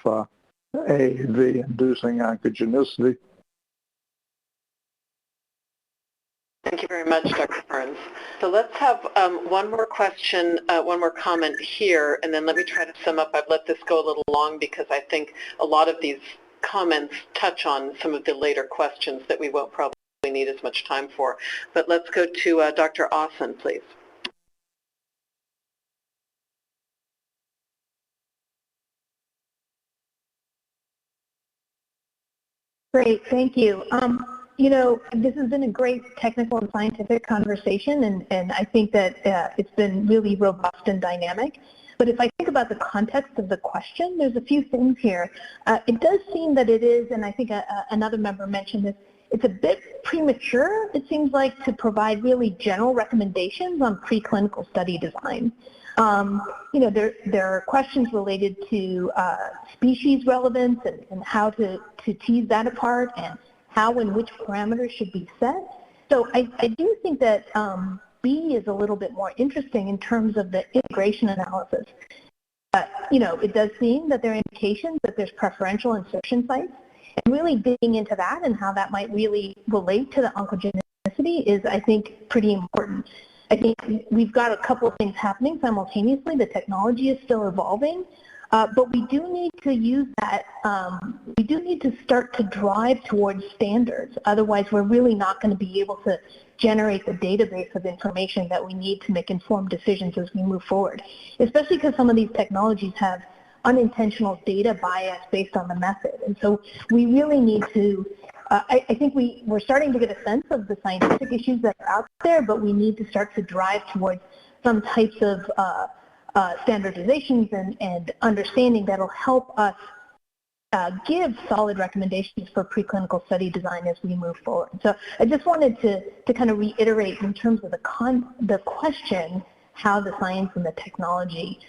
AAV inducing oncogenicity. Thank you very much, Dr. Burns. So let's have one more question, one more comment here, and then let me try to sum up. I've let this go a little long because I think a lot of these comments touch on some of the later questions that we won't probably need as much time for. But let's go to Dr. Austin, please. Great, thank you. You know, this has been a great technical and scientific conversation, and I think that it's been really robust and dynamic. But if I think about the context of the question, there's a few things here. It does seem that it is, and I think another member mentioned this, it's a bit premature, it seems like, to provide really general recommendations on preclinical study design. You know, there are questions related to species relevance and how to tease that apart and how and which parameters should be set. So I do think that B is a little bit more interesting in terms of the integration analysis. You know, it does seem that there are indications that there's preferential insertion sites, and really digging into that and how that might really relate to the oncogenicity is, I think, pretty important. I think we've got a couple of things happening simultaneously. The technology is still evolving, but we do need to use that, we do need to start to drive towards standards. Otherwise, we're really not going to be able to generate the database of information that we need to make informed decisions as we move forward, especially because some of these technologies have unintentional data bias based on the method. And so we really need to, I think we're starting to get a sense of the scientific issues that are out there, but we need to start to drive towards some types of standardizations and understanding that will help us give solid recommendations for preclinical study design as we move forward. So I just wanted to kind of reiterate in terms of the question, how the science and the technology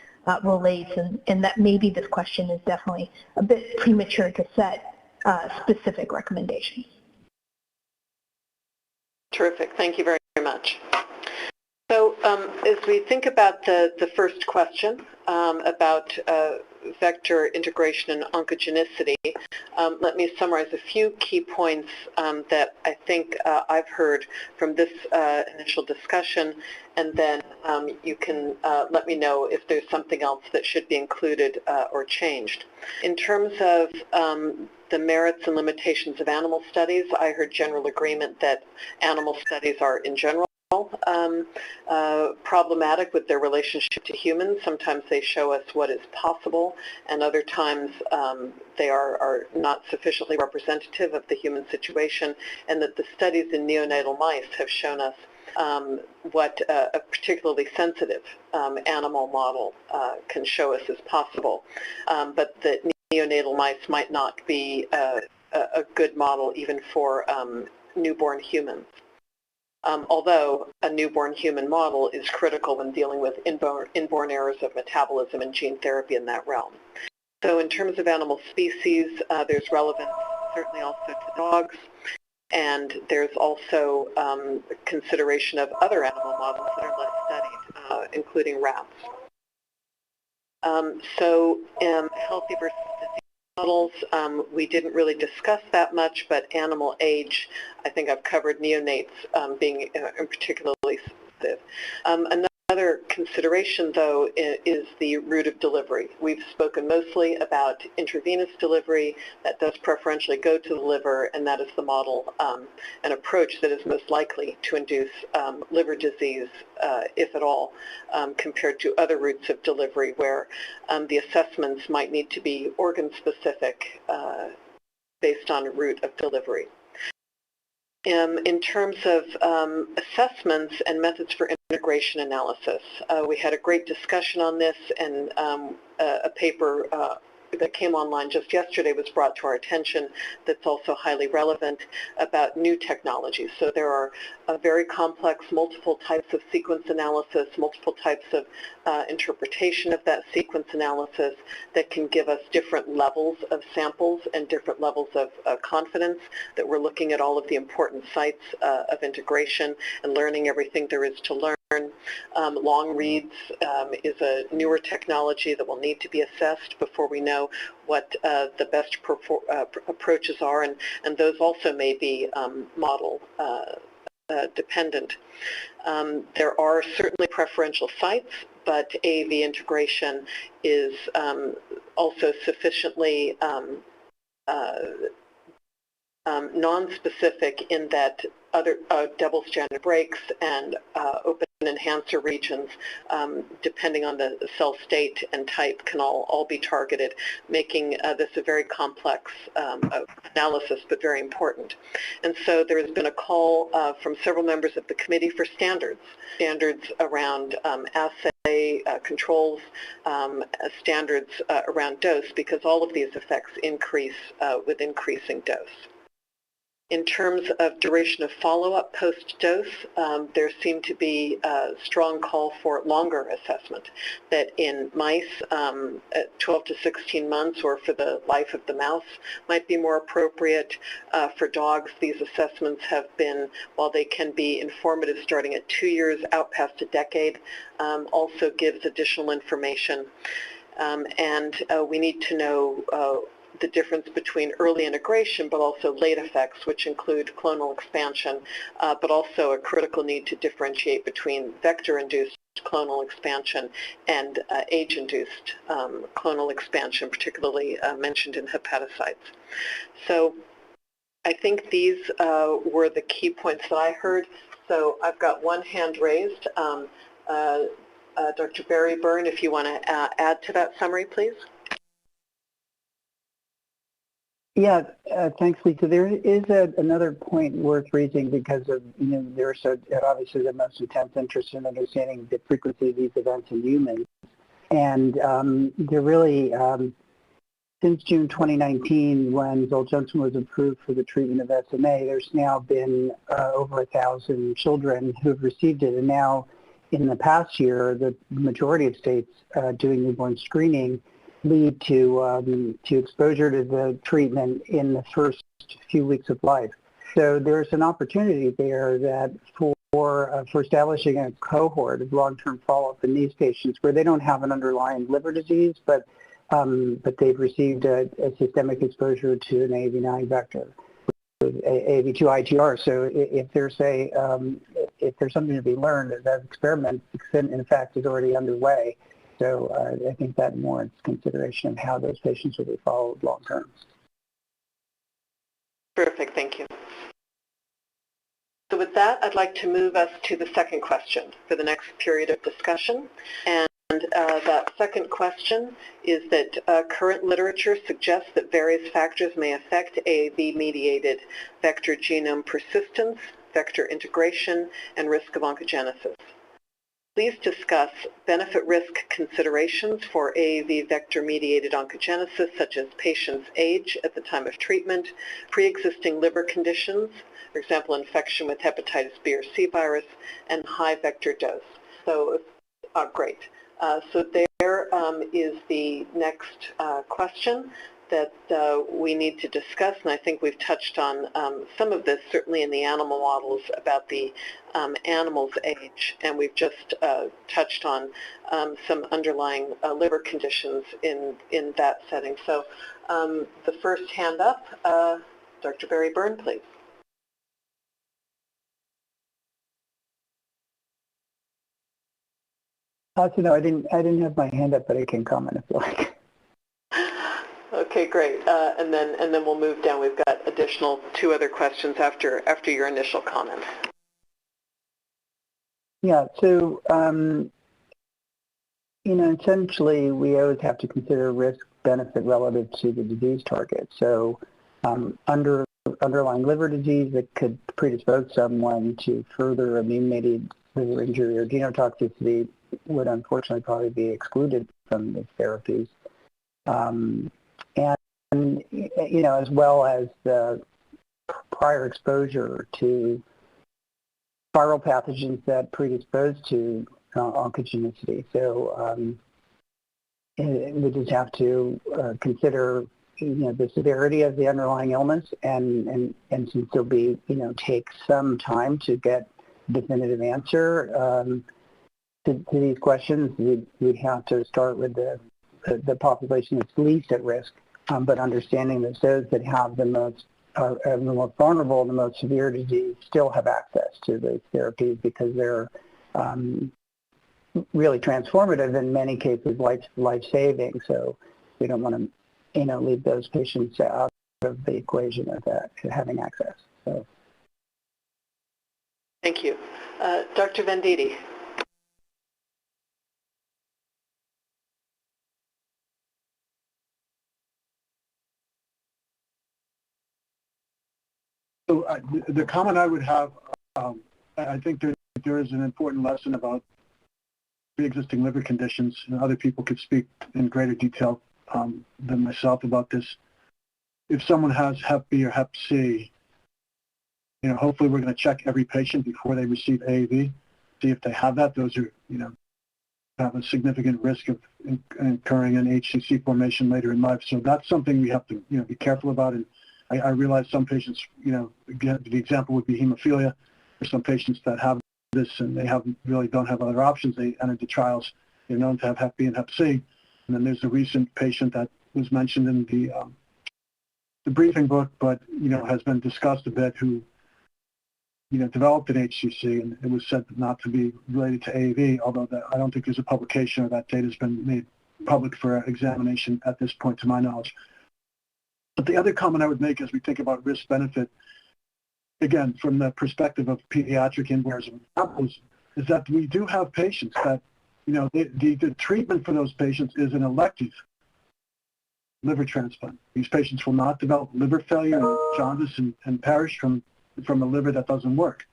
relates, and that maybe this question is definitely a bit premature to set specific recommendations. Terrific. Thank you very much. So as we think about the first question about vector integration and oncogenicity, let me summarize a few key points that I think I've heard from this initial discussion, and then you can let me know if there's something else that should be included or changed. In terms of the merits and limitations of animal studies, I heard general agreement that animal studies are in general problematic with their relationship to humans. Sometimes they show us what is possible, and other times they are not sufficiently representative of the human situation, and that the studies in neonatal mice have shown us what a particularly sensitive animal model can show us is possible, but that neonatal mice might not be a good model even for newborn humans. Although a newborn human model is critical when dealing with inborn errors of metabolism and gene therapy in that realm. So in terms of animal species, there's relevance certainly also to dogs, and there's also consideration of other animal models that are less studied, including rats. So healthy versus disease models, we didn't really discuss that much, but animal age, I think I've covered neonates being particularly sensitive. Another consideration, though, is the route of delivery. We've spoken mostly about intravenous delivery that does preferentially go to the liver, and that is the model, an approach that is most likely to induce liver disease, if at all, compared to other routes of delivery where the assessments might need to be organ-specific based on route of delivery. In terms of assessments and methods for integration analysis, we had a great discussion on this, and a paper that came online just yesterday was brought to our attention that's also highly relevant about new technologies. So there are very complex multiple types of sequence analysis, multiple types of interpretation of that sequence analysis that can give us different levels of samples and different levels of confidence that we're looking at all of the important sites of integration and learning everything there is to learn. Long reads is a newer technology that will need to be assessed before we know what the best approaches are, and those also may be model dependent. There are certainly preferential sites, but AAV integration is also sufficiently non-specific in that other double-stranded breaks and open enhancer regions, depending on the cell state and type, can all be targeted, making this a very complex analysis, but very important. And so there has been a call from several members of the committee for standards around assay controls, standards around dose, because all of these effects increase with increasing dose. In terms of duration of follow-up post-dose, there seemed to be a strong call for longer assessment, that in mice, at 12 to 16 months or for the life of the mouse might be more appropriate. For dogs, these assessments have been, while they can be informative starting at 2 years out past a decade, also gives additional information. And we need to know the difference between early integration but also late effects, which include clonal expansion, but also a critical need to differentiate between vector-induced clonal expansion and age-induced clonal expansion, particularly mentioned in hepatocytes. So I think these were the key points that I heard. So I've got one hand raised. Dr. Barry Byrne, if you want to add to that summary, please. Yeah, thanks, Lisa. There is another point worth raising because of, there's obviously the most intense interest in understanding the frequency of these events in humans. And there really, since June 2019, when Zolgensma was approved for the treatment of SMA, there's now been over 1,000 children who have received it. And now, in the past year, the majority of states doing newborn screening lead to exposure to the treatment in the first few weeks of life. So there's an opportunity there that for establishing a cohort of long-term follow-up in these patients where they don't have an underlying liver disease, but they've received a systemic exposure to an AAV9 vector, AAV2 ITR. So if there's something to be learned, that experiment, in fact, is already underway. So I think that warrants consideration of how those patients will be followed long term. Terrific, thank you. So with that, I'd like to move us to the second question for the next period of discussion. And that second question is that current literature suggests that various factors may affect AAV-mediated vector genome persistence, vector integration, and risk of oncogenesis. Please discuss benefit-risk considerations for AAV vector-mediated oncogenesis, such as patient's age at the time of treatment, pre-existing liver conditions, for example, infection with hepatitis B or C virus, and high vector dose. So, great. So there is the next question that we need to discuss, and I think we've touched on some of this, certainly in the animal models, about the animal's age, and we've just touched on some underlying liver conditions in that setting. So the first hand up, Dr. Barry Byrne, please. So no, I didn't have my hand up, but I can comment if you like. Okay, great. And then we'll move down. We've got additional 2 other questions after your initial comment. Yeah. So essentially, we always have to consider risk-benefit relative to the disease target. So underlying liver disease that could predispose someone to further immune-mediated liver injury or genotoxicity would unfortunately probably be excluded from these therapies. as well as the prior exposure to viral pathogens that predispose to oncogenicity. So we just have to consider, the severity of the underlying illness, and since there'll be, take some time to get a definitive answer to these questions, we'd have to start with the population that's least at risk, but understanding that those that have the most are the most vulnerable and the most severe disease still have access to those therapies because they're really transformative, in many cases life-saving. So we don't want to leave those patients out of the equation of that, having access. So. Thank you. Dr. Venditti. So the comment I would have, I think there is an important lesson about pre-existing liver conditions, and other people could speak in greater detail than myself about this. If someone has Hep B or Hep C, hopefully we're going to check every patient before they receive AAV, see if they have that. Those are, have a significant risk of incurring an HCC formation later in life. So that's something we have to, be careful about. And I realize some patients, again, the example would be hemophilia, for some patients that have this and they don't have other options. They entered the trials. They're known to have Hep B and Hep C. And then there's a recent patient that was mentioned in the briefing book, but, has been discussed a bit, who, developed an HCC, and it was said not to be related to AAV, although I don't think there's a publication or that data has been made public for examination at this point, to my knowledge. But the other comment I would make as we think about risk-benefit, again, from the perspective of pediatric inborn metabolism, is that we do have patients that, the treatment for those patients is an elective liver transplant. These patients will not develop liver failure and jaundice and perish from a liver that doesn't work.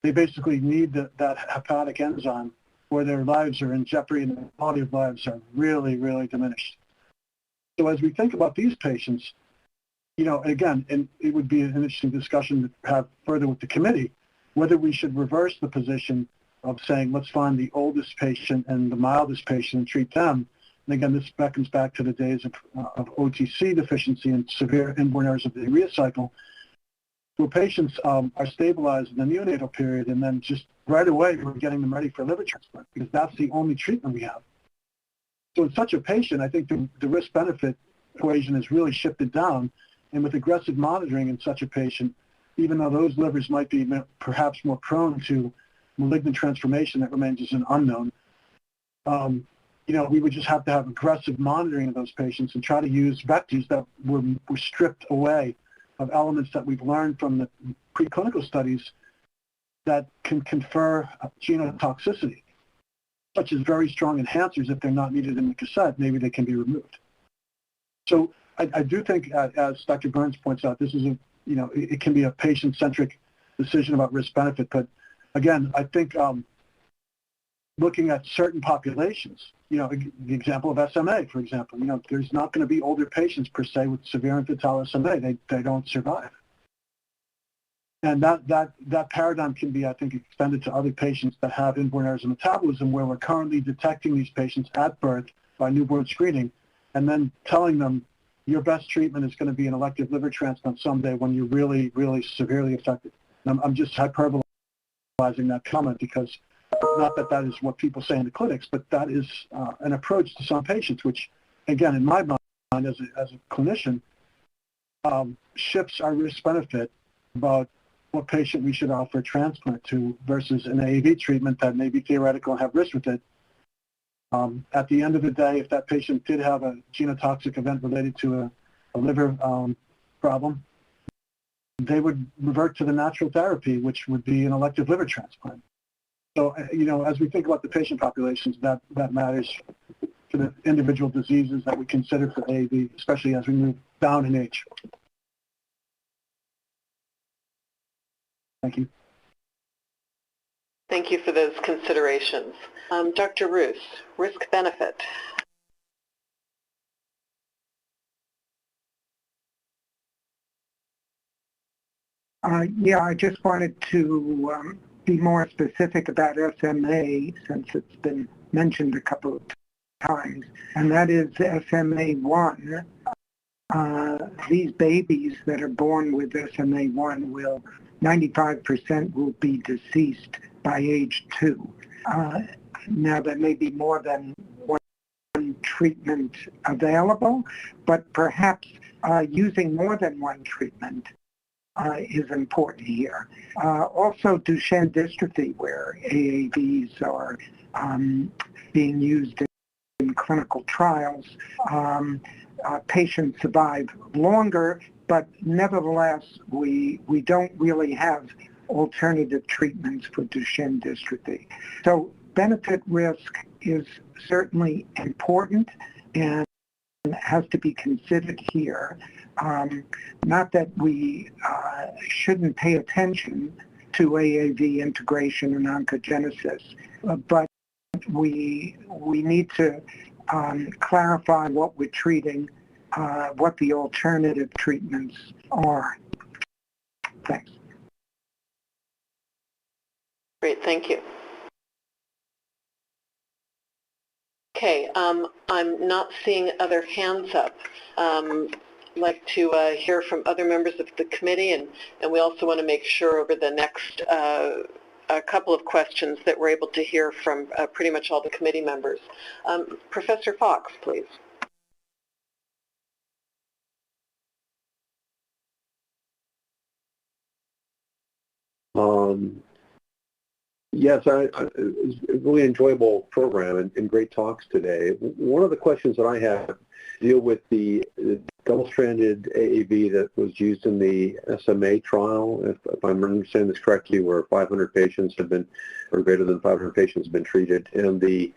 They basically need that hepatic enzyme, or their lives are in jeopardy and the quality of lives are really, really diminished. So as we think about these patients, again, and it would be an interesting discussion to have further with the committee, whether we should reverse the position of saying, let's find the oldest patient and the mildest patient and treat them. And again, this beckons back to the days of OTC deficiency and severe inborn errors of the urea cycle, where patients are stabilized in the neonatal period, and then just right away we're getting them ready for liver transplant, because that's the only treatment we have. So in such a patient, I think the risk-benefit equation has really shifted down, and with aggressive monitoring in such a patient, even though those livers might be perhaps more prone to malignant transformation that remains as an unknown, we would just have to have aggressive monitoring of those patients and try to use vectors that were stripped away of elements that we've learned from the preclinical studies that can confer genotoxicity, such as very strong enhancers. If they're not needed in the cassette, maybe they can be removed. So I do think, as Dr. Burns points out, this is it can be a patient-centric decision about risk-benefit. But again, I think looking at certain populations, the example of SMA, for example, there's not going to be older patients per se with severe infantile SMA. They don't survive. And that paradigm can be, I think, extended to other patients that have inborn errors of metabolism, where we're currently detecting these patients at birth by newborn screening, and then telling them your best treatment is going to be an elective liver transplant someday when you're really, really severely affected. And I'm just hyperbolizing that comment, because not that is what people say in the clinics, but that is an approach to some patients, which, again, in my mind as a clinician, shifts our risk-benefit about what patient we should offer a transplant to versus an AAV treatment that may be theoretical and have risk with it. At the end of the day, if that patient did have a genotoxic event related to a liver problem, they would revert to the natural therapy, which would be an elective liver transplant. So, as we think about the patient populations, that matters for the individual diseases that we consider for AAV, especially as we move down in age. Thank you. Thank you for those considerations. Dr. Roos, risk-benefit. Yeah, I just wanted to be more specific about SMA since it's been mentioned a couple of times, and that is SMA1. These babies that are born with SMA1 will, 95% will be deceased by age 2. Now there may be more than one treatment available, but perhaps using more than one treatment is important here. Also Duchenne dystrophy, where AAVs are being used in clinical trials, patients survive longer, but nevertheless we don't really have alternative treatments for Duchenne dystrophy. So benefit risk is certainly important and has to be considered here. Not that we shouldn't pay attention to AAV integration and oncogenesis, but we need to clarify what we're treating, what the alternative treatments are. Thanks. Great, thank you. Okay, I'm not seeing other hands up. I'd like to hear from other members of the committee, and we also want to make sure over the next a couple of questions that we're able to hear from pretty much all the committee members. Professor Fox, please. Yes, it was a really enjoyable program and great talks today. One of the questions that I have deal with the double-stranded AAV that was used in the SMA trial, if I'm understanding this correctly, where 500 patients have been, or greater than 500 patients have been treated, and the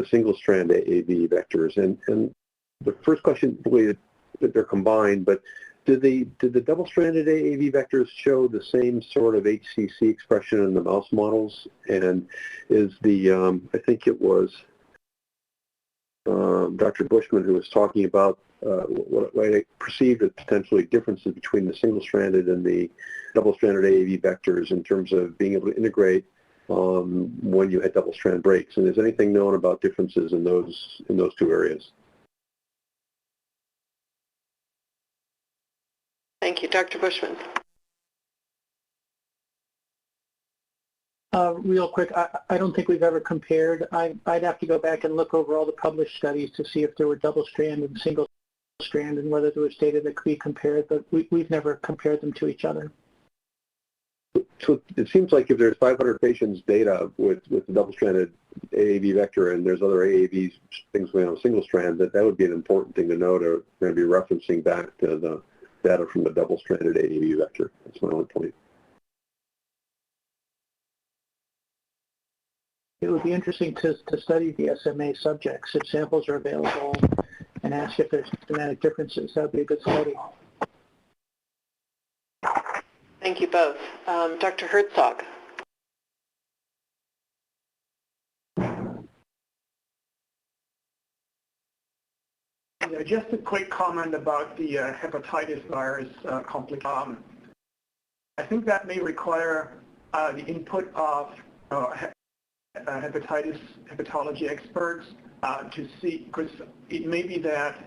single-strand AAV vectors. And the first question, really, that they're combined, but did the double-stranded AAV vectors show the same sort of HCC expression in the mouse models? And is the, I think it was Dr. Bushman who was talking about what I perceived as potentially differences between the single-stranded and the double-stranded AAV vectors in terms of being able to integrate when you had double-strand breaks. And is anything known about differences in those two areas? Thank you. Dr. Bushman. Real quick, I don't think we've ever compared. I'd have to go back and look over all the published studies to see if there were double-strand and single-strand and whether there was data that could be compared, but we've never compared them to each other. So it seems like if there's 500 patients data with the double-stranded AAV vector and there's other AAV things going on single-strand, that would be an important thing to know to be referencing back to the data from the double-stranded AAV vector. That's my only point. It would be interesting to study the SMA subjects if samples are available and ask if there's genetic differences. That would be a good study. Thank you both. Dr. Herzog. Yeah, just a quick comment about the hepatitis virus complication. I think that may require the input of hepatology experts to see, because it may be that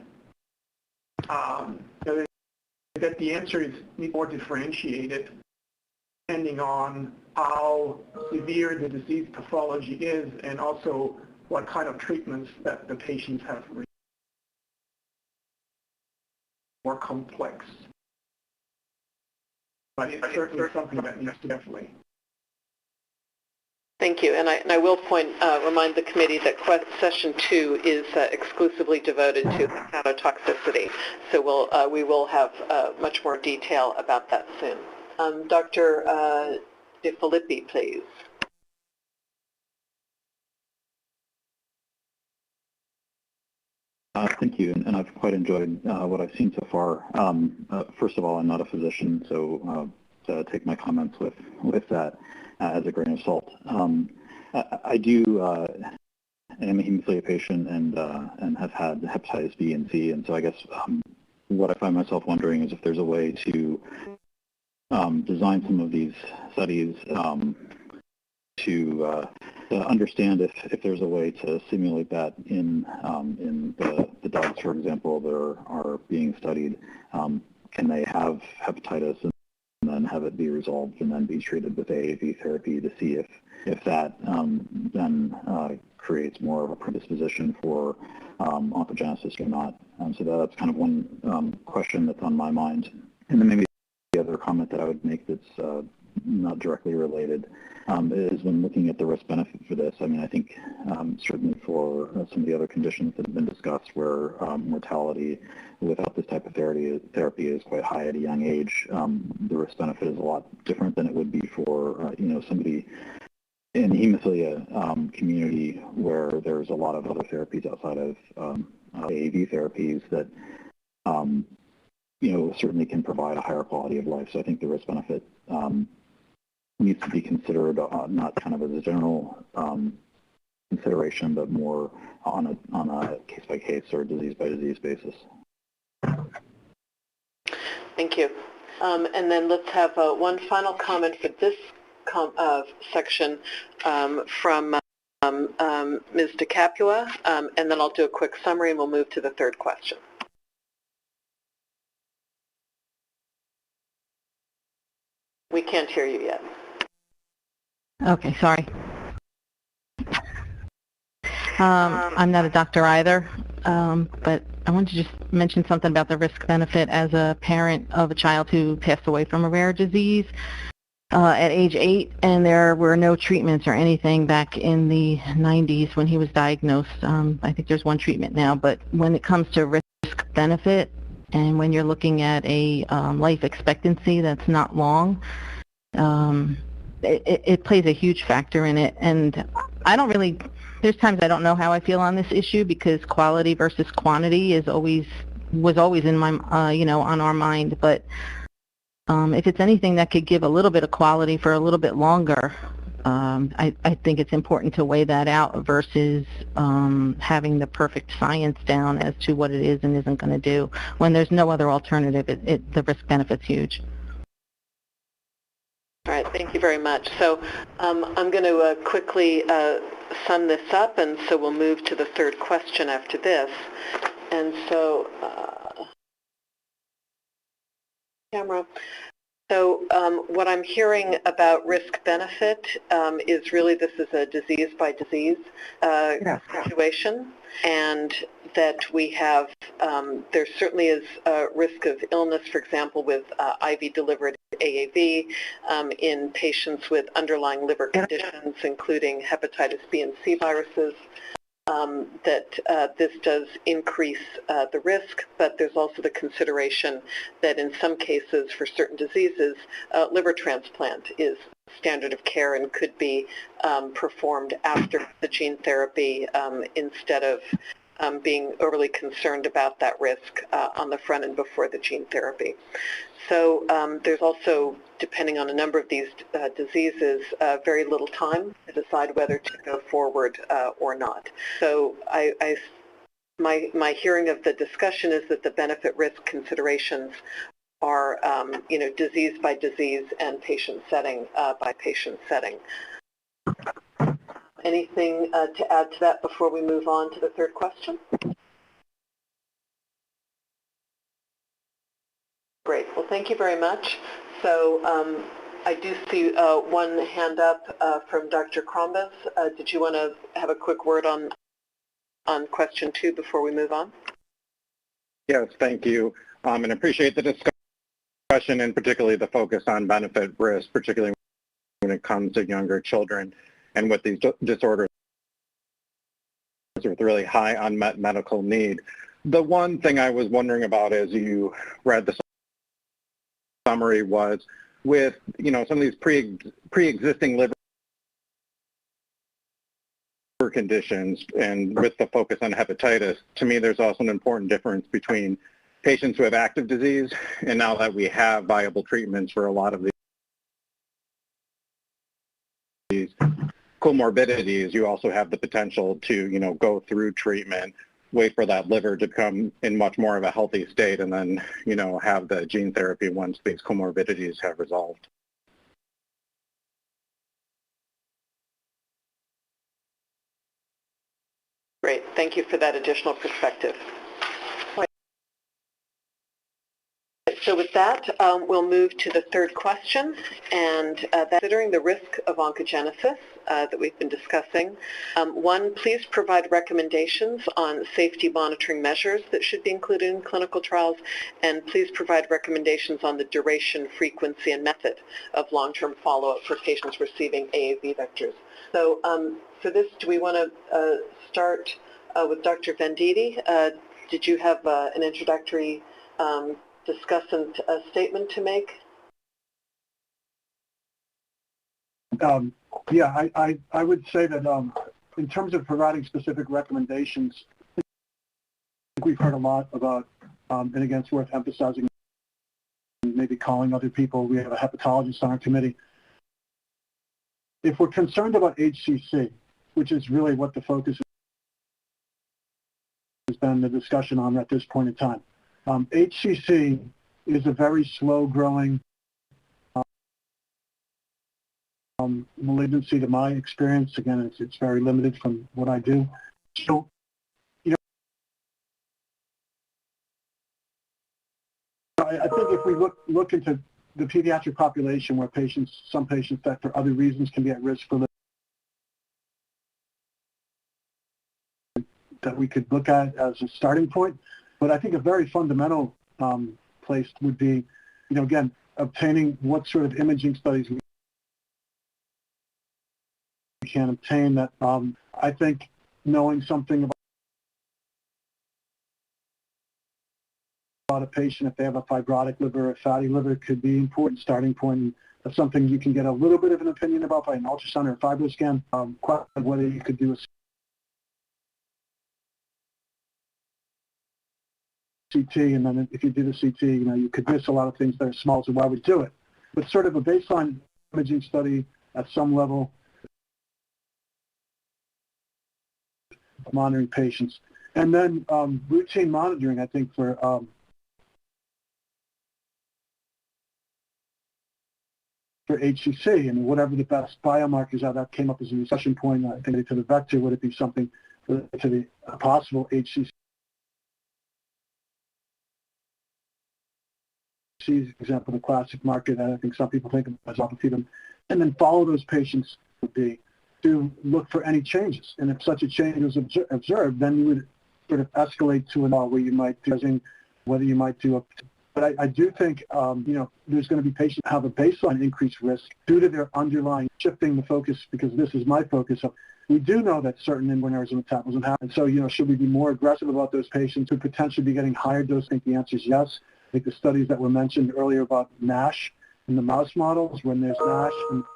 that the answer is more differentiated depending on how severe the disease pathology is and also what kind of treatments that the patients have received. More complex. But it's certainly something that needs to definitely. Thank you, and I will remind the committee that session 2 is exclusively devoted to hepatotoxicity, so we will have much more detail about that soon. Dr. De Filippi, please. Thank you, and I've quite enjoyed what I've seen so far. First of all, I'm not a physician, so take my comments with that as a grain of salt. I do am a hemophilia patient and have had hepatitis B and C, and so I guess what I find myself wondering is if there's a way to designed some of these studies to understand if there's a way to simulate that in the dogs, for example, that are being studied. Can they have hepatitis and then have it be resolved and then be treated with AAV therapy to see if that then creates more of a predisposition for oncogenesis or not. So that's kind of one question that's on my mind. And then maybe the other comment that I would make that's not directly related is when looking at the risk-benefit for this. I mean, I think certainly for some of the other conditions that have been discussed where mortality without this type of therapy is quite high at a young age, the risk-benefit is a lot different than it would be for, somebody in the hemophilia community where there's a lot of other therapies outside of AAV therapies that, certainly can provide a higher quality of life. So I think the risk-benefit needs to be considered not kind of as a general consideration, but more on a case-by-case or disease-by-disease basis. Thank you. And then let's have one final comment for this section from Ms. DeCapua, and then I'll do a quick summary and we'll move to the third question. We can't hear you yet. Okay, sorry. I'm not a doctor either, but I wanted to just mention something about the risk-benefit as a parent of a child who passed away from a rare disease at age 8, and there were no treatments or anything back in the 90s when he was diagnosed. I think there's one treatment now, but when it comes to risk-benefit and when you're looking at a life expectancy that's not long, it plays a huge factor in it. And there's times I don't know how I feel on this issue because quality versus quantity was always in my, on our mind. But if it's anything that could give a little bit of quality for a little bit longer, I think it's important to weigh that out versus having the perfect science down as to what it is and isn't going to do. When there's no other alternative, the risk-benefit's huge. All right, thank you very much. So I'm going to quickly sum this up, and so we'll move to the third question after this. And so, what I'm hearing about risk-benefit is really this is a disease-by-disease situation, and that we have, there certainly is a risk of illness, for example, with IV-delivered AAV in patients with underlying liver conditions, including hepatitis B and C viruses, that this does increase the risk, but there's also the consideration that in some cases for certain diseases, liver transplant is standard of care and could be performed after the gene therapy instead of being overly concerned about that risk on the front end before the gene therapy. So there's also, depending on a number of these diseases, very little time to decide whether to go forward or not. So my hearing of the discussion is that the benefit-risk considerations are, disease by disease and patient setting by patient setting. Anything to add to that before we move on to the third question? Great. Well, thank you very much. So I do see one hand up from Dr. Krombas. Did you want to have a quick word on question 2 before we move on? Yes, thank you. And appreciate the discussion and particularly the focus on benefit risk, particularly when it comes to younger children and with these disorders with really high unmet medical need. The one thing I was wondering about as you read the summary was with, some of these pre-existing liver conditions and with the focus on hepatitis, to me there's also an important difference between patients who have active disease and now that we have viable treatments for a lot of these comorbidities, you also have the potential to, go through treatment wait for that liver to become in much more of a healthy state and then, have the gene therapy once these comorbidities have resolved. Great. Thank you for that additional perspective. So with that, we'll move to the third question, and that's considering the risk of oncogenesis that we've been discussing. One, please provide recommendations on safety monitoring measures that should be included in clinical trials, and please provide recommendations on the duration, frequency, and method of long-term follow-up for patients receiving AAV vectors. So for this, do we want to start with Dr. Venditti? Did you have an introductory discussant statement to make? Yeah, I would say that in terms of providing specific recommendations, I think we've heard a lot about, and again, it's worth emphasizing, maybe calling other people. We have a hepatologist on our committee. If we're concerned about HCC, which is really what the focus has been the discussion on at this point in time, HCC is a very slow-growing malignancy to my experience. Again, it's very limited from what I do. So, I think if we look into the pediatric population where some patients that for other reasons can be at risk for that we could look at as a starting point. But I think a very fundamental place would be, again, obtaining what sort of imaging studies we can obtain. That I think knowing something about a patient, if they have a fibrotic liver or a fatty liver, could be an important starting point. That's something you can get a little bit of an opinion about by an ultrasound or a fibroscan. Whether you could do a CT, and then if you do the CT, you could miss a lot of things that are small, so why would do it? But sort of a baseline imaging study at some level, monitoring patients. And then routine monitoring, I think, for HCC and whatever the best biomarkers are. That came up as a discussion point. I think to the vector, would it be something to the possible HCC? Example, the classic marker that I think some people think of as alpha-fetum, and then follow those patients would be to look for any changes. And if such a change was observed, then you would sort of escalate to an where you might do whether you might do a. But I do think there's going to be patients that have a baseline increased risk due to their underlying shifting the focus, because this is my focus. So we do know that certain inborn errors of metabolism happen. So should we be more aggressive about those patients who potentially be getting higher dose? I think the answer is yes. I think the studies that were mentioned earlier about NASH in the mouse models, when there's NASH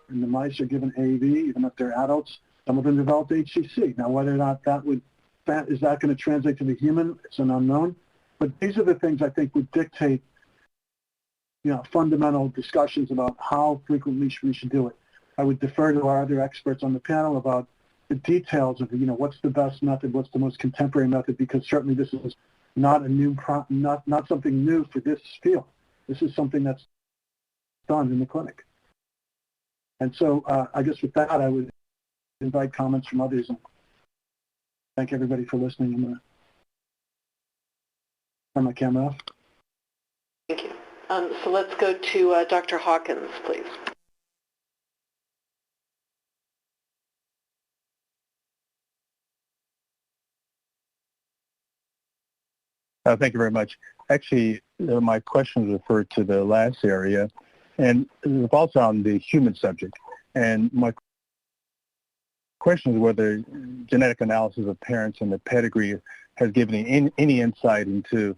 and the mice are given AAV, even if they're adults, some of them develop HCC. Now, whether or not is that going to translate to the human, it's an unknown. But these are the things I think would dictate, fundamental discussions about how frequently we should do it. I would defer to our other experts on the panel about the details of, what's the best method, what's the most contemporary method, because certainly this is not a new, not something new for this field. This is something that's done in the clinic. And so I guess with that, I would invite comments from others. And thank everybody for listening. I'm going to turn my camera off. Thank you. So let's go to Dr. Hawkins, please. Thank you very much. Actually, my questions refer to the last area, and it revolves on the human subject. And my question is whether genetic analysis of parents and the pedigree has given any insight into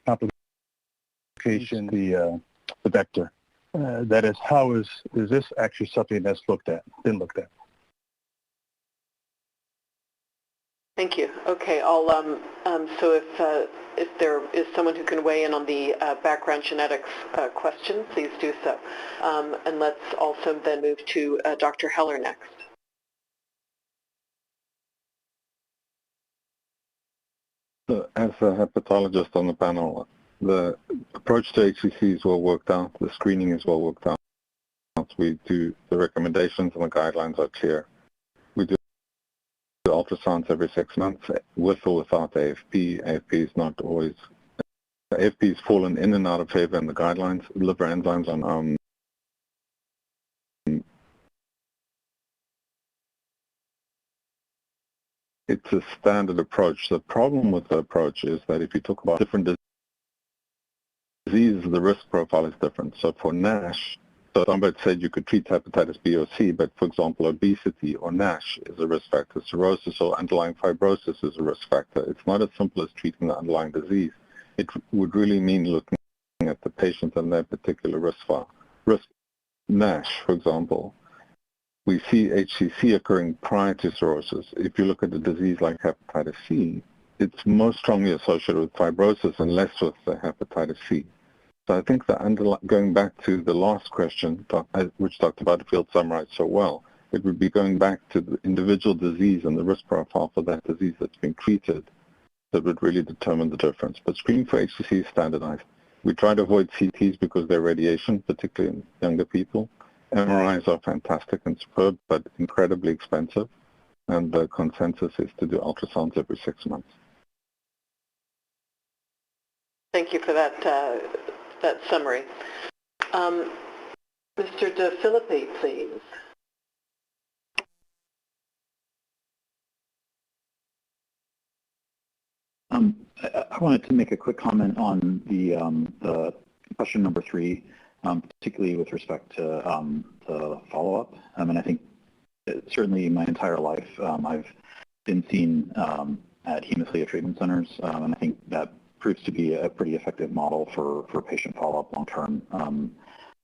complication the vector. That is, how is this actually something that's been looked at? Thank you. Okay, I'll so if there is someone who can weigh in on the background genetics question, please do so. And let's also then move to Dr. Heller next. as a hepatologist on the panel, the approach to HCC is well worked out. The screening is well worked out. We do the recommendations and the guidelines are clear. We do ultrasounds every 6 months with or without AFP. AFP is not always. AFP has fallen in and out of favor in the guidelines. Liver enzymes on it's a standard approach. The problem with the approach is that if you talk about different diseases, the risk profile is different. So for NASH, so somebody said you could treat hepatitis B or C, but for example, obesity or NASH is a risk factor. Cirrhosis or underlying fibrosis is a risk factor. It's not as simple as treating the underlying disease. It would really mean looking at the patient and their particular risk file. NASH, for example, we see HCC occurring prior to cirrhosis. If you look at a disease like hepatitis C, it's most strongly associated with fibrosis and less with the hepatitis C. So I think going back to the last question, which Dr. Butterfield summarized so well, it would be going back to the individual disease and the risk profile for that disease that's been treated that would really determine the difference. But screening for HCC is standardized. We try to avoid CTs because they're radiation, particularly in younger people. MRIs are fantastic and superb, but incredibly expensive. And the consensus is to do ultrasounds every 6 months. Thank you for that summary. Mr. De Filippi, please. I wanted to make a quick comment on the question number 3, particularly with respect to the follow-up. And I think certainly my entire life I've been seen at hemophilia treatment centers, and I think that proves to be a pretty effective model for patient follow-up long-term.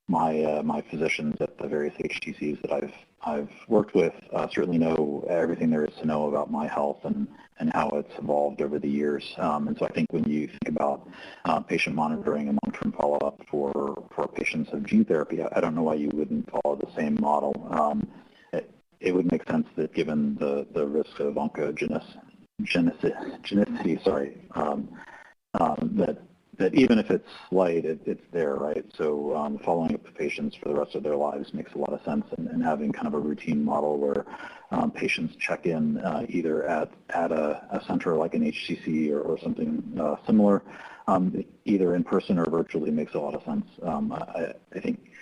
My physicians at the various HTCs that I've worked with certainly know everything there is to know about my health and how it's evolved over the years. And so I think when you think about patient monitoring and long-term follow-up for patients of gene therapy, I don't know why you wouldn't follow the same model. It would make sense that given the risk of oncogenicity, that even if it's slight, it's there, right? So following up the patients for the rest of their lives makes a lot of sense, and having kind of a routine model where patients check in either at a center like an HCC or something similar, either in person or virtually, makes a lot of sense. I think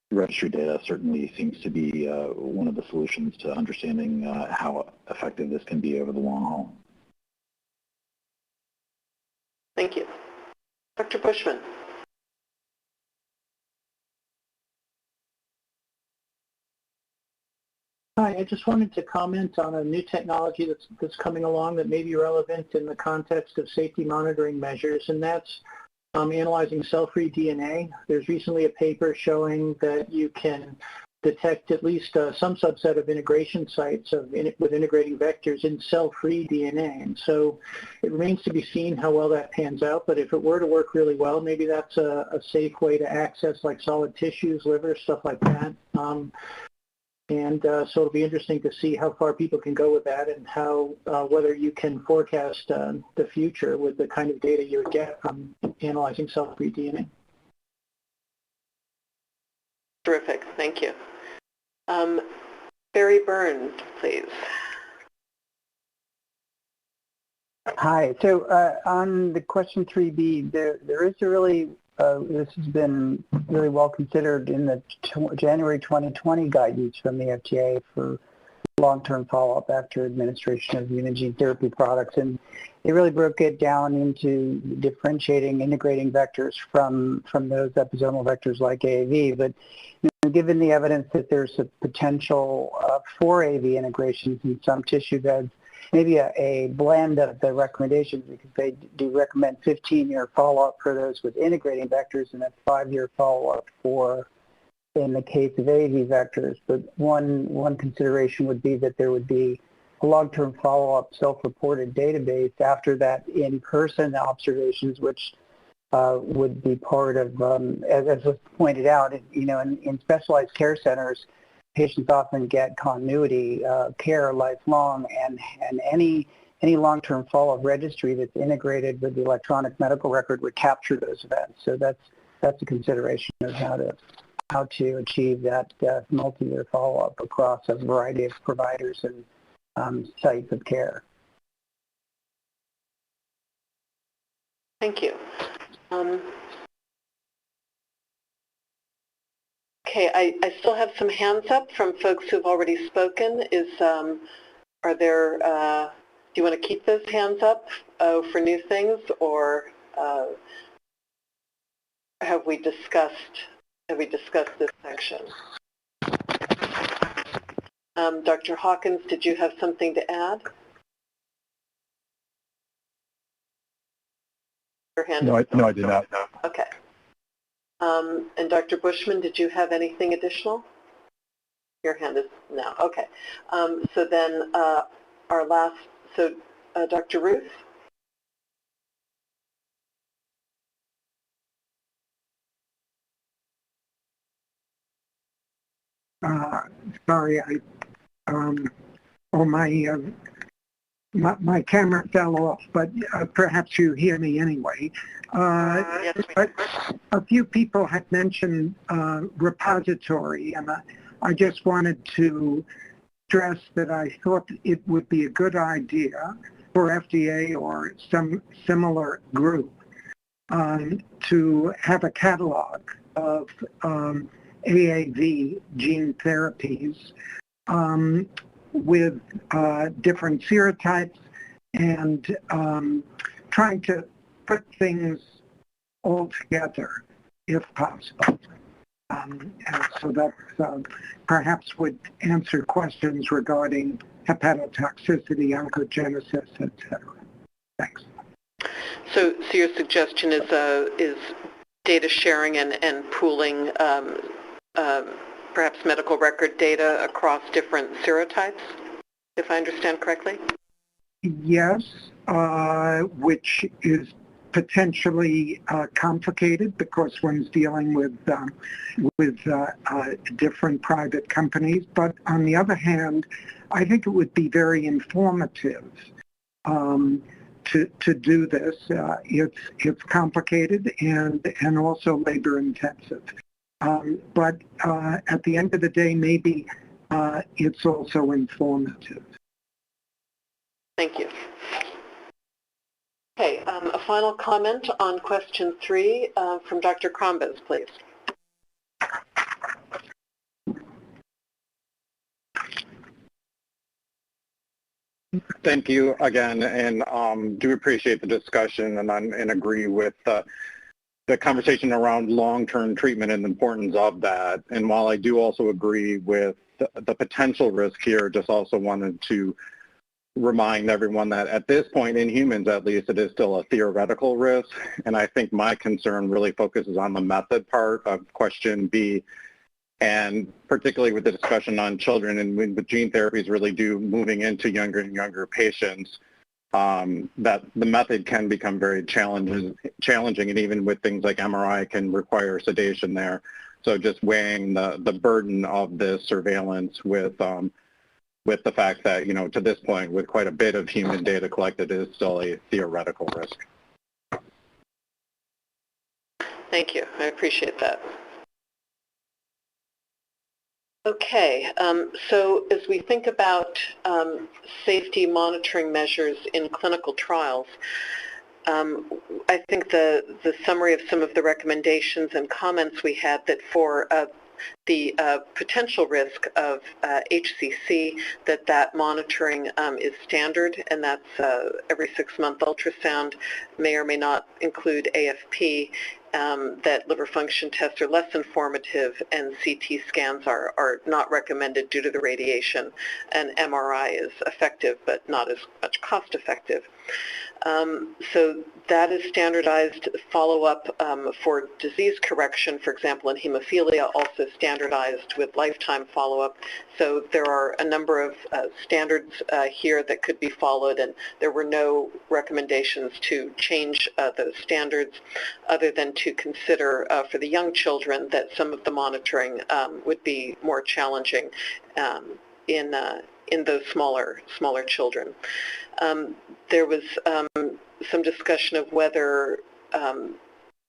registry data certainly seems to be one of the solutions to understanding how effective this can be over the long haul. Thank you. Dr. Bushman. Hi, I just wanted to comment on a new technology that's coming along that may be relevant in the context of safety monitoring measures, and that's analyzing cell-free DNA. There's recently a paper showing that you can detect at least some subset of integration sites with integrating vectors in cell-free DNA. And so it remains to be seen how well that pans out, but if it were to work really well, maybe that's a safe way to access like solid tissues, liver, stuff like that. So it'll be interesting to see how far people can go with that and how whether you can forecast the future with the kind of data you would get from analyzing cell-free DNA. Terrific, thank you. Barry Byrne, please. Hi, so on the question 3B, there is a really, this has been really well considered in the January 2020 guidance from the FDA for long-term follow-up after administration of gene therapy products, and they really broke it down into differentiating integrating vectors from those episomal vectors like AAV. But given the evidence that there's a potential for AAV integrations in some tissue beds, maybe a blend of the recommendations, because they do recommend 15-year follow-up for those with integrating vectors and a 5-year follow-up for in the case of AAV vectors. But one consideration would be that there would be a long-term follow-up self-reported database after that in-person observations, which would be part of, as was pointed out, in specialized care centers, patients often get continuity care lifelong, and any any long-term follow-up registry that's integrated with the electronic medical record would capture those events. So that's a consideration of how to achieve that multi-year follow-up across a variety of providers and sites of care. Thank you. Okay, I still have some hands up from folks who've already spoken. Are there, do you want to keep those hands up for new things, or have we discussed this section? Dr. Hawkins, did you have something to add? Your hand no, I did not. Okay. And Dr. Bushman, did you have anything additional? Your hand is no. Okay. So then our last, so Dr. Ruth? Sorry, my camera fell off, but perhaps you hear me anyway. Yes, but a few people had mentioned repository, and I just wanted to stress that I thought it would be a good idea for FDA or some similar group to have a catalog of AAV gene therapies with different serotypes and trying to put things all together if possible. And so that perhaps would answer questions regarding hepatotoxicity, oncogenesis, etc. Thanks. So your suggestion is data sharing and pooling perhaps medical record data across different serotypes, if I understand correctly? Yes, which is potentially complicated because one's dealing with different private companies. But on the other hand, I think it would be very informative to do this. It's complicated and also labor intensive. But at the end of the day, maybe it's also informative. Thank you. Okay, a final comment on question 3 from Dr. Crombez, please. Thank you again, and do appreciate the discussion and agree with the conversation around long-term treatment and the importance of that. And while I do also agree with the potential risk here, just also wanted to remind everyone that at this point, in humans at least, it is still a theoretical risk. And I think my concern really focuses on the method part of question B, and particularly with the discussion on children and with gene therapies really moving into younger and younger patients, that the method can become very challenging, and even with things like MRI can require sedation there. So just weighing the burden of this surveillance with the fact that, to this point, with quite a bit of human data collected, it is still a theoretical risk. Thank you. I appreciate that. Okay, so as we think about safety monitoring measures in clinical trials, I think the summary of some of the recommendations and comments we had that for the potential risk of HCC, that monitoring is standard, and that's every 6-month ultrasound, may or may not include AFP, that liver function tests are less informative, and CT scans are not recommended due to the radiation, and MRI is effective but not as much cost effective. So that is standardized. Follow-up for disease correction, for example, in hemophilia, also standardized with lifetime follow-up. So there are a number of standards here that could be followed, and there were no recommendations to change those standards other than to consider for the young children that some of the monitoring would be more challenging in those smaller children. There was some discussion of whether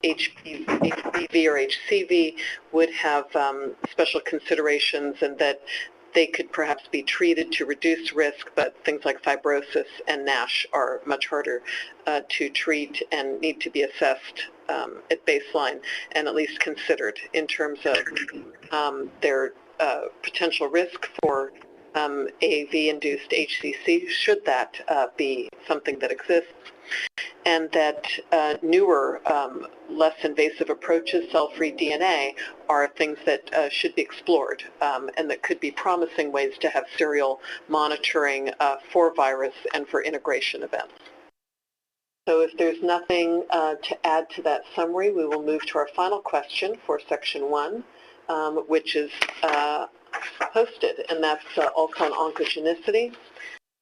HPV or HCV would have special considerations, and that they could perhaps be treated to reduce risk, but things like fibrosis and NASH are much harder to treat and need to be assessed at baseline and at least considered in terms of their potential risk for AAV-induced HCC, should that be something that exists, and that newer, less invasive approaches, cell-free DNA, are things that should be explored and that could be promising ways to have serial monitoring for virus and for integration events. So if there's nothing to add to that summary, we will move to our final question for Section 1, which is posted, and that's also on oncogenicity.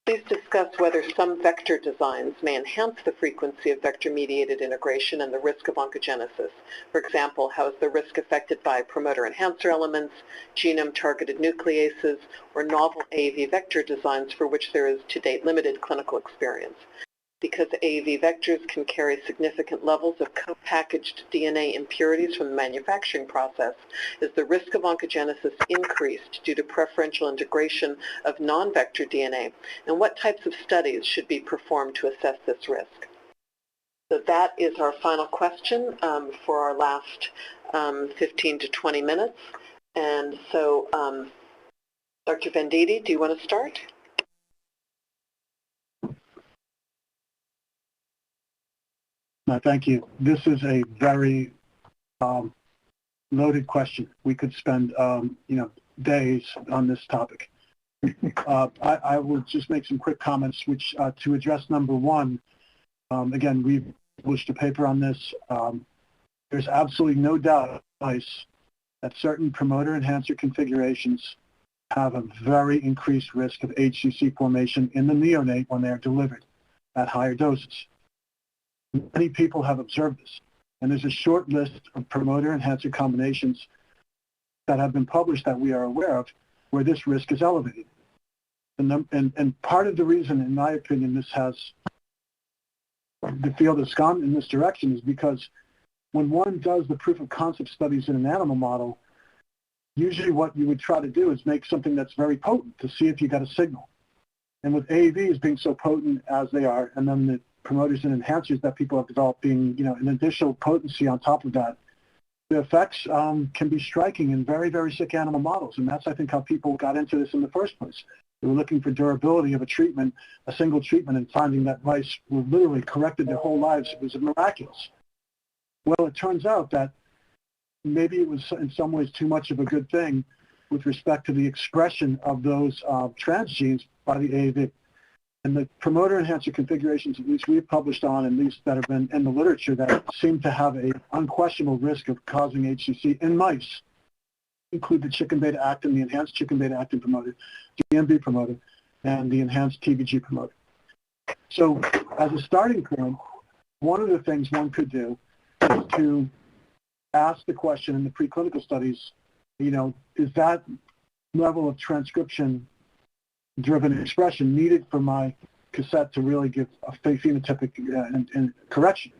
Please discuss whether some vector designs may enhance the frequency of vector-mediated integration and the risk of oncogenesis. For example, how is the risk affected by promoter enhancer elements, genome-targeted nucleases, or novel AAV vector designs for which there is to date limited clinical experience? Because AAV vectors can carry significant levels of co-packaged DNA impurities from the manufacturing process, is the risk of oncogenesis increased due to preferential integration of non-vector DNA, and what types of studies should be performed to assess this risk? So that is our final question for our last 15 to 20 minutes. And so, Dr. Venditti, do you want to start? No, thank you. This is a very loaded question. We could spend, days on this topic. I will just make some quick comments, which to address number one, again, we've published a paper on this. There's absolutely no doubt that certain promoter enhancer configurations have a very increased risk of HCC formation in the neonate when they are delivered at higher doses. Many people have observed this, and there's a short list of promoter enhancer combinations that have been published that we are aware of where this risk is elevated. And part of the reason, in my opinion, the field has gone in this direction is because when one does the proof of concept studies in an animal model, usually what you would try to do is make something that's very potent to see if you got a signal. And with AAVs being so potent as they are, and then the promoters and enhancers that people have developed being, an additional potency on top of that, the effects can be striking in very, very sick animal models. And that's, I think, how people got into this in the first place. They were looking for durability of a treatment, a single treatment, and finding that mice were literally corrected their whole lives. It was miraculous. Well, it turns out that maybe it was in some ways too much of a good thing with respect to the expression of those transgenes by the AAV. And the promoter enhancer configurations, at least we've published on, and these that have been in the literature, that seem to have an unquestionable risk of causing HCC in mice, include the chicken beta-actin, the enhanced chicken beta-actin promoter, GMB promoter, and the enhanced TBG promoter. So as a starting point, one of the things one could do is to ask the question in the preclinical studies, is that level of transcription driven expression needed for my cassette to really give a phenotypic and correction,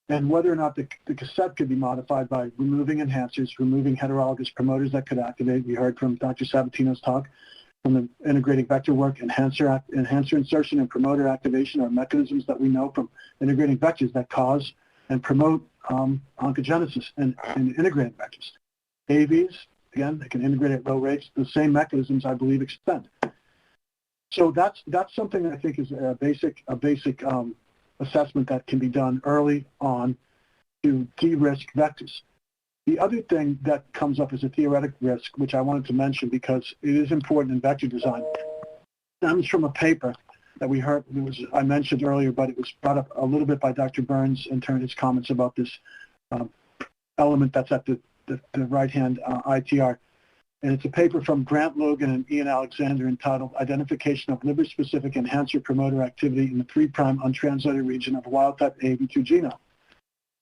and whether or not the cassette could be modified by removing enhancers, removing heterologous promoters that could activate. We heard from Dr. Sabatino's talk from the integrating vector work, enhancer insertion and promoter activation are mechanisms that we know from integrating vectors that cause and promote oncogenesis and integrating vectors. AAVs, again, they can integrate at low rates. The same mechanisms, I believe, extend. So that's something I think is a basic assessment that can be done early on to de-risk vectors. The other thing that comes up as a theoretic risk, which I wanted to mention because it is important in vector design, stems from a paper that we heard, I mentioned earlier, but it was brought up a little bit by Dr. Burns in terms of his comments about this element that's at the right-hand ITR. And it's a paper from Grant Logan and Ian Alexander entitled Identification of Liver-Specific Enhancer Promoter Activity in the 3' Untranslated Region of Wild-Type AAV2 Genome.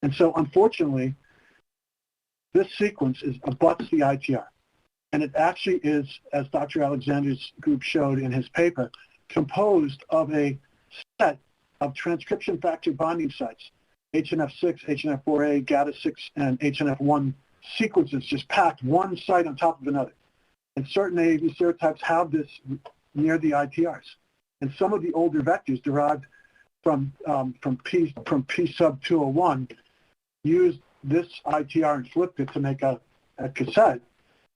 And so, unfortunately, this sequence abuts the ITR. And it actually is, as Dr. Alexander's group showed in his paper, composed of a set of transcription factor binding sites, HNF6, HNF4A, GATA6, and HNF1 sequences just packed one site on top of another. And certain AAV serotypes have this near the ITRs. And some of the older vectors derived from P sub 201 used this ITR and flipped it to make a cassette.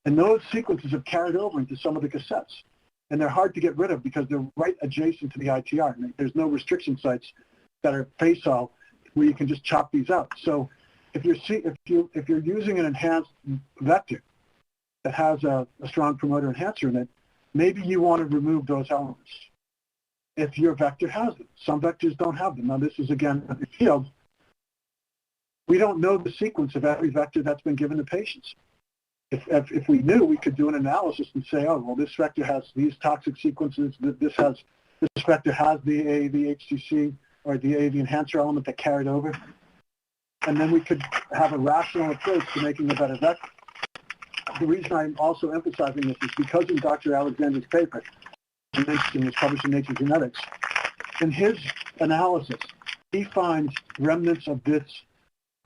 And those sequences have carried over into some of the cassettes. And they're hard to get rid of because they're right adjacent to the ITR. And there's no restriction sites that are facile where you can just chop these out. So if you're using an enhanced vector that has a strong promoter enhancer in it, maybe you want to remove those elements if your vector has them. Some vectors don't have them. Now this is, again, a field. We don't know the sequence of every vector that's been given to patients. If we knew, we could do an analysis and say, oh, well, this vector has these toxic sequences, this vector has the AAV HTC or the AAV enhancer element that carried over, and then we could have a rational approach to making a better vector. The reason I'm also emphasizing this is because in Dr. Alexander's paper, and it was published in Nature Genetics, in his analysis, he finds remnants of this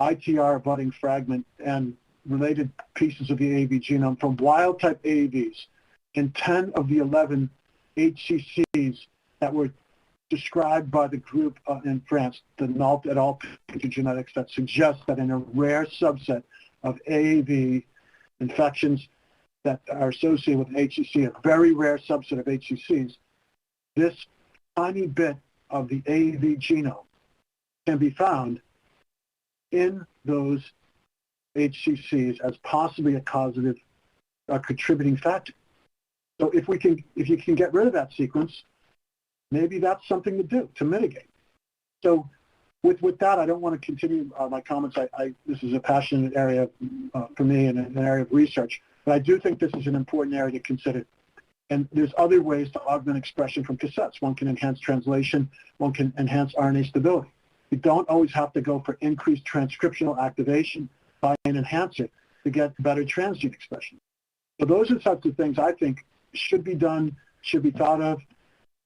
ITR budding fragment and related pieces of the AAV genome from wild-type AAVs in 10 of the 11 HCCs that were described by the group in France, the Nault et al. Genetics, that suggests that in a rare subset of AAV infections that are associated with HCC, a very rare subset of HCCs, this tiny bit of the AAV genome can be found in those HCCs as possibly a causative, contributing factor. So if you can get rid of that sequence, maybe that's something to do to mitigate. So with that, I don't want to continue my comments. This is a passionate area for me and an area of research, but I do think this is an important area to consider. And there's other ways to augment expression from cassettes. One can enhance translation. One can enhance RNA stability. You don't always have to go for increased transcriptional activation by an enhancer to get better transgene expression. So those are the types of things I think should be done, should be thought of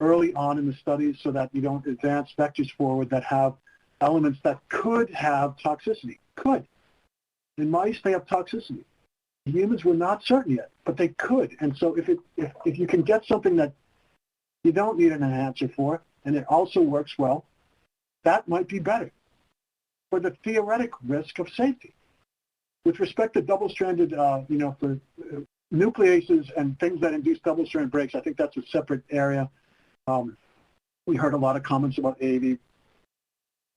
early on in the studies so that you don't advance vectors forward that have elements that could have toxicity. Could. In mice, they have toxicity. Humans, we're not certain yet, but they could. And so if you can get something that you don't need an enhancer for, and it also works well, that might be better for the theoretic risk of safety. With respect to double-stranded, for nucleases and things that induce double-strand breaks, I think that's a separate area. We heard a lot of comments about AAV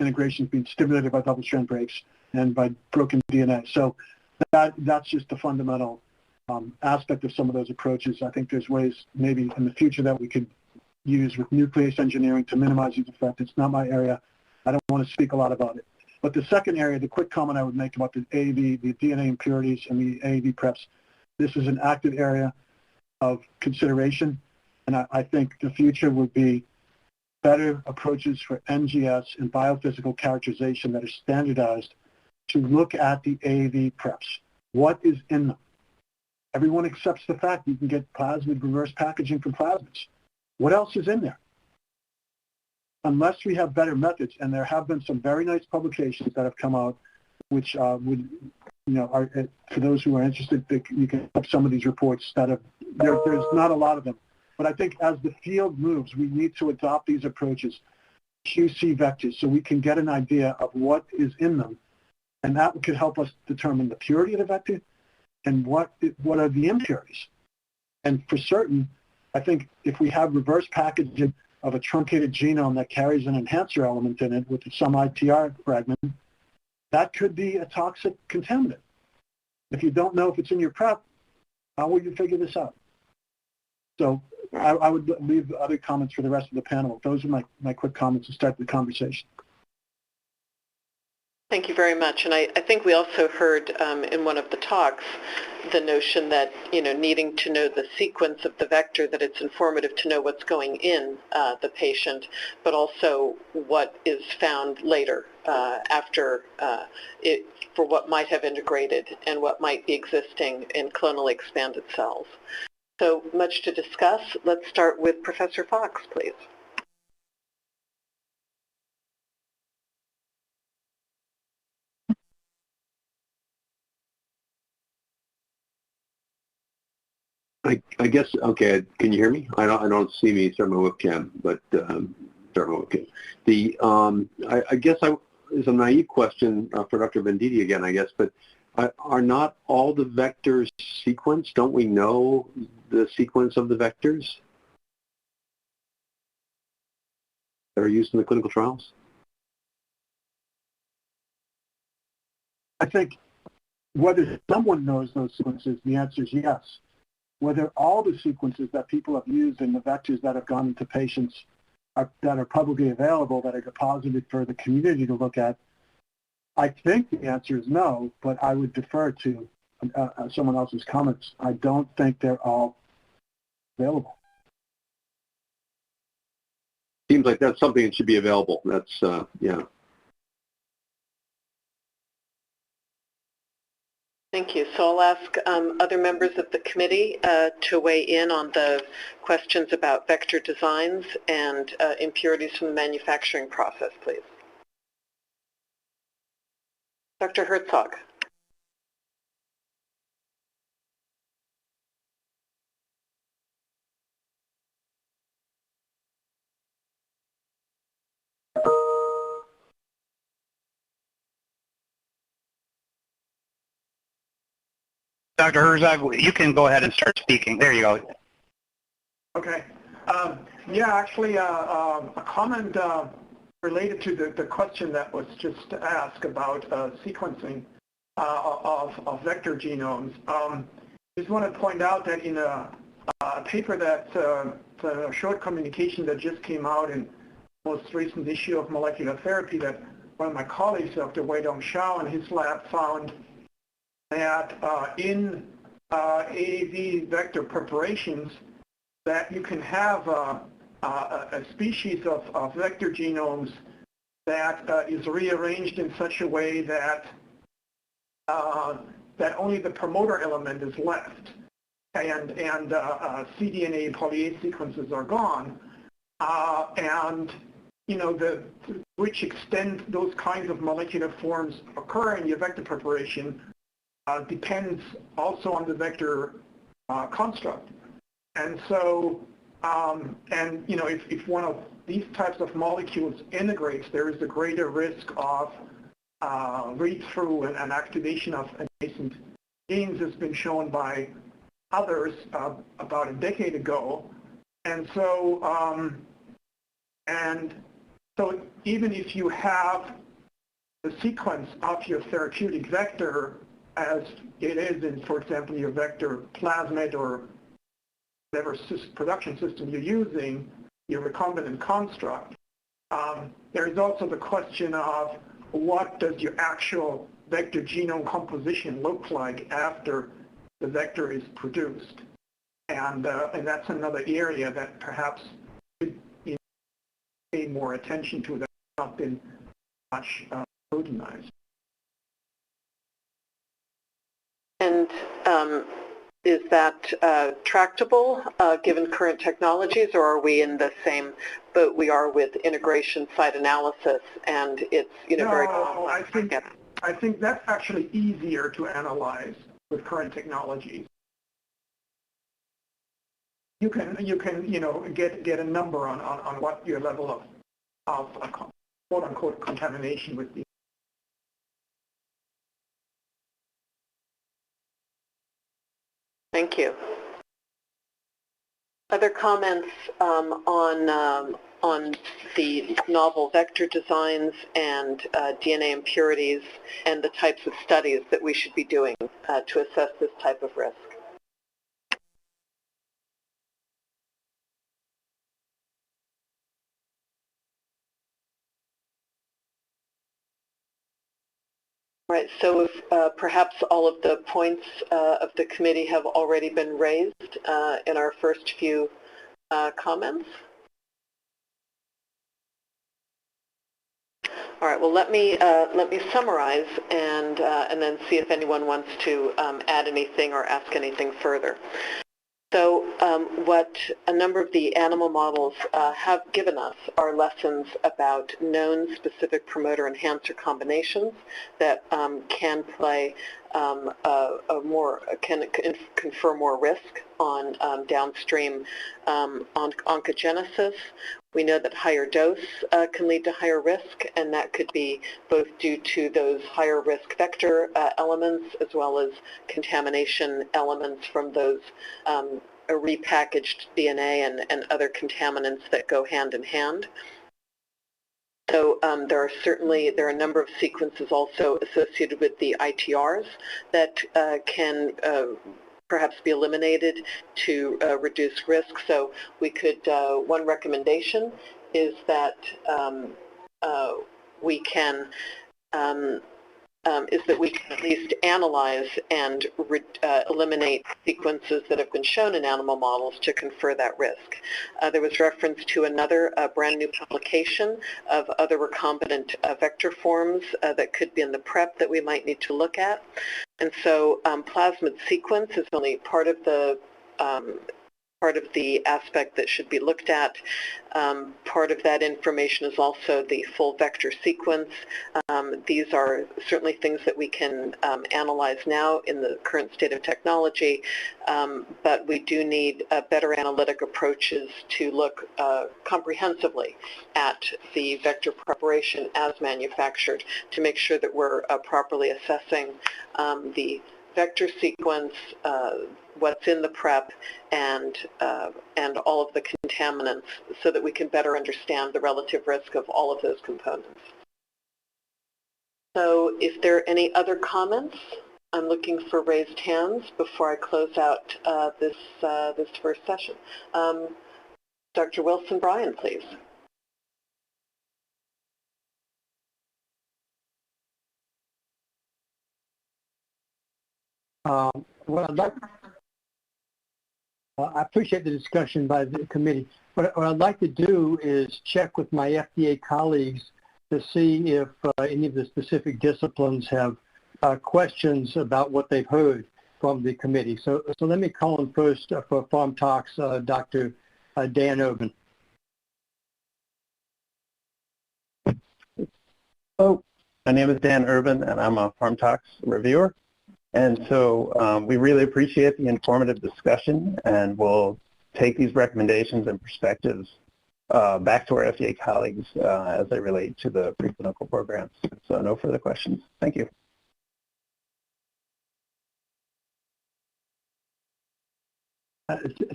integrations being stimulated by double-strand breaks and by broken DNA. So that's just the fundamental aspect of some of those approaches. I think there's ways maybe in the future that we could use with nuclease engineering to minimize these effects. It's not my area. I don't want to speak a lot about it. But the second area, the quick comment I would make about the AAV, the DNA impurities and the AAV preps, this is an active area of consideration. And I think the future would be better approaches for NGS and biophysical characterization that are standardized to look at the AAV preps. What is in them? Everyone accepts the fact you can get plasmid reverse packaging from plasmids. What else is in there? Unless we have better methods, and there have been some very nice publications that have come out, which are, for those who are interested, you can have some of these reports that have, there's not a lot of them. But I think as the field moves, we need to adopt these approaches, QC vectors, so we can get an idea of what is in them, and that could help us determine the purity of the vector and what are the impurities. And for certain, I think if we have reverse packaging of a truncated genome that carries an enhancer element in it with some ITR fragment, that could be a toxic contaminant. If you don't know if it's in your prep, how will you figure this out? So I would leave other comments for the rest of the panel. Those are my quick comments to start the conversation. Thank you very much. And I think we also heard in one of the talks the notion that, needing to know the sequence of the vector, that it's informative to know what's going in the patient, but also what is found later for what might have integrated and what might be existing in clonally expanded cells. So much to discuss. Let's start with Professor Fox, please. I guess, okay, can you hear me? I don't see me, start my webcam, but start my webcam. I guess it's a naive question for Dr. Venditti again, I guess, but are not all the vectors sequenced? Don't we know the sequence of the vectors that are used in the clinical trials? I think whether someone knows those sequences, the answer is yes. Whether all the sequences that people have used in the vectors that have gone into patients that are publicly available, that are deposited for the community to look at, I think the answer is no, but I would defer to someone else's comments. I don't think they're all available. Seems like that's something that should be available. That's, yeah. Thank you. So I'll ask other members of the committee to weigh in on the questions about vector designs and impurities from the manufacturing process, please. Dr. Herzog. Dr. Herzog, you can go ahead and start speaking. There you go. Okay. Yeah, actually, a comment related to the question that was just asked about sequencing of vector genomes. Just want to point out that in a paper that a short communication that just came out in the most recent issue of Molecular Therapy, that one of my colleagues, Dr. Weidong Shao, and his lab found that in AAV vector preparations, that you can have a species of vector genomes that is rearranged in such a way that that only the promoter element is left, and cDNA polyase sequences are gone, and to which extent those kinds of molecular forms occur in your vector preparation depends also on the vector construct. And so, if one of these types of molecules integrates, there is a greater risk of read-through and activation of adjacent genes, has been shown by others about a decade ago. And so, even if you have the sequence of your therapeutic vector as it is in, for example, your vector plasmid or whatever production system you're using, your recombinant construct, there is also the question of what does your actual vector genome composition look like after the vector is produced. And that's another area that perhaps should pay more attention to, that has not been much scrutinized. And is that tractable given current technologies, or are we in the same boat we are with integration site analysis, and it's very complex? I think that's actually easier to analyze with current technologies. You can get a number on what your level of quote unquote contamination would be. Thank you. Other comments on the novel vector designs and DNA impurities and the types of studies that we should be doing to assess this type of risk? Right, so if perhaps all of the points of the committee have already been raised in our first few comments. All right. Well, let me summarize and then see if anyone wants to add anything or ask anything further. So what a number of the animal models have given us are lessons about known specific promoter enhancer combinations that can play can confer more risk on downstream oncogenesis. We know that higher dose can lead to higher risk, and that could be both due to those higher risk vector elements as well as contamination elements from those repackaged DNA and other contaminants that go hand in hand. So there are a number of sequences also associated with the ITRs that can perhaps be eliminated to reduce risk. So we could, one recommendation is that we can at least analyze and eliminate sequences that have been shown in animal models to confer that risk. There was reference to another brand new publication of other recombinant vector forms that could be in the prep that we might need to look at. And so plasmid sequence is only part of the aspect that should be looked at. Part of that information is also the full vector sequence. These are certainly things that we can analyze now in the current state of technology, but we do need better analytic approaches to look comprehensively at the vector preparation as manufactured to make sure that we're properly assessing the vector sequence, what's in the prep, and all of the contaminants so that we can better understand the relative risk of all of those components. So if there are any other comments, I'm looking for raised hands before I close out this first session. Dr. Wilson-Bryan, please. Well, I appreciate the discussion by the committee. What I'd like to do is check with my FDA colleagues to see if any of the specific disciplines have questions about what they've heard from the committee. So let me call in first for Pharm Tox, Dr. Dan Urban. Hello, my name is Dan Urban, and I'm a Pharm Tox reviewer. And so we really appreciate the informative discussion, and we'll take these recommendations and perspectives back to our FDA colleagues as they relate to the preclinical programs. So no further questions. Thank you.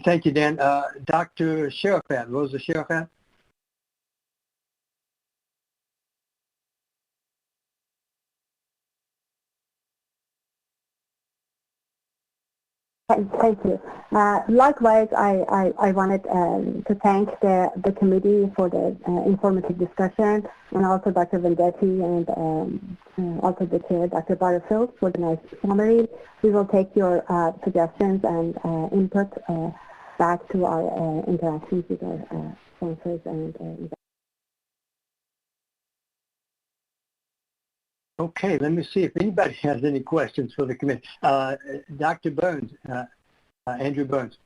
Thank you, Dan. Dr. Sherifat, Rosa Sherifat. Thank you. Likewise, I wanted to thank the committee for the informative discussion, and also Dr. Vendetti and also the chair, Dr. Butterfield, for the nice summary. We will take your suggestions and input back to our interactions with our sponsors and Okay, let me see if anybody has any questions for the committee. Dr. Burns, Andrew Burns.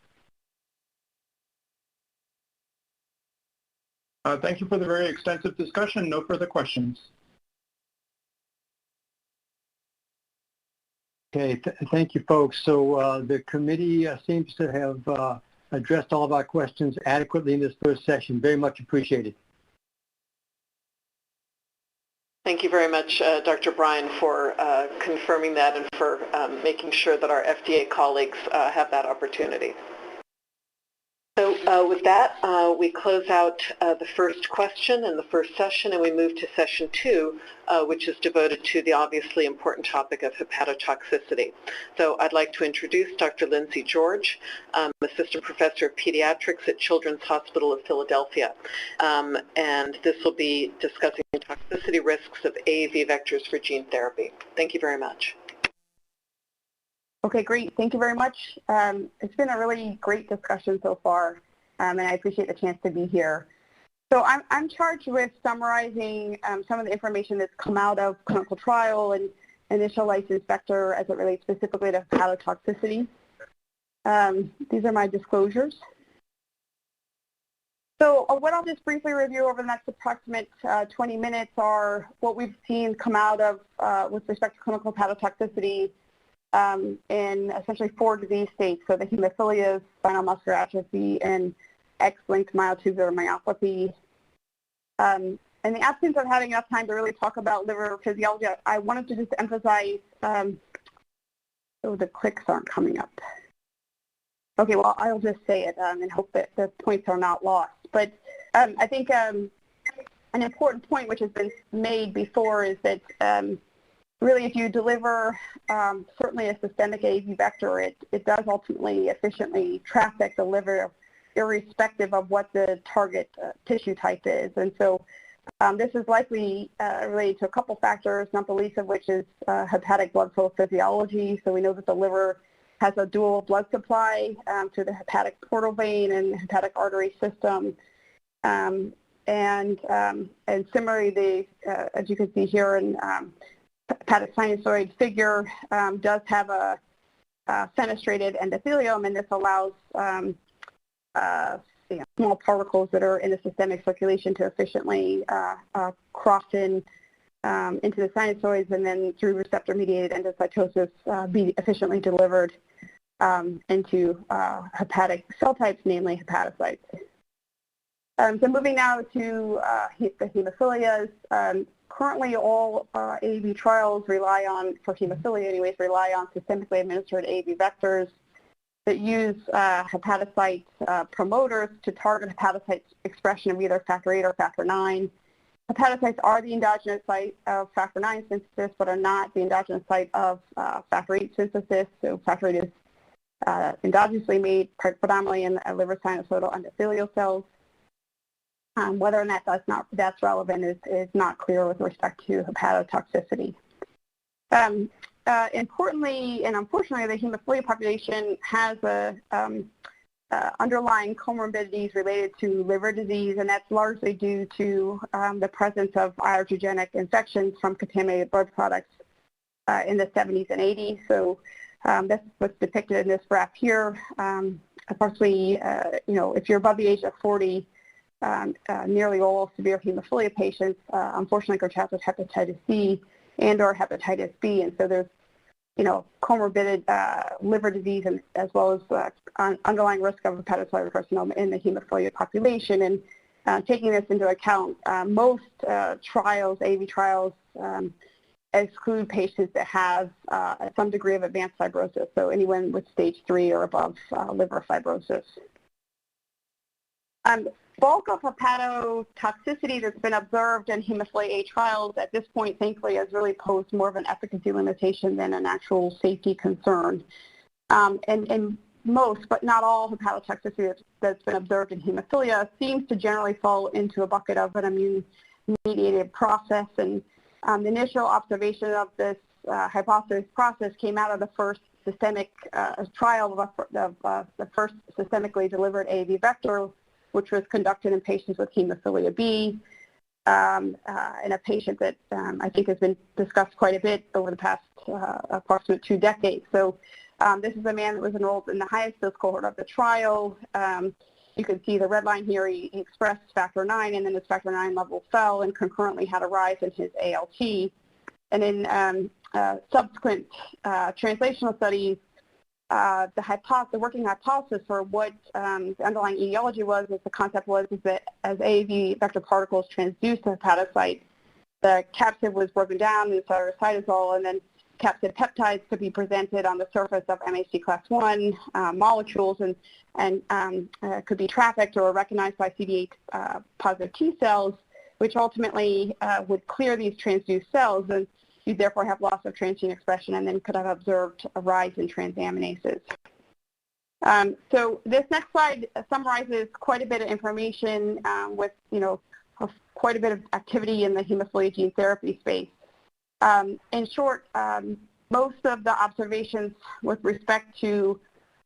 Thank you for the very extensive discussion. No further questions. Okay, thank you, folks. So the committee seems to have addressed all of our questions adequately in this first session. Very much appreciated. Thank you very much, Dr. Bryan, for confirming that and for making sure that our FDA colleagues have that opportunity. So with that, we close out the first question and the first session, and we move to session 2, which is devoted to the obviously important topic of hepatotoxicity. So I'd like to introduce Dr. Lindsay George, Assistant Professor of Pediatrics at Children's Hospital of Philadelphia. And this will be discussing toxicity risks of AAV vectors for gene therapy. Thank you very much. Okay, great. Thank you very much. It's been a really great discussion so far, and I appreciate the chance to be here. So I'm charged with summarizing some of the information that's come out of clinical trial and initial license vector as it relates specifically to hepatotoxicity. These are my disclosures. So what I'll just briefly review over the next approximate 20 minutes are what we've seen come out of with respect to clinical hepatotoxicity in essentially 4 disease states, so the hemophilia, spinal muscular atrophy, and X-linked myotubular myopathy. In the absence of having enough time to really talk about liver physiology, I wanted to just emphasize, oh, the clicks aren't coming up. Okay, well, I'll just say it and hope that the points are not lost. But I think an important point which has been made before is that really if you deliver certainly a systemic AAV vector, it does ultimately efficiently traffic the liver irrespective of what the target tissue type is. And so this is likely related to a couple factors, not the least of which is hepatic blood flow physiology. So we know that the liver has a dual blood supply through the hepatic portal vein and hepatic artery system. And similarly, as you can see here in hepatic sinusoid figure, does have a fenestrated endothelium, and this allows small particles that are in the systemic circulation to efficiently cross in into the sinusoids and then through receptor-mediated endocytosis be efficiently delivered into hepatic cell types, namely hepatocytes. So moving now to the hemophilias. Currently all AAV trials rely on, for hemophilia anyways, rely on systemically administered AAV vectors that use hepatocyte promoters to target hepatocyte expression of either factor VIII or factor IX. Hepatocytes are the endogenous site of factor IX synthesis, but are not the endogenous site of factor VIII synthesis. So factor VIII is endogenously made predominantly in liver sinusoidal endothelial cells. Whether or not that's relevant is not clear with respect to hepatotoxicity. Importantly and unfortunately, the hemophilia population has underlying comorbidities related to liver disease, and that's largely due to the presence of iatrogenic infections from contaminated blood products in the 70s and 80s. So that's what's depicted in this graph here. Approximately, if you're above the age of 40, nearly all severe hemophilia patients unfortunately contract hepatitis C and or hepatitis B, and so there's comorbid liver disease and as well as underlying risk of hepatocellular carcinoma in the hemophilia population. And taking this into account, most trials, AAV trials, exclude patients that have some degree of advanced fibrosis, so anyone with stage 3 or above liver fibrosis. Bulk of hepatotoxicity that's been observed in hemophilia A trials at this point, thankfully, has really posed more of an efficacy limitation than an actual safety concern. And most, but not all, hepatotoxicity that's been observed in hemophilia seems to generally fall into a bucket of an immune-mediated process. And the initial observation of this hypothesis process came out of the first systemic trial of the first systemically delivered AAV vector, which was conducted in patients with hemophilia B, in a patient that I think has been discussed quite a bit over the past approximate 2 decades. So this is a man that was enrolled in the highest dose cohort of the trial. You can see the red line here, he expressed factor IX, and then his factor IX level fell and concurrently had a rise in his ALT. And in subsequent translational studies, the working hypothesis for what the underlying etiology was, is the concept was is that as AAV vector particles transduced the hepatocyte, the capsid was broken down into cytosol, and then capsid peptides could be presented on the surface of MHC class I molecules and could be trafficked or recognized by CD8 positive T cells, which ultimately would clear these transduced cells, and you therefore have loss of transgene expression and then could have observed a rise in transaminases. So this next slide summarizes quite a bit of information with quite a bit of activity in the hemophilia gene therapy space. In short, most of the observations with respect to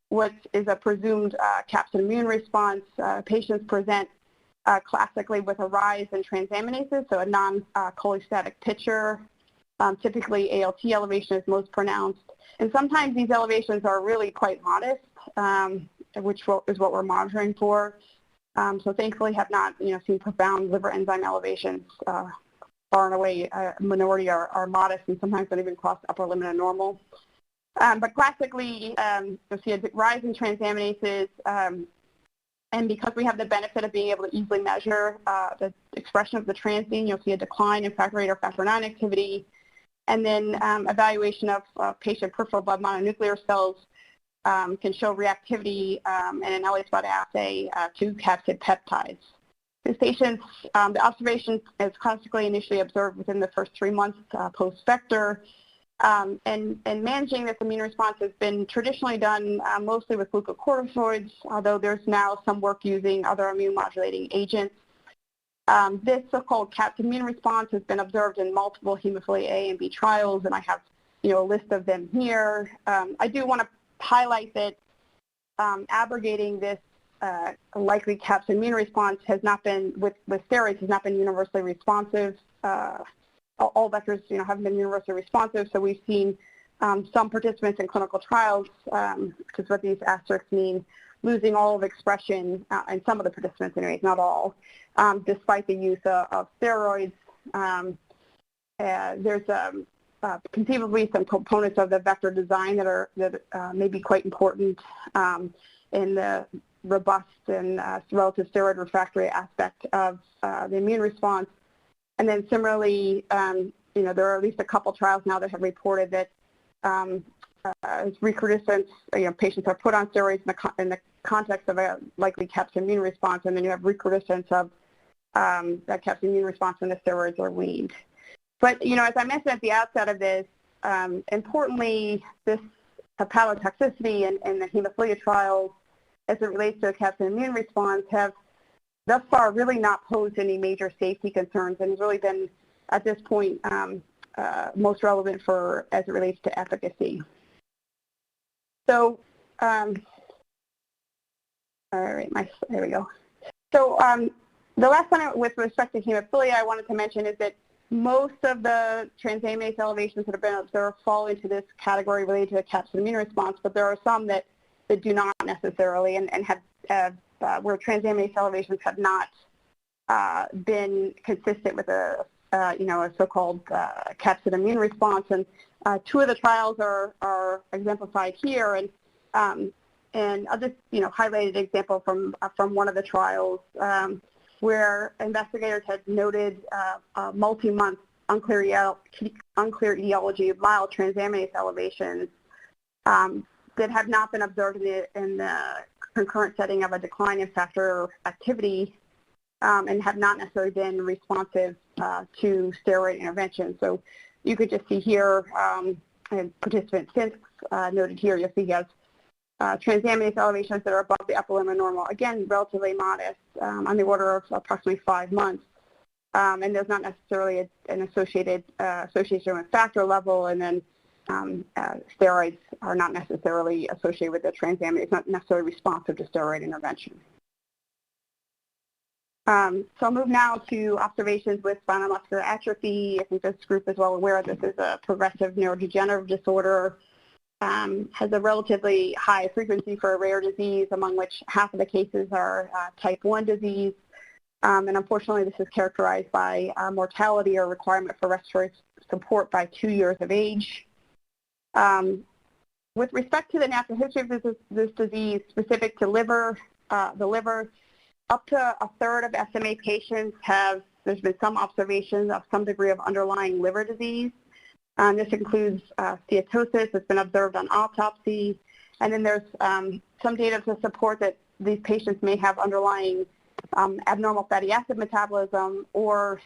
what is a presumed capsid immune response, patients present classically with a rise in transaminases, so a non-cholestatic picture. Typically, ALT elevation is most pronounced. And sometimes these elevations are really quite modest, which is what we're monitoring for. So thankfully have not seen profound liver enzyme elevations. Far and away, a minority are modest and sometimes don't even cross the upper limit of normal. But classically, you'll see a rise in transaminases, and because we have the benefit of being able to easily measure the expression of the transgene, you'll see a decline in factor VIII or factor IX activity. And then evaluation of patient peripheral blood mononuclear cells can show reactivity in an ELISpot assay to capsid peptides. These patients, the observation is classically initially observed within the first 3 months post-vector, and managing this immune response has been traditionally done mostly with glucocorticoids, although there's now some work using other immune modulating agents. This so-called capsid immune response has been observed in multiple hemophilia A and B trials, and I have a list of them here. I do want to highlight that abrogating this likely capsid immune response has not been, with steroids, has not been universally responsive. All vectors haven't been universally responsive, so we've seen some participants in clinical trials, which is what these asterisks mean, losing all of expression, and some of the participants anyways, not all, despite the use of steroids. There's conceivably some components of the vector design that may be quite important in the robust and relative steroid refractory aspect of the immune response. And then similarly, there are at least a couple trials now that have reported that recrudescence, patients are put on steroids in the context of a likely capsid immune response, and then you have recrudescence of that capsid immune response when the steroids are weaned. But, as I mentioned at the outset of this, importantly, this hepatotoxicity and the hemophilia trials, as it relates to a capsid immune response, have thus far really not posed any major safety concerns and has really been, at this point, most relevant as it relates to efficacy. So, all right, there we go. So the last one with respect to hemophilia I wanted to mention is that most of the transaminase elevations that have been observed fall into this category related to a capsid immune response, but there are some that do not necessarily and have where transaminase elevations have not been consistent with a so-called capsid immune response. And two of the trials are exemplified here, and I'll just highlight an example from one of the trials where investigators had noted multi-month unclear etiology of mild transaminase elevations that have not been observed in the concurrent setting of a decline in factor activity and have not necessarily been responsive to steroid intervention. So you could just see here, and participant 6 noted here, you'll see he has transaminase elevations that are above the upper limit of normal, again, relatively modest, on the order of approximately 5 months. And there's not necessarily an association with factor level, and then steroids are not necessarily associated with the transaminase, not necessarily responsive to steroid intervention. So I'll move now to observations with spinal muscular atrophy. I think this group is well aware this is a progressive neurodegenerative disorder. Has a relatively high frequency for a rare disease, among which half of the cases are type 1 disease. And unfortunately, this is characterized by mortality or requirement for respiratory support by 2 years of age. With respect to the natural history of this disease, specific to the liver, up to a third of SMA patients there's been some observation of some degree of underlying liver disease. This includes steatosis that's been observed on autopsy. And then there's some data to support that these patients may have underlying abnormal fatty acid metabolism or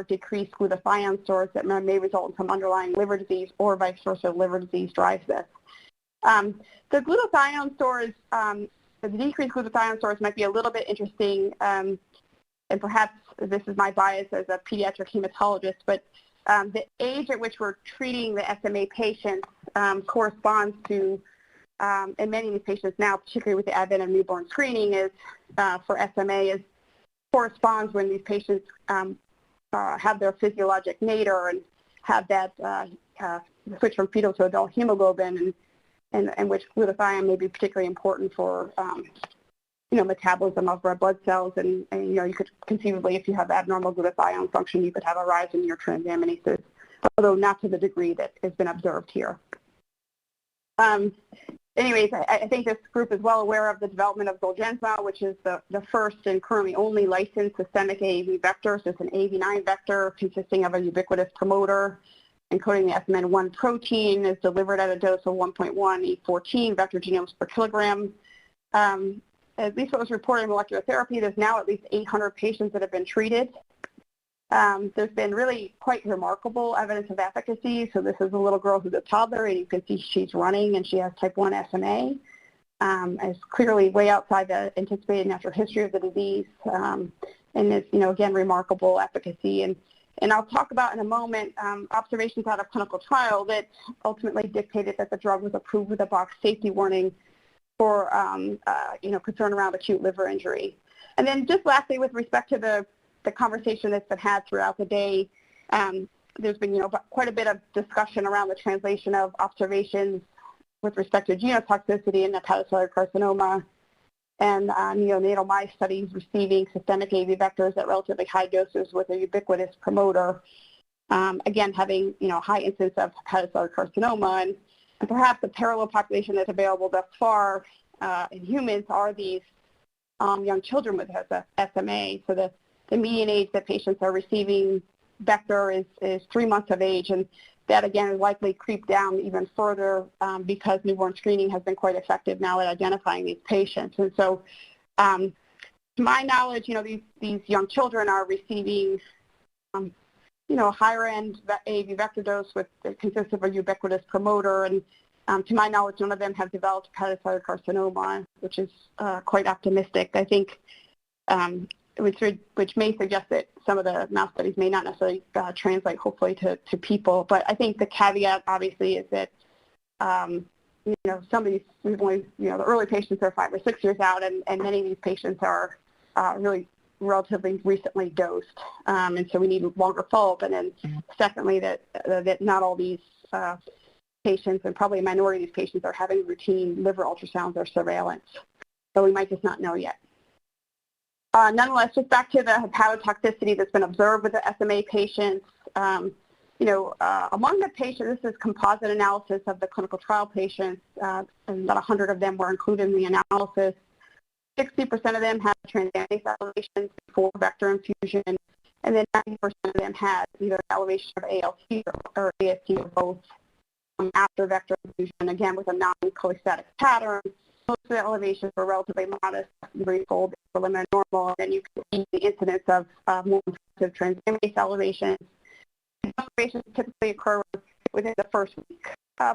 decreased glutathione stores that may result in some underlying liver disease, or vice versa, liver disease drives this. The glutathione stores, the decreased glutathione stores might be a little bit interesting, and perhaps this is my bias as a pediatric hematologist, but the age at which we're treating the SMA patients corresponds to, in many of these patients now, particularly with the advent of newborn screening, is for SMA is corresponds when these patients have their physiologic nadir and have that switch from fetal to adult hemoglobin, and which glutathione may be particularly important for metabolism of red blood cells, and you could conceivably, if you have abnormal glutathione function, you could have a rise in your transaminases, although not to the degree that has been observed here. Anyways, I think this group is well aware of the development of Zolgensma, which is the first and currently only licensed systemic AAV vector. So it's an AAV9 vector consisting of a ubiquitous promoter encoding the SMN1 protein, is delivered at a dose of 1.1 E14 vector genomes per kilogram. At least what was reported in molecular therapy, there's now at least 800 patients that have been treated. There's been really quite remarkable evidence of efficacy. So this is a little girl who's a toddler, and you can see she's running, and she has type 1 SMA. It's clearly way outside the anticipated natural history of the disease, and it's, again, remarkable efficacy. And I'll talk about in a moment observations out of clinical trial that ultimately dictated that the drug was approved with a box safety warning for, concern around acute liver injury. And then just lastly, with respect to the conversation that's been had throughout the day, there's been, quite a bit of discussion around the translation of observations with respect to genotoxicity in hepatocellular carcinoma and neonatal mice studies receiving systemic AAV vectors at relatively high doses with a ubiquitous promoter, again, having, high incidence of hepatocellular carcinoma. And perhaps the parallel population that's available thus far in humans are these young children with SMA. So the median age that patients are receiving vector is 3 months of age, and that again is likely creep down even further because newborn screening has been quite effective now at identifying these patients. And so to my knowledge, these young children are receiving higher end AAV vector dose that consists of a ubiquitous promoter, and to my knowledge, none of them have developed hepatocellular carcinoma, which is quite optimistic. I think which may suggest that some of the mouse studies may not necessarily translate, hopefully, to people. But I think the caveat, obviously, is that, some of these, the early patients are 5 or 6 years out, and many of these patients are really relatively recently dosed. And so we need longer follow-up. And then secondly, that not all these patients, and probably a minority of these patients, are having routine liver ultrasounds or surveillance. So we might just not know yet. Nonetheless, just back to the hepatotoxicity that's been observed with the SMA patients, among the patients, this is composite analysis of the clinical trial patients, and about 100 of them were included in the analysis. 60% of them had transaminase elevations before vector infusion, and then 90% of them had either elevation of ALT or AST or both after vector infusion, again with a non-cholestatic pattern. Most of the elevations were relatively modest, threefold preliminary normal, and then you can see the incidence of more intensive transaminase elevations. Elevations typically occur within the first week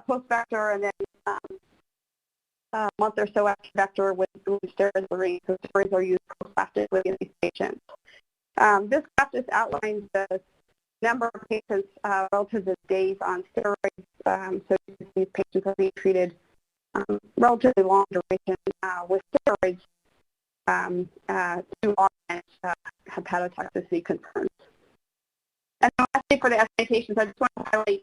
post-vector, and then a month or so after vector when steroids are released. So steroids are used prophylactically in these patients. This graph just outlines the number of patients relative to days on steroids. So these patients are being treated relatively long duration with steroids to augment hepatotoxicity concerns. And lastly, for the SMA patients, I just want to highlight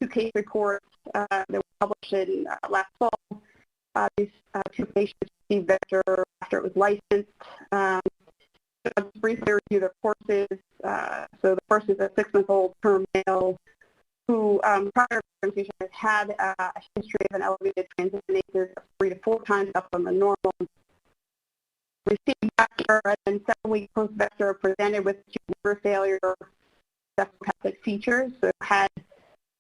2 case reports that were published in last fall. These 2 patients received vector after it was licensed. I'll just briefly review their courses. So the first is a 6-month-old term male who prior to infusion has had a history of an elevated transaminases of 3 to 4 times up from the normal. Received vector, and then 7 weeks post-vector presented with liver failure, cephalopathologic features. So had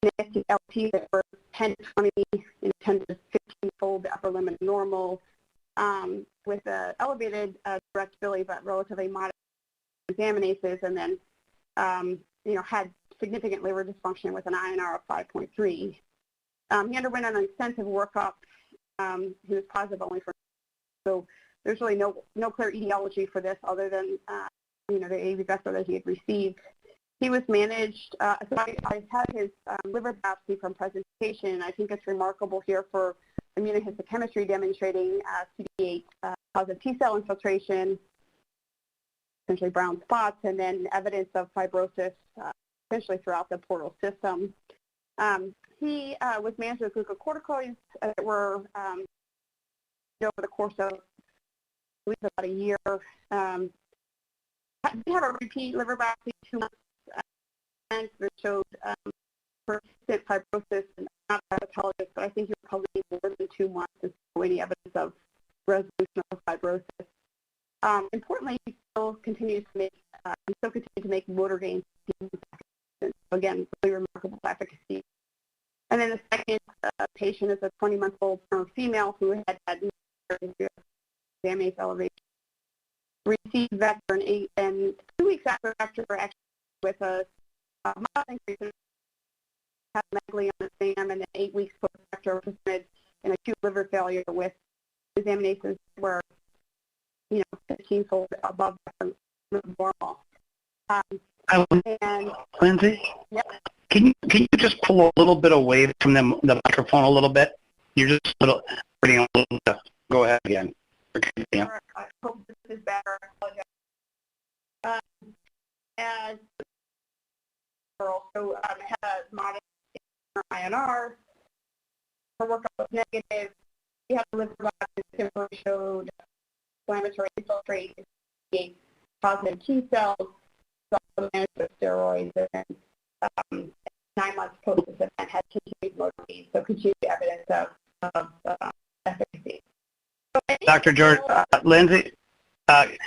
an LT that were 10 to 20, 10 to 15-fold upper limit normal, with elevated directability but relatively modest transaminases, and then had significant liver dysfunction with an INR of 5.3. He underwent an extensive workup. He was positive only for, so there's really no clear etiology for this other than the AAV vector that he had received. He was managed. So I had his liver biopsy from presentation. I think it's remarkable here for immunohistochemistry demonstrating CD8 positive T cell infiltration. essentially brown spots, and then evidence of fibrosis essentially throughout the portal system. He was managed with glucocorticoids that were over the course of I believe about a year. He had a repeat liver biopsy 2 months and that showed persistent fibrosis, and I'm not a hepatologist, but I think he was probably more than 2 months to show any evidence of resolution of fibrosis. Importantly, he still continues to make motor gains. Again, really remarkable efficacy. And then the second patient is a 20-month-old female who had examinase elevation, received vector and 2 weeks after actually with a mild increase in hepatomegaly on the SAM, and then 8 weeks post-vector presented an acute liver failure with examinations were 15-fold above normal. And Lindsay, yep. Can you just pull a little bit away from the microphone a little bit? You're just a little bit. Go ahead again. I hope this is better. I apologize. And also had a modest INR. Her workup was negative. She had a liver biopsy that showed inflammatory infiltrate, positive T cells, also managed with steroids, and 9 months post this event had continued motor gains, so continued evidence of efficacy. Dr. George, Lindsay,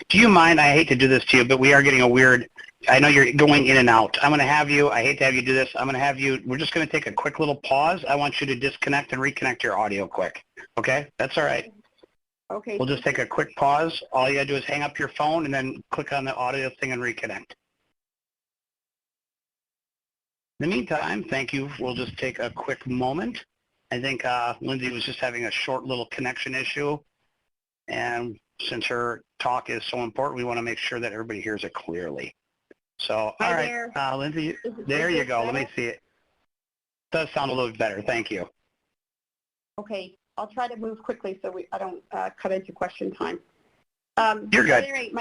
do you mind, I hate to do this to you, but we are getting a weird, I know you're going in and out. I'm going to have you, I hate to have you do this, I'm going to have you, we're just going to take a quick little pause. I want you to disconnect and reconnect your audio quick. Okay? That's all right. Okay. We'll just take a quick pause. All you got to do is hang up your phone and then click on the audio thing and reconnect. In the meantime, thank you. We'll just take a quick moment. I think Lindsay was just having a short little connection issue. And since her talk is so important, we want to make sure that everybody hears it clearly. So, all right, Lindsay, there you go. Let me see it. It does sound a little bit better. Thank you. Okay, I'll try to move quickly so I don't cut into question time. You're good. At any rate,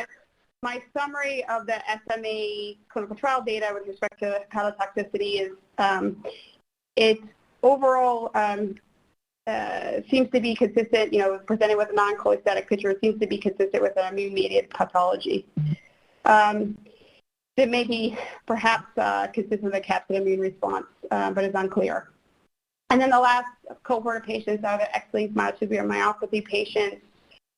my summary of the SMA clinical trial data with respect to hepatotoxicity is it overall seems to be consistent, presented with a non-cholestatic picture, it seems to be consistent with an immune-mediated pathology. It may be perhaps consistent with a capsid immune response, but it's unclear. And then the last cohort of patients are the X-linked mild-severe myopathy patients.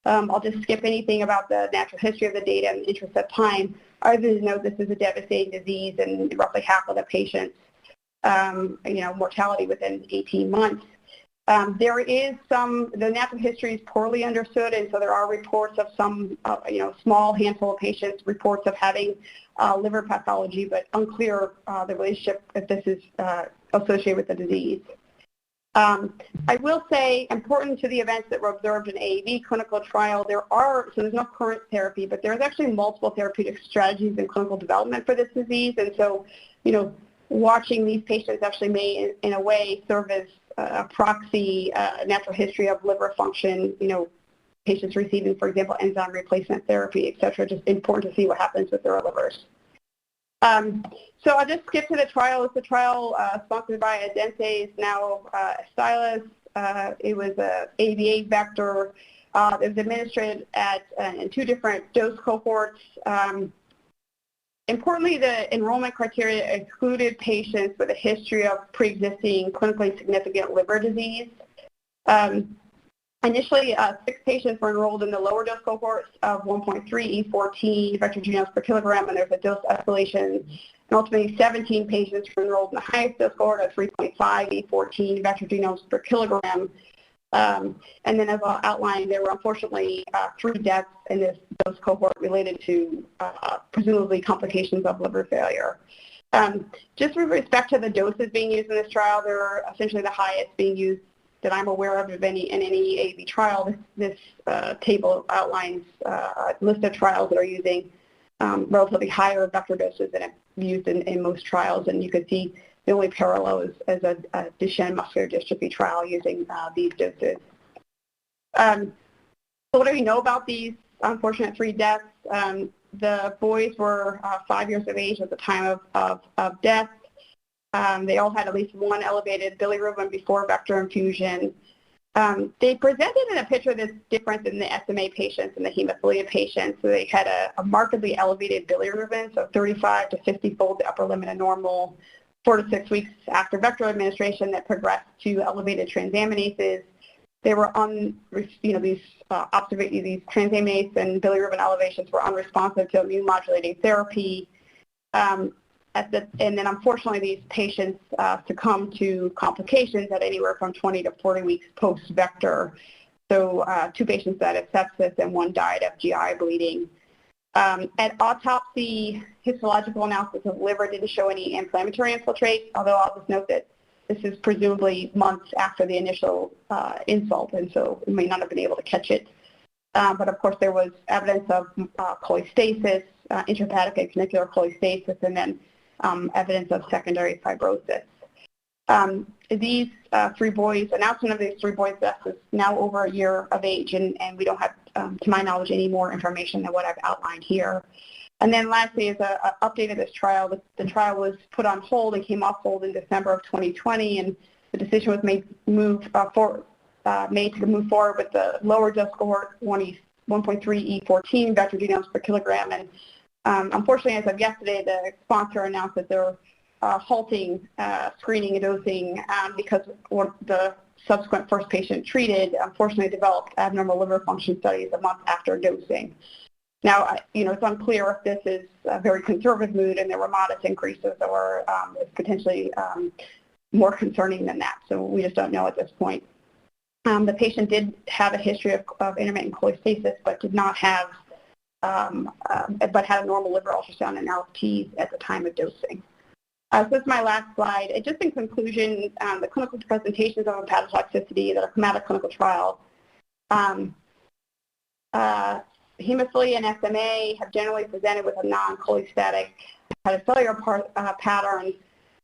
I'll just skip anything about the natural history of the data in the interest of time, other than to note this is a devastating disease and roughly half of the patients, mortality within 18 months. There is the natural history is poorly understood, and so there are reports of some, small handful of patients, reports of having liver pathology, but unclear the relationship if this is associated with the disease. I will say, important to the events that were observed in AAV clinical trial, so there's no current therapy, but there's actually multiple therapeutic strategies in clinical development for this disease, and so, watching these patients actually may, in a way, serve as a proxy natural history of liver function, patients receiving, for example, enzyme replacement therapy, et cetera, just important to see what happens with their livers. So I'll just skip to the trial. It's a trial sponsored by Adentes, now Stylus. It was a AAV8 vector. It was administered in 2 different dose cohorts. Importantly, the enrollment criteria excluded patients with a history of pre-existing clinically significant liver disease. Initially, 6 patients were enrolled in the lower dose cohorts of 1.3 E14 vector genomes per kilogram, and there's a dose escalation. And ultimately, 17 patients were enrolled in the highest dose cohort of 3.5 E14 vector genomes per kilogram. And then, as I'll outline, there were unfortunately 3 deaths in this dose cohort related to presumably complications of liver failure. Just with respect to the doses being used in this trial, they're essentially the highest being used that I'm aware of in any AAV trial. This table outlines a list of trials that are using relatively higher vector doses than used in most trials, and you can see the only parallel is a Duchenne muscular dystrophy trial using these doses. So what do we know about these unfortunate 3 deaths? The boys were 5 years of age at the time of death. They all had at least one elevated bilirubin before vector infusion. They presented in a picture that's different than the SMA patients and the hemophilia patients. So they had a markedly elevated bilirubin, so 35 to 50-fold the upper limit of normal, 4 to 6 weeks after vector administration that progressed to elevated transaminases. They were these transaminase and bilirubin elevations were unresponsive to immune modulating therapy. And then unfortunately these patients succumb to complications at anywhere from 20 to 40 weeks post-vector. So 2 patients died of sepsis and 1 died of GI bleeding. At autopsy, histological analysis of liver didn't show any inflammatory infiltrate, although I'll just note that this is presumably months after the initial insult, and so we may not have been able to catch it. But of course there was evidence of cholestasis, intrahepatic and canicular cholestasis, and then evidence of secondary fibrosis. These 3 boys, announcement of these 3 boys' deaths is now over a year of age, and we don't have, to my knowledge, any more information than what I've outlined here. And then lastly is an update of this trial. The trial was put on hold and came off hold in December of 2020, and the decision was made to move forward with the lower dose cohort 1.3E14 vector genomes per kilogram. And unfortunately, as of yesterday, the sponsor announced that they're halting screening and dosing because the subsequent first patient treated unfortunately developed abnormal liver function studies a month after dosing. Now, it's unclear if this is a very conservative mood and there were modest increases, or it's potentially more concerning than that. So we just don't know at this point. The patient did have a history of intermittent cholestasis, but did not have, but had a normal liver ultrasound and LFTs at the time of dosing. So this is my last slide. Just in conclusion, the clinical presentations of hepatotoxicity that have come out of clinical trials. Hemophilia and SMA have generally presented with a non-cholestatic hepatocellular pattern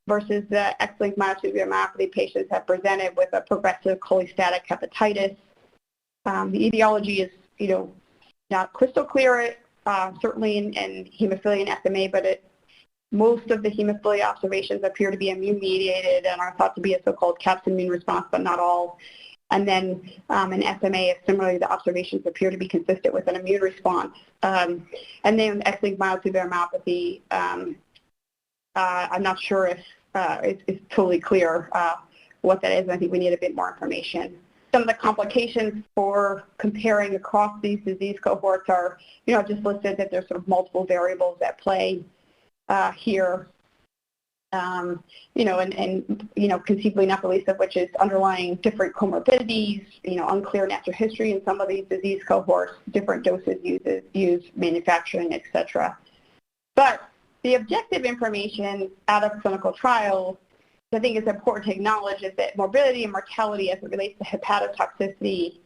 versus the X-linked myotubular myopathy patients have presented with a progressive cholestatic hepatitis. The etiology is, not crystal clear, certainly in hemophilia and SMA, but most of the hemophilia observations appear to be immune-mediated and are thought to be a so-called capsid immune response, but not all. And then in SMA, similarly, the observations appear to be consistent with an immune response. And then X-linked myotubular myopathy, I'm not sure if it's totally clear what that is, and I think we need a bit more information. Some of the complications for comparing across these disease cohorts are, just listed that there's sort of multiple variables at play here. Conceivably not the least of which is underlying different comorbidities, unclear natural history in some of these disease cohorts, different doses used, manufacturing, etc. But the objective information out of clinical trials, I think is important to acknowledge, is that morbidity and mortality as it relates to hepatotoxicity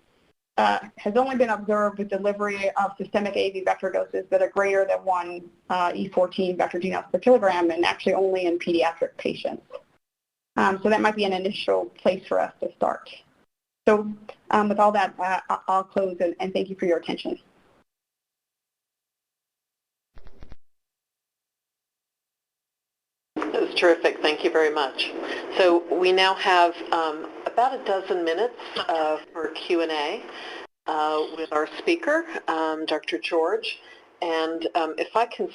has only been observed with delivery of systemic AAV vector doses that are greater than 1 E14 vector genomes per kilogram, and actually only in pediatric patients. So that might be an initial place for us to start. So with all that, I'll close and thank you for your attention. That was terrific. Thank you very much. So we now have about a dozen minutes for Q&A with our speaker, Dr. George. And if I can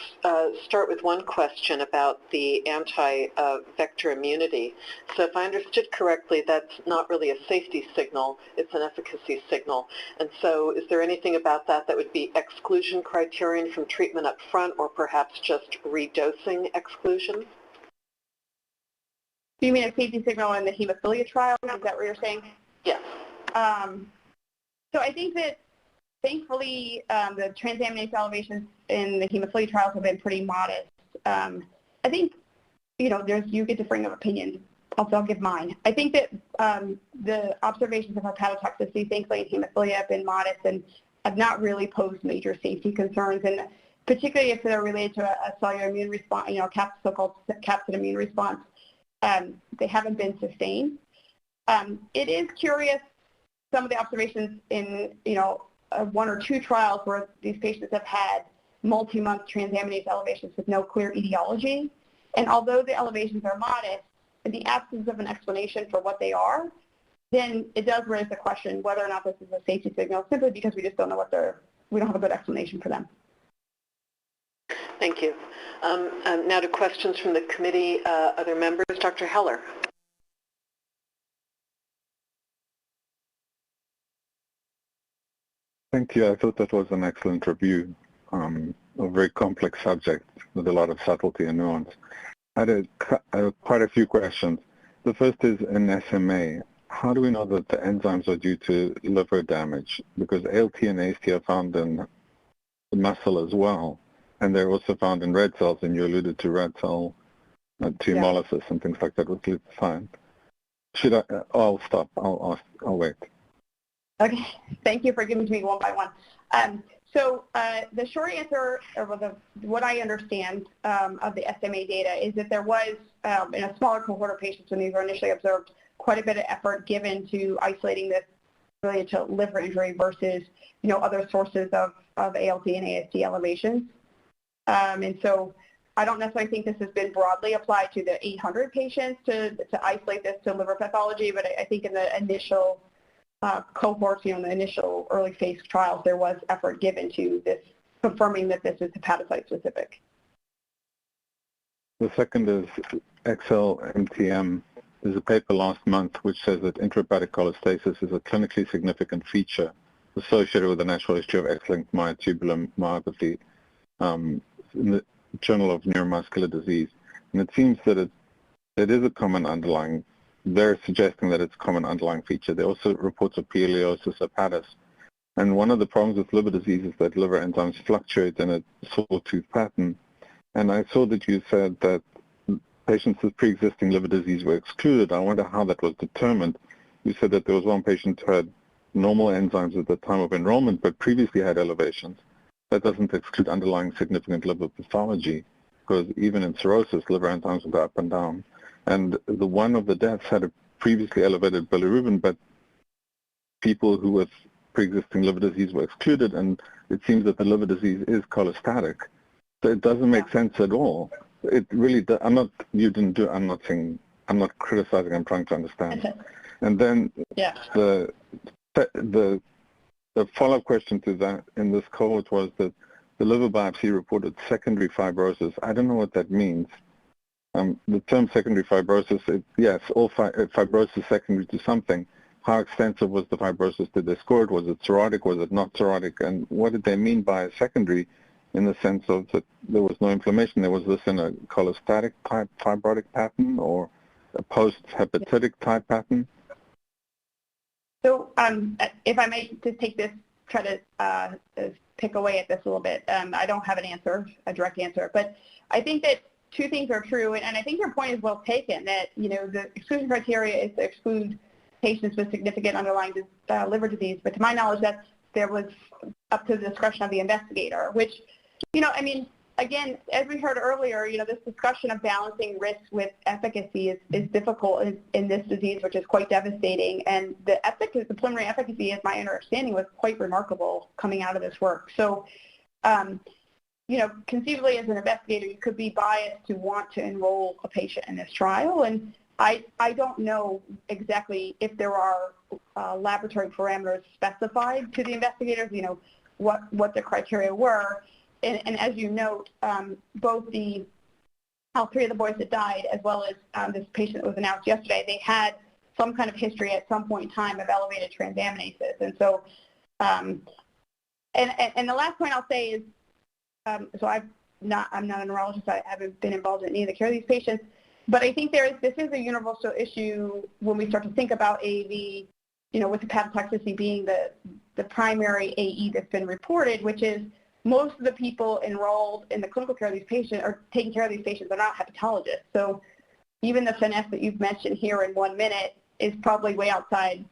start with one question about the anti-vector immunity. So if I understood correctly, that's not really a safety signal, it's an efficacy signal. And so is there anything about that that would be exclusion criterion from treatment up front, or perhaps just redosing exclusion? Do you mean a safety signal in the hemophilia trial? Is that what you're saying? Yes. So I think that thankfully the transaminase elevations in the hemophilia trials have been pretty modest. I think, you get differing opinions. Also, I'll give mine. I think that the observations of hepatotoxicity, thankfully in hemophilia, have been modest and have not really posed major safety concerns, and particularly if they're related to a cellular immune response, so-called capsid immune response. They haven't been sustained. It is curious, some of the observations in, 1 or 2 trials where these patients have had multi-month transaminase elevations with no clear etiology. And although the elevations are modest, in the absence of an explanation for what they are, then it does raise the question whether or not this is a safety signal, simply because we just don't know we don't have a good explanation for them. Thank you. Now to questions from the committee. Other members, Dr. Heller. Thank you. I thought that was an excellent review. A very complex subject with a lot of subtlety and nuance. I had quite a few questions. The first is in SMA. How do we know that the enzymes are due to liver damage? Because ALT and AST are found in the muscle as well, and they're also found in red cells, and you alluded to red cell tumorolysis and things like that with glutathione. I'll stop. I'll wait. Okay, thank you for giving to me one by one. So the short answer, or what I understand of the SMA data, is that there was, in a smaller cohort of patients when these were initially observed, quite a bit of effort given to isolating this related to liver injury versus, other sources of ALT and AST elevations. And so I don't necessarily think this has been broadly applied to the 800 patients to isolate this to liver pathology, but I think in the initial cohorts, in the initial early phase trials, there was effort given to this, confirming that this is hepatocyte specific. The second is XL-MTM. There's a paper last month which says that intrahepatic cholestasis is a clinically significant feature associated with the natural history of X-linked myotubular myopathy in the Journal of Neuromuscular Disease. And it seems that it is a common underlying. They're suggesting that it's a common underlying feature. There are also reports of pileosis hepatis. And one of the problems with liver disease is that liver enzymes fluctuate in a sawtooth pattern. And I saw that you said that patients with pre-existing liver disease were excluded. I wonder how that was determined. You said that there was one patient who had normal enzymes at the time of enrollment, but previously had elevations. That doesn't exclude underlying significant liver pathology, because even in cirrhosis, liver enzymes will go up and down. And the one of the deaths had a previously elevated bilirubin, but people who with pre-existing liver disease were excluded, and it seems that the liver disease is cholestatic. So it doesn't make sense at all. It really does. I'm not criticizing, I'm trying to understand. And then the follow-up question to that in this cohort was that the liver biopsy reported secondary fibrosis. I don't know what that means. The term secondary fibrosis, yes, all fibrosis secondary to something. How extensive was the fibrosis? Did they score it? Was it cirrhotic? Was it not cirrhotic? And what did they mean by secondary, in the sense of that there was no inflammation? There was this in a cholestatic type fibrotic pattern or a post-hepatic type pattern? So if I may just take this, try to pick away at this a little bit. I don't have a direct answer, but I think that two things are true, and I think your point is well taken, that the exclusion criteria is to exclude patients with significant underlying liver disease, but to my knowledge there was up to the discretion of the investigator, which, again, as we heard earlier, this discussion of balancing risk with efficacy is difficult in this disease, which is quite devastating. And the preliminary efficacy, as my understanding, was quite remarkable coming out of this work. So, conceivably as an investigator, you could be biased to want to enroll a patient in this trial. And I don't know exactly if there are laboratory parameters specified to the investigators, what the criteria were. And as you note, both all three of the boys that died, as well as this patient that was announced yesterday, they had some kind of history at some point in time of elevated transaminases. And so, and the last point I'll say is, so I'm not a neurologist. I haven't been involved in any of the care of these patients, but I think this is a universal issue when we start to think about AAV, with hepatotoxicity being the primary AE that's been reported, which is most of the people enrolled in the clinical care of these patients or taking care of these patients are not hepatologists. So even the finesse that you've mentioned here in 1 minute is probably way outside,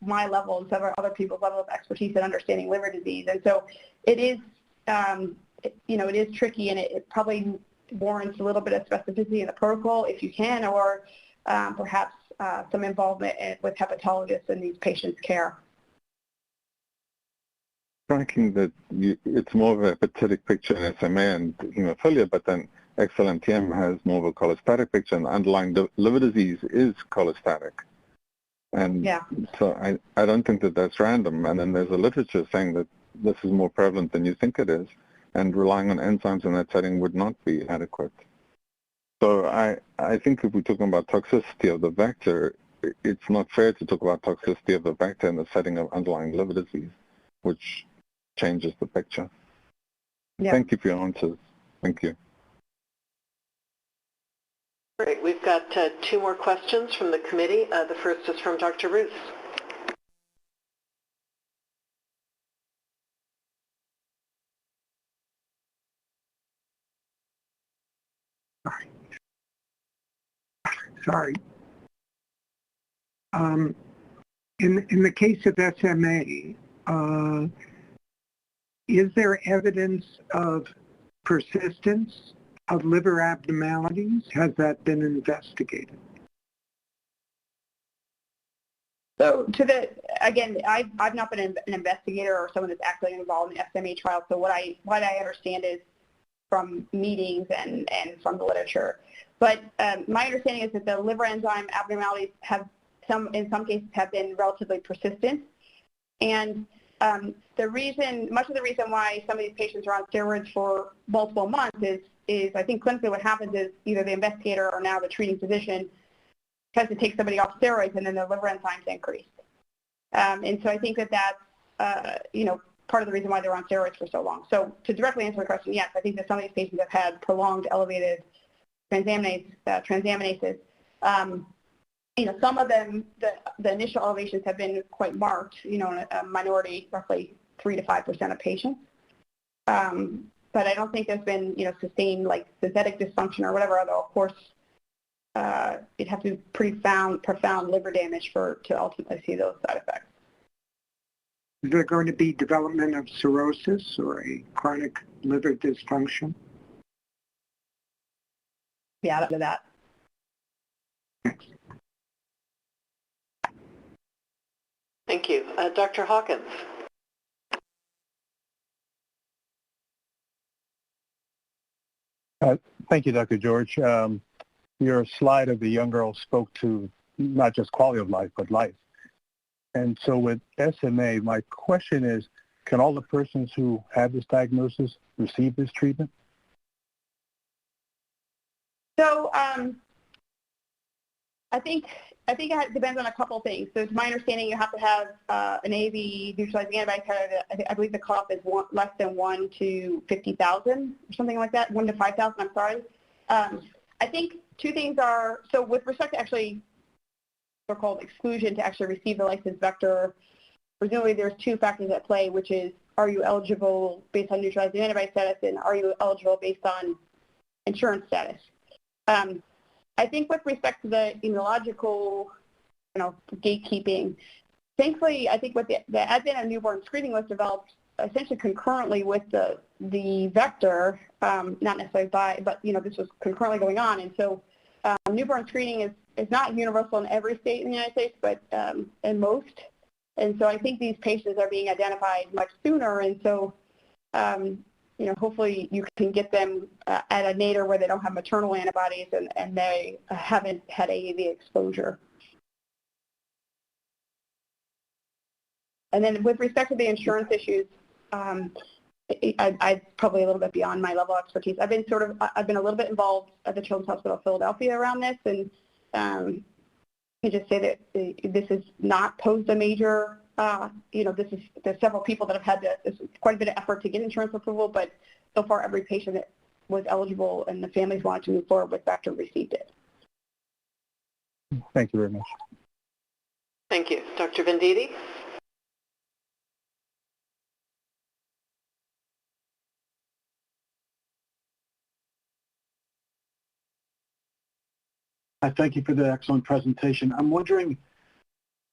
my level and several other people's level of expertise in understanding liver disease. And so it is, it is tricky, and it probably warrants a little bit of specificity in the protocol if you can, or perhaps some involvement with hepatologists in these patients' care. striking that it's more of a hepatic picture in SMA and hemophilia, but then XLMTM has more of a cholestatic picture, and the underlying liver disease is cholestatic. And so I don't think that that's random. And then there's a literature saying that this is more prevalent than you think it is, and relying on enzymes in that setting would not be adequate. So I think if we're talking about toxicity of the vector, it's not fair to talk about toxicity of the vector in the setting of underlying liver disease, which changes the picture. Yeah. Thank you for your answers. Thank you. Great. We've got 2 more questions from the committee. The first is from Dr. Ruth. Sorry. In the case of SMA, is there evidence of persistence of liver abnormalities? Has that been investigated? So again, I've not been an investigator or someone that's actually involved in SMA trials. So what I understand is from meetings and from the literature. But my understanding is that the liver enzyme abnormalities in some cases have been relatively persistent. And much of the reason why some of these patients are on steroids for multiple months is I think clinically what happens is either the investigator or now the treating physician tries to take somebody off steroids and then their liver enzymes increase. And so I think that that's, part of the reason why they're on steroids for so long. So to directly answer the question, yes, I think that some of these patients have had prolonged elevated transaminases. Some of them, the initial elevations have been quite marked, in a minority, roughly 3 to 5% of patients. But I don't think there's been, sustained like synthetic dysfunction or whatever, although of course it'd have to be pretty profound liver damage to ultimately see those side effects. Is there going to be development of cirrhosis or a chronic liver dysfunction? Yeah, after that. Thanks. Thank you. Dr. Hawkins. Thank you, Dr. George. Your slide of the young girl spoke to not just quality of life, but life. And so with SMA, my question is, can all the persons who have this diagnosis receive this treatment? So I think it depends on a couple of things. So to my understanding, you have to have an AAV neutralizing antibody titer. I believe the cutoff is less than 1 to 50,000 or something like that, 1 to 5,000, I'm sorry. I think 2 things are, so with respect to actually so-called exclusion to actually receive the licensed vector, presumably there's 2 factors at play, which is, are you eligible based on neutralizing antibody status, and are you eligible based on insurance status? I think with respect to the immunological, gatekeeping, thankfully, I think with the advent of newborn screening was developed essentially concurrently with the vector, not necessarily but this was concurrently going on, and so newborn screening is not universal in every state in the United States, but in most, and so I think these patients are being identified much sooner, and so hopefully you can get them at a nadir where they don't have maternal antibodies and they haven't had AAV exposure. And then with respect to the insurance issues, I'm probably a little bit beyond my level of expertise. I've been a little bit involved at the Children's Hospital of Philadelphia around this, and I just say that this has not posed a major there's several people that have had quite a bit of effort to get insurance approval, but so far every patient that was eligible and the families wanted to move forward with vector received it. Thank you very much. Thank you. Dr. Venditti? I thank you for the excellent presentation. I'm wondering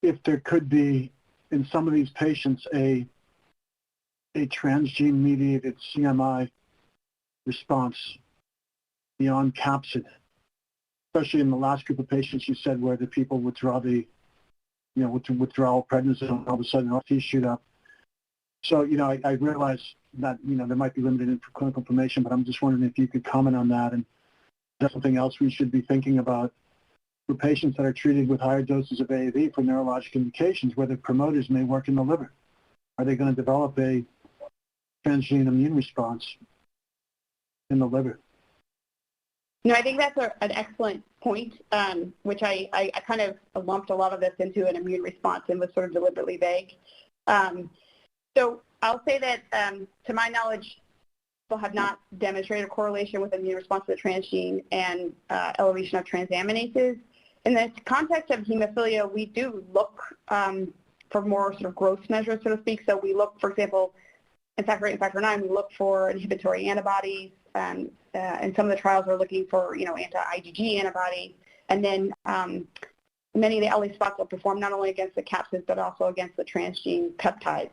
if there could be in some of these patients a transgene-mediated CMI response beyond capsid, especially in the last group of patients you said where the people withdraw withdrawal prednisone, all of a sudden LFTs shoot up. So, I realize that, there might be limited clinical information, but I'm just wondering if you could comment on that, and that's something else we should be thinking about for patients that are treated with higher doses of AAV for neurologic indications, whether promoters may work in the liver. Are they going to develop a transgene immune response in the liver? I think that's an excellent point, which I kind of lumped a lot of this into an immune response and was sort of deliberately vague. So I'll say that, to my knowledge, people have not demonstrated a correlation with immune response to the transgene and elevation of transaminases. In the context of hemophilia, we do look for more sort of gross measures, so to speak. So we look, for example, in factor VIII and factor IX, we look for inhibitory antibodies, and some of the trials are looking for, anti-IgG antibodies. And then many of the LA spots will perform not only against the capsids, but also against the transgene peptides.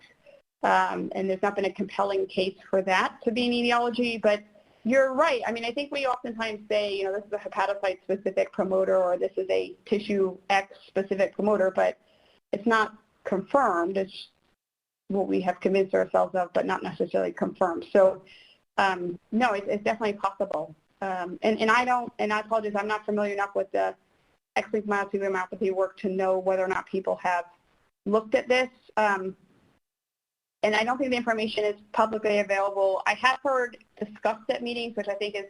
And there's not been a compelling case for that to be an etiology, but you're right. I mean, I think we oftentimes say, this is a hepatocyte-specific promoter, or this is a tissue X-specific promoter, but it's not confirmed. It's what we have convinced ourselves of, but not necessarily confirmed. So, no, it's definitely possible. And I apologize, I'm not familiar enough with the X-linked myotubular myopathy work to know whether or not people have looked at this. And I don't think the information is publicly available. I have heard discussed at meetings, which I think is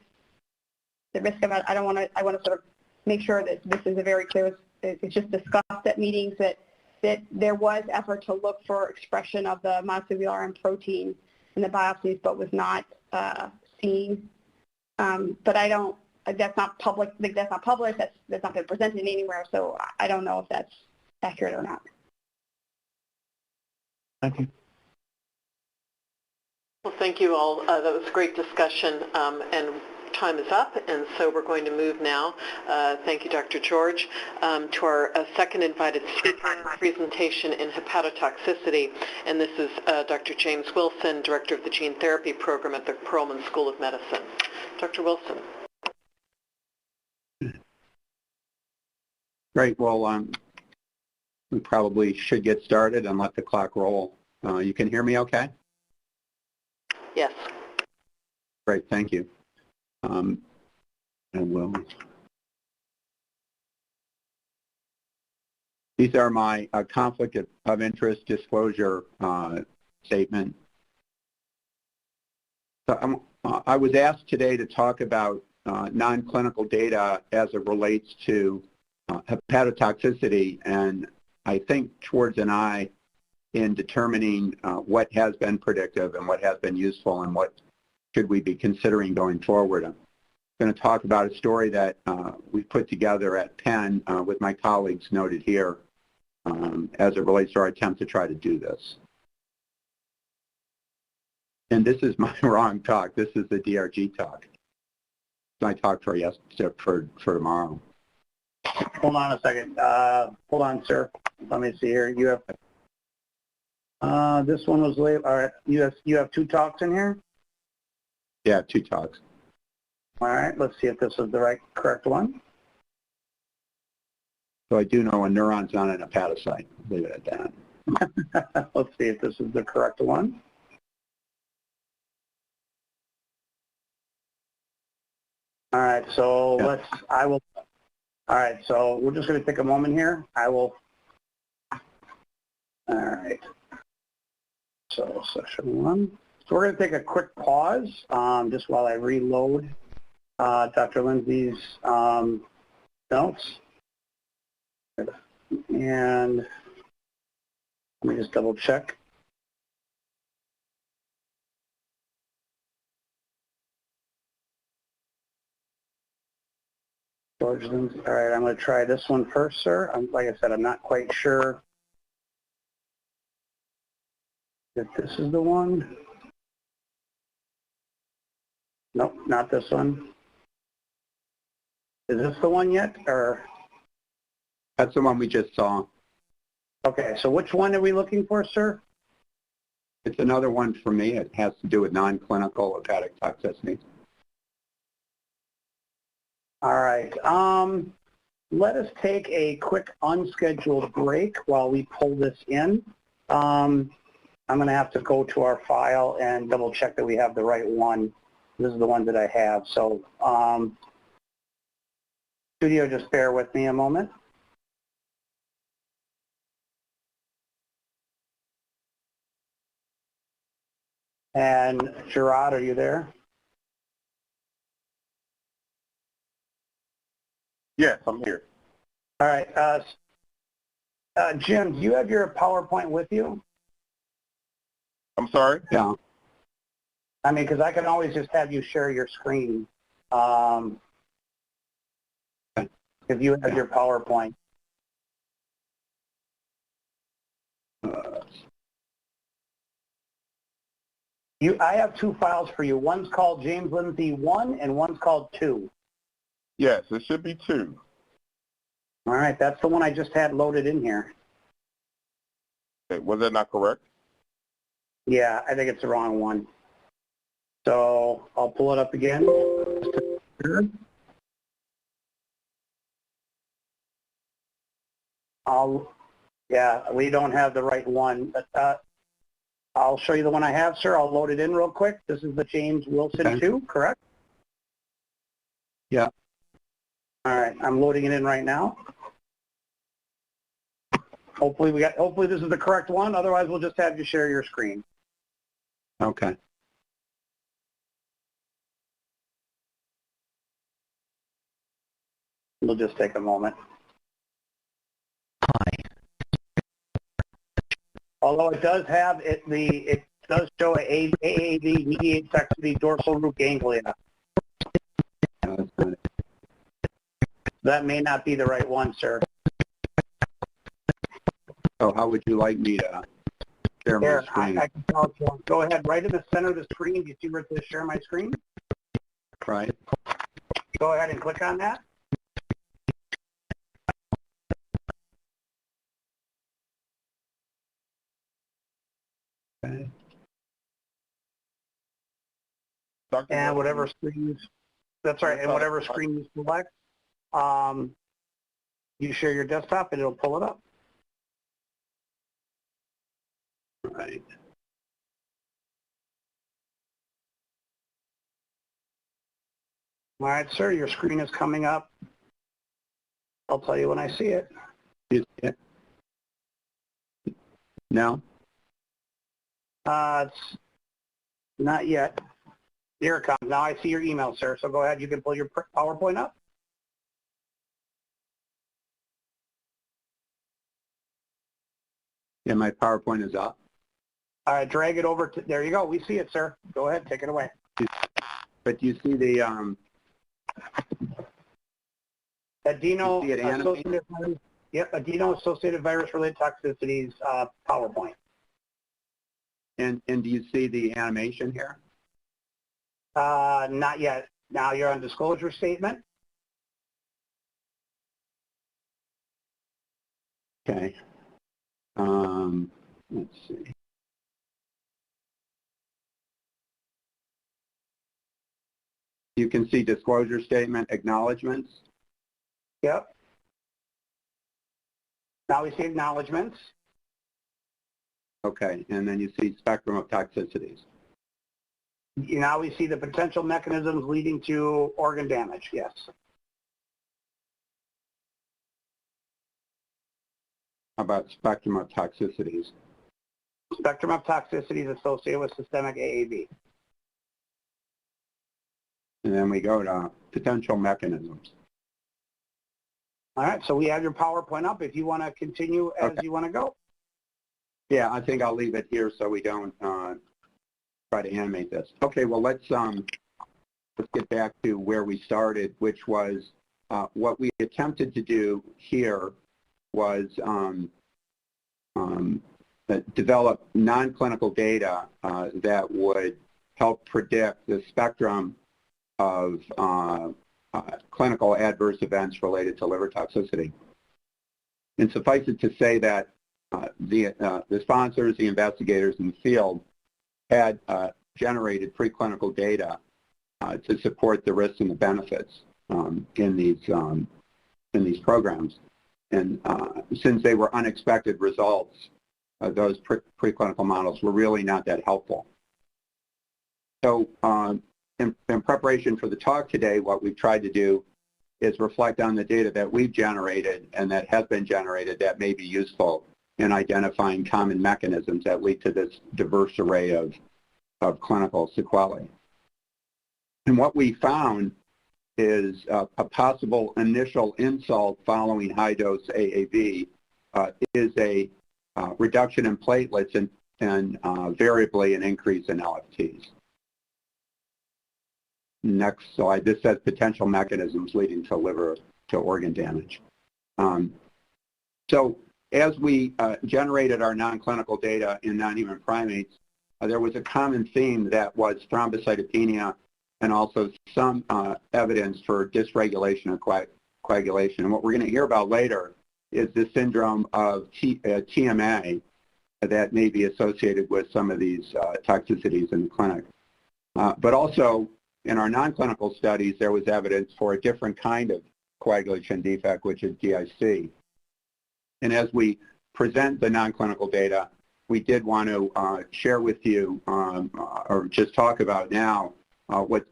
the risk of it. I want to sort of make sure that this is a very clear, it's just discussed at meetings that there was effort to look for expression of the myotubular protein in the biopsies, but was not seen. But that's not public, that's not published, that's not been presented anywhere, so I don't know if that's accurate or not. Thank you. Well, thank you all. That was a great discussion, and time is up, and so we're going to move now. Thank you, Dr. George, to our second invited speaker presentation in hepatotoxicity, and this is Dr. James Wilson, Director of the Gene Therapy Program at the Perelman School of Medicine. Dr. Wilson. Great. Well, we probably should get started and let the clock roll. You can hear me okay? Yes. Great, thank you. I will. These are my conflict of interest disclosure statement. So I was asked today to talk about non-clinical data as it relates to hepatotoxicity, and I think George and I, in determining what has been predictive and what has been useful and what should we be considering going forward. I'm going to talk about a story that we put together at Penn with my colleagues noted here as it relates to our attempt to try to do this. And this is my wrong talk. This is the DRG talk. My talk for tomorrow. Hold on a second. Hold on, sir. Let me see here. You have this one was labeled. All right. You have two talks in here. Yeah, two talks. All right. Let's see if this is the correct one. So I do know a neuron's not an hepatocyte. Leave it at that. Let's see if this is the correct one. All right. So all right. So we're just going to take a moment here. All right. So session one. So we're going to take a quick pause just while I reload Dr. Lindsay's notes. And let me just double check. George Lindsay. All right, I'm going to try this one first, sir. Like I said, I'm not quite sure if this is the one. Nope, not this one. Is this the one yet, or? That's the one we just saw. Okay, so which one are we looking for, sir? It's another one for me. It has to do with non-clinical hepatic toxicity. All right. Let us take a quick unscheduled break while we pull this in. I'm going to have to go to our file and double check that we have the right one. This is the one that I have. So studio, just bear with me a moment. And Gerard, are you there? Yes, I'm here. All right. Jim, do you have your PowerPoint with you? I'm sorry? Yeah. I mean, because I can always just have you share your screen if you have your PowerPoint. I have two files for you. One's called James Lindsay 1 and one's called 2. Yes, it should be 2. All right, that's the one I just had loaded in here. Okay, was that not correct? Yeah, I think it's the wrong one. So I'll pull it up again. Yeah, we don't have the right one. But, I'll show you the one I have, sir. I'll load it in real quick. This is the James Wilson 2, correct? Yeah. All right, I'm loading it in right now. Hopefully this is the correct one. Otherwise, we'll just have you share your screen. Okay. It'll just take a moment. Although it does have it does show a AAV mediated toxicity dorsal root ganglia. That may not be the right one, sir. So how would you like me to share my screen? I can tell you. Go ahead, right in the center of the screen. Do you see where it says share my screen? Right. Go ahead and click on that. Okay. And whatever screen that's right, and whatever screen you select, you share your desktop and it'll pull it up. Right. All right, sir, your screen is coming up. I'll tell you when I see it. You see it? No? It's not yet. Here it comes. Now I see your email, sir. So go ahead. You can pull your PowerPoint up. Yeah, my PowerPoint is up. All right, drag it over to, there you go. We see it, sir. Go ahead, take it away. But you see the adeno-associated virus, yep, adeno-associated virus-related toxicities PowerPoint. And do you see the animation here? Not yet. Now you're on disclosure statement. Okay. Let's see. You can see disclosure statement acknowledgments. Yep. Now we see acknowledgments. Okay, and then you see spectrum of toxicities. Now we see the potential mechanisms leading to organ damage, yes. How about spectrum of toxicities? Spectrum of toxicities associated with systemic AAV. And then we go to potential mechanisms. All right, so we have your PowerPoint up if you want to continue as you want to go. Yeah, I think I'll leave it here so we don't try to animate this. Okay, well, let's get back to where we started, which was what we attempted to do here was develop non-clinical data that would help predict the spectrum of clinical adverse events related to liver toxicity. And suffice it to say that the sponsors, the investigators in the field had generated preclinical data to support the risks and the benefits in these programs. And since they were unexpected results, those preclinical models were really not that helpful. So in preparation for the talk today, what we've tried to do is reflect on the data that we've generated and that has been generated that may be useful in identifying common mechanisms that lead to this diverse array of clinical sequelae. And what we found is a possible initial insult following high-dose AAV is a reduction in platelets and variably an increase in LFTs. Next slide. This says potential mechanisms leading to liver to organ damage. So as we generated our non-clinical data in non-human primates, there was a common theme that was thrombocytopenia and also some evidence for dysregulation of coagulation. And what we're going to hear about later is the syndrome of TMA that may be associated with some of these toxicities in the clinic. But also, in our non-clinical studies, there was evidence for a different kind of coagulation defect, which is DIC. And as we present the non-clinical data, we did want to share with you, or just talk about now, what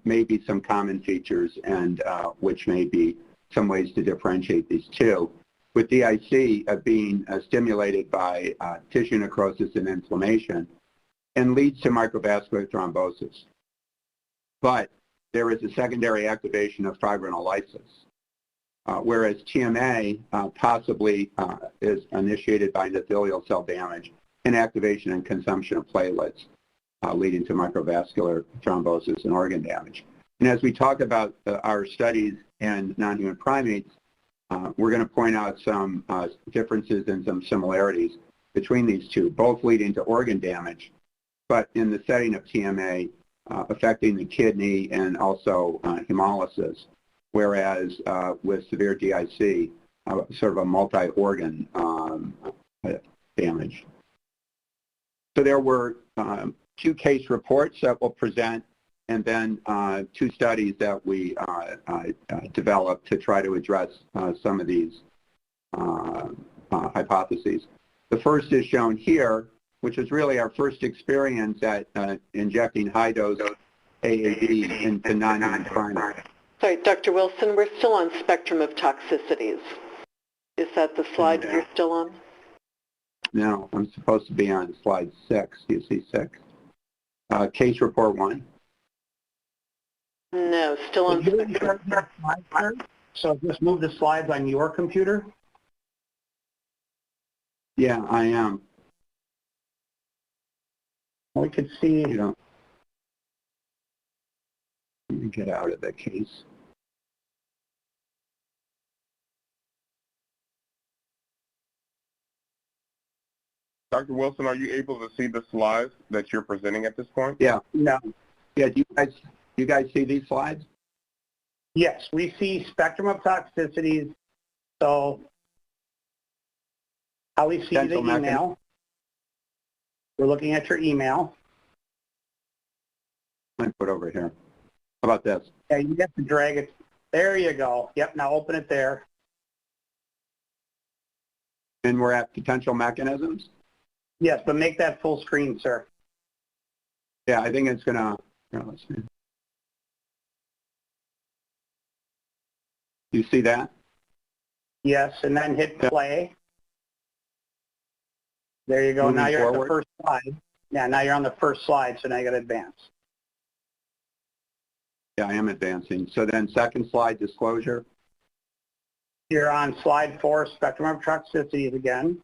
may be some common features and which may be some ways to differentiate these two. With DIC being stimulated by tissue necrosis and inflammation and leads to microvascular thrombosis. But there is a secondary activation of fibrinolysis, whereas TMA possibly is initiated by endothelial cell damage and activation and consumption of platelets, leading to microvascular thrombosis and organ damage. And as we talk about our studies in non-human primates, we're going to point out some differences and some similarities between these two, both leading to organ damage, but in the setting of TMA, affecting the kidney and also hemolysis, whereas with severe DIC, sort of a multi-organ damage. So there were 2 case reports that we'll present, and then 2 studies that we developed to try to address some of these hypotheses. The first is shown here, which is really our first experience at injecting high-dose AAV into non-human primates. Sorry, Dr. Wilson, we're still on spectrum of toxicities. Is that the slide you're still on? No, I'm supposed to be on slide 6. Do you see 6? Case report 1. No, still on spectrum. So just move the slides on your computer? Yeah, I am. We could see. You know, let me get out of the case. Dr. Wilson, are you able to see the slides that you're presenting at this point? Yeah. No. Yeah. Do you guys see these slides? Yes, we see spectrum of toxicities. So how we see the email. We're looking at your email. Let me put over here. How about this? Yeah, you have to drag it. There you go. Yep, now open it there. And we're at potential mechanisms? Yes, but make that full screen, sir. Yeah, I think it's going to, let's see. You see that? Yes, and then hit play. There you go. Moving now you're forward. at the first slide. Yeah, now you're on the first slide, so now you got to advance. Yeah, I am advancing. So then second slide, disclosure. You're on slide 4, spectrum of toxicities again.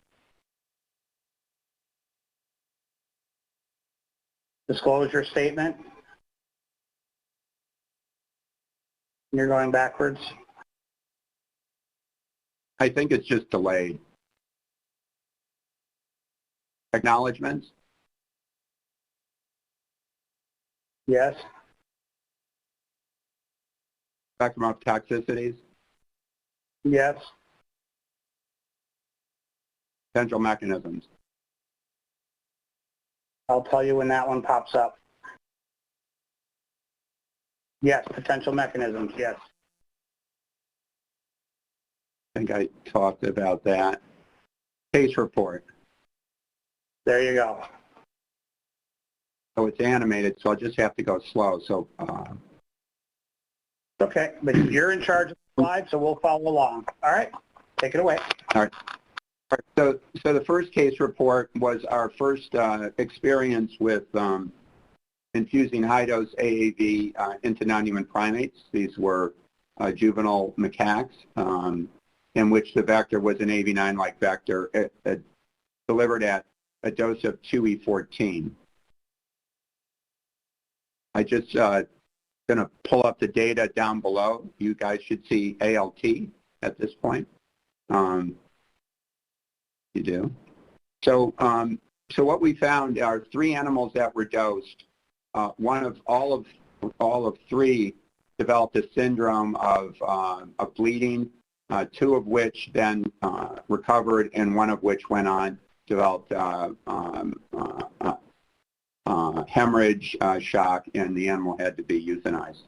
Disclosure statement. You're going backwards. I think it's just delayed. Acknowledgements? Yes. Spectrum of toxicities? Yes. Potential mechanisms? I'll tell you when that one pops up. Yes, potential mechanisms, yes. I think I talked about that. Case report. There you go. So it's animated, so I'll just have to go slow. So okay, but you're in charge of the slide, so we'll follow along. All right, take it away. All right. So the first case report was our first experience with infusing high-dose AAV into non-human primates. These were juvenile macaques in which the vector was an AAV9-like vector delivered at a dose of 2E14. I just going to pull up the data down below. You guys should see ALT at this point. You do. So what we found are 3 animals that were dosed. All of 3 developed a syndrome of bleeding, 2 of which then recovered, and 1 of which went on developed hemorrhage, shock, and the animal had to be euthanized.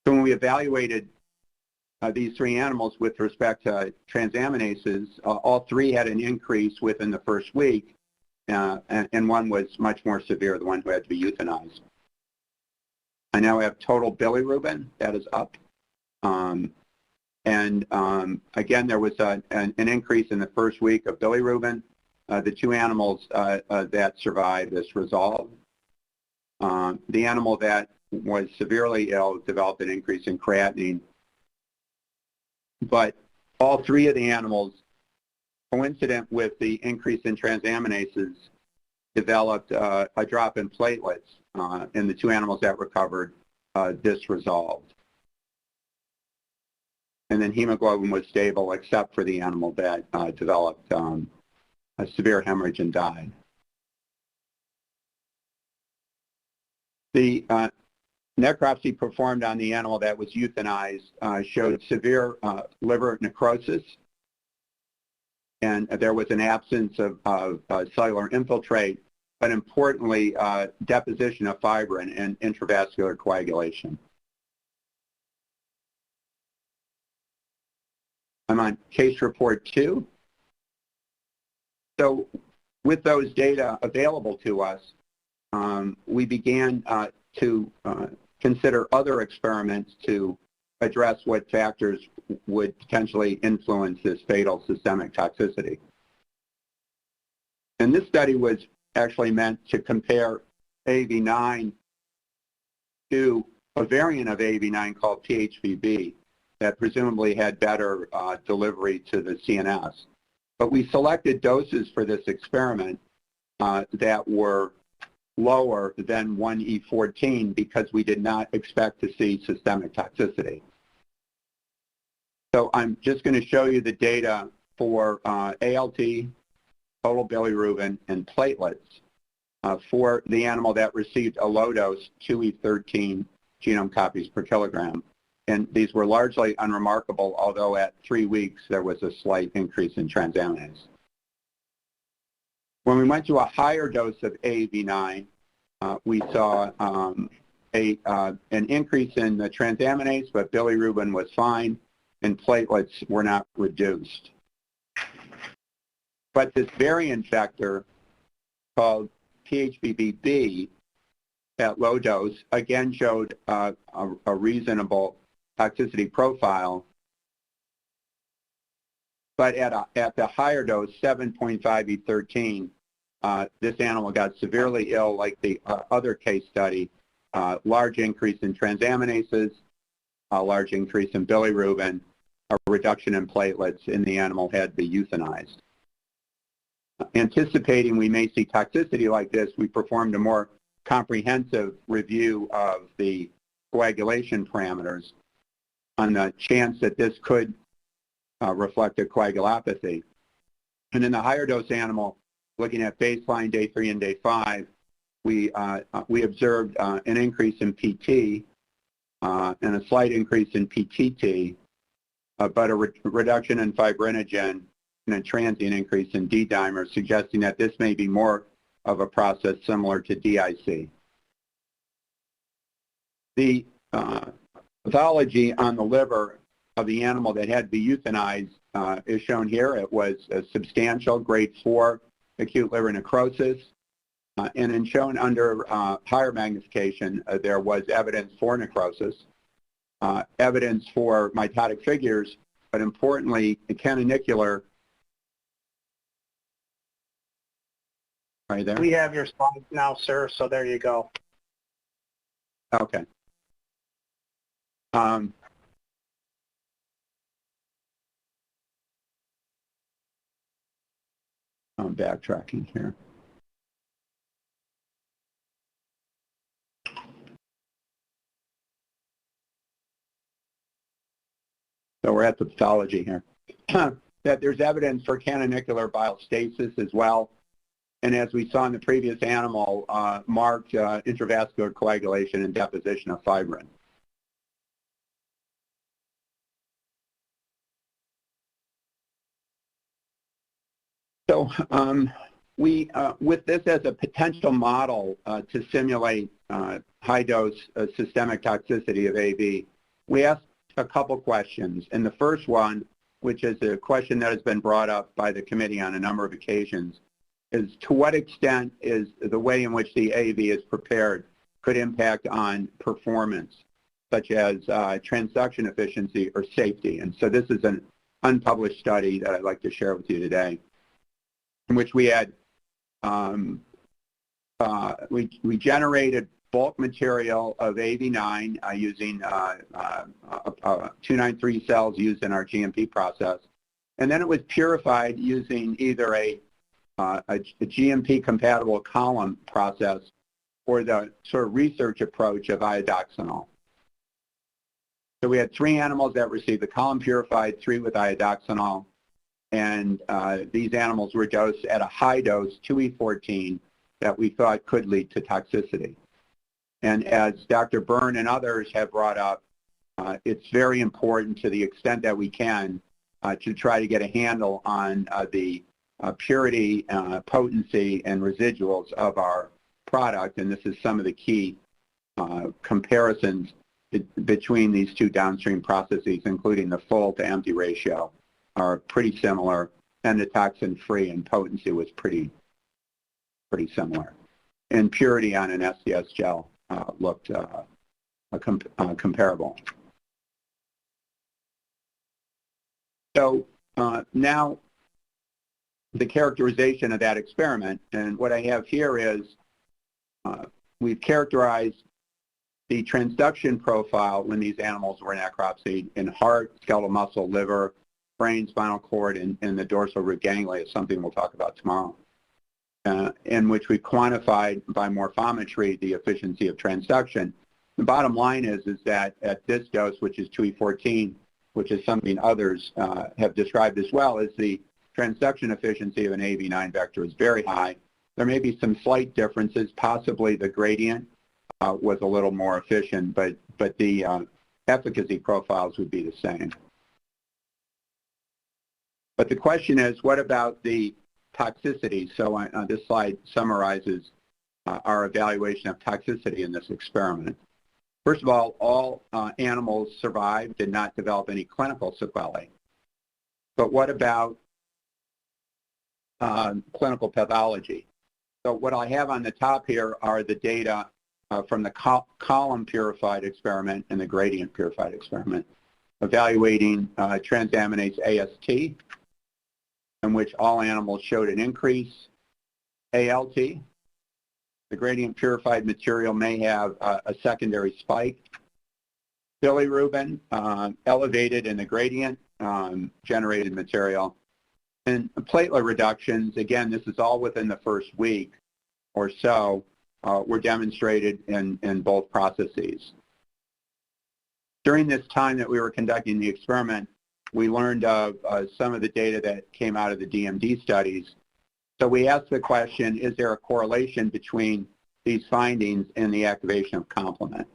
So when we evaluated these 3 animals with respect to transaminases, all 3 had an increase within the first week, and 1 was much more severe, the one who had to be euthanized. I now have total bilirubin, that is up. Again, there was an increase in the first week of bilirubin. The 2 animals that survived this resolved. The animal that was severely ill developed an increase in creatinine. But all 3 of the animals, coincident with the increase in transaminases, developed a drop in platelets. In the 2 animals that recovered, this resolved. And then hemoglobin was stable except for the animal that developed a severe hemorrhage and died. The necropsy performed on the animal that was euthanized showed severe liver necrosis, and there was an absence of cellular infiltrate, but importantly, deposition of fibrin and intravascular coagulation. I'm on case report 2. So with those data available to us, we began to consider other experiments to address what factors would potentially influence this fatal systemic toxicity. And this study was actually meant to compare AAV9 to a variant of AAV9 called PHVB that presumably had better delivery to the CNS. But we selected doses for this experiment that were lower than 1E14 because we did not expect to see systemic toxicity. So I'm just going to show you the data for ALT, total bilirubin, and platelets for the animal that received a low dose 2E13 genome copies per kilogram. And these were largely unremarkable, although at 3 weeks there was a slight increase in transaminase. When we went to a higher dose of AAV9, we saw an increase in the transaminase, but bilirubin was fine, and platelets were not reduced. But this variant vector called PHVB at low dose again showed a reasonable toxicity profile, but at the higher dose, 7.5E13, this animal got severely ill like the other case study, large increase in transaminases, a large increase in bilirubin, a reduction in platelets, and the animal had to be euthanized. Anticipating we may see toxicity like this, we performed a more comprehensive review of the coagulation parameters on the chance that this could reflect a coagulopathy. And in the higher dose animal, looking at baseline day 3 and day 5, we observed an increase in PT and a slight increase in PTT, but a reduction in fibrinogen and a transient increase in D-dimer, suggesting that this may be more of a process similar to DIC. The pathology on the liver of the animal that had to be euthanized is shown here. It was a substantial grade 4 acute liver necrosis. And in shown under higher magnification, there was evidence for necrosis, evidence for mitotic figures, but importantly, the canonicular. Right there. We have your slides now, sir, so there you go. Okay. I'm backtracking here. So we're at the pathology here. That there's evidence for canonicular biostasis as well. And as we saw in the previous animal, marked intravascular coagulation and deposition of fibrin. So with this as a potential model to simulate high-dose systemic toxicity of AV, we asked a couple questions. And the first one, which is a question that has been brought up by the committee on a number of occasions, is to what extent is the way in which the AAV is prepared could impact on performance, such as transduction efficiency or safety. And so this is an unpublished study that I'd like to share with you today, in which we had we generated bulk material of AV9 using 293 cells used in our GMP process, and then it was purified using either a GMP-compatible column process or the sort of research approach of iodoxanol. So we had 3 animals that received the column purified, 3 with iodoxanol, and these animals were dosed at a high dose, 2E14, that we thought could lead to toxicity. And as Dr. Byrne and others have brought up, it's very important to the extent that we can to try to get a handle on the purity, potency, and residuals of our product. And this is some of the key comparisons between these 2 downstream processes, including the full to empty ratio, are pretty similar, and the toxin-free and potency was pretty similar. And purity on an SDS gel looked comparable. So now the characterization of that experiment, and what I have here is we've characterized the transduction profile when these animals were necropsied in heart, skeletal muscle, liver, brain, spinal cord, and the dorsal root ganglia, something we'll talk about tomorrow, in which we quantified by morphometry the efficiency of transduction. The bottom line is that at this dose, which is 2E14, which is something others have described as well, is the transduction efficiency of an AAV9 vector is very high. There may be some slight differences. Possibly the gradient was a little more efficient, but the efficacy profiles would be the same. But the question is, what about the toxicity? So this slide summarizes our evaluation of toxicity in this experiment. First of all animals survived, did not develop any clinical sequelae. But what about clinical pathology? So what I have on the top here are the data from the column purified experiment and the gradient purified experiment, evaluating transaminase AST, in which all animals showed an increase. ALT, the gradient purified material may have a secondary spike. Bilirubin, elevated in the gradient generated material. And platelet reductions, again, this is all within the first week or so, were demonstrated in both processes. During this time that we were conducting the experiment, we learned of some of the data that came out of the DMD studies. So we asked the question, is there a correlation between these findings and the activation of complement?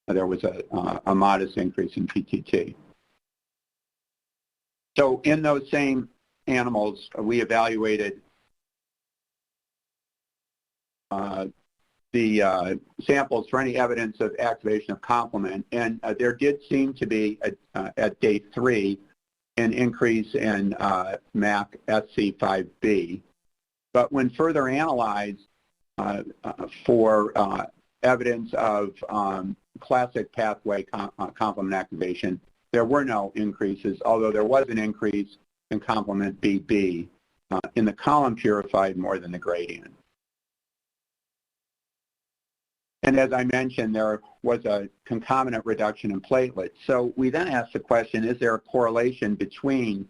There was a modest increase in PTT. So in those same animals, we evaluated the samples for any evidence of activation of complement, and there did seem to be, at day 3, an increase in MAC SC5B, But when further analyzed for evidence of classic pathway complement activation, there were no increases, although there was an increase in complement BB in the column purified more than the gradient. And as I mentioned, there was a concomitant reduction in platelets. So we then asked the question, is there a correlation between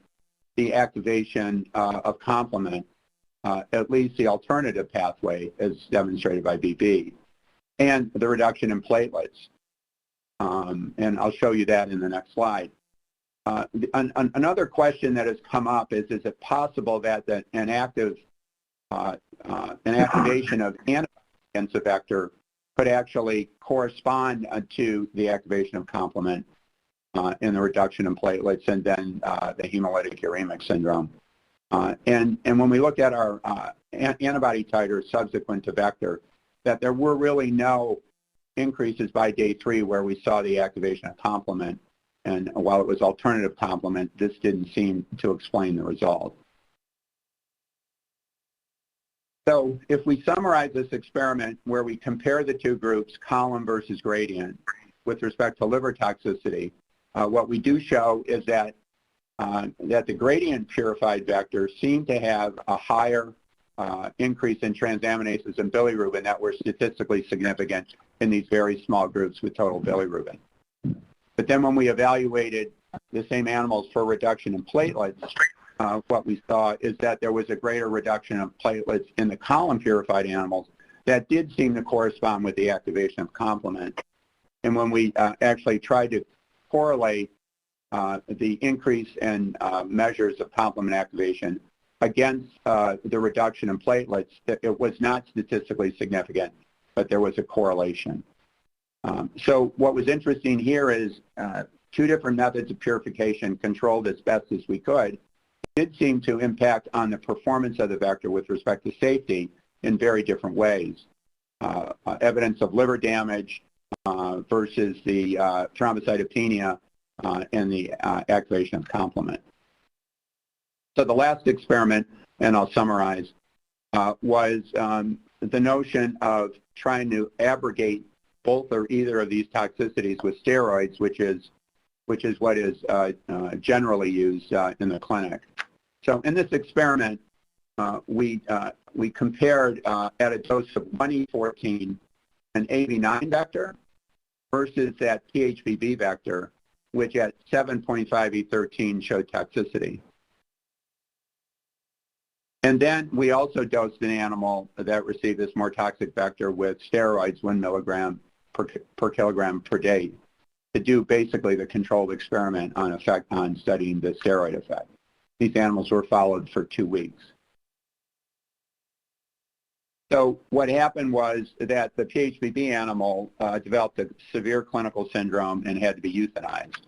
the activation of complement, at least the alternative pathway as demonstrated by BB, and the reduction in platelets? And I'll show you that in the next slide. Another question that has come up is it possible that an activation of antibody against a vector could actually correspond to the activation of complement in the reduction in platelets and then the hemolytic uremic syndrome. And when we looked at our antibody titers subsequent to vector, that there were really no increases by day 3 where we saw the activation of complement. And while it was alternative complement, this didn't seem to explain the result. So if we summarize this experiment where we compare the two groups, column versus gradient, with respect to liver toxicity, what we do show is that the gradient purified vectors seem to have a higher increase in transaminases and bilirubin that were statistically significant in these very small groups with total bilirubin. But then when we evaluated the same animals for reduction in platelets, what we saw is that there was a greater reduction of platelets in the column purified animals that did seem to correspond with the activation of complement. And when we actually tried to correlate the increase in measures of complement activation against the reduction in platelets, it was not statistically significant, but there was a correlation. So what was interesting here is 2 different methods of purification controlled as best as we could did seem to impact on the performance of the vector with respect to safety in very different ways. Evidence of liver damage versus the thrombocytopenia and the activation of complement. So the last experiment, and I'll summarize, was the notion of trying to abrogate both or either of these toxicities with steroids, which is what is generally used in the clinic. So in this experiment, we compared at a dose of 1E14 an AV9 vector versus that PHBB vector, which at 7.5E13 showed toxicity. And then we also dosed an animal that received this more toxic vector with steroids, 1 milligram per kilogram per day, to do basically the controlled experiment on studying the steroid effect. These animals were followed for 2 weeks. So what happened was that the PHBB animal developed a severe clinical syndrome and had to be euthanized,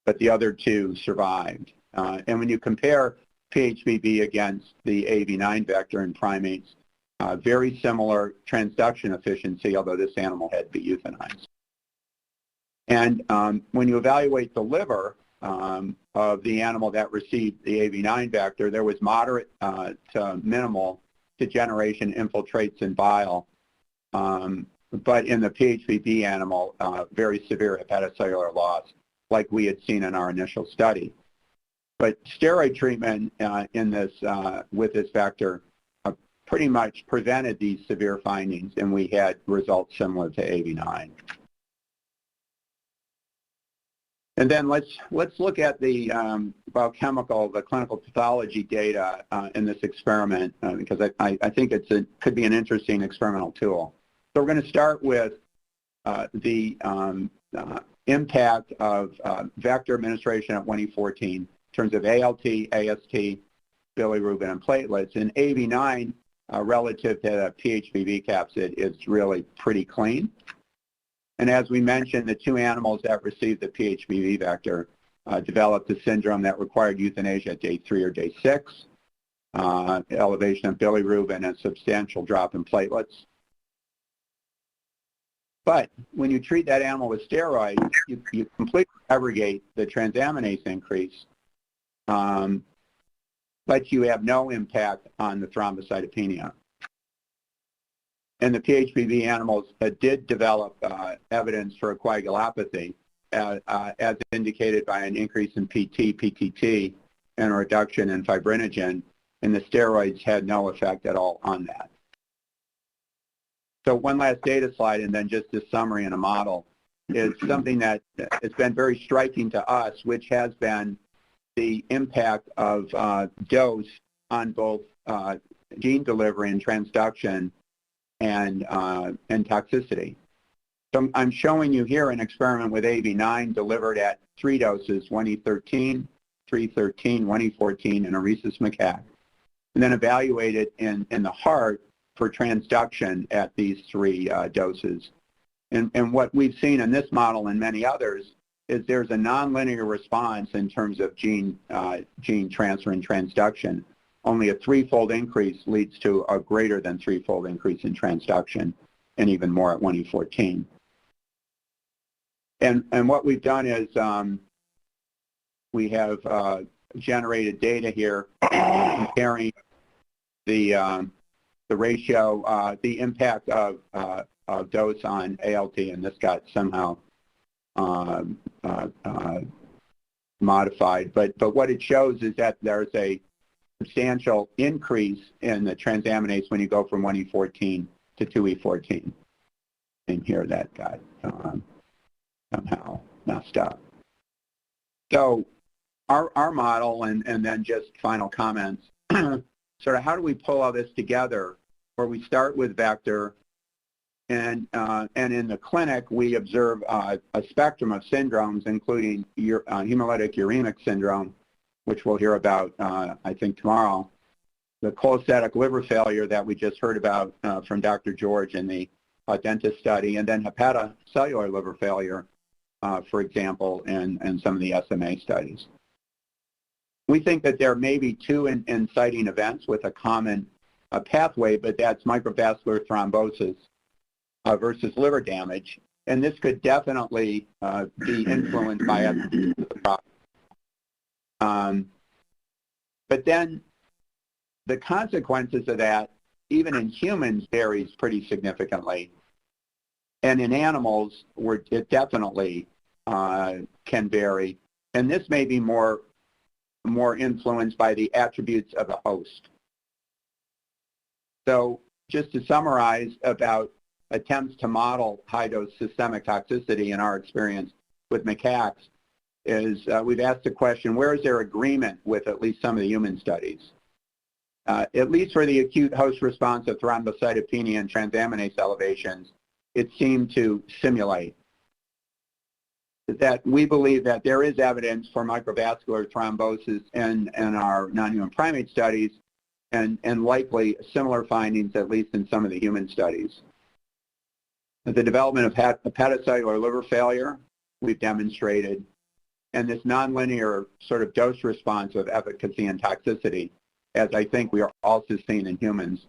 but the other 2 survived. And when you compare PHBB against the AV9 vector in primates, very similar transduction efficiency, although this animal had to be euthanized. And when you evaluate the liver of the animal that received the AV9 vector, there was moderate to minimal degeneration, infiltrates, and bile. But in the PHBB animal, very severe hepatocellular loss, like we had seen in our initial study. But steroid treatment in this with this vector pretty much prevented these severe findings, and we had results similar to AV9. And then let's look at the biochemical, the clinical pathology data in this experiment because I think it could be an interesting experimental tool. So we're going to start with the impact of vector administration at 1E14 in terms of ALT, AST, bilirubin, and platelets. And AV9 relative to the PHBB capsid is really pretty clean. And as we mentioned, the 2 animals that received the PHBB vector developed a syndrome that required euthanasia at day 3 or day 6, elevation of bilirubin, and substantial drop in platelets. But when you treat that animal with steroids, you completely abrogate the transaminase increase. but you have no impact on the thrombocytopenia. And the PHPV animals did develop evidence for a coagulopathy, as indicated by an increase in PT, PTT, and a reduction in fibrinogen, and the steroids had no effect at all on that. So one last data slide, and then just a summary and a model, is something that has been very striking to us, which has been the impact of dose on both gene delivery and transduction and toxicity. So I'm showing you here an experiment with AV9 delivered at 3 doses, 1E13, 313, 1E14 in a rhesus macaque, and then evaluated in the heart for transduction at these 3 doses. And what we've seen in this model and many others is there's a nonlinear response in terms of gene transfer and transduction. Only a 3-fold increase leads to a greater than 3-fold increase in transduction, and even more at 1E14. And what we've done is we have generated data here comparing the ratio, the impact of dose on ALT, and this got somehow modified. But what it shows is that there's a substantial increase in the transaminase when you go from 1E14 to 2E14. And here that got somehow messed up. So our model, and then just final comments, sort of how do we pull all this together, where we start with vector, and in the clinic we observe a spectrum of syndromes, including hemolytic uremic syndrome, which we'll hear about, I think, tomorrow, the cholestatic liver failure that we just heard about from Dr. George in the dentist study, and then hepatocellular liver failure, for example, in some of the SMA studies. We think that there may be 2 inciting events with a common pathway, but that's microvascular thrombosis versus liver damage, and this could definitely be influenced by the product. But then the consequences of that, even in humans, varies pretty significantly. And in animals, it definitely can vary. And this may be more influenced by the attributes of the host. So just to summarize about attempts to model high-dose systemic toxicity in our experience with macaques, is we've asked the question, where is there agreement with at least some of the human studies? At least for the acute host response of thrombocytopenia and transaminase elevations, it seemed to simulate that. We believe that there is evidence for microvascular thrombosis in our non-human primate studies, and likely similar findings, at least in some of the human studies. The development of hepatocellular liver failure, we've demonstrated, and this nonlinear sort of dose response of efficacy and toxicity, as I think we are also seeing in humans.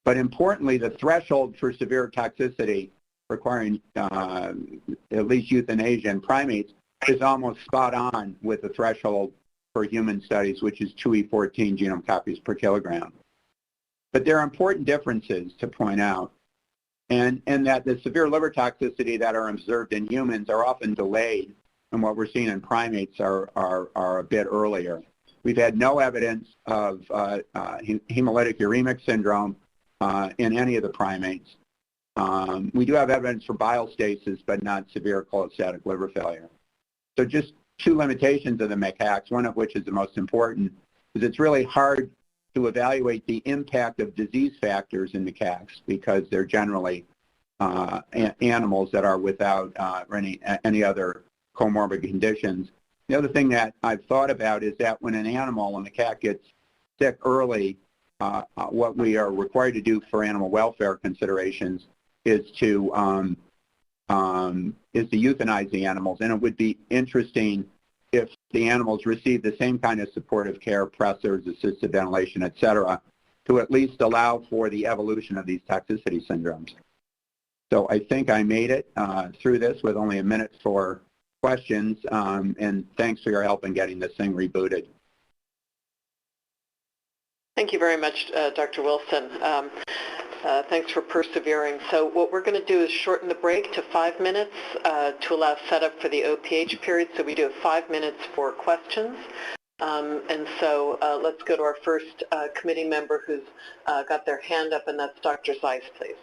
But importantly, the threshold for severe toxicity requiring at least euthanasia in primates is almost spot on with the threshold for human studies, which is 2E14 genome copies per kilogram. But there are important differences to point out, and that the severe liver toxicity that are observed in humans are often delayed, and what we're seeing in primates are a bit earlier. We've had no evidence of hemolytic uremic syndrome in any of the primates. We do have evidence for bile stasis, but not severe cholestatic liver failure. So just 2 limitations of the macaques, one of which is the most important, is it's really hard to evaluate the impact of disease factors in macaques because they're generally animals that are without any other comorbid conditions. The other thing that I've thought about is that when an animal, a macaque, gets sick early, what we are required to do for animal welfare considerations is to euthanize the animals. And it would be interesting if the animals receive the same kind of supportive care, pressors, assisted ventilation, et cetera, to at least allow for the evolution of these toxicity syndromes. So I think I made it through this with only a minute for questions, and thanks for your help in getting this thing rebooted. Thank you very much, Dr. Wilson. Thanks for persevering. So what we're going to do is shorten the break to 5 minutes to allow setup for the OPH period. So we do have 5 minutes for questions. And so let's go to our first committee member who's got their hand up, and that's Dr. Zeiss, please.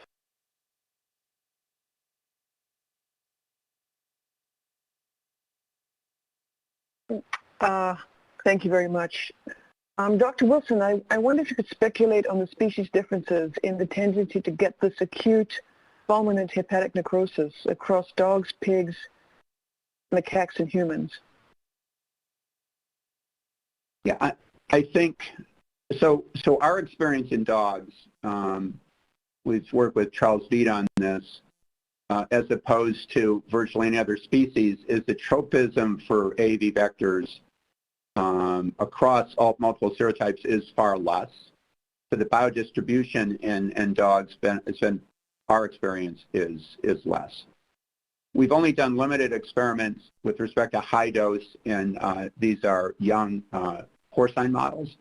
Thank you very much. Dr. Wilson, I wonder if you could speculate on the species differences in the tendency to get this acute fulminant hepatic necrosis across dogs, pigs, macaques, and humans. Yeah, I think, so our experience in dogs, we've worked with Charles Beat on this, as opposed to virtually any other species, is the tropism for AAV vectors across all multiple serotypes is far less. So the biodistribution in dogs has been, our experience is less. We've only done limited experiments with respect to high dose, and these are young porcine models.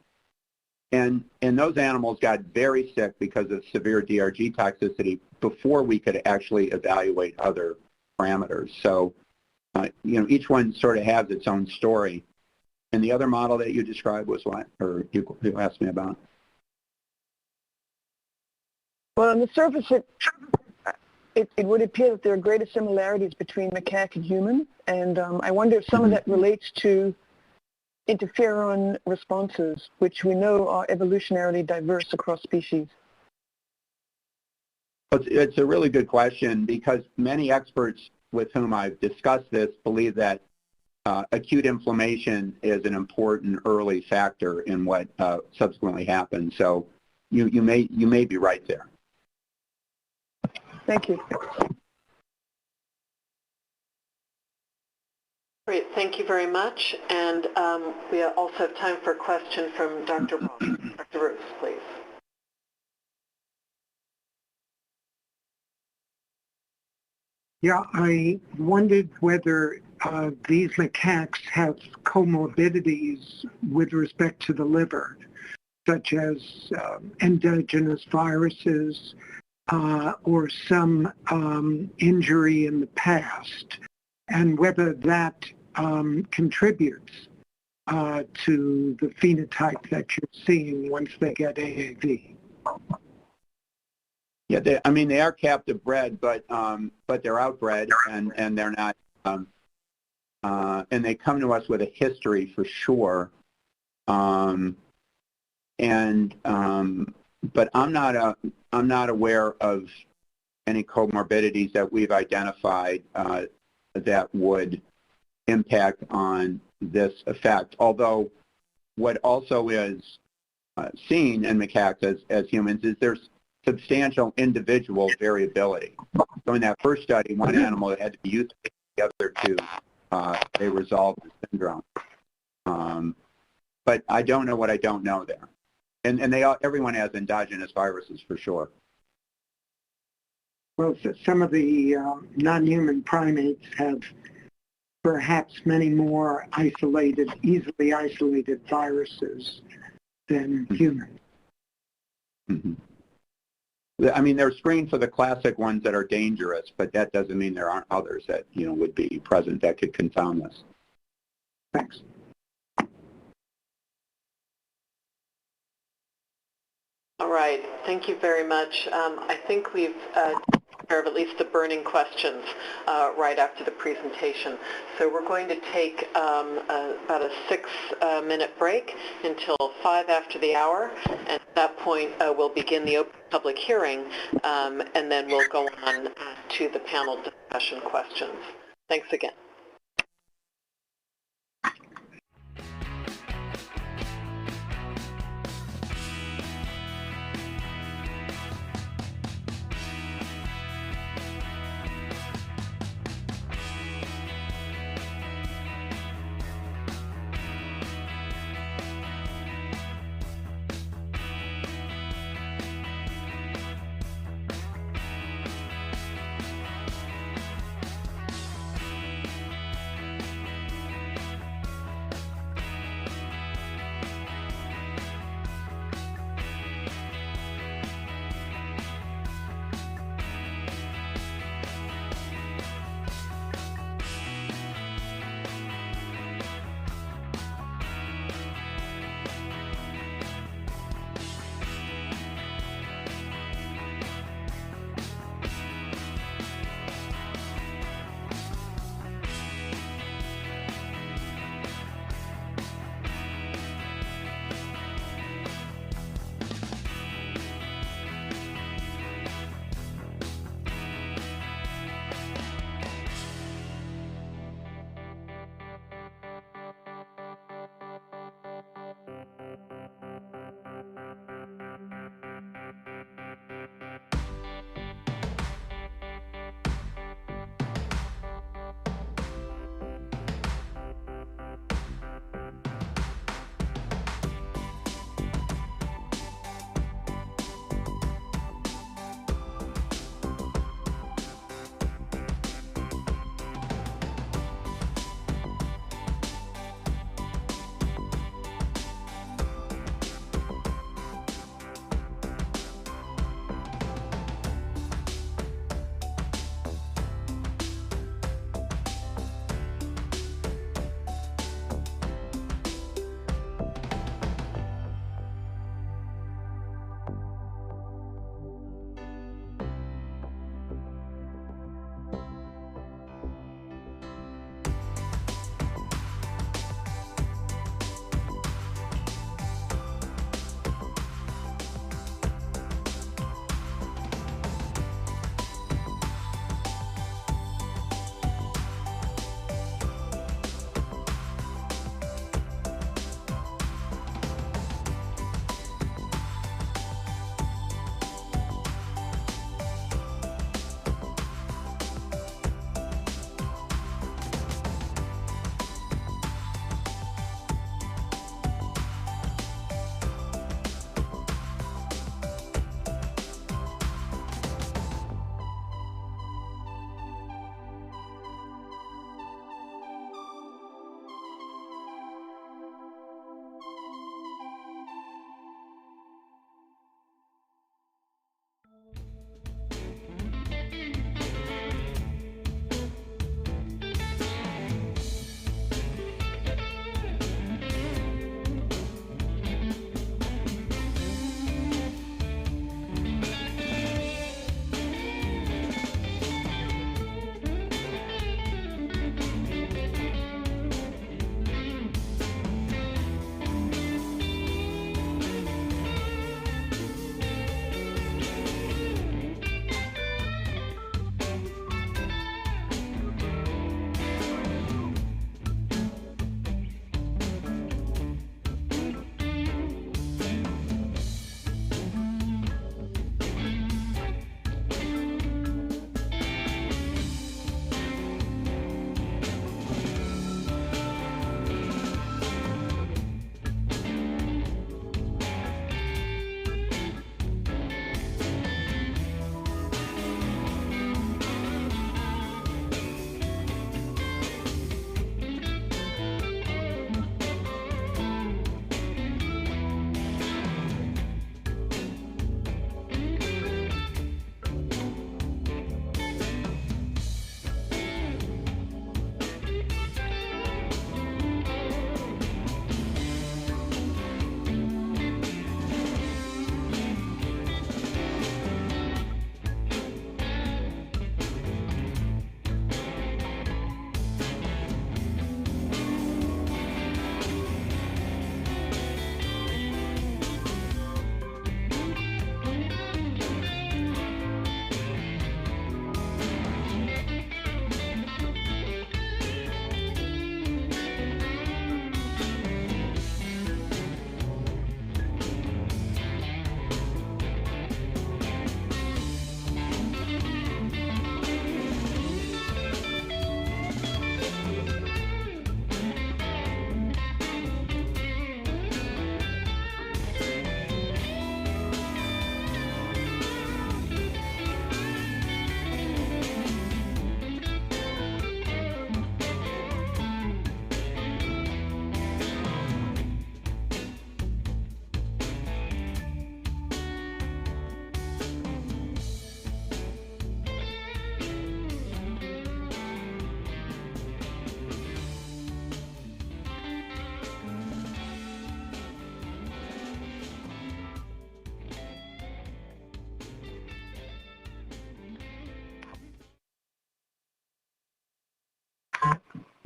And those animals got very sick because of severe DRG toxicity before we could actually evaluate other parameters. So, you know, each one sort of has its own story. And the other model that you described was what, or you asked me about? Well, on the surface, it would appear that there are greater similarities between macaque and human, and I wonder if some of that relates to interferon responses, which we know are evolutionarily diverse across species. It's a really good question, because many experts with whom I've discussed this believe that acute inflammation is an important early factor in what subsequently happens. So you may be right there. Thank you. Great, thank you very much. And we also have time for a question from Dr. Bruce. Dr. Bruce, please. Yeah, I wondered whether these macaques have comorbidities with respect to the liver, such as endogenous viruses or some injury in the past, and whether that contributes to the phenotype that you're seeing once they get AAV. Yeah, they are captive bred, but they're outbred, and they're not, and they come to us with a history for sure. But I'm not aware of any comorbidities that we've identified that would impact on this effect. Although what also is seen in macaques as humans is there's substantial individual variability. So in that first study, one animal had to be euthanized, the other two, they resolved the syndrome. But I don't know what I don't know there. And everyone has endogenous viruses for sure. Well, some of the non-human primates have perhaps many more easily isolated viruses than humans. Mm-hmm. I mean, they're screened for the classic ones that are dangerous, but that doesn't mean there aren't others that, you know, would be present that could confound this. Thanks. All right, thank you very much. I think we've taken care of at least the burning questions right after the presentation. So we're going to take about a 6-minute break until 5 after the hour, and at that point we'll begin the open public hearing, and then we'll go on to the panel discussion questions. Thanks again.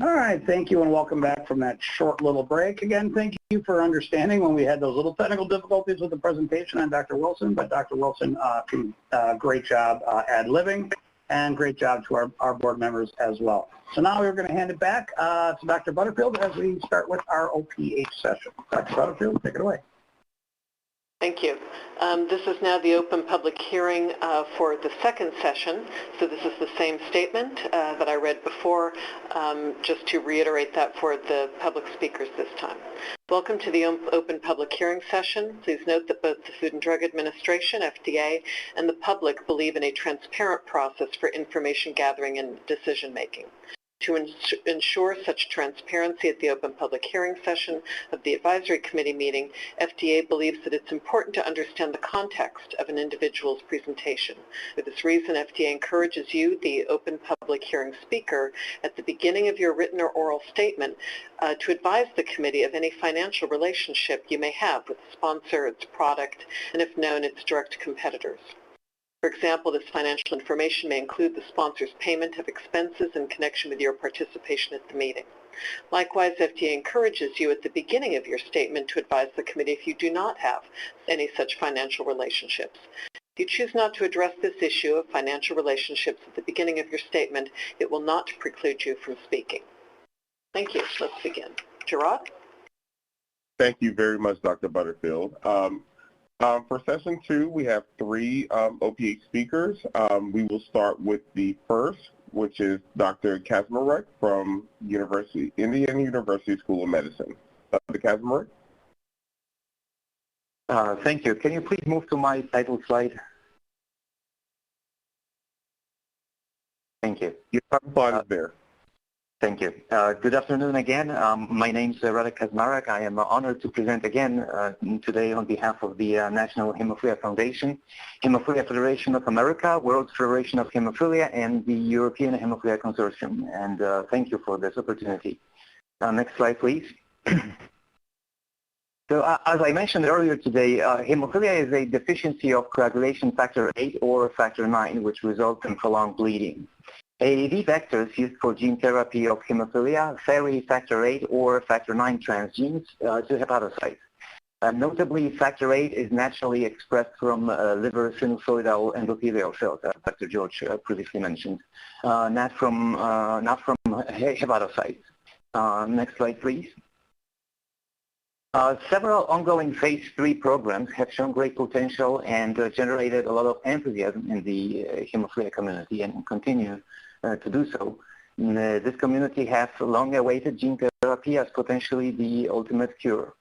All right, thank you and welcome back from that short little break. Again, thank you for understanding when we had those little technical difficulties with the presentation on Dr. Wilson, but Dr. Wilson did a great job ad-libbing, and great job to our board members as well. So now we're going to hand it back to Dr. Butterfield as we start with our OPH session. Dr. Butterfield, take it away. Thank you. This is now the open public hearing for the second session. So this is the same statement that I read before, just to reiterate that for the public speakers this time. Welcome to the open public hearing session. Please note that both the Food and Drug Administration, FDA, and the public believe in a transparent process for information gathering and decision making. To ensure such transparency at the open public hearing session of the advisory committee meeting, FDA believes that it's important to understand the context of an individual's presentation. For this reason, FDA encourages you, the open public hearing speaker, at the beginning of your written or oral statement to advise the committee of any financial relationship you may have with the sponsor, its product, and if known, its direct competitors. For example, this financial information may include the sponsor's payment of expenses in connection with your participation at the meeting. Likewise, FDA encourages you at the beginning of your statement to advise the committee if you do not have any such financial relationships. If you choose not to address this issue of financial relationships at the beginning of your statement, it will not preclude you from speaking. Thank you. Let's begin. Gerard? Thank you very much, Dr. Butterfield. For session 2, we have 3 OPH speakers. We will start with the first, which is Dr. Kaczmarek from Indiana University School of Medicine. Dr. Kaczmarek? Thank you. Can you please move to my title slide? Thank you. Your title slide is there. Thank you. Good afternoon again. My name is Radek Kaczmarek. I am honored to present again today on behalf of the National Hemophilia Foundation, Hemophilia Federation of America, World Federation of Hemophilia, and the European Hemophilia Consortium. And thank you for this opportunity. Next slide, please. So as I mentioned earlier today, hemophilia is a deficiency of coagulation factor 8 or factor 9, which results in prolonged bleeding. AAV vectors used for gene therapy of hemophilia carry factor 8 or factor 9 transgenes to hepatocytes. Notably, factor 8 is naturally expressed from liver sinusoidal endothelial cells, as Dr. George previously mentioned, not from hepatocytes. Next slide, please. Several ongoing phase 3 programs have shown great potential and generated a lot of enthusiasm in the hemophilia community and continue to do so. This community has long awaited gene therapy as potentially the ultimate cure.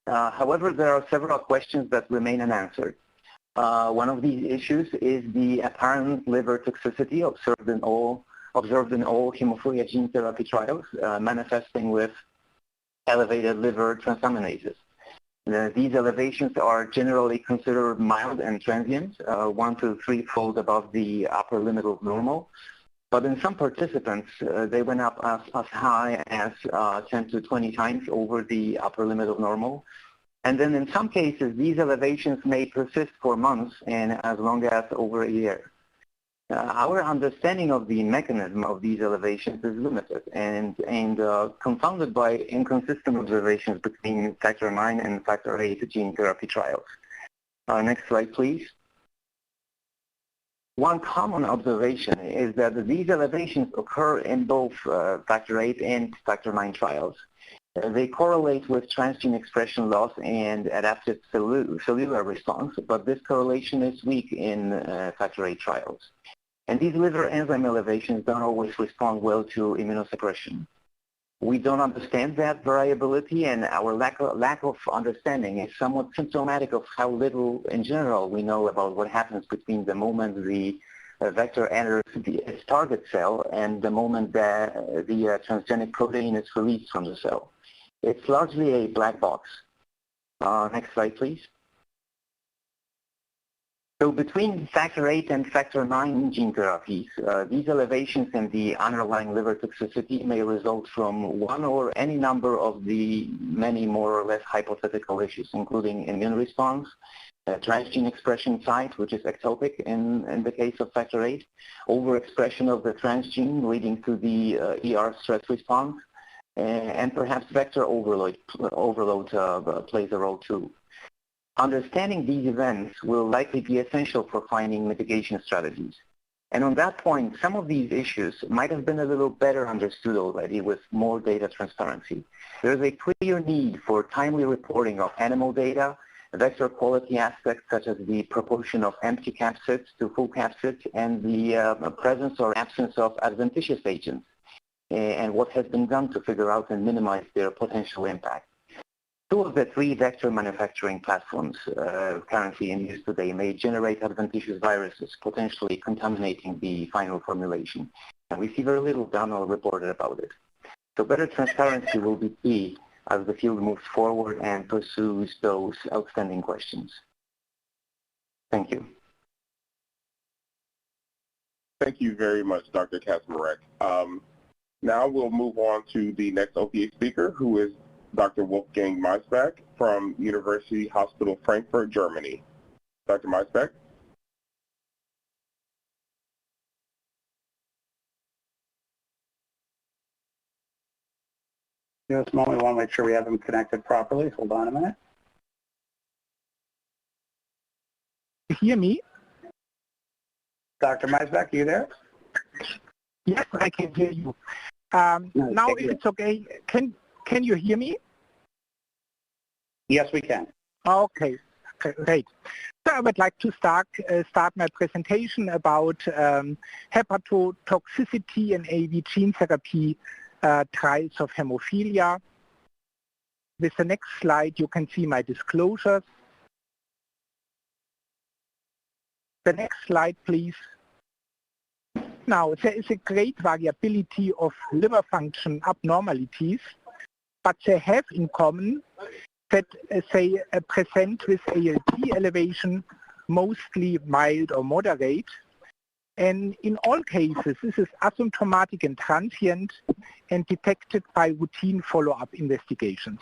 However, there are several questions that remain unanswered. One of these issues is the apparent liver toxicity observed in all hemophilia gene therapy trials, manifesting with elevated liver transaminases. These elevations are generally considered mild and transient, 1 to 3-fold above the upper limit of normal. But in some participants, they went up as high as 10 to 20 times over the upper limit of normal. And then in some cases, these elevations may persist for months and as long as over a year. Our understanding of the mechanism of these elevations is limited and confounded by inconsistent observations between factor 9 and factor 8 gene therapy trials. Next slide, please. One common observation is that these elevations occur in both factor 8 and factor 9 trials. They correlate with transgene expression loss and adaptive cellular response, but this correlation is weak in factor 8 trials. And these liver enzyme elevations don't always respond well to immunosuppression. We don't understand that variability, and our lack of understanding is somewhat symptomatic of how little in general we know about what happens between the moment the vector enters its target cell and the moment that the transgenic protein is released from the cell. It's largely a black box. Next slide, please. So between factor 8 and factor 9 gene therapies, these elevations in the underlying liver toxicity may result from one or any number of the many more or less hypothetical issues, including immune response, transgene expression site, which is ectopic in the case of factor 8, overexpression of the transgene leading to the ER stress response, and perhaps vector overload plays a role too. Understanding these events will likely be essential for finding mitigation strategies. And on that point, some of these issues might have been a little better understood already with more data transparency. There is a clear need for timely reporting of animal data, vector quality aspects such as the proportion of empty capsids to full capsids, and the presence or absence of adventitious agents, and what has been done to figure out and minimize their potential impact. Two of the three vector manufacturing platforms currently in use today may generate adventitious viruses, potentially contaminating the final formulation. And we see very little done or reported about it. So better transparency will be key as the field moves forward and pursues those outstanding questions. Thank you. Thank you very much, Dr. Kaczmarek. Now we'll move on to the next OPA speaker, who is Dr. Wolfgang Maisbach from University Hospital Frankfurt, Germany. Dr. Maisbach? Just a moment, we want to make sure we have them connected properly. Hold on a minute. You hear me? Dr. Maisbach, are you there? Yes, I can hear you. Now, if it's okay, can you hear me? Yes, we can. Okay, great. So I would like to start my presentation about hepatotoxicity and AAV gene therapy trials of hemophilia. With the next slide, you can see my disclosures. The next slide, please. Now, there is a great variability of liver function abnormalities, but they have in common that they present with ALT elevation, mostly mild or moderate. And in all cases, this is asymptomatic and transient and detected by routine follow-up investigations.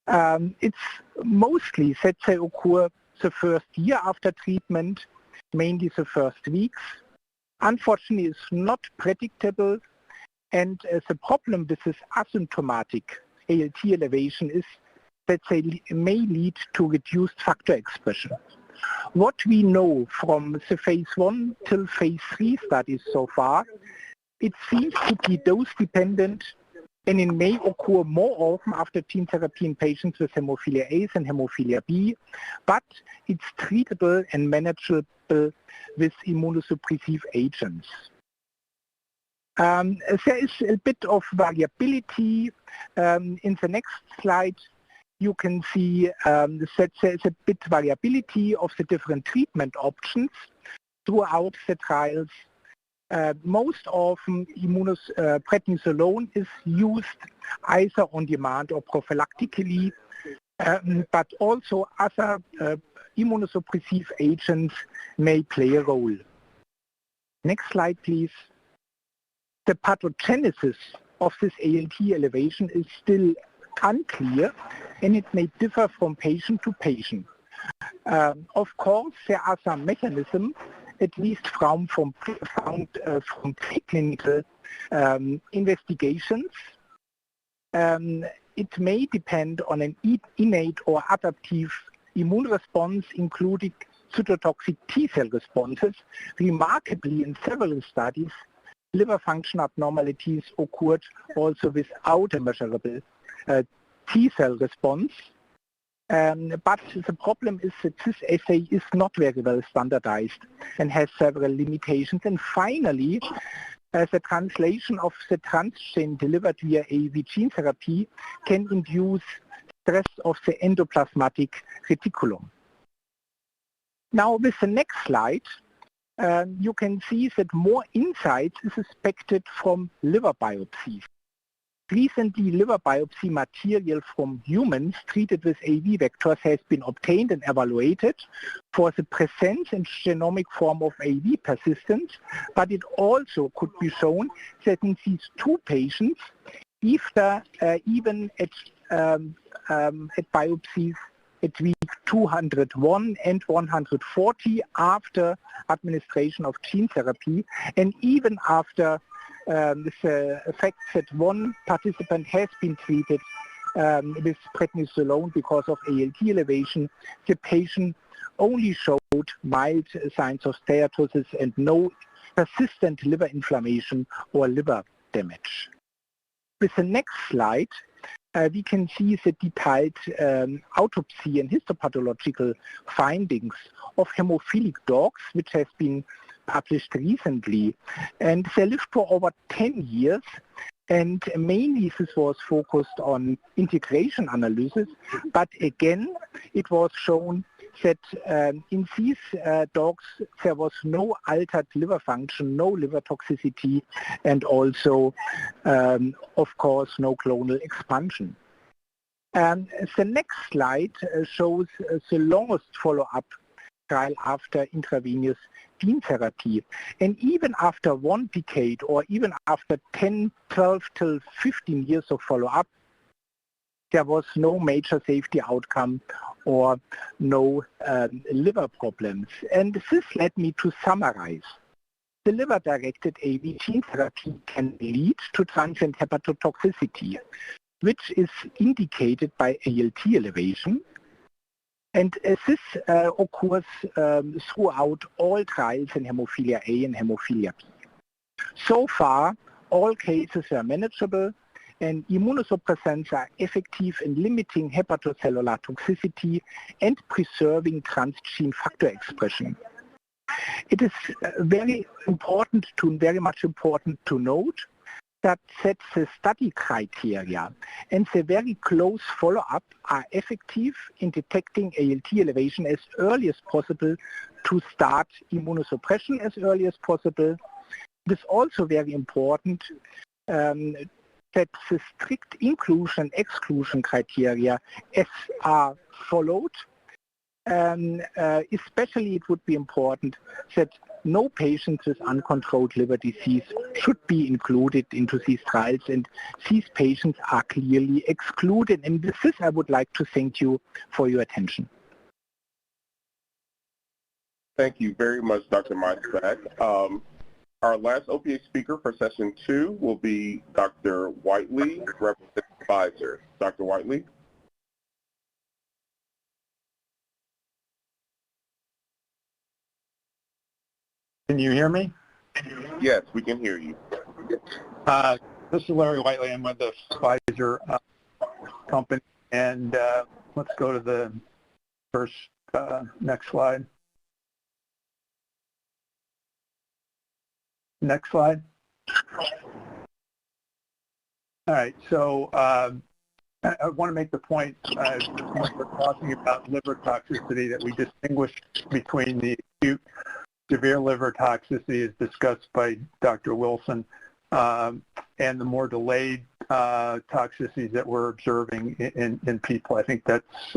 It's mostly that they occur the first year after treatment, mainly the first weeks. Unfortunately, it's not predictable, and the problem with this asymptomatic ALT elevation is that they may lead to reduced factor expression. What we know from the phase 1 till phase 3 studies so far, it seems to be dose-dependent, and it may occur more often after gene therapy in patients with hemophilia A than hemophilia B, but it's treatable and manageable with immunosuppressive agents. There is a bit of variability. In the next slide, you can see that there is a bit variability of the different treatment options throughout the trials. Most often, prednisolone is used either on demand or prophylactically, but also other immunosuppressive agents may play a role. Next slide, please. The pathogenesis of this ALT elevation is still unclear, and it may differ from patient to patient. Of course, there are some mechanisms, at least found from preclinical investigations. It may depend on an innate or adaptive immune response, including cytotoxic T-cell responses. Remarkably, in several studies, liver function abnormalities occurred also without a measurable T-cell response. But the problem is that this assay is not very well standardized and has several limitations. And finally, the translation of the transgene delivered via AAV gene therapy can induce stress of the endoplasmatic reticulum. Now, with the next slide, you can see that more insights is expected from liver biopsies. Recently, liver biopsy material from humans treated with AAV vectors has been obtained and evaluated for the presence and genomic form of AAV persistence, but it also could be shown that in these two patients, even at biopsies at week 201 and 140 after administration of gene therapy, and even after the fact that one participant has been treated with prednisolone because of ALT elevation. The patient only showed mild signs of steatosis and no persistent liver inflammation or liver damage. With the next slide, we can see the detailed autopsy and histopathological findings of hemophilic dogs, which has been published recently. And they lived for over 10 years. And mainly this was focused on integration analysis, but again, it was shown that in these dogs there was no altered liver function, no liver toxicity, and also, of course, no clonal expansion. The next slide shows the longest follow-up trial after intravenous gene therapy. And even after 1 decade or even after 10, 12 till 15 years of follow-up, there was no major safety outcome or no liver problems. And this led me to summarize. The liver-directed AAV gene therapy can lead to transient hepatotoxicity, which is indicated by ALT elevation. And this occurs throughout all trials in hemophilia A and hemophilia B. So far, all cases are manageable, and immunosuppressants are effective in limiting hepatocellular toxicity and preserving transgene factor expression. It is very much important to note that the study criteria and the very close follow-up are effective in detecting ALT elevation as early as possible to start immunosuppression as early as possible. It is also very important that the strict inclusion and exclusion criteria are followed. Especially it would be important that no patients with uncontrolled liver disease should be included into these trials, and these patients are clearly excluded. And with this, I would like to thank you for your attention. Thank you very much, Dr. Meitzak. Our last OPA speaker for session 2 will be Dr. Whiteley, representative advisor. Dr. Whiteley. Can you hear me? Yes, we can hear you. This is Larry Whiteley. I'm with the Pfizer company. And let's go to the first, next slide. Next slide. All right, so I want to make the point when we're talking about liver toxicity that we distinguish between the acute severe liver toxicity as discussed by Dr. Wilson and the more delayed toxicities that we're observing in people. I think that's,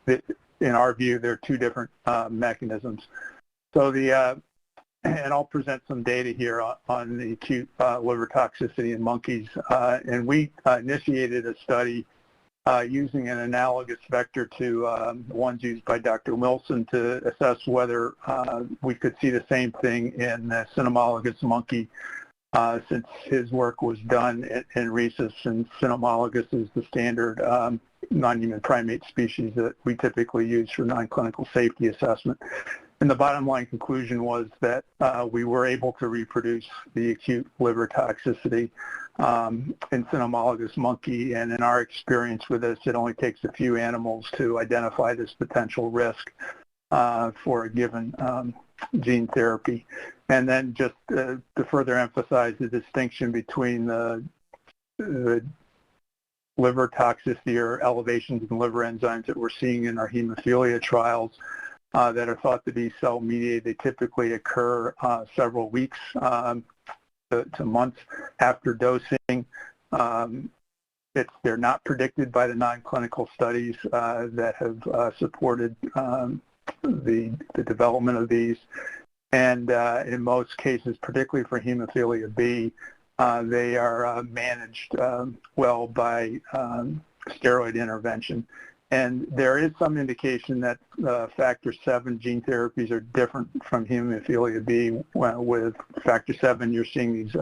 in our view, there are two different mechanisms. So and I'll present some data here on the acute liver toxicity in monkeys. And we initiated a study using an analogous vector to ones used by Dr. Wilson to assess whether we could see the same thing in a cynomolgus monkey, since his work was done in rhesus, and cynomolgus is the standard non-human primate species that we typically use for non-clinical safety assessment. And the bottom line conclusion was that we were able to reproduce the acute liver toxicity in cynomolgus monkey, and in our experience with this, it only takes a few animals to identify this potential risk for a given gene therapy. And then just to further emphasize the distinction between the liver toxicity or elevations in liver enzymes that we're seeing in our hemophilia trials that are thought to be cell-mediated, they typically occur several weeks to months after dosing. They're not predicted by the non-clinical studies that have supported the development of these. And in most cases, particularly for hemophilia B, they are managed well by steroid intervention. And there is some indication that factor VII gene therapies are different from hemophilia B. With factor VII, you're seeing these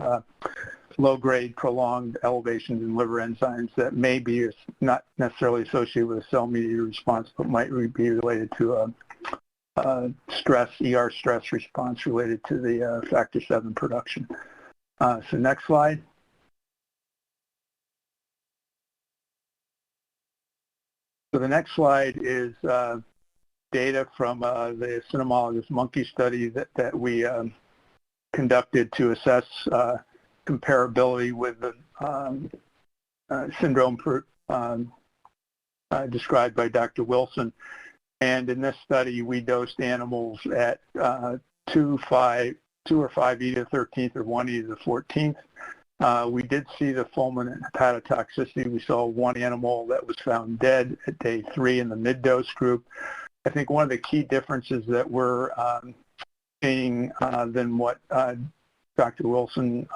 low-grade prolonged elevations in liver enzymes that may be not necessarily associated with a cell-mediated response, but might be related to a stress, ER stress response related to the factor VII production. So next slide. So the next slide is data from the cynomolgus monkey study that we conducted to assess comparability with the syndrome described by Dr. Wilson. And in this study, we dosed animals at 2 or 5e to the 13th or 1e to the 14th. We did see the fulminant hepatotoxicity. We saw one animal that was found dead at day 3 in the mid-dose group. I think one of the key differences that we're seeing than what Dr. Wilson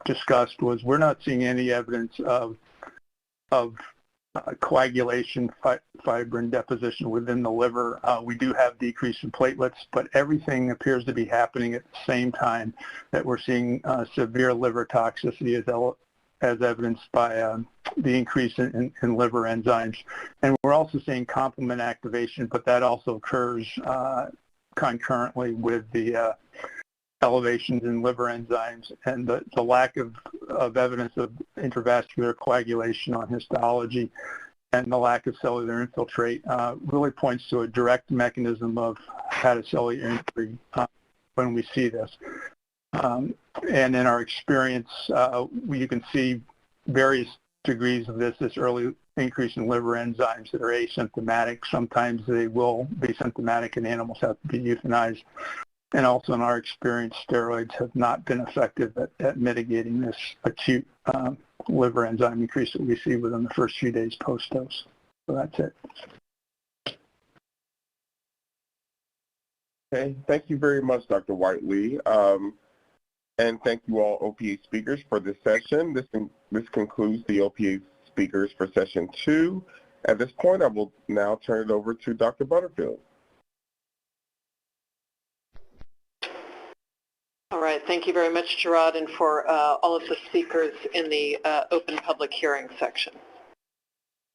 discussed was we're not seeing any evidence of coagulation, fibrin deposition within the liver. We do have decrease in platelets, but everything appears to be happening at the same time that we're seeing severe liver toxicity as evidenced by the increase in liver enzymes. And we're also seeing complement activation, but that also occurs concurrently with the elevations in liver enzymes, and the lack of evidence of intravascular coagulation on histology and the lack of cellular infiltrate really points to a direct mechanism of hepatocellular injury when we see this. And in our experience, you can see various degrees of this early increase in liver enzymes that are asymptomatic. Sometimes they will be symptomatic and animals have to be euthanized. And also in our experience, steroids have not been effective at mitigating this acute liver enzyme increase that we see within the first few days post-dose. So that's it. Okay, thank you very much, Dr. Whiteley. And thank you all OPA speakers for this session. This concludes the OPA speakers for session 2. At this point, I will now turn it over to Dr. Butterfield. All right, thank you very much, Gerard, and for all of the speakers in the open public hearing section.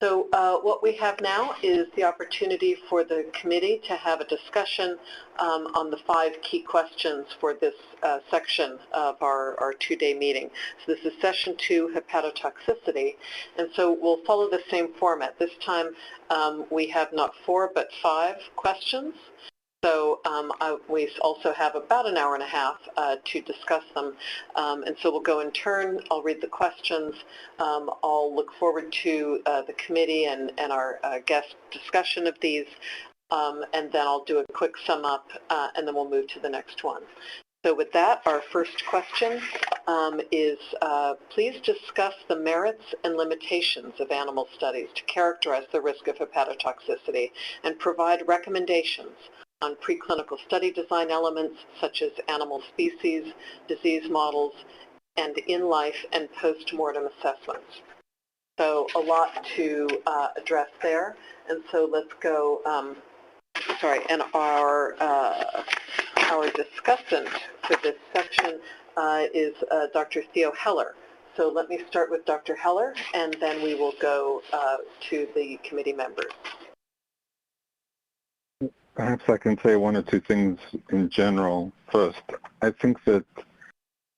So what we have now is the opportunity for the committee to have a discussion on the 5 key questions for this section of our 2-day meeting. So this is session 2, hepatotoxicity, and so we'll follow the same format. This time we have not 4 but 5 questions. So we also have about an hour and a half to discuss them. And so we'll go in turn. I'll read the questions. I'll look forward to the committee and our guest discussion of these. And then I'll do a quick sum up, and then we'll move to the next one. So with that, our first question is, please discuss the merits and limitations of animal studies to characterize the risk of hepatotoxicity and provide recommendations on preclinical study design elements such as animal species, disease models, and in-life and post-mortem assessments. So a lot to address there. And so let's go, and our discussant for this section is Dr. Theo Heller. So let me start with Dr. Heller, and then we will go to the committee members. Perhaps I can say 1 or 2 things in general. First, I think that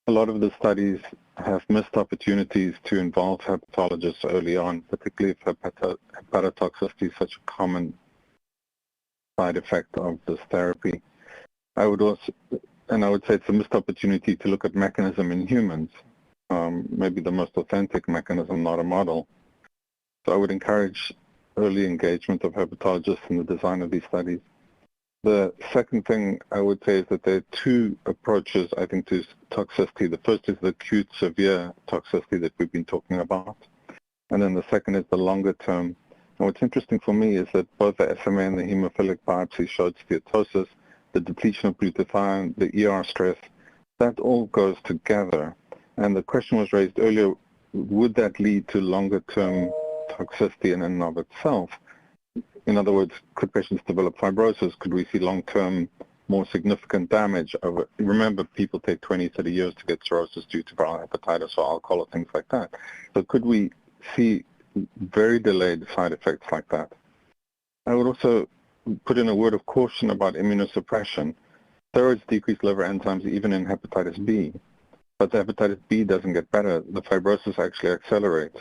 a lot of the studies have missed opportunities to involve hepatologists early on, particularly if hepatotoxicity is such a common side effect of this therapy. I would say it's a missed opportunity to look at mechanism in humans, maybe the most authentic mechanism, not a model. So I would encourage early engagement of hepatologists in the design of these studies. The second thing I would say is that there are 2 approaches, I think, to toxicity. The first is the acute severe toxicity that we've been talking about. And then the second is the longer term. And what's interesting for me is that both the SMA and the hemophilic biopsy showed steatosis, the depletion of glutathione, the ER stress. That all goes together. And the question was raised earlier, would that lead to longer term toxicity in and of itself? in other words, could patients develop fibrosis? Could we see long-term, more significant damage? Remember, people take 20, 30 years to get cirrhosis due to viral hepatitis or alcohol or things like that. So could we see very delayed side effects like that? I would also put in a word of caution about immunosuppression. Steroids decrease liver enzymes even in hepatitis B, but the hepatitis B doesn't get better. The fibrosis actually accelerates.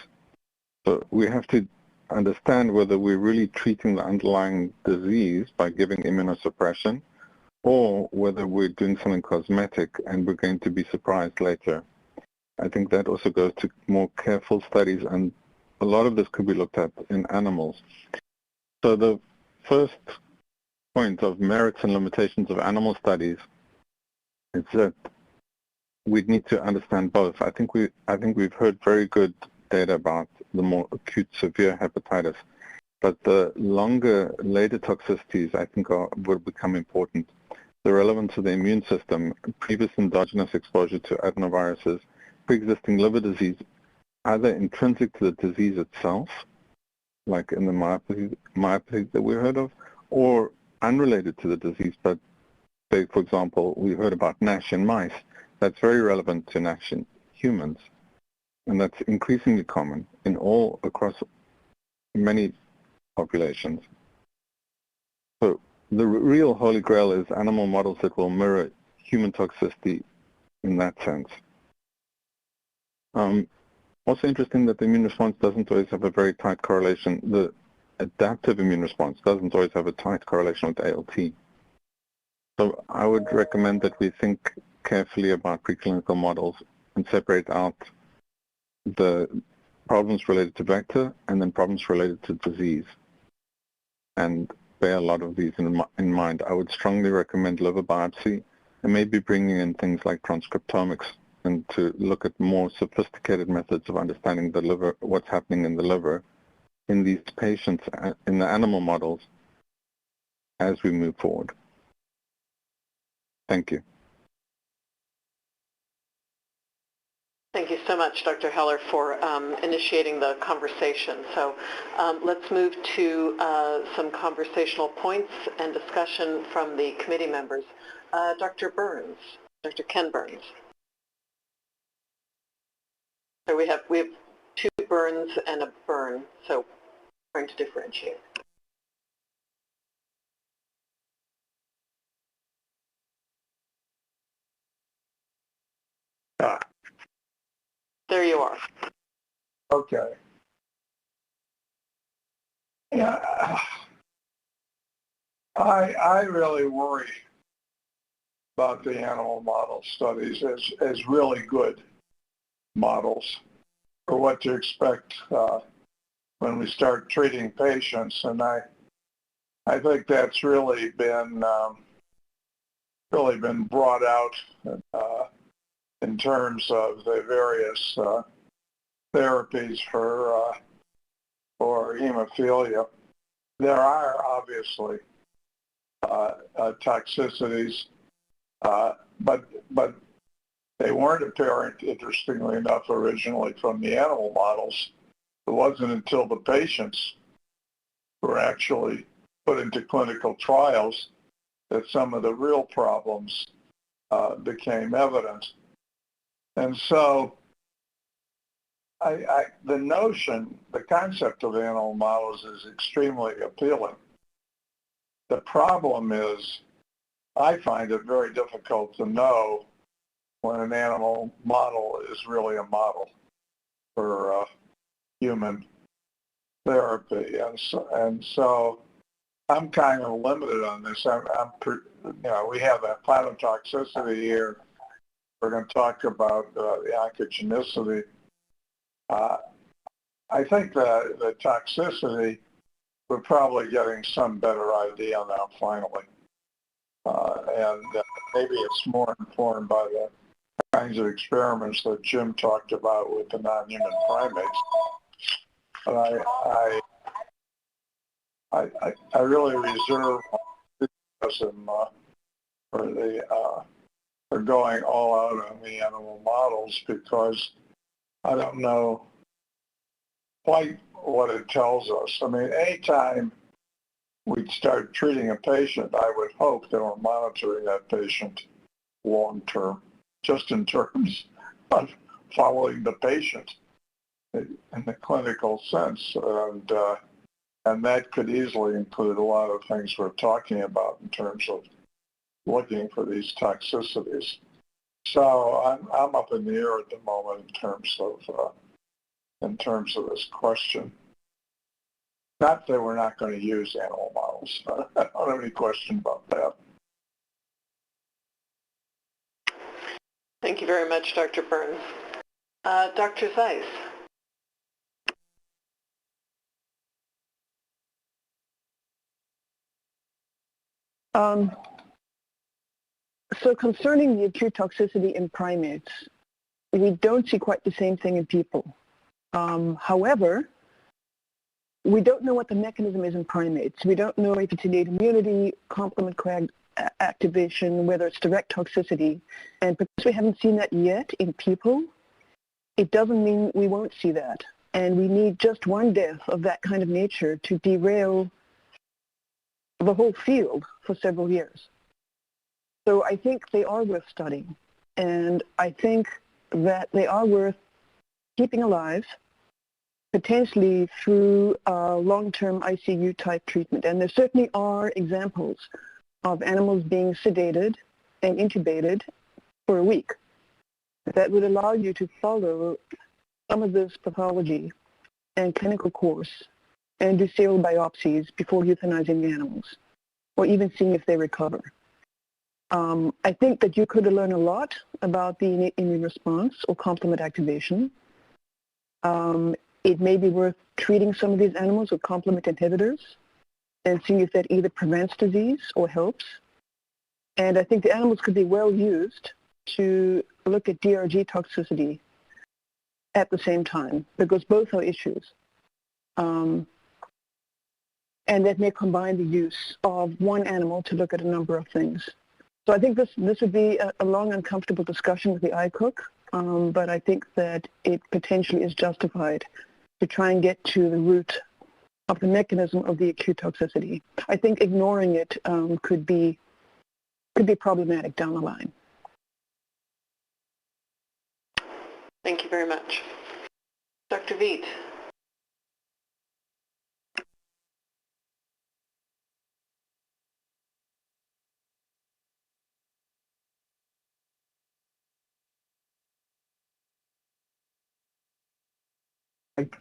So we have to understand whether we're really treating the underlying disease by giving immunosuppression or whether we're doing something cosmetic and we're going to be surprised later. I think that also goes to more careful studies, and a lot of this could be looked at in animals. So the first point of merits and limitations of animal studies is that we need to understand both. I think we've heard very good data about the more acute severe hepatitis, but the longer later toxicities I think will become important. The relevance of the immune system, previous endogenous exposure to adenoviruses, pre-existing liver disease, either intrinsic to the disease itself, like in the myopathy that we heard of, or unrelated to the disease, but say, for example, we heard about NASH in mice. That's very relevant to NASH in humans, and that's increasingly common in across many populations. So the real holy grail is animal models that will mirror human toxicity in that sense. Also interesting that the immune response doesn't always have a very tight correlation. The adaptive immune response doesn't always have a tight correlation with ALT. So I would recommend that we think carefully about preclinical models and separate out the problems related to vector and then problems related to disease, and bear a lot of these in mind. I would strongly recommend liver biopsy and maybe bringing in things like transcriptomics and to look at more sophisticated methods of understanding the liver, what's happening in the liver in these patients in the animal models as we move forward. Thank you. Thank you so much, Dr. Heller, for initiating the conversation. So let's move to some conversational points and discussion from the committee members. Dr. Burns, Dr. Ken Burns. So we have two Burns and a Burn, so trying to differentiate. There you are. Okay. Yeah, I really worry about the animal model studies as really good models for what to expect when we start treating patients, and I think that's really been brought out in terms of the various therapies for hemophilia. There are obviously toxicities, but they weren't apparent, interestingly enough, originally from the animal models. It wasn't until the patients were actually put into clinical trials that some of the real problems became evident. And so the notion, the concept of animal models is extremely appealing. The problem is I find it very difficult to know when an animal model is really a model for human therapy. And so I'm kind of limited on this. We have that hepatotoxicity here. We're going to talk about the oncogenicity. I think that the toxicity, we're probably getting some better idea now finally. And maybe it's more informed by the kinds of experiments that Jim talked about with the non-human primates. But I really reserve enthusiasm for going all out on the animal models, because I don't know quite what it tells us. I mean, anytime we'd start treating a patient, I would hope that we're monitoring that patient long term, just in terms of following the patient in the clinical sense. And that could easily include a lot of things we're talking about in terms of looking for these toxicities. So I'm up in the air at the moment in terms of this question. Not that we're not going to use animal models. I don't have any question about that. Thank you very much, Dr. Burns. Dr. Zeiss. So concerning the acute toxicity in primates, we don't see quite the same thing in people. However, we don't know what the mechanism is in primates. We don't know if it's innate immunity, complement activation, whether it's direct toxicity. And because we haven't seen that yet in people, it doesn't mean we won't see that. And we need just one death of that kind of nature to derail the whole field for several years. So I think they are worth studying. And I think that they are worth keeping alive, potentially through long-term ICU-type treatment. And there certainly are examples of animals being sedated and intubated for a week that would allow you to follow some of this pathology and clinical course and do serial biopsies before euthanizing the animals, or even seeing if they recover. I think that you could learn a lot about the innate immune response or complement activation. It may be worth treating some of these animals with complement inhibitors and seeing if that either prevents disease or helps. And I think the animals could be well used to look at DRG toxicity at the same time, because both are issues. And that may combine the use of one animal to look at a number of things. So I think this would be a long, uncomfortable discussion with the ICOOC, but I think that it potentially is justified to try and get to the root of the mechanism of the acute toxicity. I think ignoring it could be problematic down the line. Thank you very much. Dr. Veit.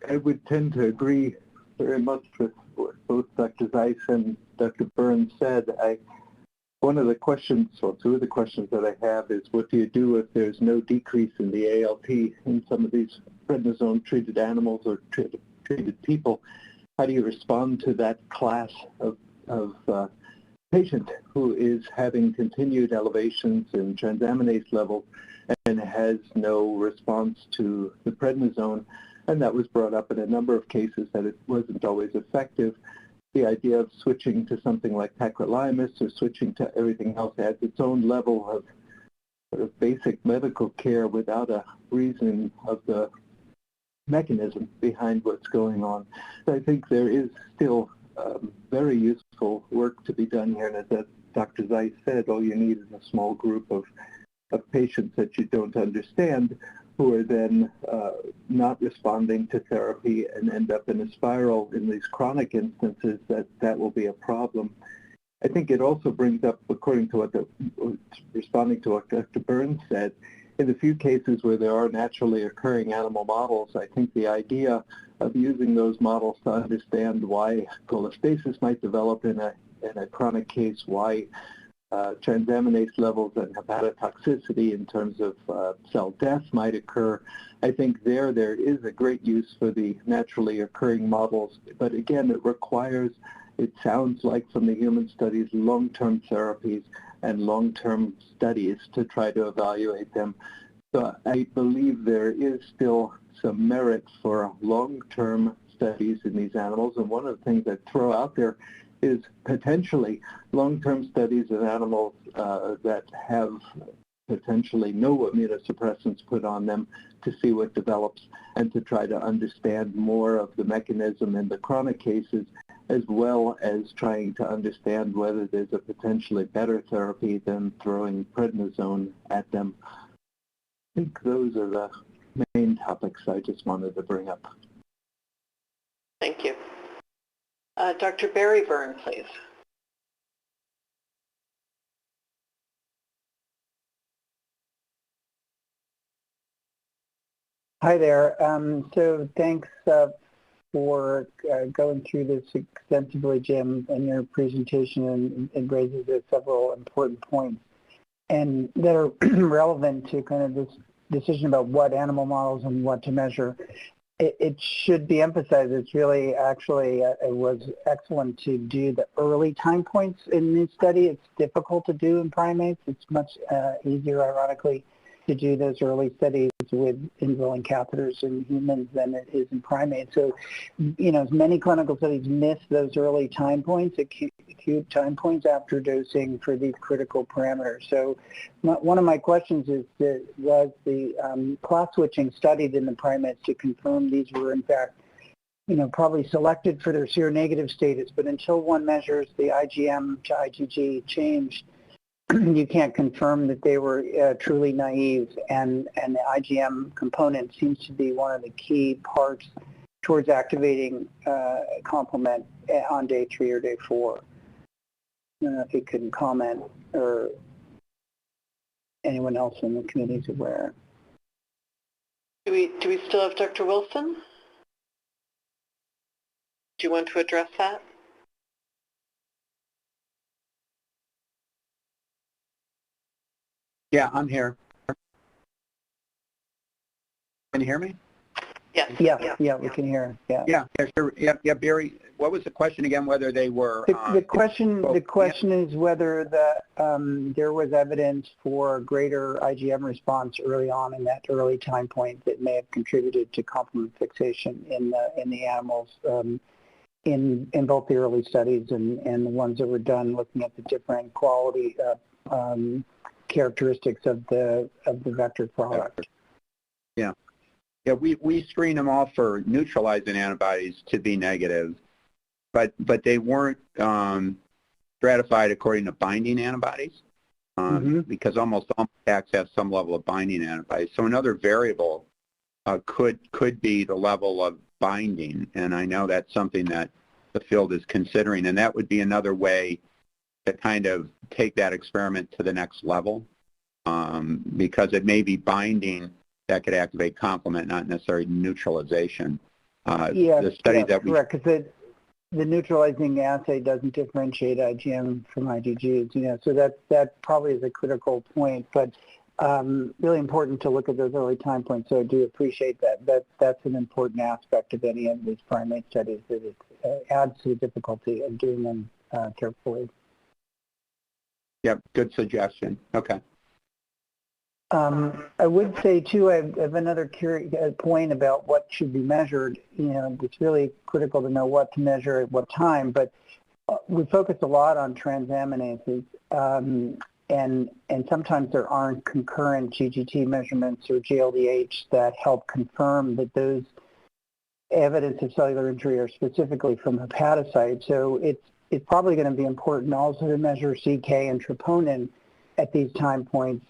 I would tend to agree very much with what both Dr. Zeiss and Dr. Burns said. One of the questions, or two of the questions that I have is, what do you do if there's no decrease in the ALT in some of these prednisone-treated animals or treated people? How do you respond to that class of patient who is having continued elevations in transaminase levels and has no response to the prednisone? And that was brought up in a number of cases that it wasn't always effective. The idea of switching to something like tacrolimus or switching to everything else has its own level of sort of basic medical care without a reason of the mechanism behind what's going on. So I think there is still very useful work to be done here. And as Dr. Zeiss said, all you need is a small group of patients that you don't understand, who are then not responding to therapy and end up in a spiral in these chronic instances, that will be a problem. I think it also brings up, according to what responding to what Dr. Burns said, in the few cases where there are naturally occurring animal models, I think the idea of using those models to understand why cholestasis might develop in a chronic case, why transaminase levels and hepatotoxicity in terms of cell death might occur. I think there is a great use for the naturally occurring models, but again, it requires, it sounds like from the human studies, long-term therapies and long-term studies to try to evaluate them. So I believe there is still some merit for long-term studies in these animals, and one of the things I throw out there is potentially long-term studies of animals that have potentially no immunosuppressants put on them to see what develops and to try to understand more of the mechanism in the chronic cases as well as trying to understand whether there's a potentially better therapy than throwing prednisone at them. I think those are the main topics I just wanted to bring up. Thank you. Dr. Barry Byrne, please. Hi there. So thanks for going through this extensively, Jim, in your presentation, and raises several important points and that are relevant to kind of this decision about what animal models and what to measure. It should be emphasized, it's really actually, it was excellent to do the early time points in this study. It's difficult to do in primates. It's much easier, ironically, to do those early studies with indwelling catheters in humans than it is in primates. So, you know, many clinical studies miss those early time points, acute time points after dosing for these critical parameters. So one of my questions is, was the class switching studied in the primates to confirm these were in fact, you know, probably selected for their seronegative status, but until one measures the IgM to IgG change, you can't confirm that they were truly naive, and the IgM component seems to be one of the key parts towards activating complement on day 3 or day 4. I don't know if you can comment, or anyone else in the committee is aware. Do we still have Dr. Wilson? Do you want to address that? Yeah, I'm here. Can you hear me? Yes. Yeah, we can hear. Yeah, sure. Yeah, Barry, what was the question again, whether they were... The question is whether there was evidence for greater IgM response early on in that early time point that may have contributed to complement fixation in the animals in both the early studies and the ones that were done looking at the different quality characteristics of the vector product. Yeah, we screen them all for neutralizing antibodies to be negative, but they weren't stratified according to binding antibodies because almost all attacks have some level of binding antibodies. So another variable could be the level of binding, and I know that's something that the field is considering, and that would be another way to kind of take that experiment to the next level, because it may be binding that could activate complement, not necessarily neutralization. The study that we... Correct, because the neutralizing assay doesn't differentiate IgM from IgGs, you know, so that probably is a critical point, but really important to look at those early time points, so I do appreciate that. That's an important aspect of any of these primate studies, that it adds to the difficulty of doing them carefully. Yep, good suggestion. Okay. I would say, too, I have another point about what should be measured. You know, it's really critical to know what to measure at what time, but we focus a lot on transaminases, and sometimes there aren't concurrent GGT measurements or GLDH that help confirm that those evidence of cellular injury are specifically from hepatocytes. So it's probably going to be important also to measure CK and troponin at these time points,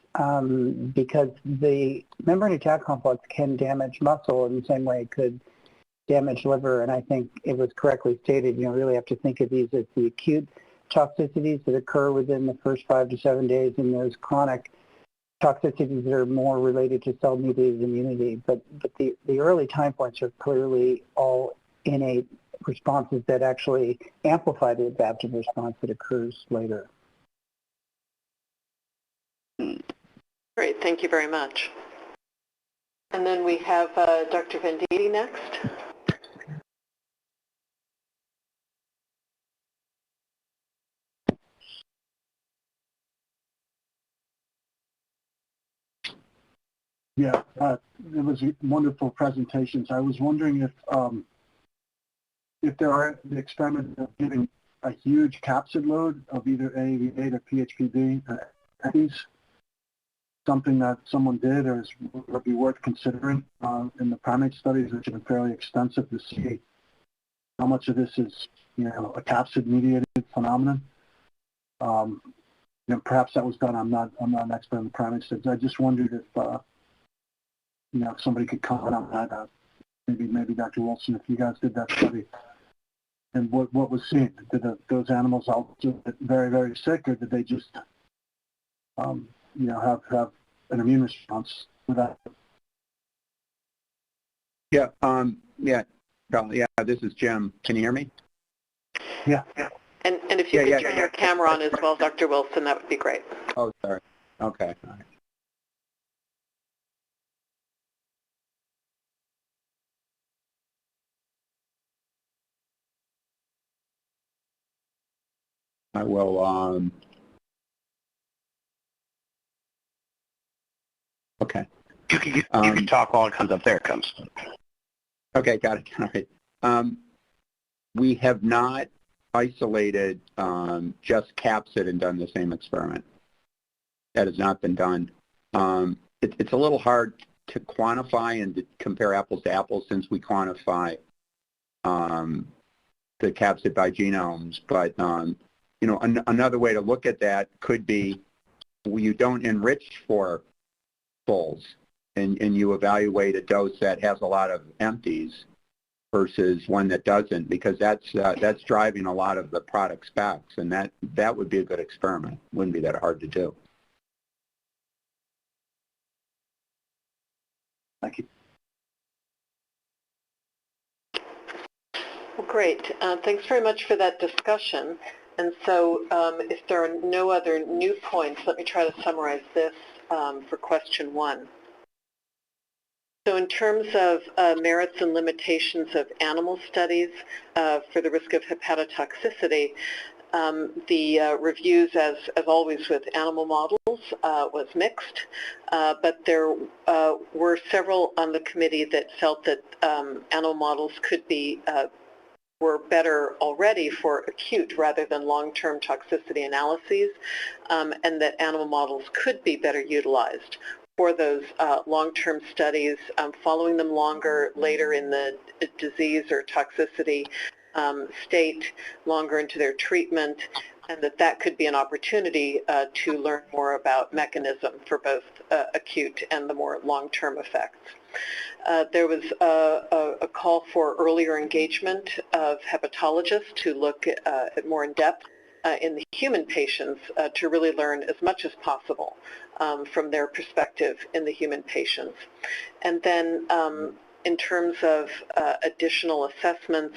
because the membrane attack complex can damage muscle in the same way it could damage liver. And I think it was correctly stated, you know, really have to think of these as the acute toxicities that occur within the first 5 to 7 days, and those chronic toxicities that are more related to cell-mediated immunity. But the early time points are clearly all innate responses that actually amplify the adaptive response that occurs later. Great, thank you very much. And then we have Dr. Venditti next. Yeah, it was wonderful presentations. I was wondering if there are the experiment of giving a huge capsid load of either AAV8 or PHPV, something that someone did, or would be worth considering in the primate studies, which have been fairly extensive, to see how much of this is a capsid-mediated phenomenon. Perhaps that was done. I'm not an expert in the primate studies. I just wondered if if somebody could comment on that. Maybe Dr. Wilson, if you guys did that study, and what was seen. Did those animals all get very, very sick, or did they just have an immune response with that? Yeah. This is Jim. Can you hear me? Yeah. And if you could turn your camera on as well, Dr. Wilson, that would be great. Oh, sorry. Okay. All right. I will. Okay. You can talk while it comes up. There it comes. Okay, got it. All right. We have not isolated just capsid and done the same experiment. That has not been done. It's a little hard to quantify and to compare apples to apples since we quantify the capsid by genomes. But another way to look at that could be you don't enrich for fulls, and you evaluate a dose that has a lot of empties versus one that doesn't, because that's driving a lot of the product specs, and that would be a good experiment. Wouldn't be that hard to do. Thank you. Well, great. Thanks very much for that discussion. And so if there are no other new points, let me try to summarize this for question 1. So in terms of merits and limitations of animal studies for the risk of hepatotoxicity, the reviews, as always with animal models, was mixed, but there were several on the committee that felt that animal models could be were better already for acute rather than long-term toxicity analyses, and that animal models could be better utilized for those long-term studies, following them longer later in the disease or toxicity state, longer into their treatment, and that could be an opportunity to learn more about mechanism for both acute and the more long-term effects. There was a call for earlier engagement of hepatologists to look at more in depth in the human patients to really learn as much as possible from their perspective in the human patients. And then in terms of additional assessments,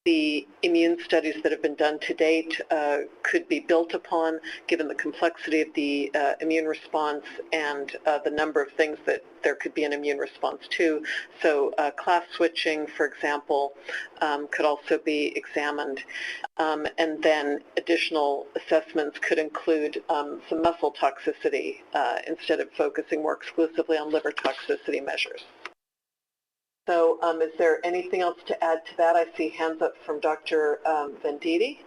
the immune studies that have been done to date could be built upon, given the complexity of the immune response and the number of things that there could be an immune response to. So class switching, for example, could also be examined. And then additional assessments could include some muscle toxicity instead of focusing more exclusively on liver toxicity measures. So is there anything else to add to that? I see hands up from Dr. Venditti.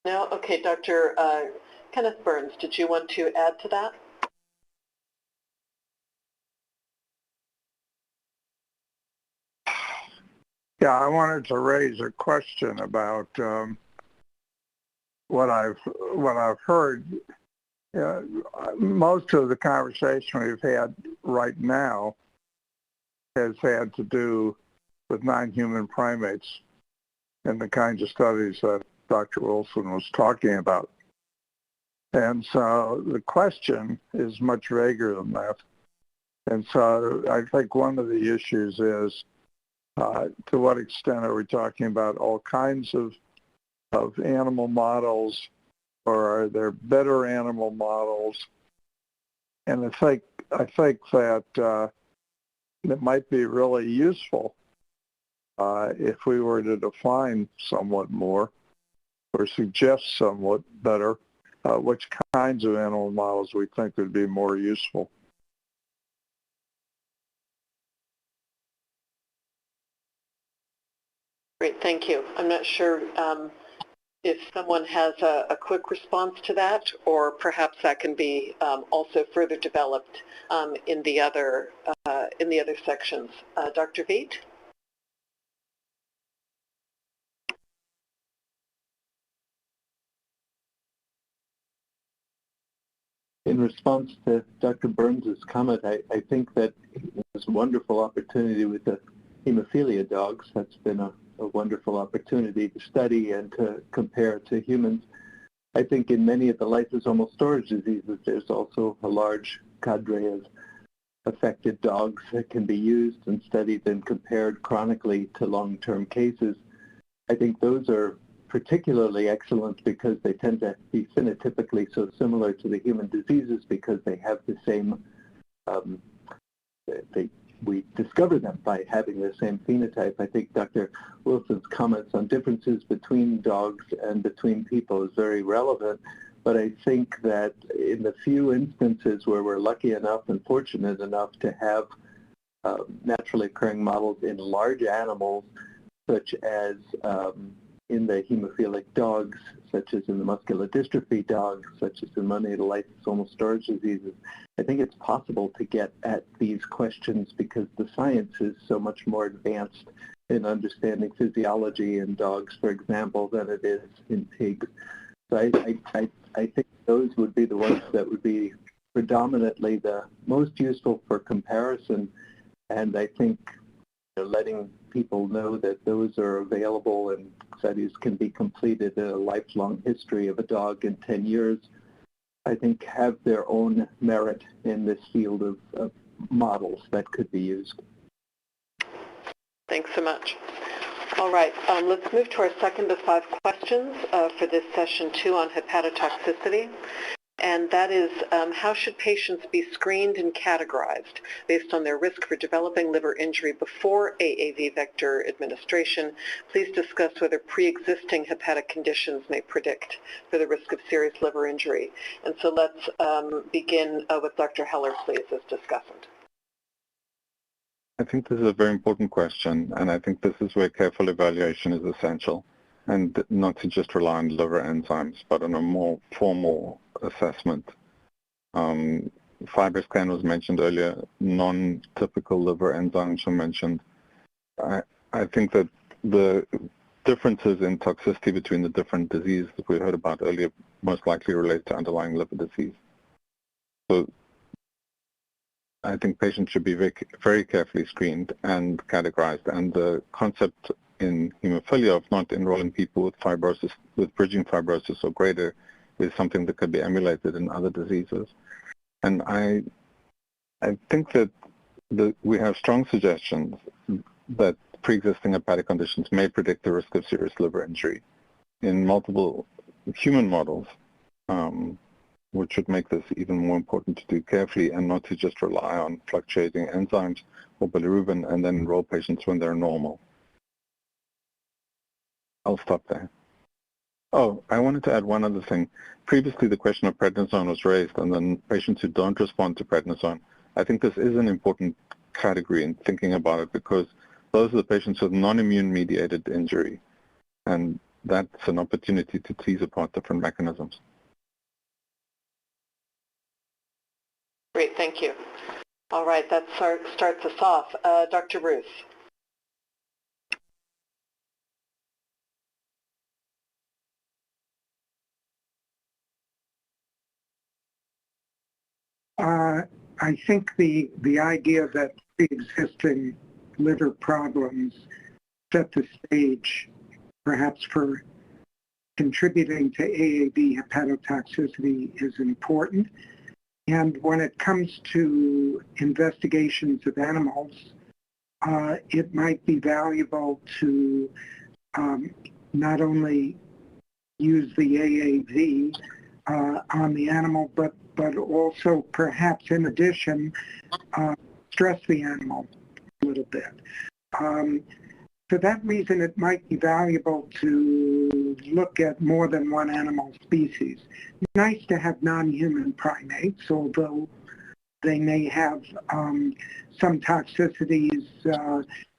No? Okay, Dr. Kenneth Burns, did you want to add to that? Yeah, I wanted to raise a question about what I've heard. Most of the conversation we've had right now has had to do with non-human primates and the kinds of studies that Dr. Wilson was talking about. And so the question is much vaguer than that. And so I think one of the issues is to what extent are we talking about all kinds of animal models, or are there better animal models? And I think that it might be really useful if we were to define somewhat more or suggest somewhat better which kinds of animal models we think would be more useful. Great, thank you. I'm not sure if someone has a quick response to that, or perhaps that can be also further developed in the other sections. Dr. Veit? In response to Dr. Burns' comment, I think that this wonderful opportunity with the hemophilia dogs, that's been a wonderful opportunity to study and to compare to humans. I think in many of the lysosomal storage diseases, there's also a large cadre of affected dogs that can be used and studied and compared chronically to long-term cases. I think those are particularly excellent because they tend to be phenotypically so similar to the human diseases because they have the same, we discover them by having the same phenotype. I think Dr. Wilson's comments on differences between dogs and between people is very relevant, but I think that in the few instances where we're lucky enough and fortunate enough to have naturally occurring models in large animals, such as in the hemophilic dogs, such as in the muscular dystrophy dogs, such as in many of the lysosomal storage diseases, I think it's possible to get at these questions because the science is so much more advanced in understanding physiology in dogs, for example, than it is in pigs. So I think those would be the ones that would be predominantly the most useful for comparison, and I think letting people know that those are available and studies can be completed in a lifelong history of a dog in 10 years, I think have their own merit in this field of models that could be used. Thanks so much. All right, let's move to our second of 5 questions for this session 2 on hepatotoxicity. And that is, how should patients be screened and categorized based on their risk for developing liver injury before AAV vector administration? Please discuss whether pre-existing hepatic conditions may predict for the risk of serious liver injury. And so let's begin with Dr. Heller, please, as discussant. I think this is a very important question, and I think this is where careful evaluation is essential, and not to just rely on liver enzymes, but on a more formal assessment. FibroScan was mentioned earlier, non-typical liver enzymes were mentioned. I think that the differences in toxicity between the different diseases that we heard about earlier most likely relate to underlying liver disease. So I think patients should be very, very carefully screened and categorized, and the concept in hemophilia of not enrolling people with fibrosis, with bridging fibrosis or greater, is something that could be emulated in other diseases. And I think that we have strong suggestions that pre-existing hepatic conditions may predict the risk of serious liver injury in multiple human models, which would make this even more important to do carefully and not to just rely on fluctuating enzymes or bilirubin and then enroll patients when they're normal. I'll stop there. Oh, I wanted to add one other thing. Previously, the question of prednisone was raised, and then patients who don't respond to prednisone. I think this is an important category in thinking about it because those are the patients with non-immune mediated injury, and that's an opportunity to tease apart different mechanisms. Great, thank you. All right, that starts us off. Dr. Ruth. I think the idea that pre-existing liver problems set the stage perhaps for contributing to AAV hepatotoxicity is important. And when it comes to investigations of animals, it might be valuable to not only use the AAV on the animal, but also perhaps in addition stress the animal a little bit. For that reason, it might be valuable to look at more than one animal species. Nice to have non-human primates, although they may have some toxicities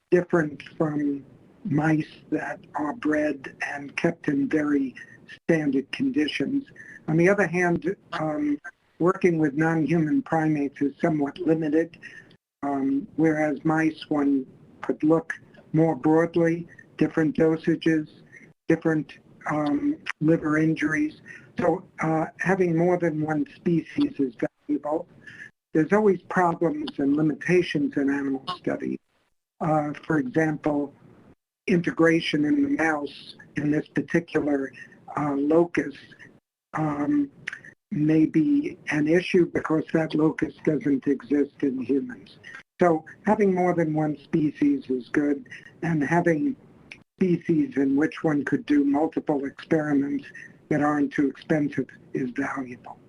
different from mice that are bred and kept in very standard conditions. On the other hand, working with non-human primates is somewhat limited, whereas mice, one could look more broadly, different dosages, different liver injuries. So having more than one species is valuable. There's always problems and limitations in animal studies. For example, integration in the mouse in this particular locus may be an issue because that locus doesn't exist in humans. So having more than one species is good, and having species in which one could do multiple experiments that aren't too expensive is valuable.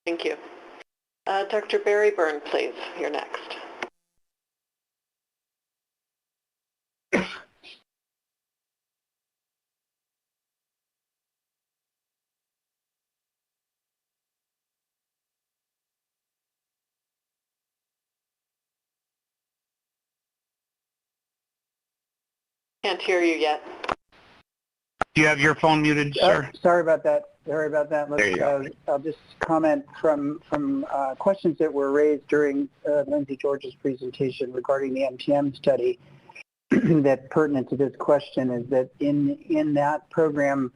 Thank you. Dr. Barry Byrne, please. You're next. Can't hear you yet. Do you have your phone muted, sir? Sorry about that. I'll just comment from questions that were raised during Lindsay George's presentation regarding the MTM study. That's pertinent to this question is that in that program,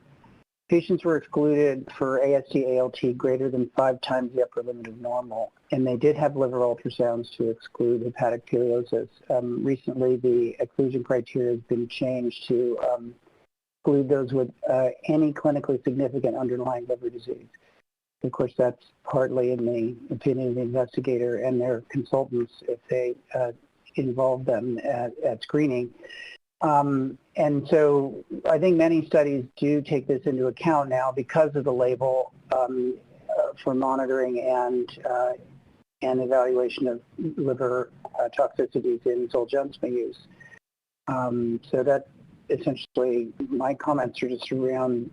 patients were excluded for AST/ALT greater than 5 times the upper limit of normal, and they did have liver ultrasounds to exclude hepatic ileosis. Recently, the exclusion criteria has been changed to exclude those with any clinically significant underlying liver disease. Of course, that's partly in the opinion of the investigator and their consultants if they involve them at screening. And so I think many studies do take this into account now because of the label for monitoring and evaluation of liver toxicities in Zolgensma use. So that essentially my comments are just around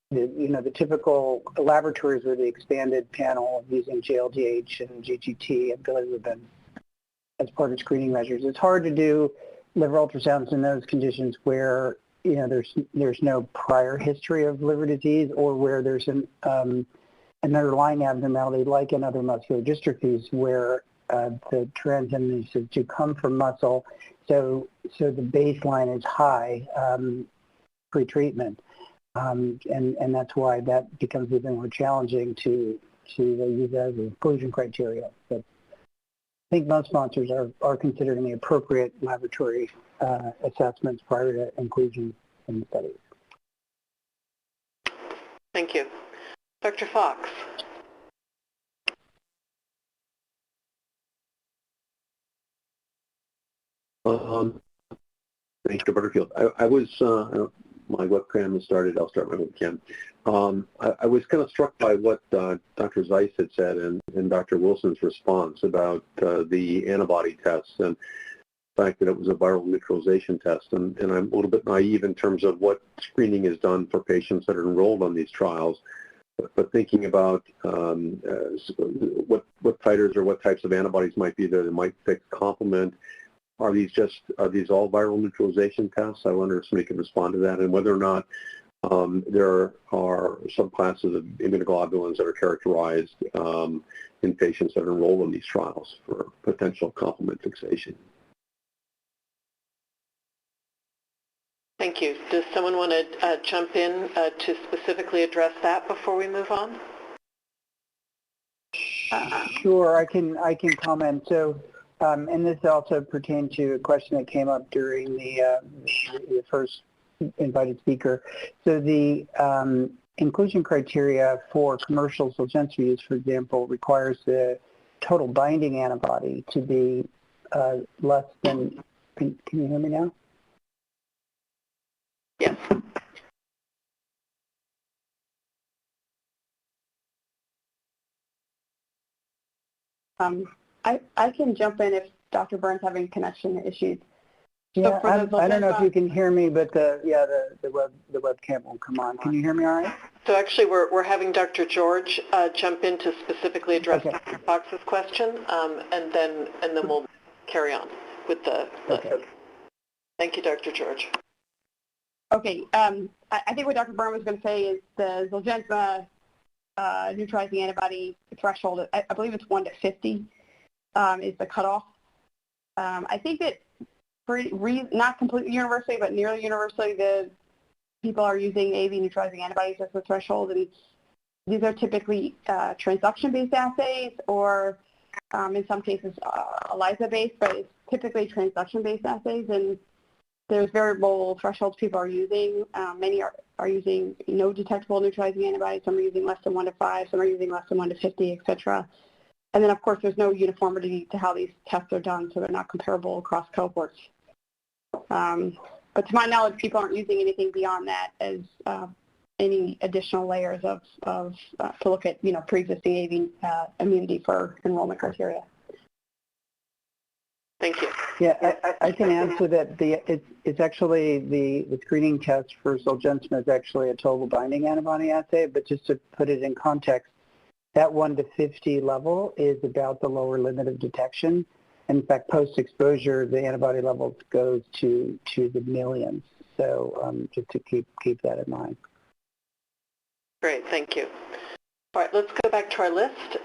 the typical laboratories with the expanded panel using JLDH and GGT and bilirubin as part of screening measures. It's hard to do liver ultrasounds in those conditions where there's no prior history of liver disease or where there's an underlying abnormality like in other muscular dystrophies where the transaminases do come from muscle, so the baseline is high pre-treatment, and that's why that becomes even more challenging to use as an inclusion criteria. But I think most sponsors are considering the appropriate laboratory assessments prior to inclusion in the studies. Thank you. Dr. Fox. Thank you, Butterfield. I was, my webcam has started. I'll start my webcam. I was kind of struck by what Dr. Zeiss had said and Dr. Wilson's response about the antibody tests and the fact that it was a viral neutralization test. And I'm a little bit naive in terms of what screening is done for patients that are enrolled on these trials. But thinking about what titers or what types of antibodies might be there that might fix complement, are these all viral neutralization tests? I wonder if somebody can respond to that, and whether or not there are subclasses of immunoglobulins that are characterized in patients that are enrolled in these trials for potential complement fixation. Thank you. Does someone want to jump in to specifically address that before we move on? Sure, I can comment. So, and this also pertained to a question that came up during the first invited speaker. So the inclusion criteria for commercial Zolgensma use, for example, requires the total binding antibody to be less than. Can you hear me now? Yes. I can jump in if Dr. Byrne's having connection issues. Yeah, I don't know if you can hear me, but the webcam won't come on. Can you hear me all right? So actually, we're having Dr. George jump in to specifically address Dr. Fox's question, and then we'll carry on with the. Okay. Thank you, Dr. George. Okay, I think what Dr. Byrne was going to say is the Zolgensma neutralizing antibody threshold, I believe it's 1 to 50 is the cutoff. I think that not completely universally, but nearly universally, the people are using AAV neutralizing antibodies as the threshold, and these are typically transduction-based assays or in some cases ELISA-based, but it's typically transduction-based assays, and there's variable thresholds people are using. Many are using no detectable neutralizing antibodies. Some are using less than 1 to 5. Some are using less than 1 to 50, et cetera. And then, of course, there's no uniformity to how these tests are done, so they're not comparable across cohorts. But to my knowledge, people aren't using anything beyond that as any additional layers to look at, pre-existing AAV immunity for enrollment criteria. Thank you. Yeah, I can answer that. It's actually the screening test for Zolgensma is actually a total binding antibody assay, but just to put it in context, that 1 to 50 level is about the lower limit of detection. In fact, post-exposure, the antibody levels goes to the millions. So just to keep that in mind. Great, thank you. All right, let's go back to our list.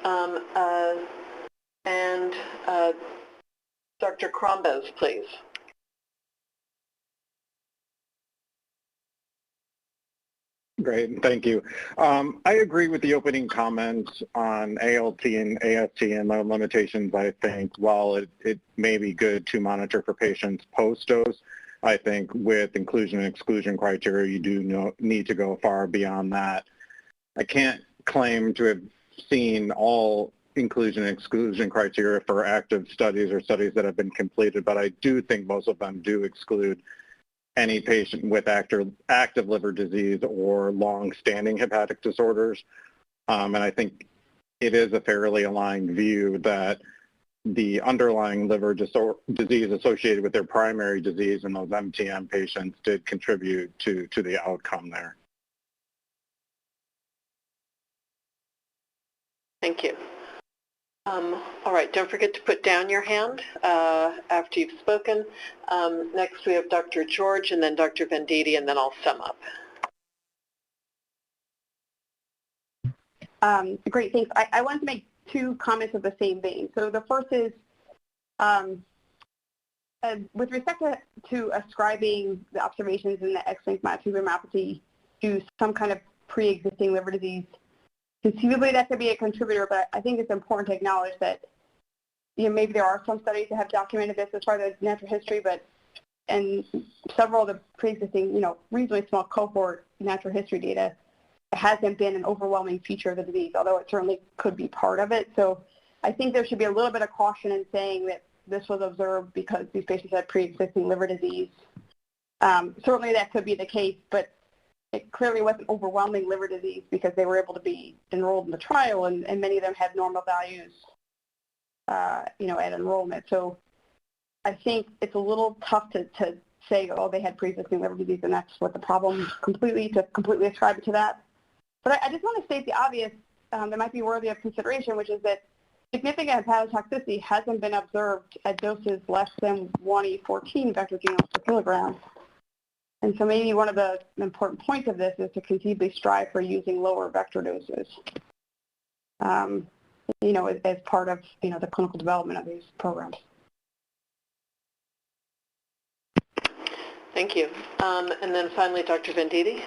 Dr. Crombez, please. Great, thank you. I agree with the opening comments on ALT and AST and the limitations. I think while it may be good to monitor for patients post-dose, I think with inclusion and exclusion criteria, you do need to go far beyond that. I can't claim to have seen all inclusion and exclusion criteria for active studies or studies that have been completed, but I do think most of them do exclude any patient with active liver disease or long-standing hepatic disorders. And I think it is a fairly aligned view that the underlying liver disease associated with their primary disease in those MTM patients did contribute to the outcome there. Thank you. All right, don't forget to put down your hand after you've spoken. Next we have Dr. George and then Dr. Venditti, and then I'll sum up. Great, thanks. I wanted to make 2 comments of the same vein. So the first is with respect to ascribing the observations in the X-linked myotubular myopathy to some kind of pre-existing liver disease. Conceivably, that could be a contributor, but I think it's important to acknowledge that maybe there are some studies that have documented this as part of the natural history, and several of the pre-existing, reasonably small cohort natural history data hasn't been an overwhelming feature of the disease, although it certainly could be part of it. So I think there should be a little bit of caution in saying that this was observed because these patients had pre-existing liver disease. Certainly that could be the case, but it clearly wasn't overwhelming liver disease because they were able to be enrolled in the trial, and many of them had normal values, at enrollment. So I think it's a little tough to say, oh, they had pre-existing liver disease, and that's what the problem completely ascribe it to that. But I just want to state the obvious that might be worthy of consideration, which is that significant hepatotoxicity hasn't been observed at doses less than 1E14 vector genomes per kilogram. And so maybe one of the important points of this is to conceivably strive for using lower vector doses, as part of, the clinical development of these programs. Thank you. And then finally, Dr. Venditti.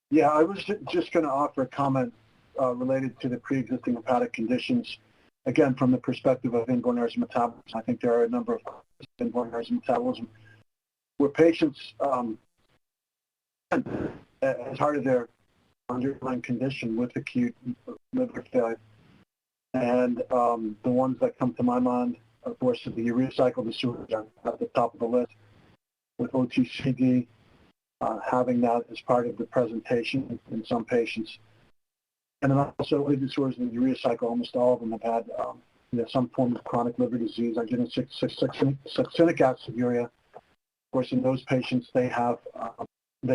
Yeah, I was just going to offer a comment related to the pre-existing hepatic conditions. Again, from the perspective of inborn errors of metabolism, I think there are a number of inborn errors of metabolism where patients, as part of their underlying condition with acute liver failure, and the ones that come to my mind, of course, are the urea cycle disorders are at the top of the list, with OTCD having that as part of the presentation in some patients. And then also other disorders in the urea cycle, almost all of them have had some form of chronic liver disease, succinic acid urea. Of course, in those patients, they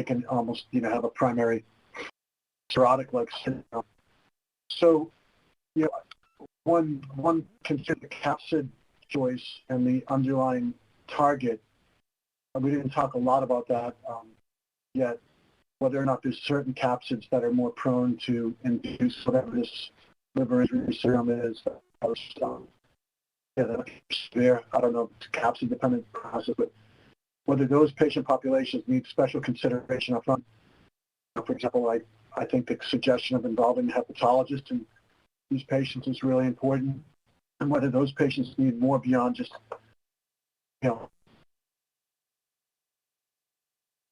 can almost have a primary cirrhotic-like syndrome. So, one considered the capsid choice and the underlying target. We didn't talk a lot about that yet, whether or not there's certain capsids that are more prone to induce whatever this liver injury serum is. Severe, I don't know, it's a capsid-dependent process, but whether those patient populations need special consideration up front. For example, I think the suggestion of involving a hepatologist in these patients is really important, and whether those patients need more beyond just,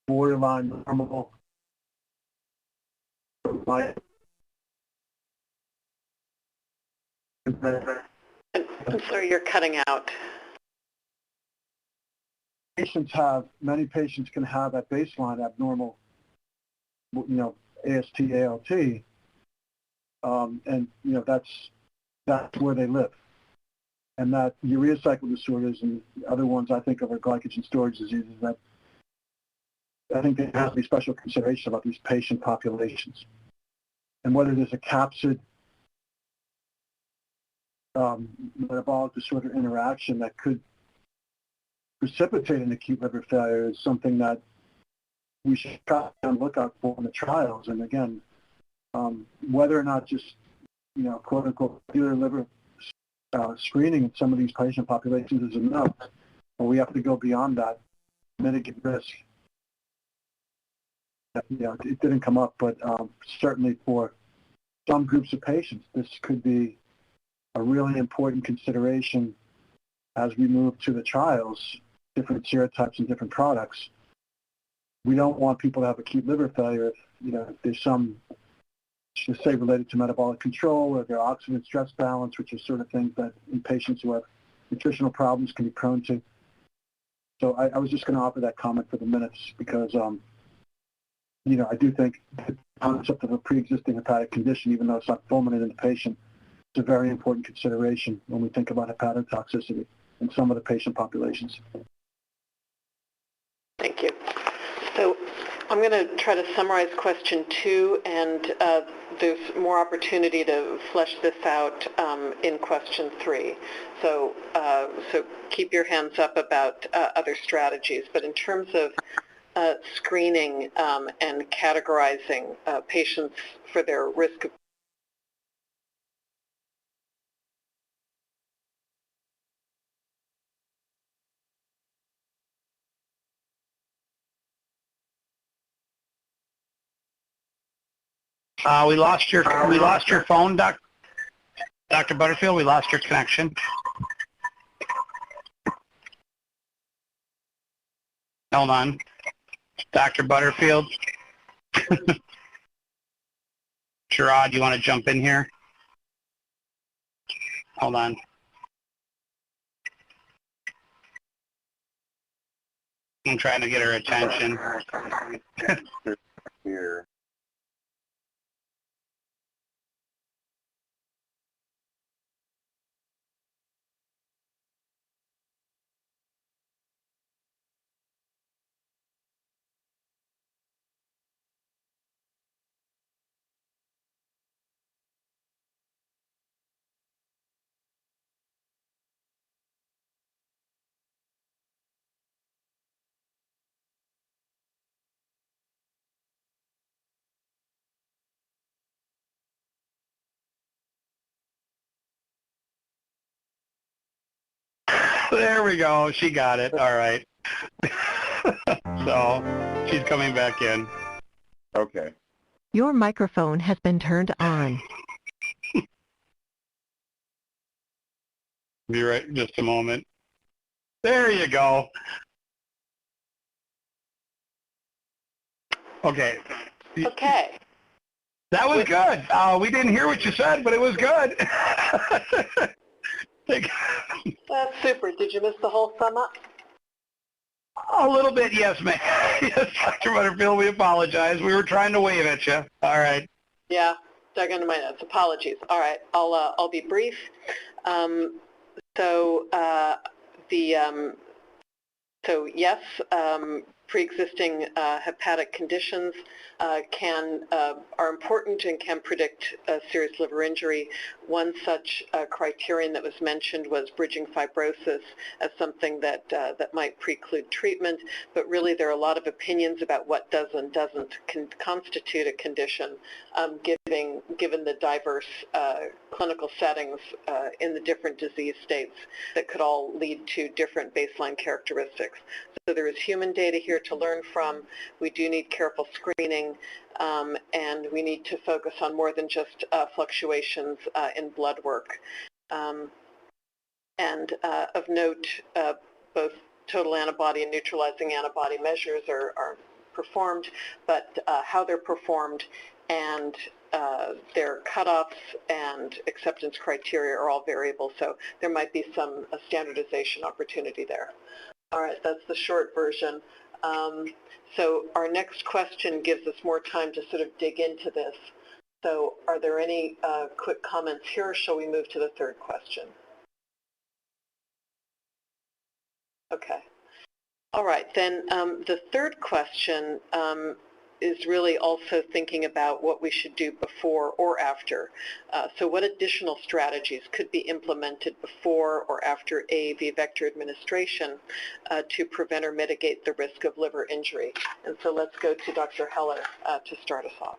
borderline normal. I'm sorry, you're cutting out. Many patients can have at baseline abnormal, AST, ALT, and that's where they live. And that urea cycle disorders and other ones I think of are glycogen storage diseases that I think there has to be special consideration about these patient populations. And whether there's a capsid metabolic disorder interaction that could precipitate an acute liver failure is something that we should try and look out for in the trials. And again, whether or not just, quote unquote, cellular liver screening in some of these patient populations is enough, or we have to go beyond that, mitigate risk. It didn't come up, but certainly for some groups of patients, this could be a really important consideration as we move to the trials, different serotypes and different products. We don't want people to have acute liver failure if there's some, just say, related to metabolic control or their oxygen stress balance, which are sort of things that in patients who have nutritional problems can be prone to. So I was just going to offer that comment for the minutes because, I do think the concept of a pre-existing hepatic condition, even though it's not fulminant in the patient, is a very important consideration when we think about hepatotoxicity in some of the patient populations. Thank you. So I'm going to try to summarize question 2, and there's more opportunity to flesh this out in question 3. So keep your hands up about other strategies. But in terms of screening and categorizing patients for their risk of we lost your phone, Dr. Butterfield. We lost your connection. Hold on, Dr. Butterfield. Sherrod, you want to jump in here? Hold on. I'm trying to get her attention. Here. There we go. She got it. All right. So she's coming back in. Okay. Your microphone has been turned on. Be right in just a moment. There you go. Okay. Okay. That was good. We didn't hear what you said, but it was good. That's super. Did you miss the whole sum up? A little bit, yes, ma'am. Yes, Dr. Butterfield, we apologize. We were trying to wave at you. All right. Yeah, dug into my notes. Apologies. All right, I'll be brief. So yes, pre-existing hepatic conditions are important and can predict serious liver injury. One such criterion that was mentioned was bridging fibrosis as something that might preclude treatment, but really there are a lot of opinions about what does and doesn't constitute a condition, given the diverse clinical settings in the different disease states that could all lead to different baseline characteristics. So there is human data here to learn from. We do need careful screening, and we need to focus on more than just fluctuations in blood work. And of note, both total antibody and neutralizing antibody measures are performed, but how they're performed and their cutoffs and acceptance criteria are all variable, so there might be some standardization opportunity there. All right, that's the short version. So our next question gives us more time to sort of dig into this. So are there any quick comments here, or shall we move to the third question? Okay. All right, then the third question is really also thinking about what we should do before or after. So what additional strategies could be implemented before or after AAV vector administration to prevent or mitigate the risk of liver injury? And so let's go to Dr. Heller to start us off.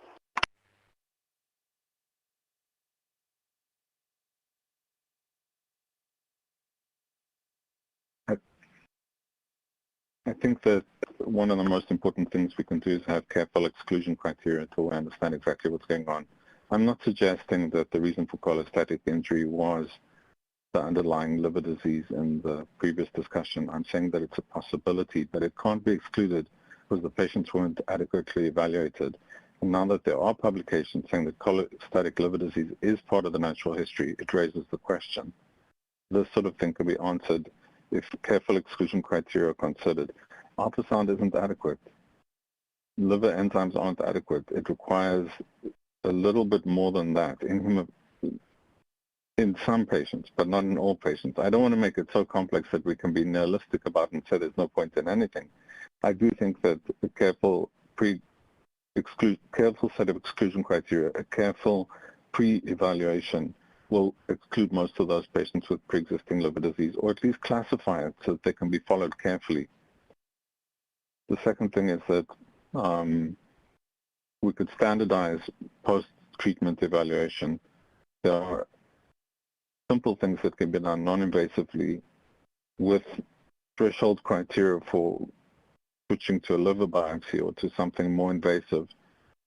I think that one of the most important things we can do is have careful exclusion criteria to understand exactly what's going on. I'm not suggesting that the reason for cholestatic injury was the underlying liver disease in the previous discussion. I'm saying that it's a possibility, but it can't be excluded because the patients weren't adequately evaluated. And now that there are publications saying that cholestatic liver disease is part of the natural history, it raises the question. This sort of thing can be answered if careful exclusion criteria are considered. Ultrasound isn't adequate. Liver enzymes aren't adequate. It requires a little bit more than that in some patients, but not in all patients. I don't want to make it so complex that we can be nihilistic about it and say there's no point in anything. I do think that a careful set of exclusion criteria, a careful pre-evaluation will exclude most of those patients with pre-existing liver disease, or at least classify it so that they can be followed carefully. The second thing is that we could standardize post-treatment evaluation. There are simple things that can be done non-invasively with threshold criteria for switching to a liver biopsy or to something more invasive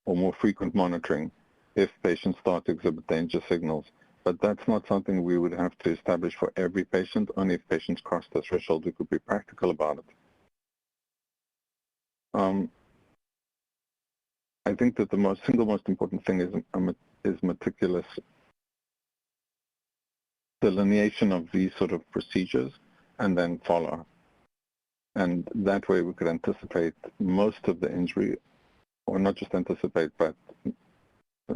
or more frequent monitoring if patients start to exhibit danger signals. But that's not something we would have to establish for every patient. Only if patients cross the threshold, we could be practical about it. I think that the single most important thing is meticulous delineation of these sort of procedures and then follow. And that way we could anticipate most of the injury, or not just anticipate, but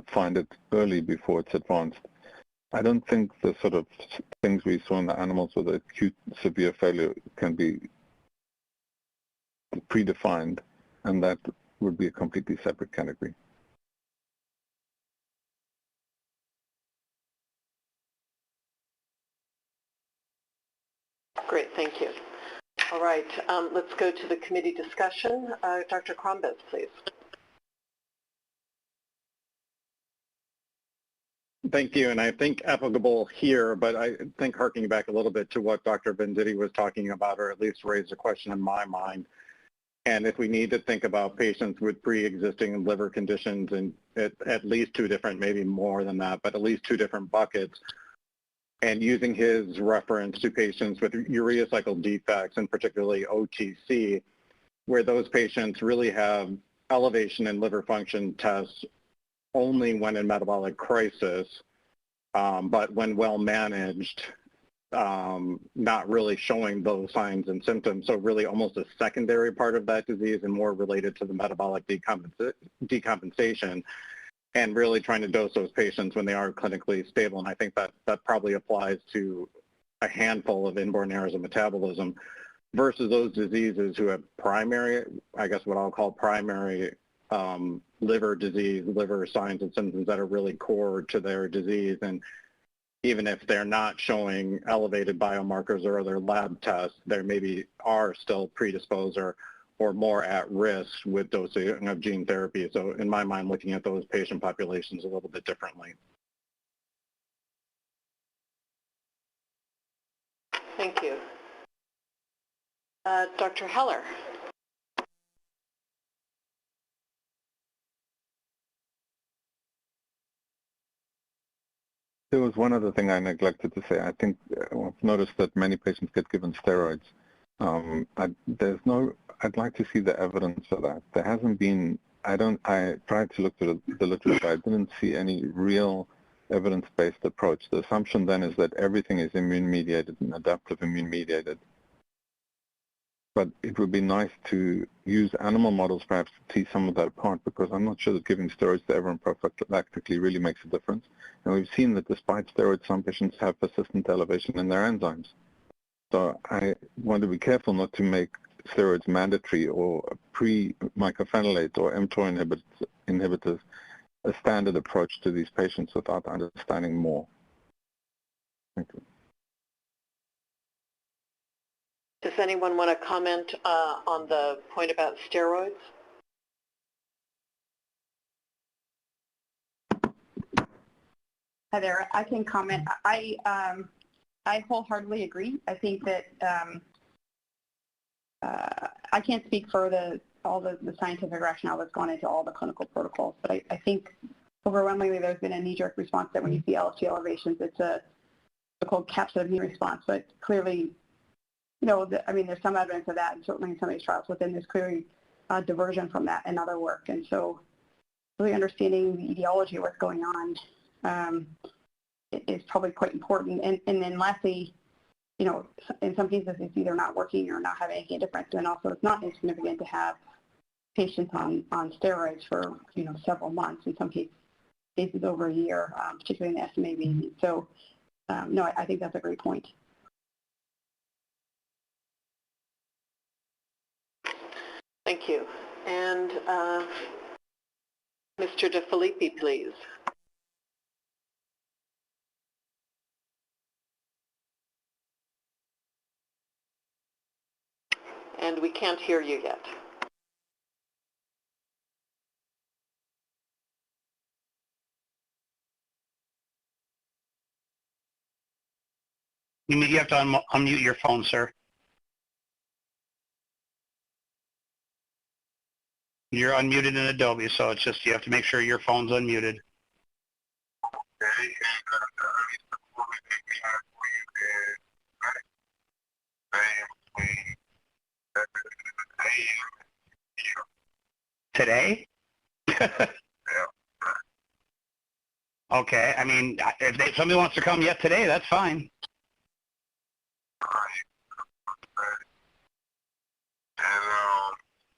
find it early before it's advanced. I don't think the sort of things we saw in the animals with acute severe failure can be predefined, and that would be a completely separate category. Great, thank you. All right, let's go to the committee discussion. Dr. Crombez, please. Thank you, and I think applicable here, but I think harking back a little bit to what Dr. Venditti was talking about, or at least raised a question in my mind. And if we need to think about patients with pre-existing liver conditions and at least two different, maybe more than that, but at least two different buckets, and using his reference to patients with urea cycle defects, and particularly OTC, where those patients really have elevation in liver function tests only when in metabolic crisis, but when well managed, not really showing those signs and symptoms. So really almost a secondary part of that disease and more related to the metabolic decompensation, and really trying to dose those patients when they are clinically stable. And I think that probably applies to a handful of inborn errors of metabolism versus those diseases who have primary, I guess what I'll call primary liver disease, liver signs and symptoms that are really core to their disease. And even if they're not showing elevated biomarkers or other lab tests, they maybe are still predisposed or more at risk with dosing of gene therapy. So in my mind, looking at those patient populations a little bit differently. Thank you. Dr. Heller. There was one other thing I neglected to say. I think I've noticed that many patients get given steroids. I'd like to see the evidence for that. There hasn't been, I tried to look through the literature. I didn't see any real evidence-based approach. The assumption then is that everything is immune-mediated and adaptive immune-mediated. But it would be nice to use animal models perhaps to tease some of that apart, because I'm not sure that giving steroids to everyone prophylactically really makes a difference. And we've seen that despite steroids, some patients have persistent elevation in their enzymes. So I want to be careful not to make steroids mandatory or pre-mycophenolate or mTOR inhibitors a standard approach to these patients without understanding more. Thank you. Does anyone want to comment on the point about steroids? Hi there. I can comment. I wholeheartedly agree. I think that I can't speak for all the scientific rationale that's gone into all the clinical protocols, but I think overwhelmingly there's been a knee-jerk response that when you see LFT elevations, it's a so-called capsid immune response. But clearly, you know, I mean, there's some evidence of that, and certainly in some of these trials, but then there's clearly diversion from that in other work. And so really understanding the etiology of what's going on is probably quite important. And then lastly, you know, in some cases it's either not working or not having any difference, and also it's not insignificant to have patients on steroids for, you know, several months, in some cases over a year, particularly in the SMA baby. So no, I think that's a great point. Thank you. And Mr. DeFilippi, please. And we can't hear you yet. You have to unmute your phone, sir. You're unmuted in Adobe, so it's just you have to make sure your phone's unmuted. Today? Okay, I mean, if somebody wants to come yet today, that's fine.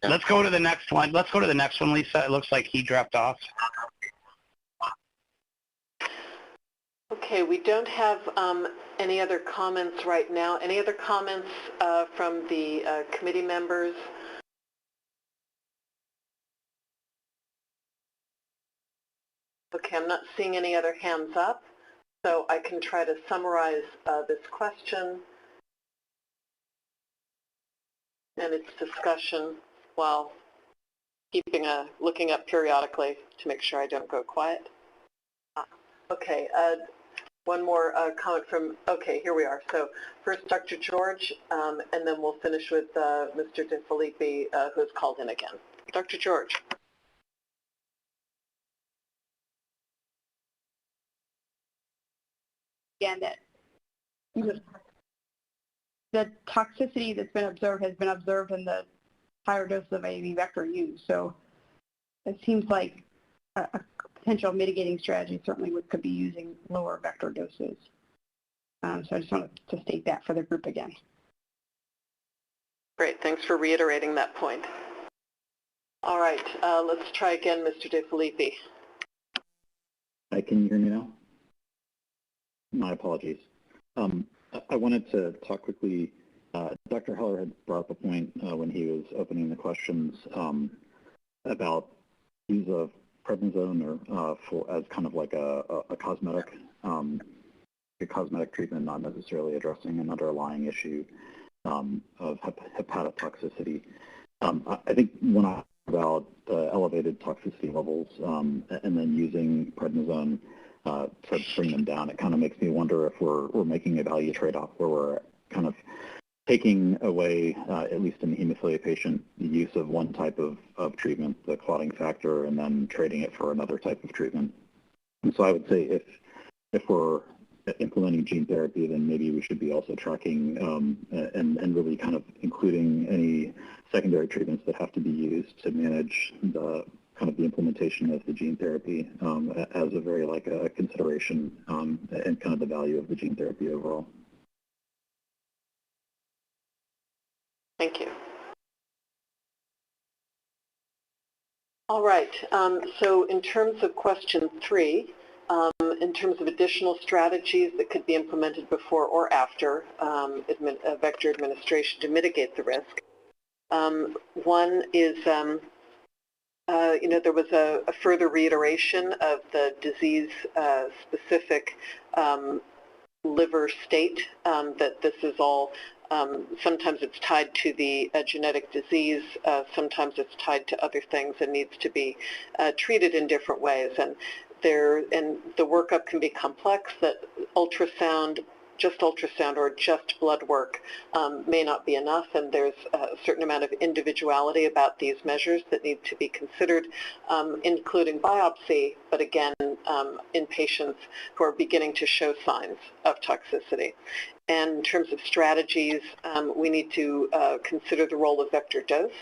Let's go to the next one. Let's go to the next one, Lisa. It looks like he dropped off. Okay, we don't have any other comments right now. Any other comments from the committee members? Okay, I'm not seeing any other hands up, so I can try to summarize this question and its discussion while looking up periodically to make sure I don't go quiet. Okay, one more comment from, okay, here we are. So first Dr. George, and then we'll finish with Mr. DeFilippi, who's called in again. Dr. George. Again, that the toxicity that's been observed has been observed in the higher doses of AAV vector used. So it seems like a potential mitigating strategy certainly could be using lower vector doses. So I just wanted to state that for the group again. Great, thanks for reiterating that point. All right, let's try again, Mr. DeFilippi. Hi, can you hear me now? My apologies. I wanted to talk quickly. Dr. Heller had brought up a point when he was opening the questions about use of prednisone or as kind of like a cosmetic a cosmetic treatment, not necessarily addressing an underlying issue of hepatotoxicity. I think when I about elevated toxicity levels and then using prednisone to bring them down, it kind of makes me wonder if we're making a value trade-off where we're kind of taking away, at least in the hemophilia patient, the use of one type of treatment, the clotting factor, and then trading it for another type of treatment. And so I would say if we're implementing gene therapy, then maybe we should be also tracking and really kind of including any secondary treatments that have to be used to manage the kind of the implementation of the gene therapy as a very like a consideration and kind of the value of the gene therapy overall. Thank you. All right, so in terms of question 3, in terms of additional strategies that could be implemented before or after vector administration to mitigate the risk, one is, there was a further reiteration of the disease-specific liver state, that this is all, sometimes it's tied to the genetic disease, sometimes it's tied to other things and needs to be treated in different ways. And the workup can be complex, that ultrasound or just blood work may not be enough, and there's a certain amount of individuality about these measures that need to be considered, including biopsy, but again, in patients who are beginning to show signs of toxicity. And in terms of strategies, we need to consider the role of vector dose,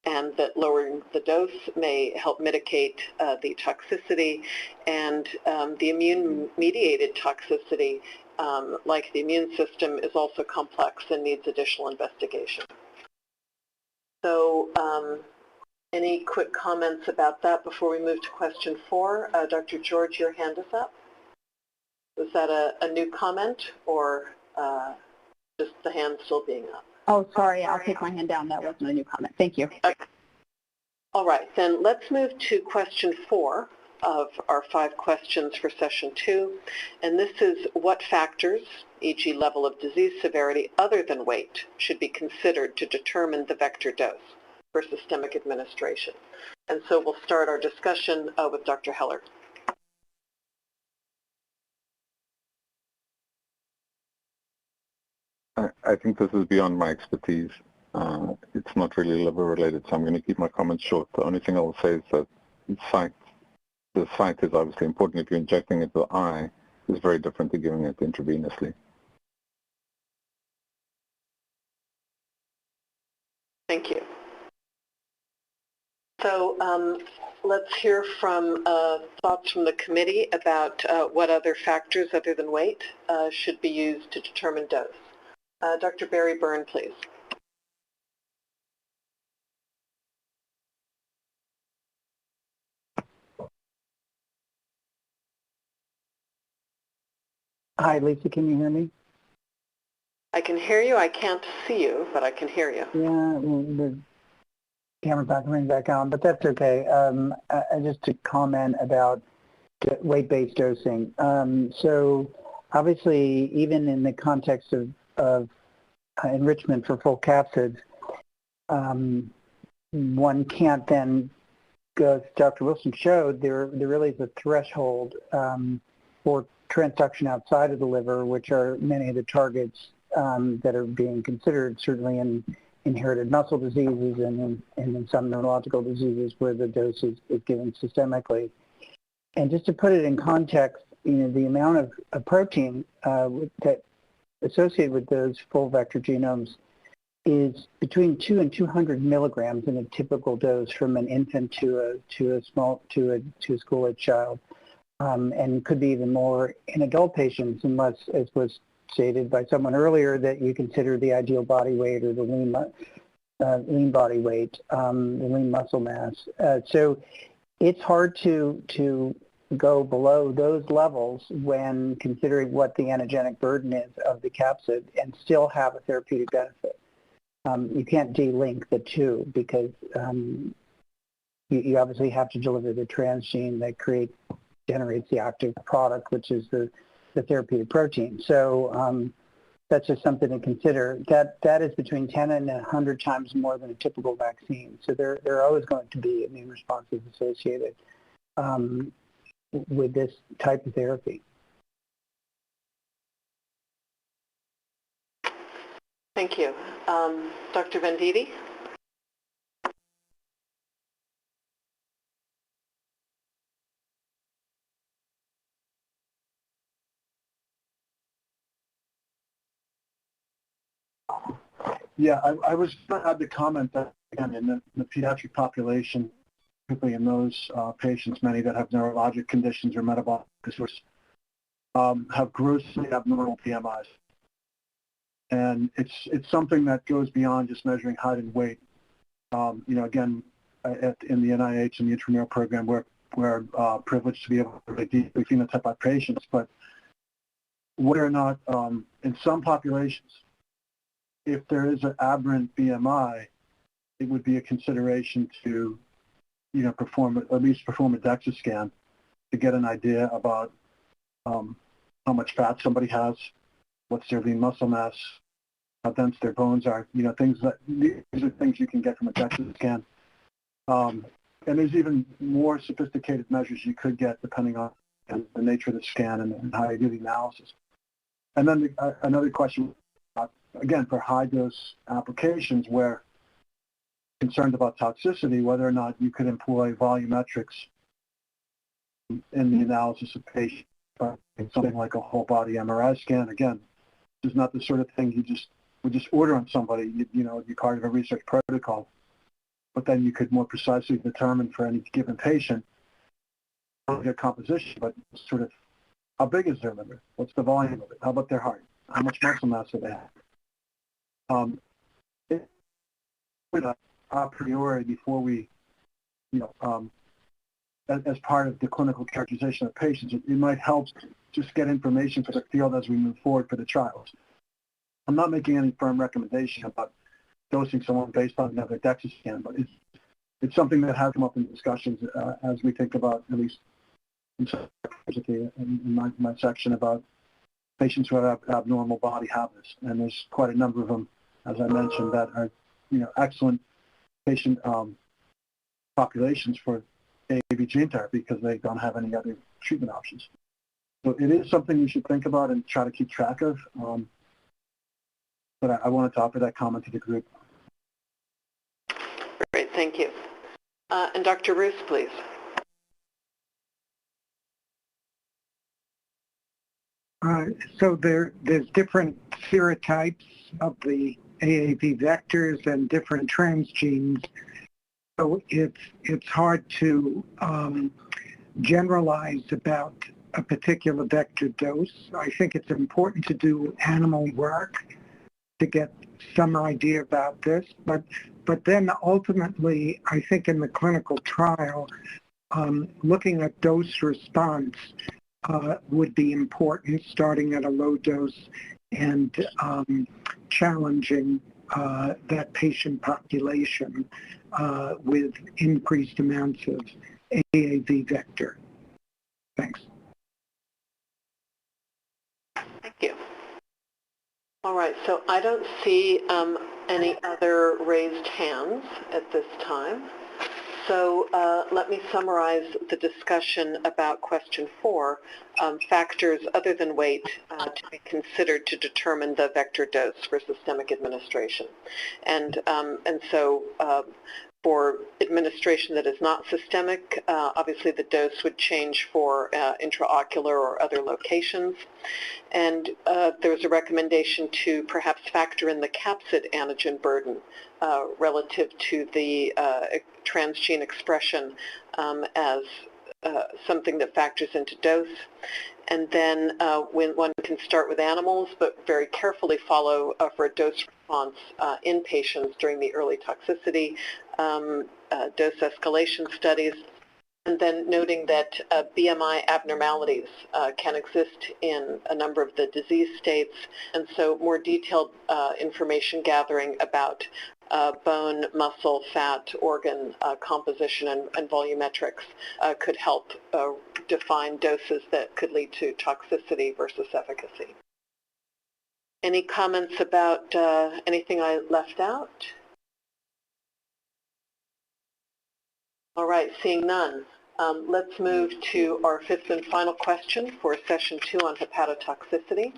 and that lowering the dose may help mitigate the toxicity, and the immune-mediated toxicity, like the immune system, is also complex and needs additional investigation. So any quick comments about that before we move to question 4? Dr. George, your hand is up. Was that a new comment or just the hand still being up? Oh, sorry, I'll take my hand down. That wasn't a new comment. Thank you. Okay. All right, then let's move to question 4 of our 5 questions for session 2. And this is what factors, e.g. level of disease severity other than weight, should be considered to determine the vector dose for systemic administration. And so we'll start our discussion with Dr. Heller. I think this is beyond my expertise. It's not really liver related, so I'm going to keep my comments short. The only thing I will say is that the site is obviously important. If you're injecting it to the eye, it's very different to giving it intravenously. Thank you. So let's hear from thoughts from the committee about what other factors other than weight should be used to determine dose. Dr. Barry Byrne, please. Hi, Lisa, can you hear me? I can hear you. I can't see you, but I can hear you. Yeah, the camera's not coming back on, but that's okay. Just to comment about weight-based dosing. So obviously, even in the context of enrichment for full capsids, one can't then go, as Dr. Wilson showed, there really is a threshold for transduction outside of the liver, which are many of the targets that are being considered, certainly in inherited muscle diseases and in some neurological diseases where the dose is given systemically. And just to put it in context, the amount of protein that associated with those full vector genomes is between 2 and 200 milligrams in a typical dose from an infant to a school-age child, and could be even more in adult patients, unless, as was stated by someone earlier, that you consider the ideal body weight or the lean body weight, the lean muscle mass. So it's hard to go below those levels when considering what the antigenic burden is of the capsid and still have a therapeutic benefit. You can't de-link the two because you obviously have to deliver the transgene that generates the active product, which is the the therapeutic protein. So that's just something to consider. That is between 10 and 100 times more than a typical vaccine. So there are always going to be immune responses associated with this type of therapy. Thank you. Dr. Venditti? Yeah, I was going to add the comment that, again, in the pediatric population, particularly in those patients, many that have neurologic conditions or metabolic disorders, have grossly abnormal BMIs. And it's something that goes beyond just measuring height and weight. You know, again, in the NIH and the intramural program, we're privileged to be able to deeply phenotype our patients. But whether or not, in some populations, if there is an aberrant BMI, it would be a consideration to, you know, at least perform a DEXA scan to get an idea about how much fat somebody has, what's their lean muscle mass, how dense their bones are, you know, these are things you can get from a DEXA scan. And there's even more sophisticated measures you could get depending on the nature of the scan and how you do the analysis. And then another question, again, for high-dose applications where concerned about toxicity, whether or not you could employ volumetrics in the analysis of patients, something like a whole-body MRI scan. Again, this is not the sort of thing you would just order on somebody, you know, you're part of a research protocol, but then you could more precisely determine for any given patient their composition, but sort of how big is their liver? What's the volume of it? How about their heart? How much muscle mass do they have? A priori, before we, you know, as part of the clinical characterization of patients, it might help just get information for the field as we move forward for the trials. I'm not making any firm recommendation about dosing someone based on another DEXA scan, but it's something that has come up in discussions as we think about, at least in my section, about patients who have abnormal body habits. And there's quite a number of them, as I mentioned, that are, you know, excellent patient populations for AAV gene therapy because they don't have any other treatment options. So it is something you should think about and try to keep track of. But I wanted to offer that comment to the group. Great, thank you. And Dr. Roos, please. So there's different serotypes of the AAV vectors and different transgenes. So it's hard to generalize about a particular vector dose. I think it's important to do animal work to get some idea about this, but then ultimately, I think in the clinical trial, looking at dose response would be important, starting at a low dose and challenging that patient population with increased amounts of AAV vector. Thanks. Thank you. All right, so I don't see any other raised hands at this time. So let me summarize the discussion about question 4, factors other than weight to be considered to determine the vector dose for systemic administration. And so for administration that is not systemic, obviously the dose would change for intraocular or other locations. And there was a recommendation to perhaps factor in the capsid antigen burden relative to the transgene expression as something that factors into dose. And then when one can start with animals, but very carefully follow for a dose response in patients during the early toxicity, dose escalation studies, and then noting that BMI abnormalities can exist in a number of the disease states, and so more detailed information gathering about bone, muscle, fat, organ composition, and volumetrics could help define doses that could lead to toxicity versus efficacy. Any comments about anything I left out? All right, seeing none. Let's move to our fifth and final question for session 2 on hepatotoxicity.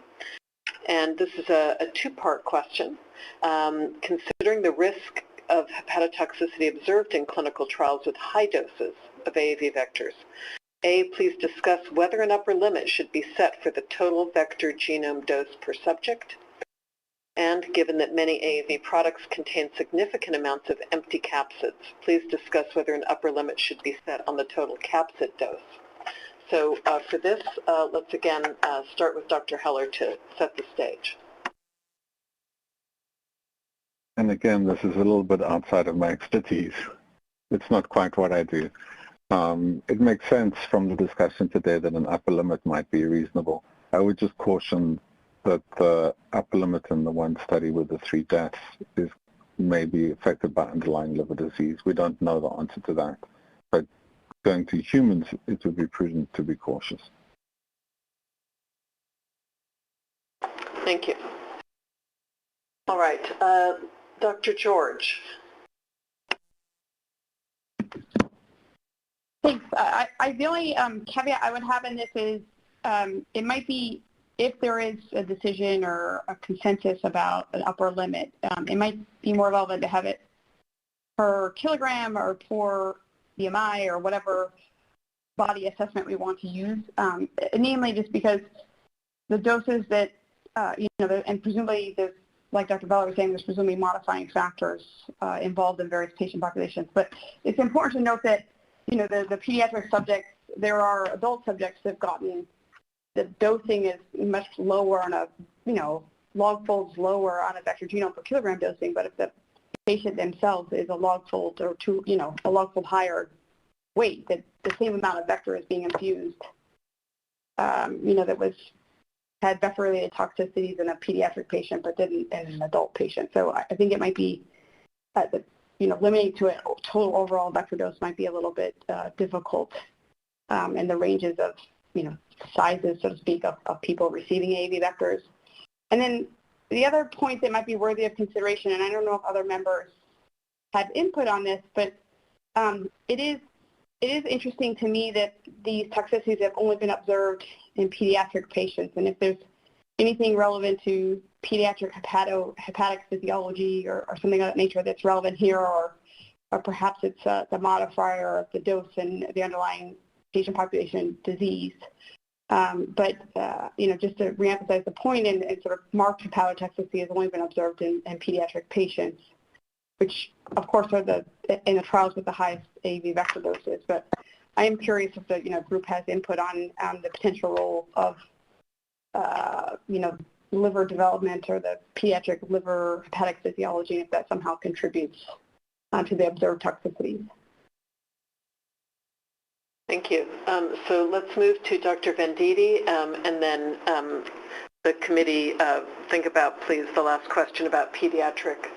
And this is a two-part question. Considering the risk of hepatotoxicity observed in clinical trials with high doses of AAV vectors, A, please discuss whether an upper limit should be set for the total vector genome dose per subject. And given that many AAV products contain significant amounts of empty capsids, please discuss whether an upper limit should be set on the total capsid dose. So for this, let's again start with Dr. Heller to set the stage. And again, this is a little bit outside of my expertise. It's not quite what I do. It makes sense from the discussion today that an upper limit might be reasonable. I would just caution that the upper limit in the one study with the 3 deaths may be affected by underlying liver disease. We don't know the answer to that. But going to humans, it would be prudent to be cautious. Thank you. All right, Dr. George. Thanks. The only caveat I would have in this is it might be, if there is a decision or a consensus about an upper limit, it might be more relevant to have it per kilogram or per BMI or whatever body assessment we want to use, namely just because the doses that, and presumably, like Dr. Beller was saying, there's presumably modifying factors involved in various patient populations. But it's important to note that, the pediatric subjects, there are adult subjects that have gotten, the dosing is much lower on a, log folds lower on a vector genome per kilogram dosing, but if the patient themselves is a log fold or a log fold higher weight, that the same amount of vector is being infused, that had vector-related toxicities in a pediatric patient but didn't in an adult patient. So I think it might be, limiting to a total overall vector dose might be a little bit difficult, and the ranges of, sizes, so to speak, of people receiving AAV vectors. And then the other point that might be worthy of consideration, and I don't know if other members have input on this, but it is interesting to me that these toxicities have only been observed in pediatric patients, and if there's anything relevant to pediatric hepatic physiology or something of that nature that's relevant here, or perhaps it's the modifier of the dose and the underlying patient population disease. But just to reemphasize the point, and sort of marked hepatotoxicity has only been observed in pediatric patients, which of course are in the trials with the highest AAV vector doses. But I am curious if the group has input on the potential role of liver development or the pediatric liver hepatic physiology, if that somehow contributes to the observed toxicities. Thank you. So let's move to Dr. Venditti, and then the committee think about, please, the last question about pediatric,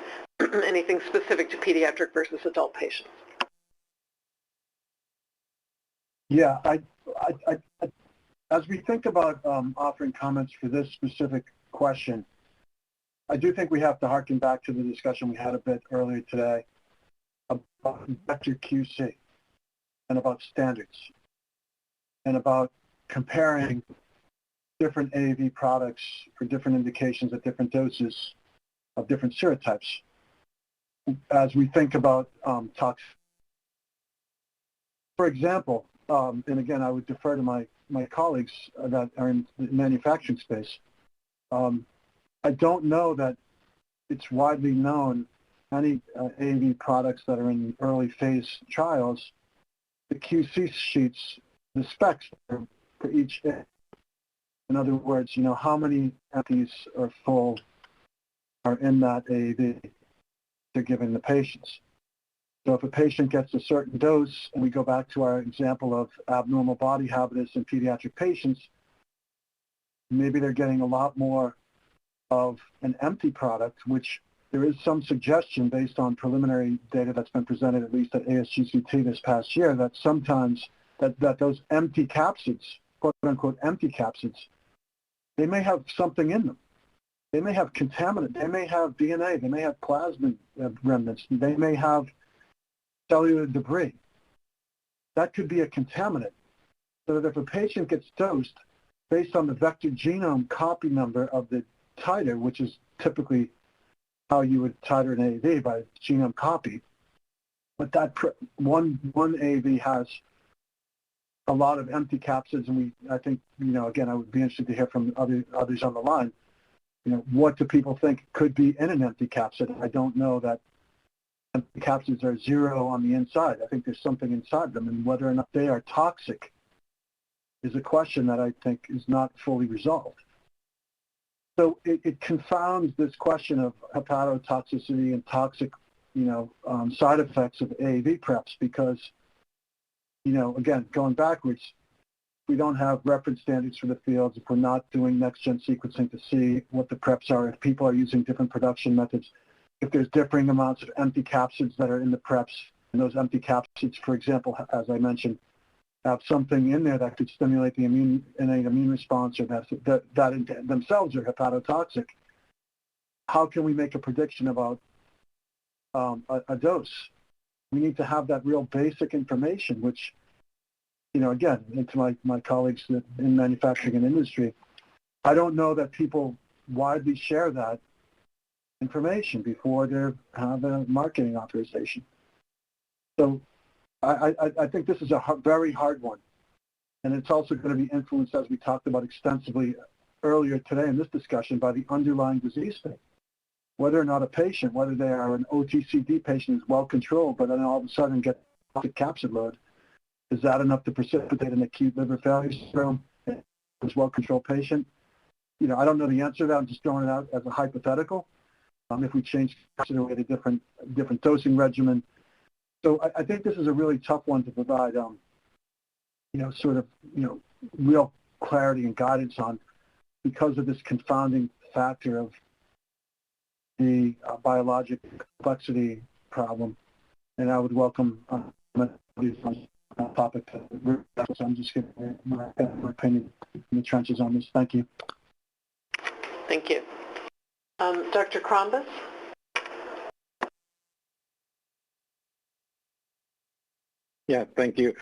anything specific to pediatric versus adult patients. Yeah, as we think about offering comments for this specific question, I do think we have to harken back to the discussion we had a bit earlier today about vector QC and about standards and about comparing different AAV products for different indications at different doses of different serotypes as we think about tox. For example, and again, I would defer to my colleagues that are in the manufacturing space. I don't know that it's widely known any AAV products that are in early phase trials, the QC sheets, the specs for each. In other words, how many empties are full are in that AAV they're giving the patients. So if a patient gets a certain dose, and we go back to our example of abnormal body habitus in pediatric patients, maybe they're getting a lot more of an empty product, which there is some suggestion based on preliminary data that's been presented at least at ASGCT this past year that sometimes that those empty capsids, quote unquote empty capsids, they may have something in them. They may have contaminant, they may have DNA, they may have plasmid remnants, they may have cellular debris. That could be a contaminant. So that if a patient gets dosed based on the vector genome copy number of the titer, which is typically how you would titer an AAV by genome copy, but that one AAV has a lot of empty capsids, and I think, again, I would be interested to hear from others on the line, what do people think could be in an empty capsid? I don't know that empty capsids are zero on the inside. I think there's something inside them, and whether or not they are toxic is a question that I think is not fully resolved. So it confounds this question of hepatotoxicity and toxic, side effects of AAV preps because, again, going backwards, we don't have reference standards for the fields. If we're not doing next-gen sequencing to see what the preps are, if people are using different production methods, if there's differing amounts of empty capsids that are in the preps, and those empty capsids, for example, as I mentioned, have something in there that could stimulate the innate immune response, or that themselves are hepatotoxic, how can we make a prediction about a dose? We need to have that real basic information, which, again, to my colleagues in manufacturing and industry, I don't know that people widely share that information before they have a marketing authorization. So I think this is a very hard one. And it's also going to be influenced, as we talked about extensively earlier today in this discussion, by the underlying disease state. Whether or not a patient, whether they are an OTCD patient who's well controlled, but then all of a sudden get a capsid load, is that enough to precipitate an acute liver failure syndrome in a well-controlled patient? I don't know the answer to that. I'm just throwing it out as a hypothetical. If we change capsid with a different dosing regimen. So I think this is a really tough one to provide, real clarity and guidance on because of this confounding factor of the biologic complexity problem. And I would welcome topic. So I'm just giving my opinion in the trenches on this. Thank you. Thank you. Dr. Krombas? Yeah, thank you.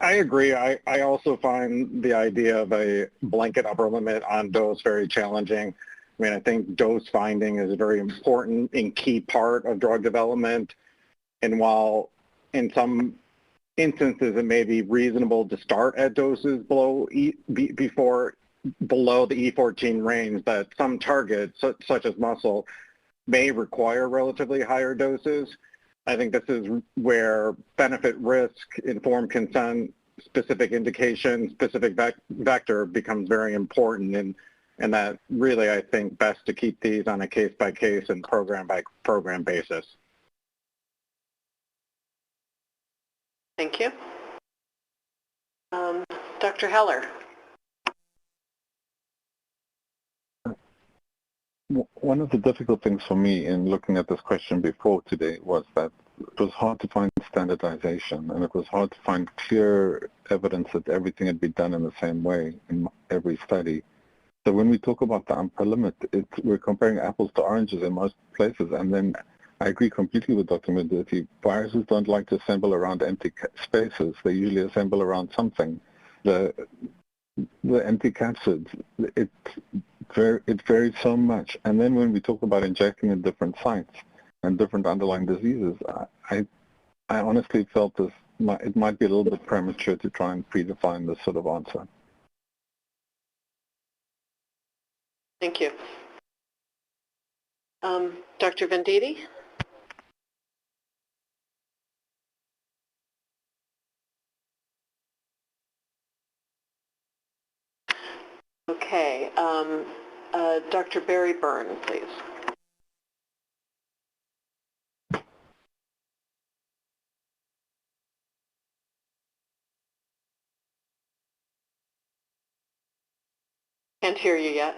I agree. I also find the idea of a blanket upper limit on dose very challenging. I mean, I think dose finding is a very important and key part of drug development. And while in some instances it may be reasonable to start at doses below the E14 range, that some targets, such as muscle, may require relatively higher doses. I think this is where benefit risk, informed consent, specific indication, specific vector becomes very important, and that really, I think, best to keep these on a case-by-case and program-by-program basis. Thank you. Dr. Heller. One of the difficult things for me in looking at this question before today was that it was hard to find standardization, and it was hard to find clear evidence that everything had been done in the same way in every study. So when we talk about the upper limit, we're comparing apples to oranges in most places, and then I agree completely with Dr. Mendetti. Viruses don't like to assemble around empty spaces. They usually assemble around something. The empty capsids, it varies so much. And then when we talk about injecting in different sites and different underlying diseases, I honestly felt it might be a little bit premature to try and predefine this sort of answer. Thank you. Dr. Venditti? Okay. Dr. Barry Byrne, please. Can't hear you yet.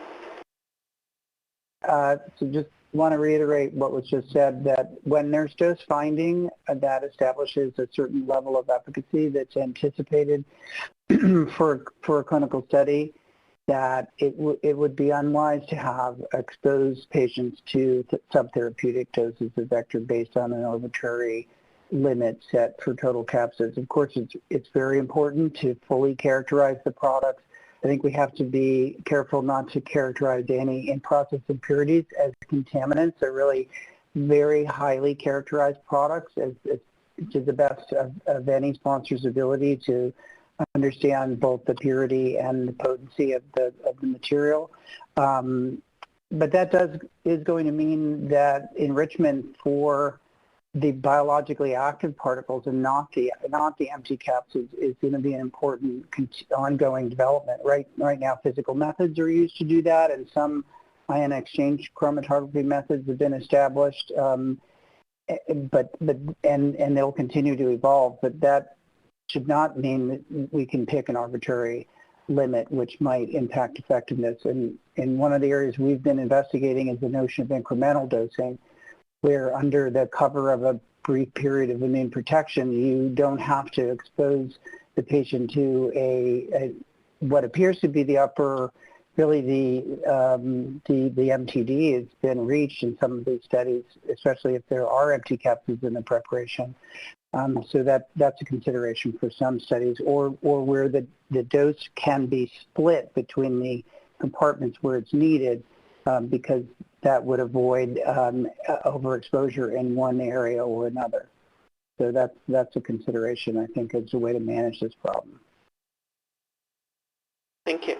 So just want to reiterate what was just said, that when there's dose finding that establishes a certain level of efficacy that's anticipated for a clinical study, that it would be unwise to have exposed patients to subtherapeutic doses of vector based on an arbitrary limit set for total capsids. Of course, it's very important to fully characterize the products. I think we have to be careful not to characterize any in-process impurities as contaminants. They're really very highly characterized products, to the best of any sponsor's ability to understand both the purity and the potency of the material. But that is going to mean that enrichment for the biologically active particles and not the empty capsids is going to be an important ongoing development. Right now, physical methods are used to do that, and some ion exchange chromatography methods have been established, and they'll continue to evolve. But that should not mean that we can pick an arbitrary limit which might impact effectiveness. And one of the areas we've been investigating is the notion of incremental dosing, where under the cover of a brief period of immune protection, you don't have to expose the patient to what appears to be the upper, really the MTD has been reached in some of these studies, especially if there are empty capsids in the preparation. So that's a consideration for some studies, or where the dose can be split between the compartments where it's needed, because that would avoid overexposure in one area or another. So that's a consideration, I think, as a way to manage this problem. Thank you.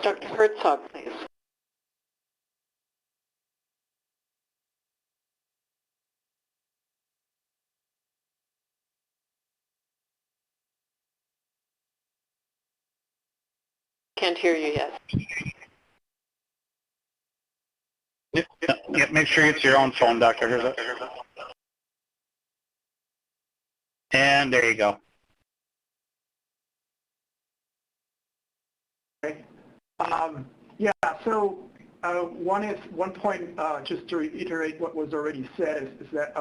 Dr. Herzog, please. Can't hear you yet. Yep, make sure it's your own phone, Dr. Herzog. And there you go. Okay. Yeah, so one point, just to reiterate what was already said, is that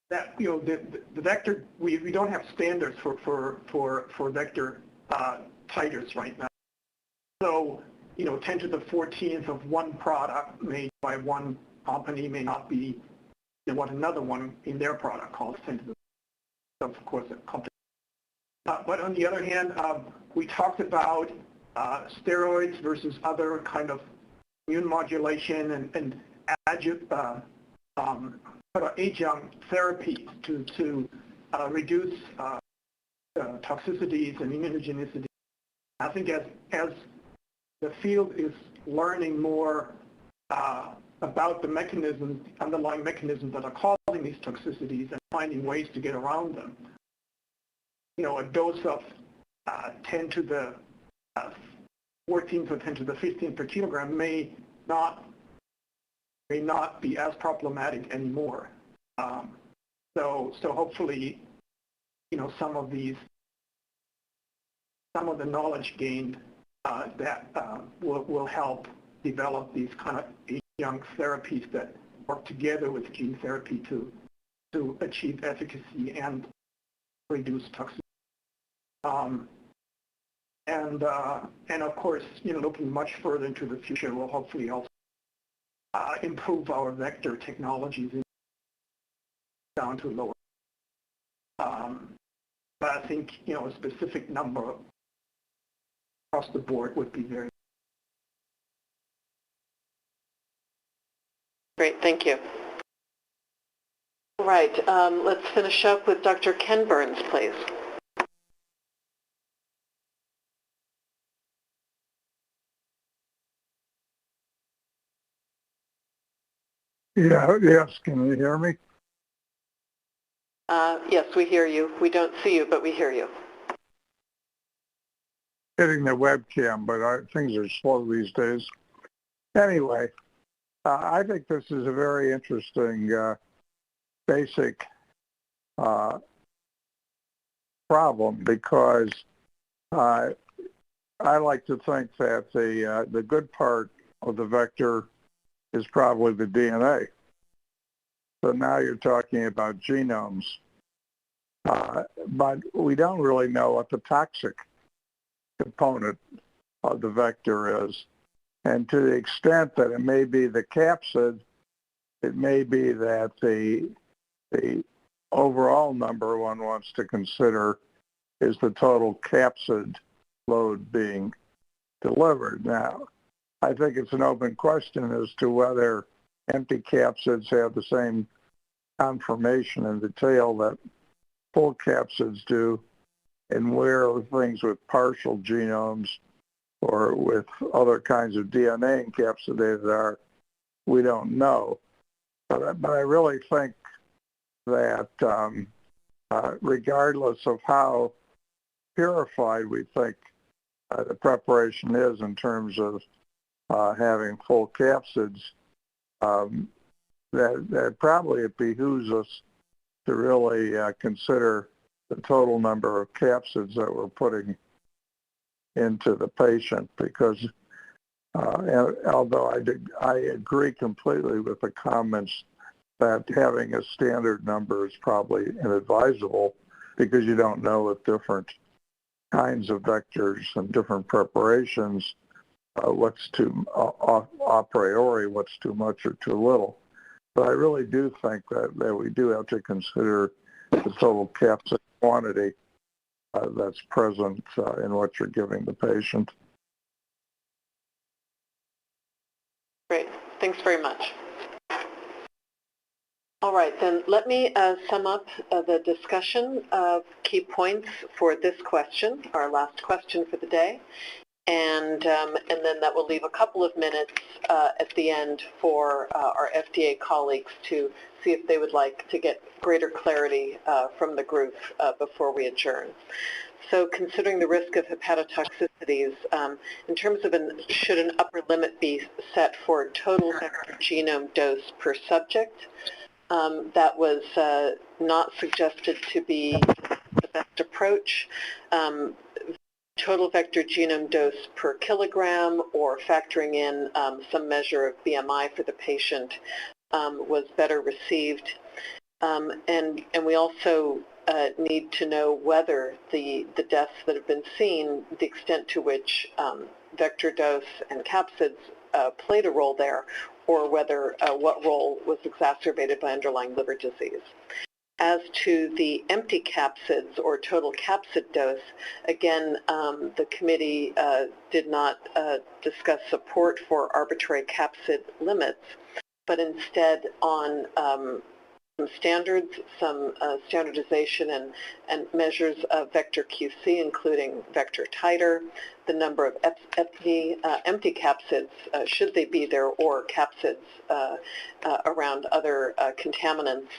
the vector, we don't have standards for vector titers right now. So 10 to the 14th of one product made by one company may not be what another one in their product calls 10 to the, of course, a company. But on the other hand, we talked about steroids versus other kind of immune modulation and adjunct therapies to reduce toxicities and immunogenicity. I think as the field is learning more about the mechanisms, underlying mechanisms that are causing these toxicities and finding ways to get around them, a dose of 10 to the 14th or 10 to the 15th per kilogram may not be as problematic anymore. So hopefully, some of the knowledge gained that will help develop these kind of adjunct therapies that work together with gene therapy to achieve efficacy and reduce toxicity. And of course, looking much further into the future, will hopefully also improve our vector technologies down to lower. But I think a specific number across the board would be very great. Thank you. All right, let's finish up with Dr. Ken Burns, please. Yeah, yes, can you hear me? Yes, we hear you. We don't see you, but we hear you. Hitting the webcam, but things are slow these days. Anyway, I think this is a very interesting basic problem because I like to think that the good part of the vector is probably the DNA. So now you're talking about genomes. But we don't really know what the toxic component of the vector is. And to the extent that it may be the capsid, it may be that the overall number one wants to consider is the total capsid load being delivered. Now, I think it's an open question as to whether empty capsids have the same conformation and detail that full capsids do, and where things with partial genomes or with other kinds of DNA encapsulated are, we don't know. But I really think that regardless of how purified we think the preparation is in terms of having full capsids, that probably it behooves us to really consider the total number of capsids that we're putting into the patient, because although I agree completely with the comments that having a standard number is probably inadvisable because you don't know with different kinds of vectors and different preparations what's too a priori, what's too much or too little. But I really do think that we do have to consider the total capsid quantity that's present in what you're giving the patient. Great. Thanks very much. All right, then let me sum up the discussion of key points for this question, our last question for the day. And then that will leave a couple of minutes at the end for our FDA colleagues to see if they would like to get greater clarity from the group before we adjourn. So considering the risk of hepatotoxicities, in terms of should an upper limit be set for total vector genome dose per subject, that was not suggested to be the best approach. Total vector genome dose per kilogram or factoring in some measure of BMI for the patient was better received. And we also need to know whether the deaths that have been seen, the extent to which vector dose and capsids played a role there, or whether what role was exacerbated by underlying liver disease. As to the empty capsids or total capsid dose, again, the committee did not discuss support for arbitrary capsid limits, but instead on some standards, some standardization and measures of vector QC, including vector titer, the number of empty capsids, should they be there, or capsids around other contaminants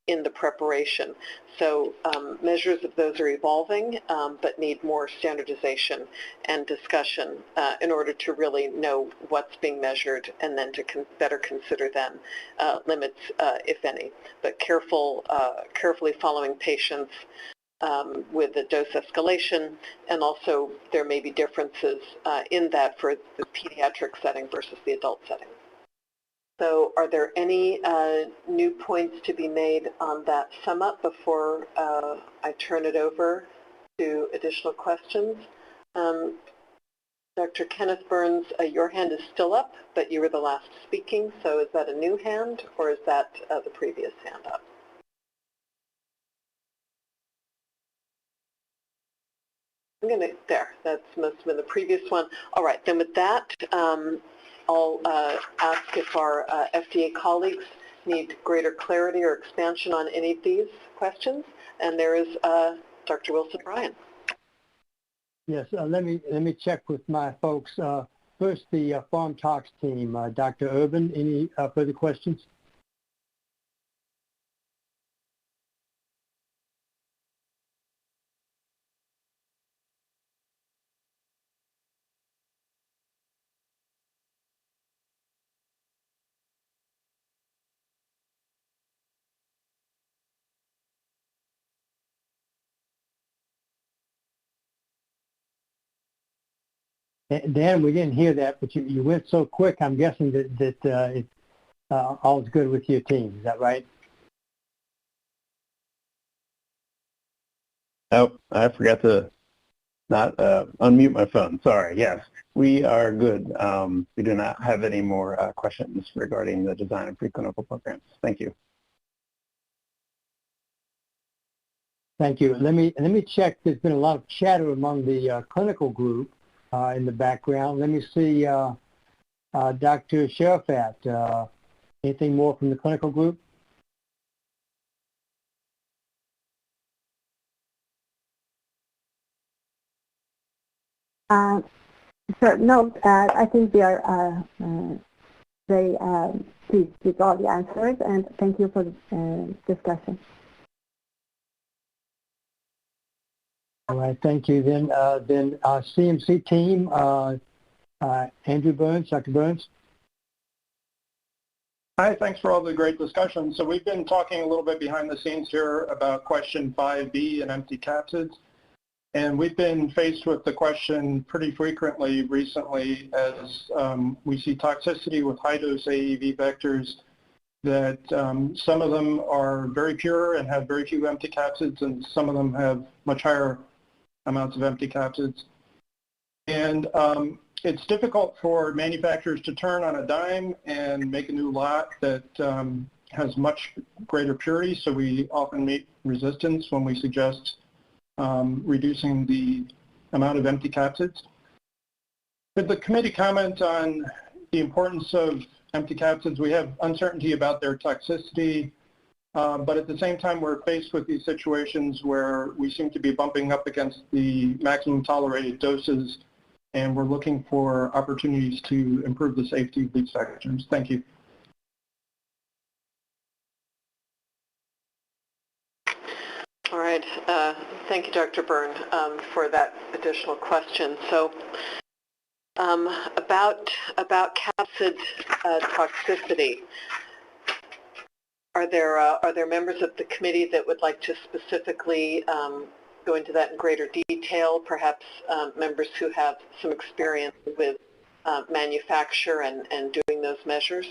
in the preparation. So measures of those are evolving, but need more standardization and discussion in order to really know what's being measured and then to better consider then limits, if any. But carefully following patients with the dose escalation, and also there may be differences in that for the pediatric setting versus the adult setting. So are there any new points to be made on that sum up before I turn it over to additional questions? Dr. Kenneth Burns, your hand is still up, but you were the last speaking, so is that a new hand or is that the previous hand up? There, that must have been the previous one. All right, then with that, I'll ask if our FDA colleagues need greater clarity or expansion on any of these questions. And there is Dr. Wilson-Bryan. Yes, let me check with my folks. First, the Farm Tox team. Dr. Urban, any further questions? Dan, we didn't hear that, but you went so quick. I'm guessing that all is good with your team. Is that right? Oh, I forgot to not unmute my phone. Sorry. Yes, we are good. We do not have any more questions regarding the design of preclinical programs. Thank you. Thank you. Let me check. There's been a lot of chatter among the clinical group in the background. Let me see, Dr. Sherifat, anything more from the clinical group? So no, I think they are very pleased with all the answers, and thank you for the discussion. All right, thank you. Then our CMC team, Andrew Burns, Dr. Burns. Hi, thanks for all the great discussion. So we've been talking a little bit behind the scenes here about question 5B and empty capsids. And we've been faced with the question pretty frequently recently as we see toxicity with high-dose AAV vectors that some of them are very pure and have very few empty capsids, and some of them have much higher amounts of empty capsids. And it's difficult for manufacturers to turn on a dime and make a new lot that has much greater purity, so we often meet resistance when we suggest reducing the amount of empty capsids. Could the committee comment on the importance of empty capsids? We have uncertainty about their toxicity, but at the same time we're faced with these situations where we seem to be bumping up against the maximum tolerated doses, and we're looking for opportunities to improve the safety of these vectors. Thank you. All right. Thank you, Dr. Byrne, for that additional question. So about capsid toxicity, are there members of the committee that would like to specifically go into that in greater detail, perhaps members who have some experience with manufacture and doing those measures?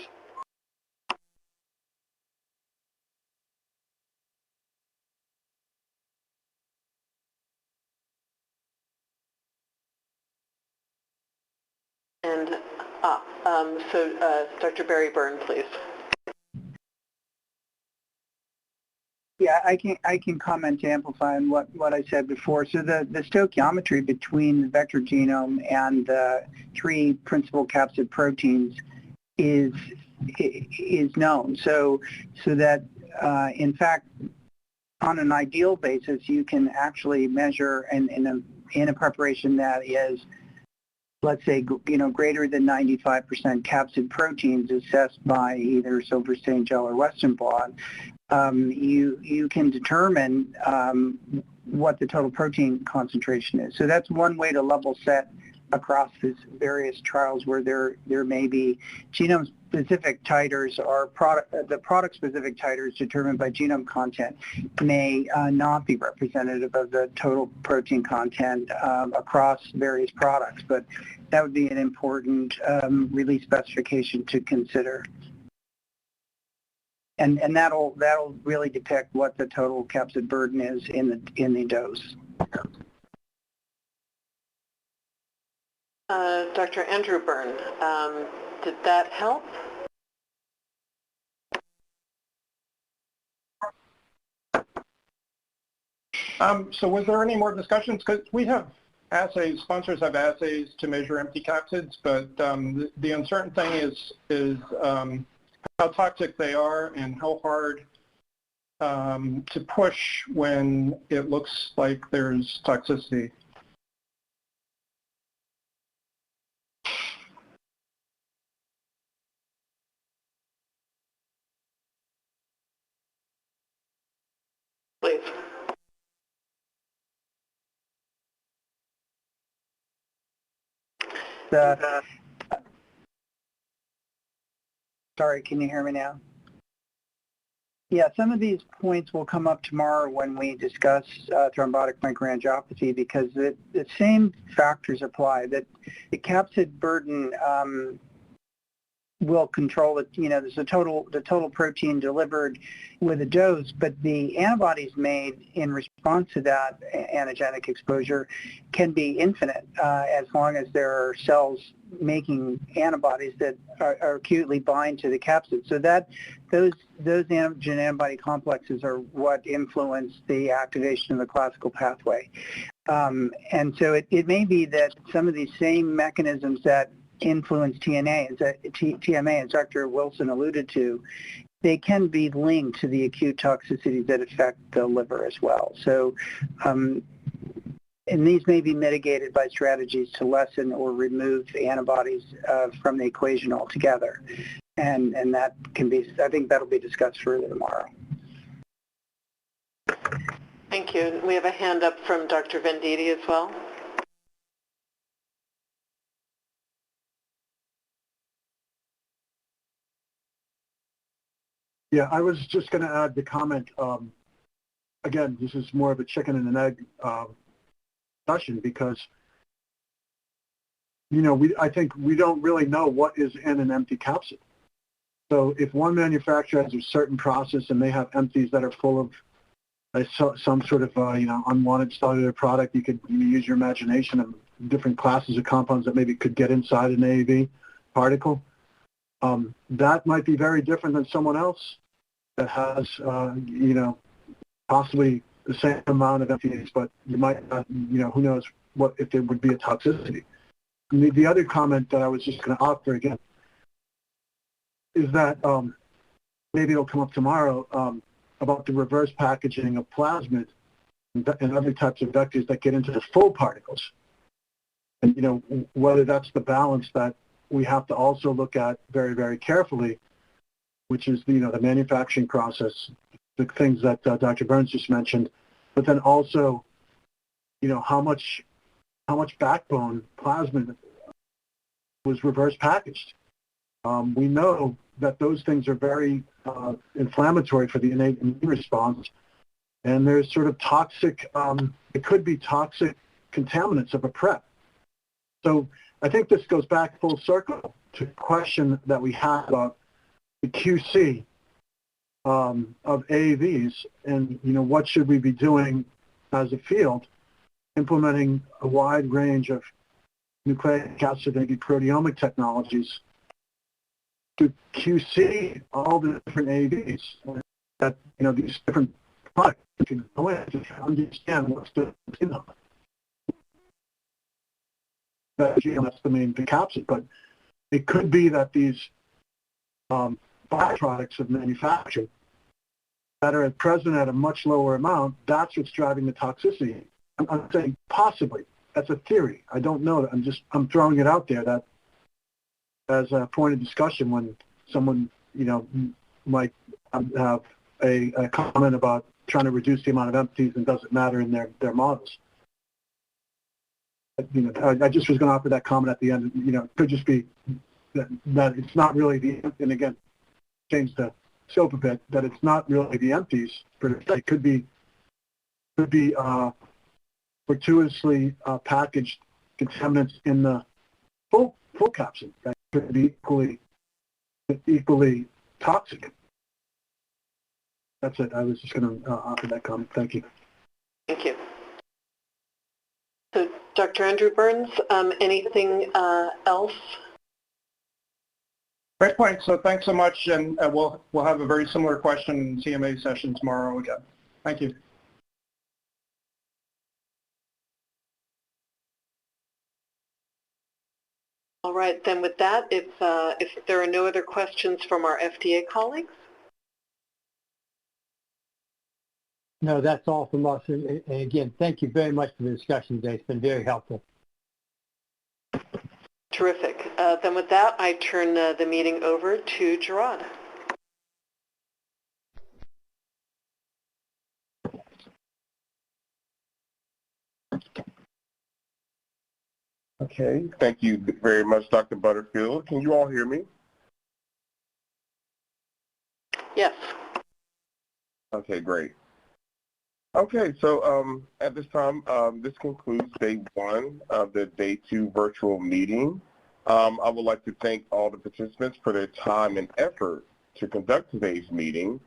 And Dr. Barry Byrne, please. Yeah, I can comment to amplify on what I said before. So the stoichiometry between the vector genome and the three principal capsid proteins is known. So that in fact, on an ideal basis, you can actually measure in a preparation that is, let's say, greater than 95% capsid proteins assessed by either Silverstein gel or Western blot. You can determine what the total protein concentration is. So that's one way to level set across these various trials where there may be genome-specific titers or the product-specific titers determined by genome content may not be representative of the total protein content across various products, but that would be an important release specification to consider. And that'll really depict what the total capsid burden is in the dose. Dr. Andrew Byrne, did that help? So was there any more discussions? Because we have assays, sponsors have assays to measure empty capsids, but the uncertain thing is how toxic they are and how hard to push when it looks like there's toxicity. Please. Sorry, can you hear me now? Yeah, some of these points will come up tomorrow when we discuss thrombotic microangiopathy because the same factors apply. That the capsid burden will control it. You know, there's the total protein delivered with a dose, but the antibodies made in response to that antigenic exposure can be infinite as long as there are cells making antibodies that are acutely bind to the capsid. So that those antigen antibody complexes are what influence the activation of the classical pathway. And so it may be that some of these same mechanisms that influence TMA, as Dr. Wilson alluded to, they can be linked to the acute toxicities that affect the liver as well. So, and these may be mitigated by strategies to lessen or remove antibodies from the equation altogether. And that can be, I think that'll be discussed further tomorrow. Thank you. We have a hand up from Dr. Venditti as well. Yeah, I was just going to add the comment. Again, this is more of a chicken and an egg discussion because, you know, I think we don't really know what is in an empty capsid. So if one manufacturer has a certain process and they have empties that are full of some sort of, you know, unwanted cellular product, you could use your imagination of different classes of compounds that maybe could get inside an AAV particle. That might be very different than someone else that has, you know, possibly the same amount of MPs, but you might not, you know, who knows what if there would be a toxicity. And the other comment that I was just going to offer again is that maybe it'll come up tomorrow about the reverse packaging of plasmid and other types of vectors that get into the full particles. And, you know, whether that's the balance that we have to also look at very, very carefully, which is, you know, the manufacturing process, the things that Dr. Burns just mentioned, but then also, you know, how much backbone plasmid was reverse packaged. We know that those things are very inflammatory for the innate immune response, and there's sort of toxic, it could be toxic contaminants of a prep. So I think this goes back full circle to the question that we had about the QC of AAVs and, you know, what should we be doing as a field, implementing a wide range of nucleic acid and proteomic technologies to QC all the different AAVs that, you know, these different products can go in to understand what's the, you know, that's the main capsid, but it could be that these byproducts of manufacturing that are present at a much lower amount, that's what's driving the toxicity. I'm saying possibly. That's a theory. I don't know. I'm throwing it out there that as a point of discussion when someone, you know, might have a comment about trying to reduce the amount of empties and doesn't matter in their models. You know, I just was going to offer that comment at the end. You know, it could just be that it's not really the, and again, change the scope a bit, that it's not really the empties, but it could be fortuitously packaged contaminants in the full capsid that could be equally toxic. That's it. I was just going to offer that comment. Thank you. Thank you. So, Dr. Andrew Burns, anything else? Great point. So thanks so much, and we'll have a very similar question in CMA session tomorrow again. Thank you. All right, then with that, if there are no other questions from our FDA colleagues. No, that's all from us. And again, thank you very much for the discussion today. It's been very helpful. Terrific. Then with that, I turn the meeting over to Gerard. Okay. Thank you very much, Dr. Butterfield. Can you all hear me? Yes. Okay, great. Okay, so at this time, this concludes day 1 of the day 2 virtual meeting. I would like to thank all the participants for their time and effort to conduct today's meeting.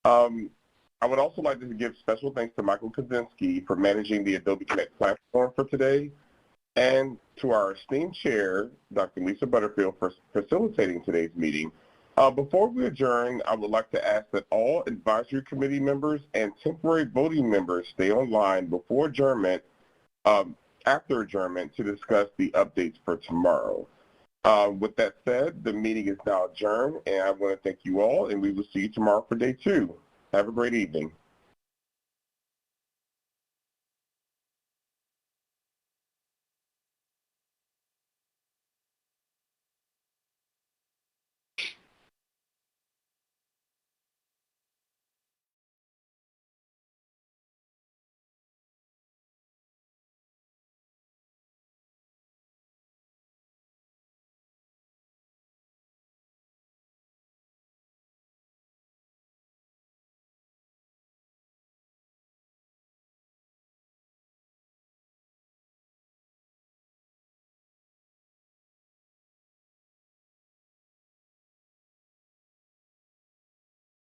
I would also like to give special thanks to Michael Kaczynski for managing the Adobe Connect platform for today, and to our esteemed chair, Dr. Lisa Butterfield, for facilitating today's meeting. Before we adjourn, I would like to ask that all advisory committee members and temporary voting members stay online before adjournment, after adjournment, to discuss the updates for tomorrow. With that said, the meeting is now adjourned, and I want to thank you all, and we will see you tomorrow for day 2. Have a great evening.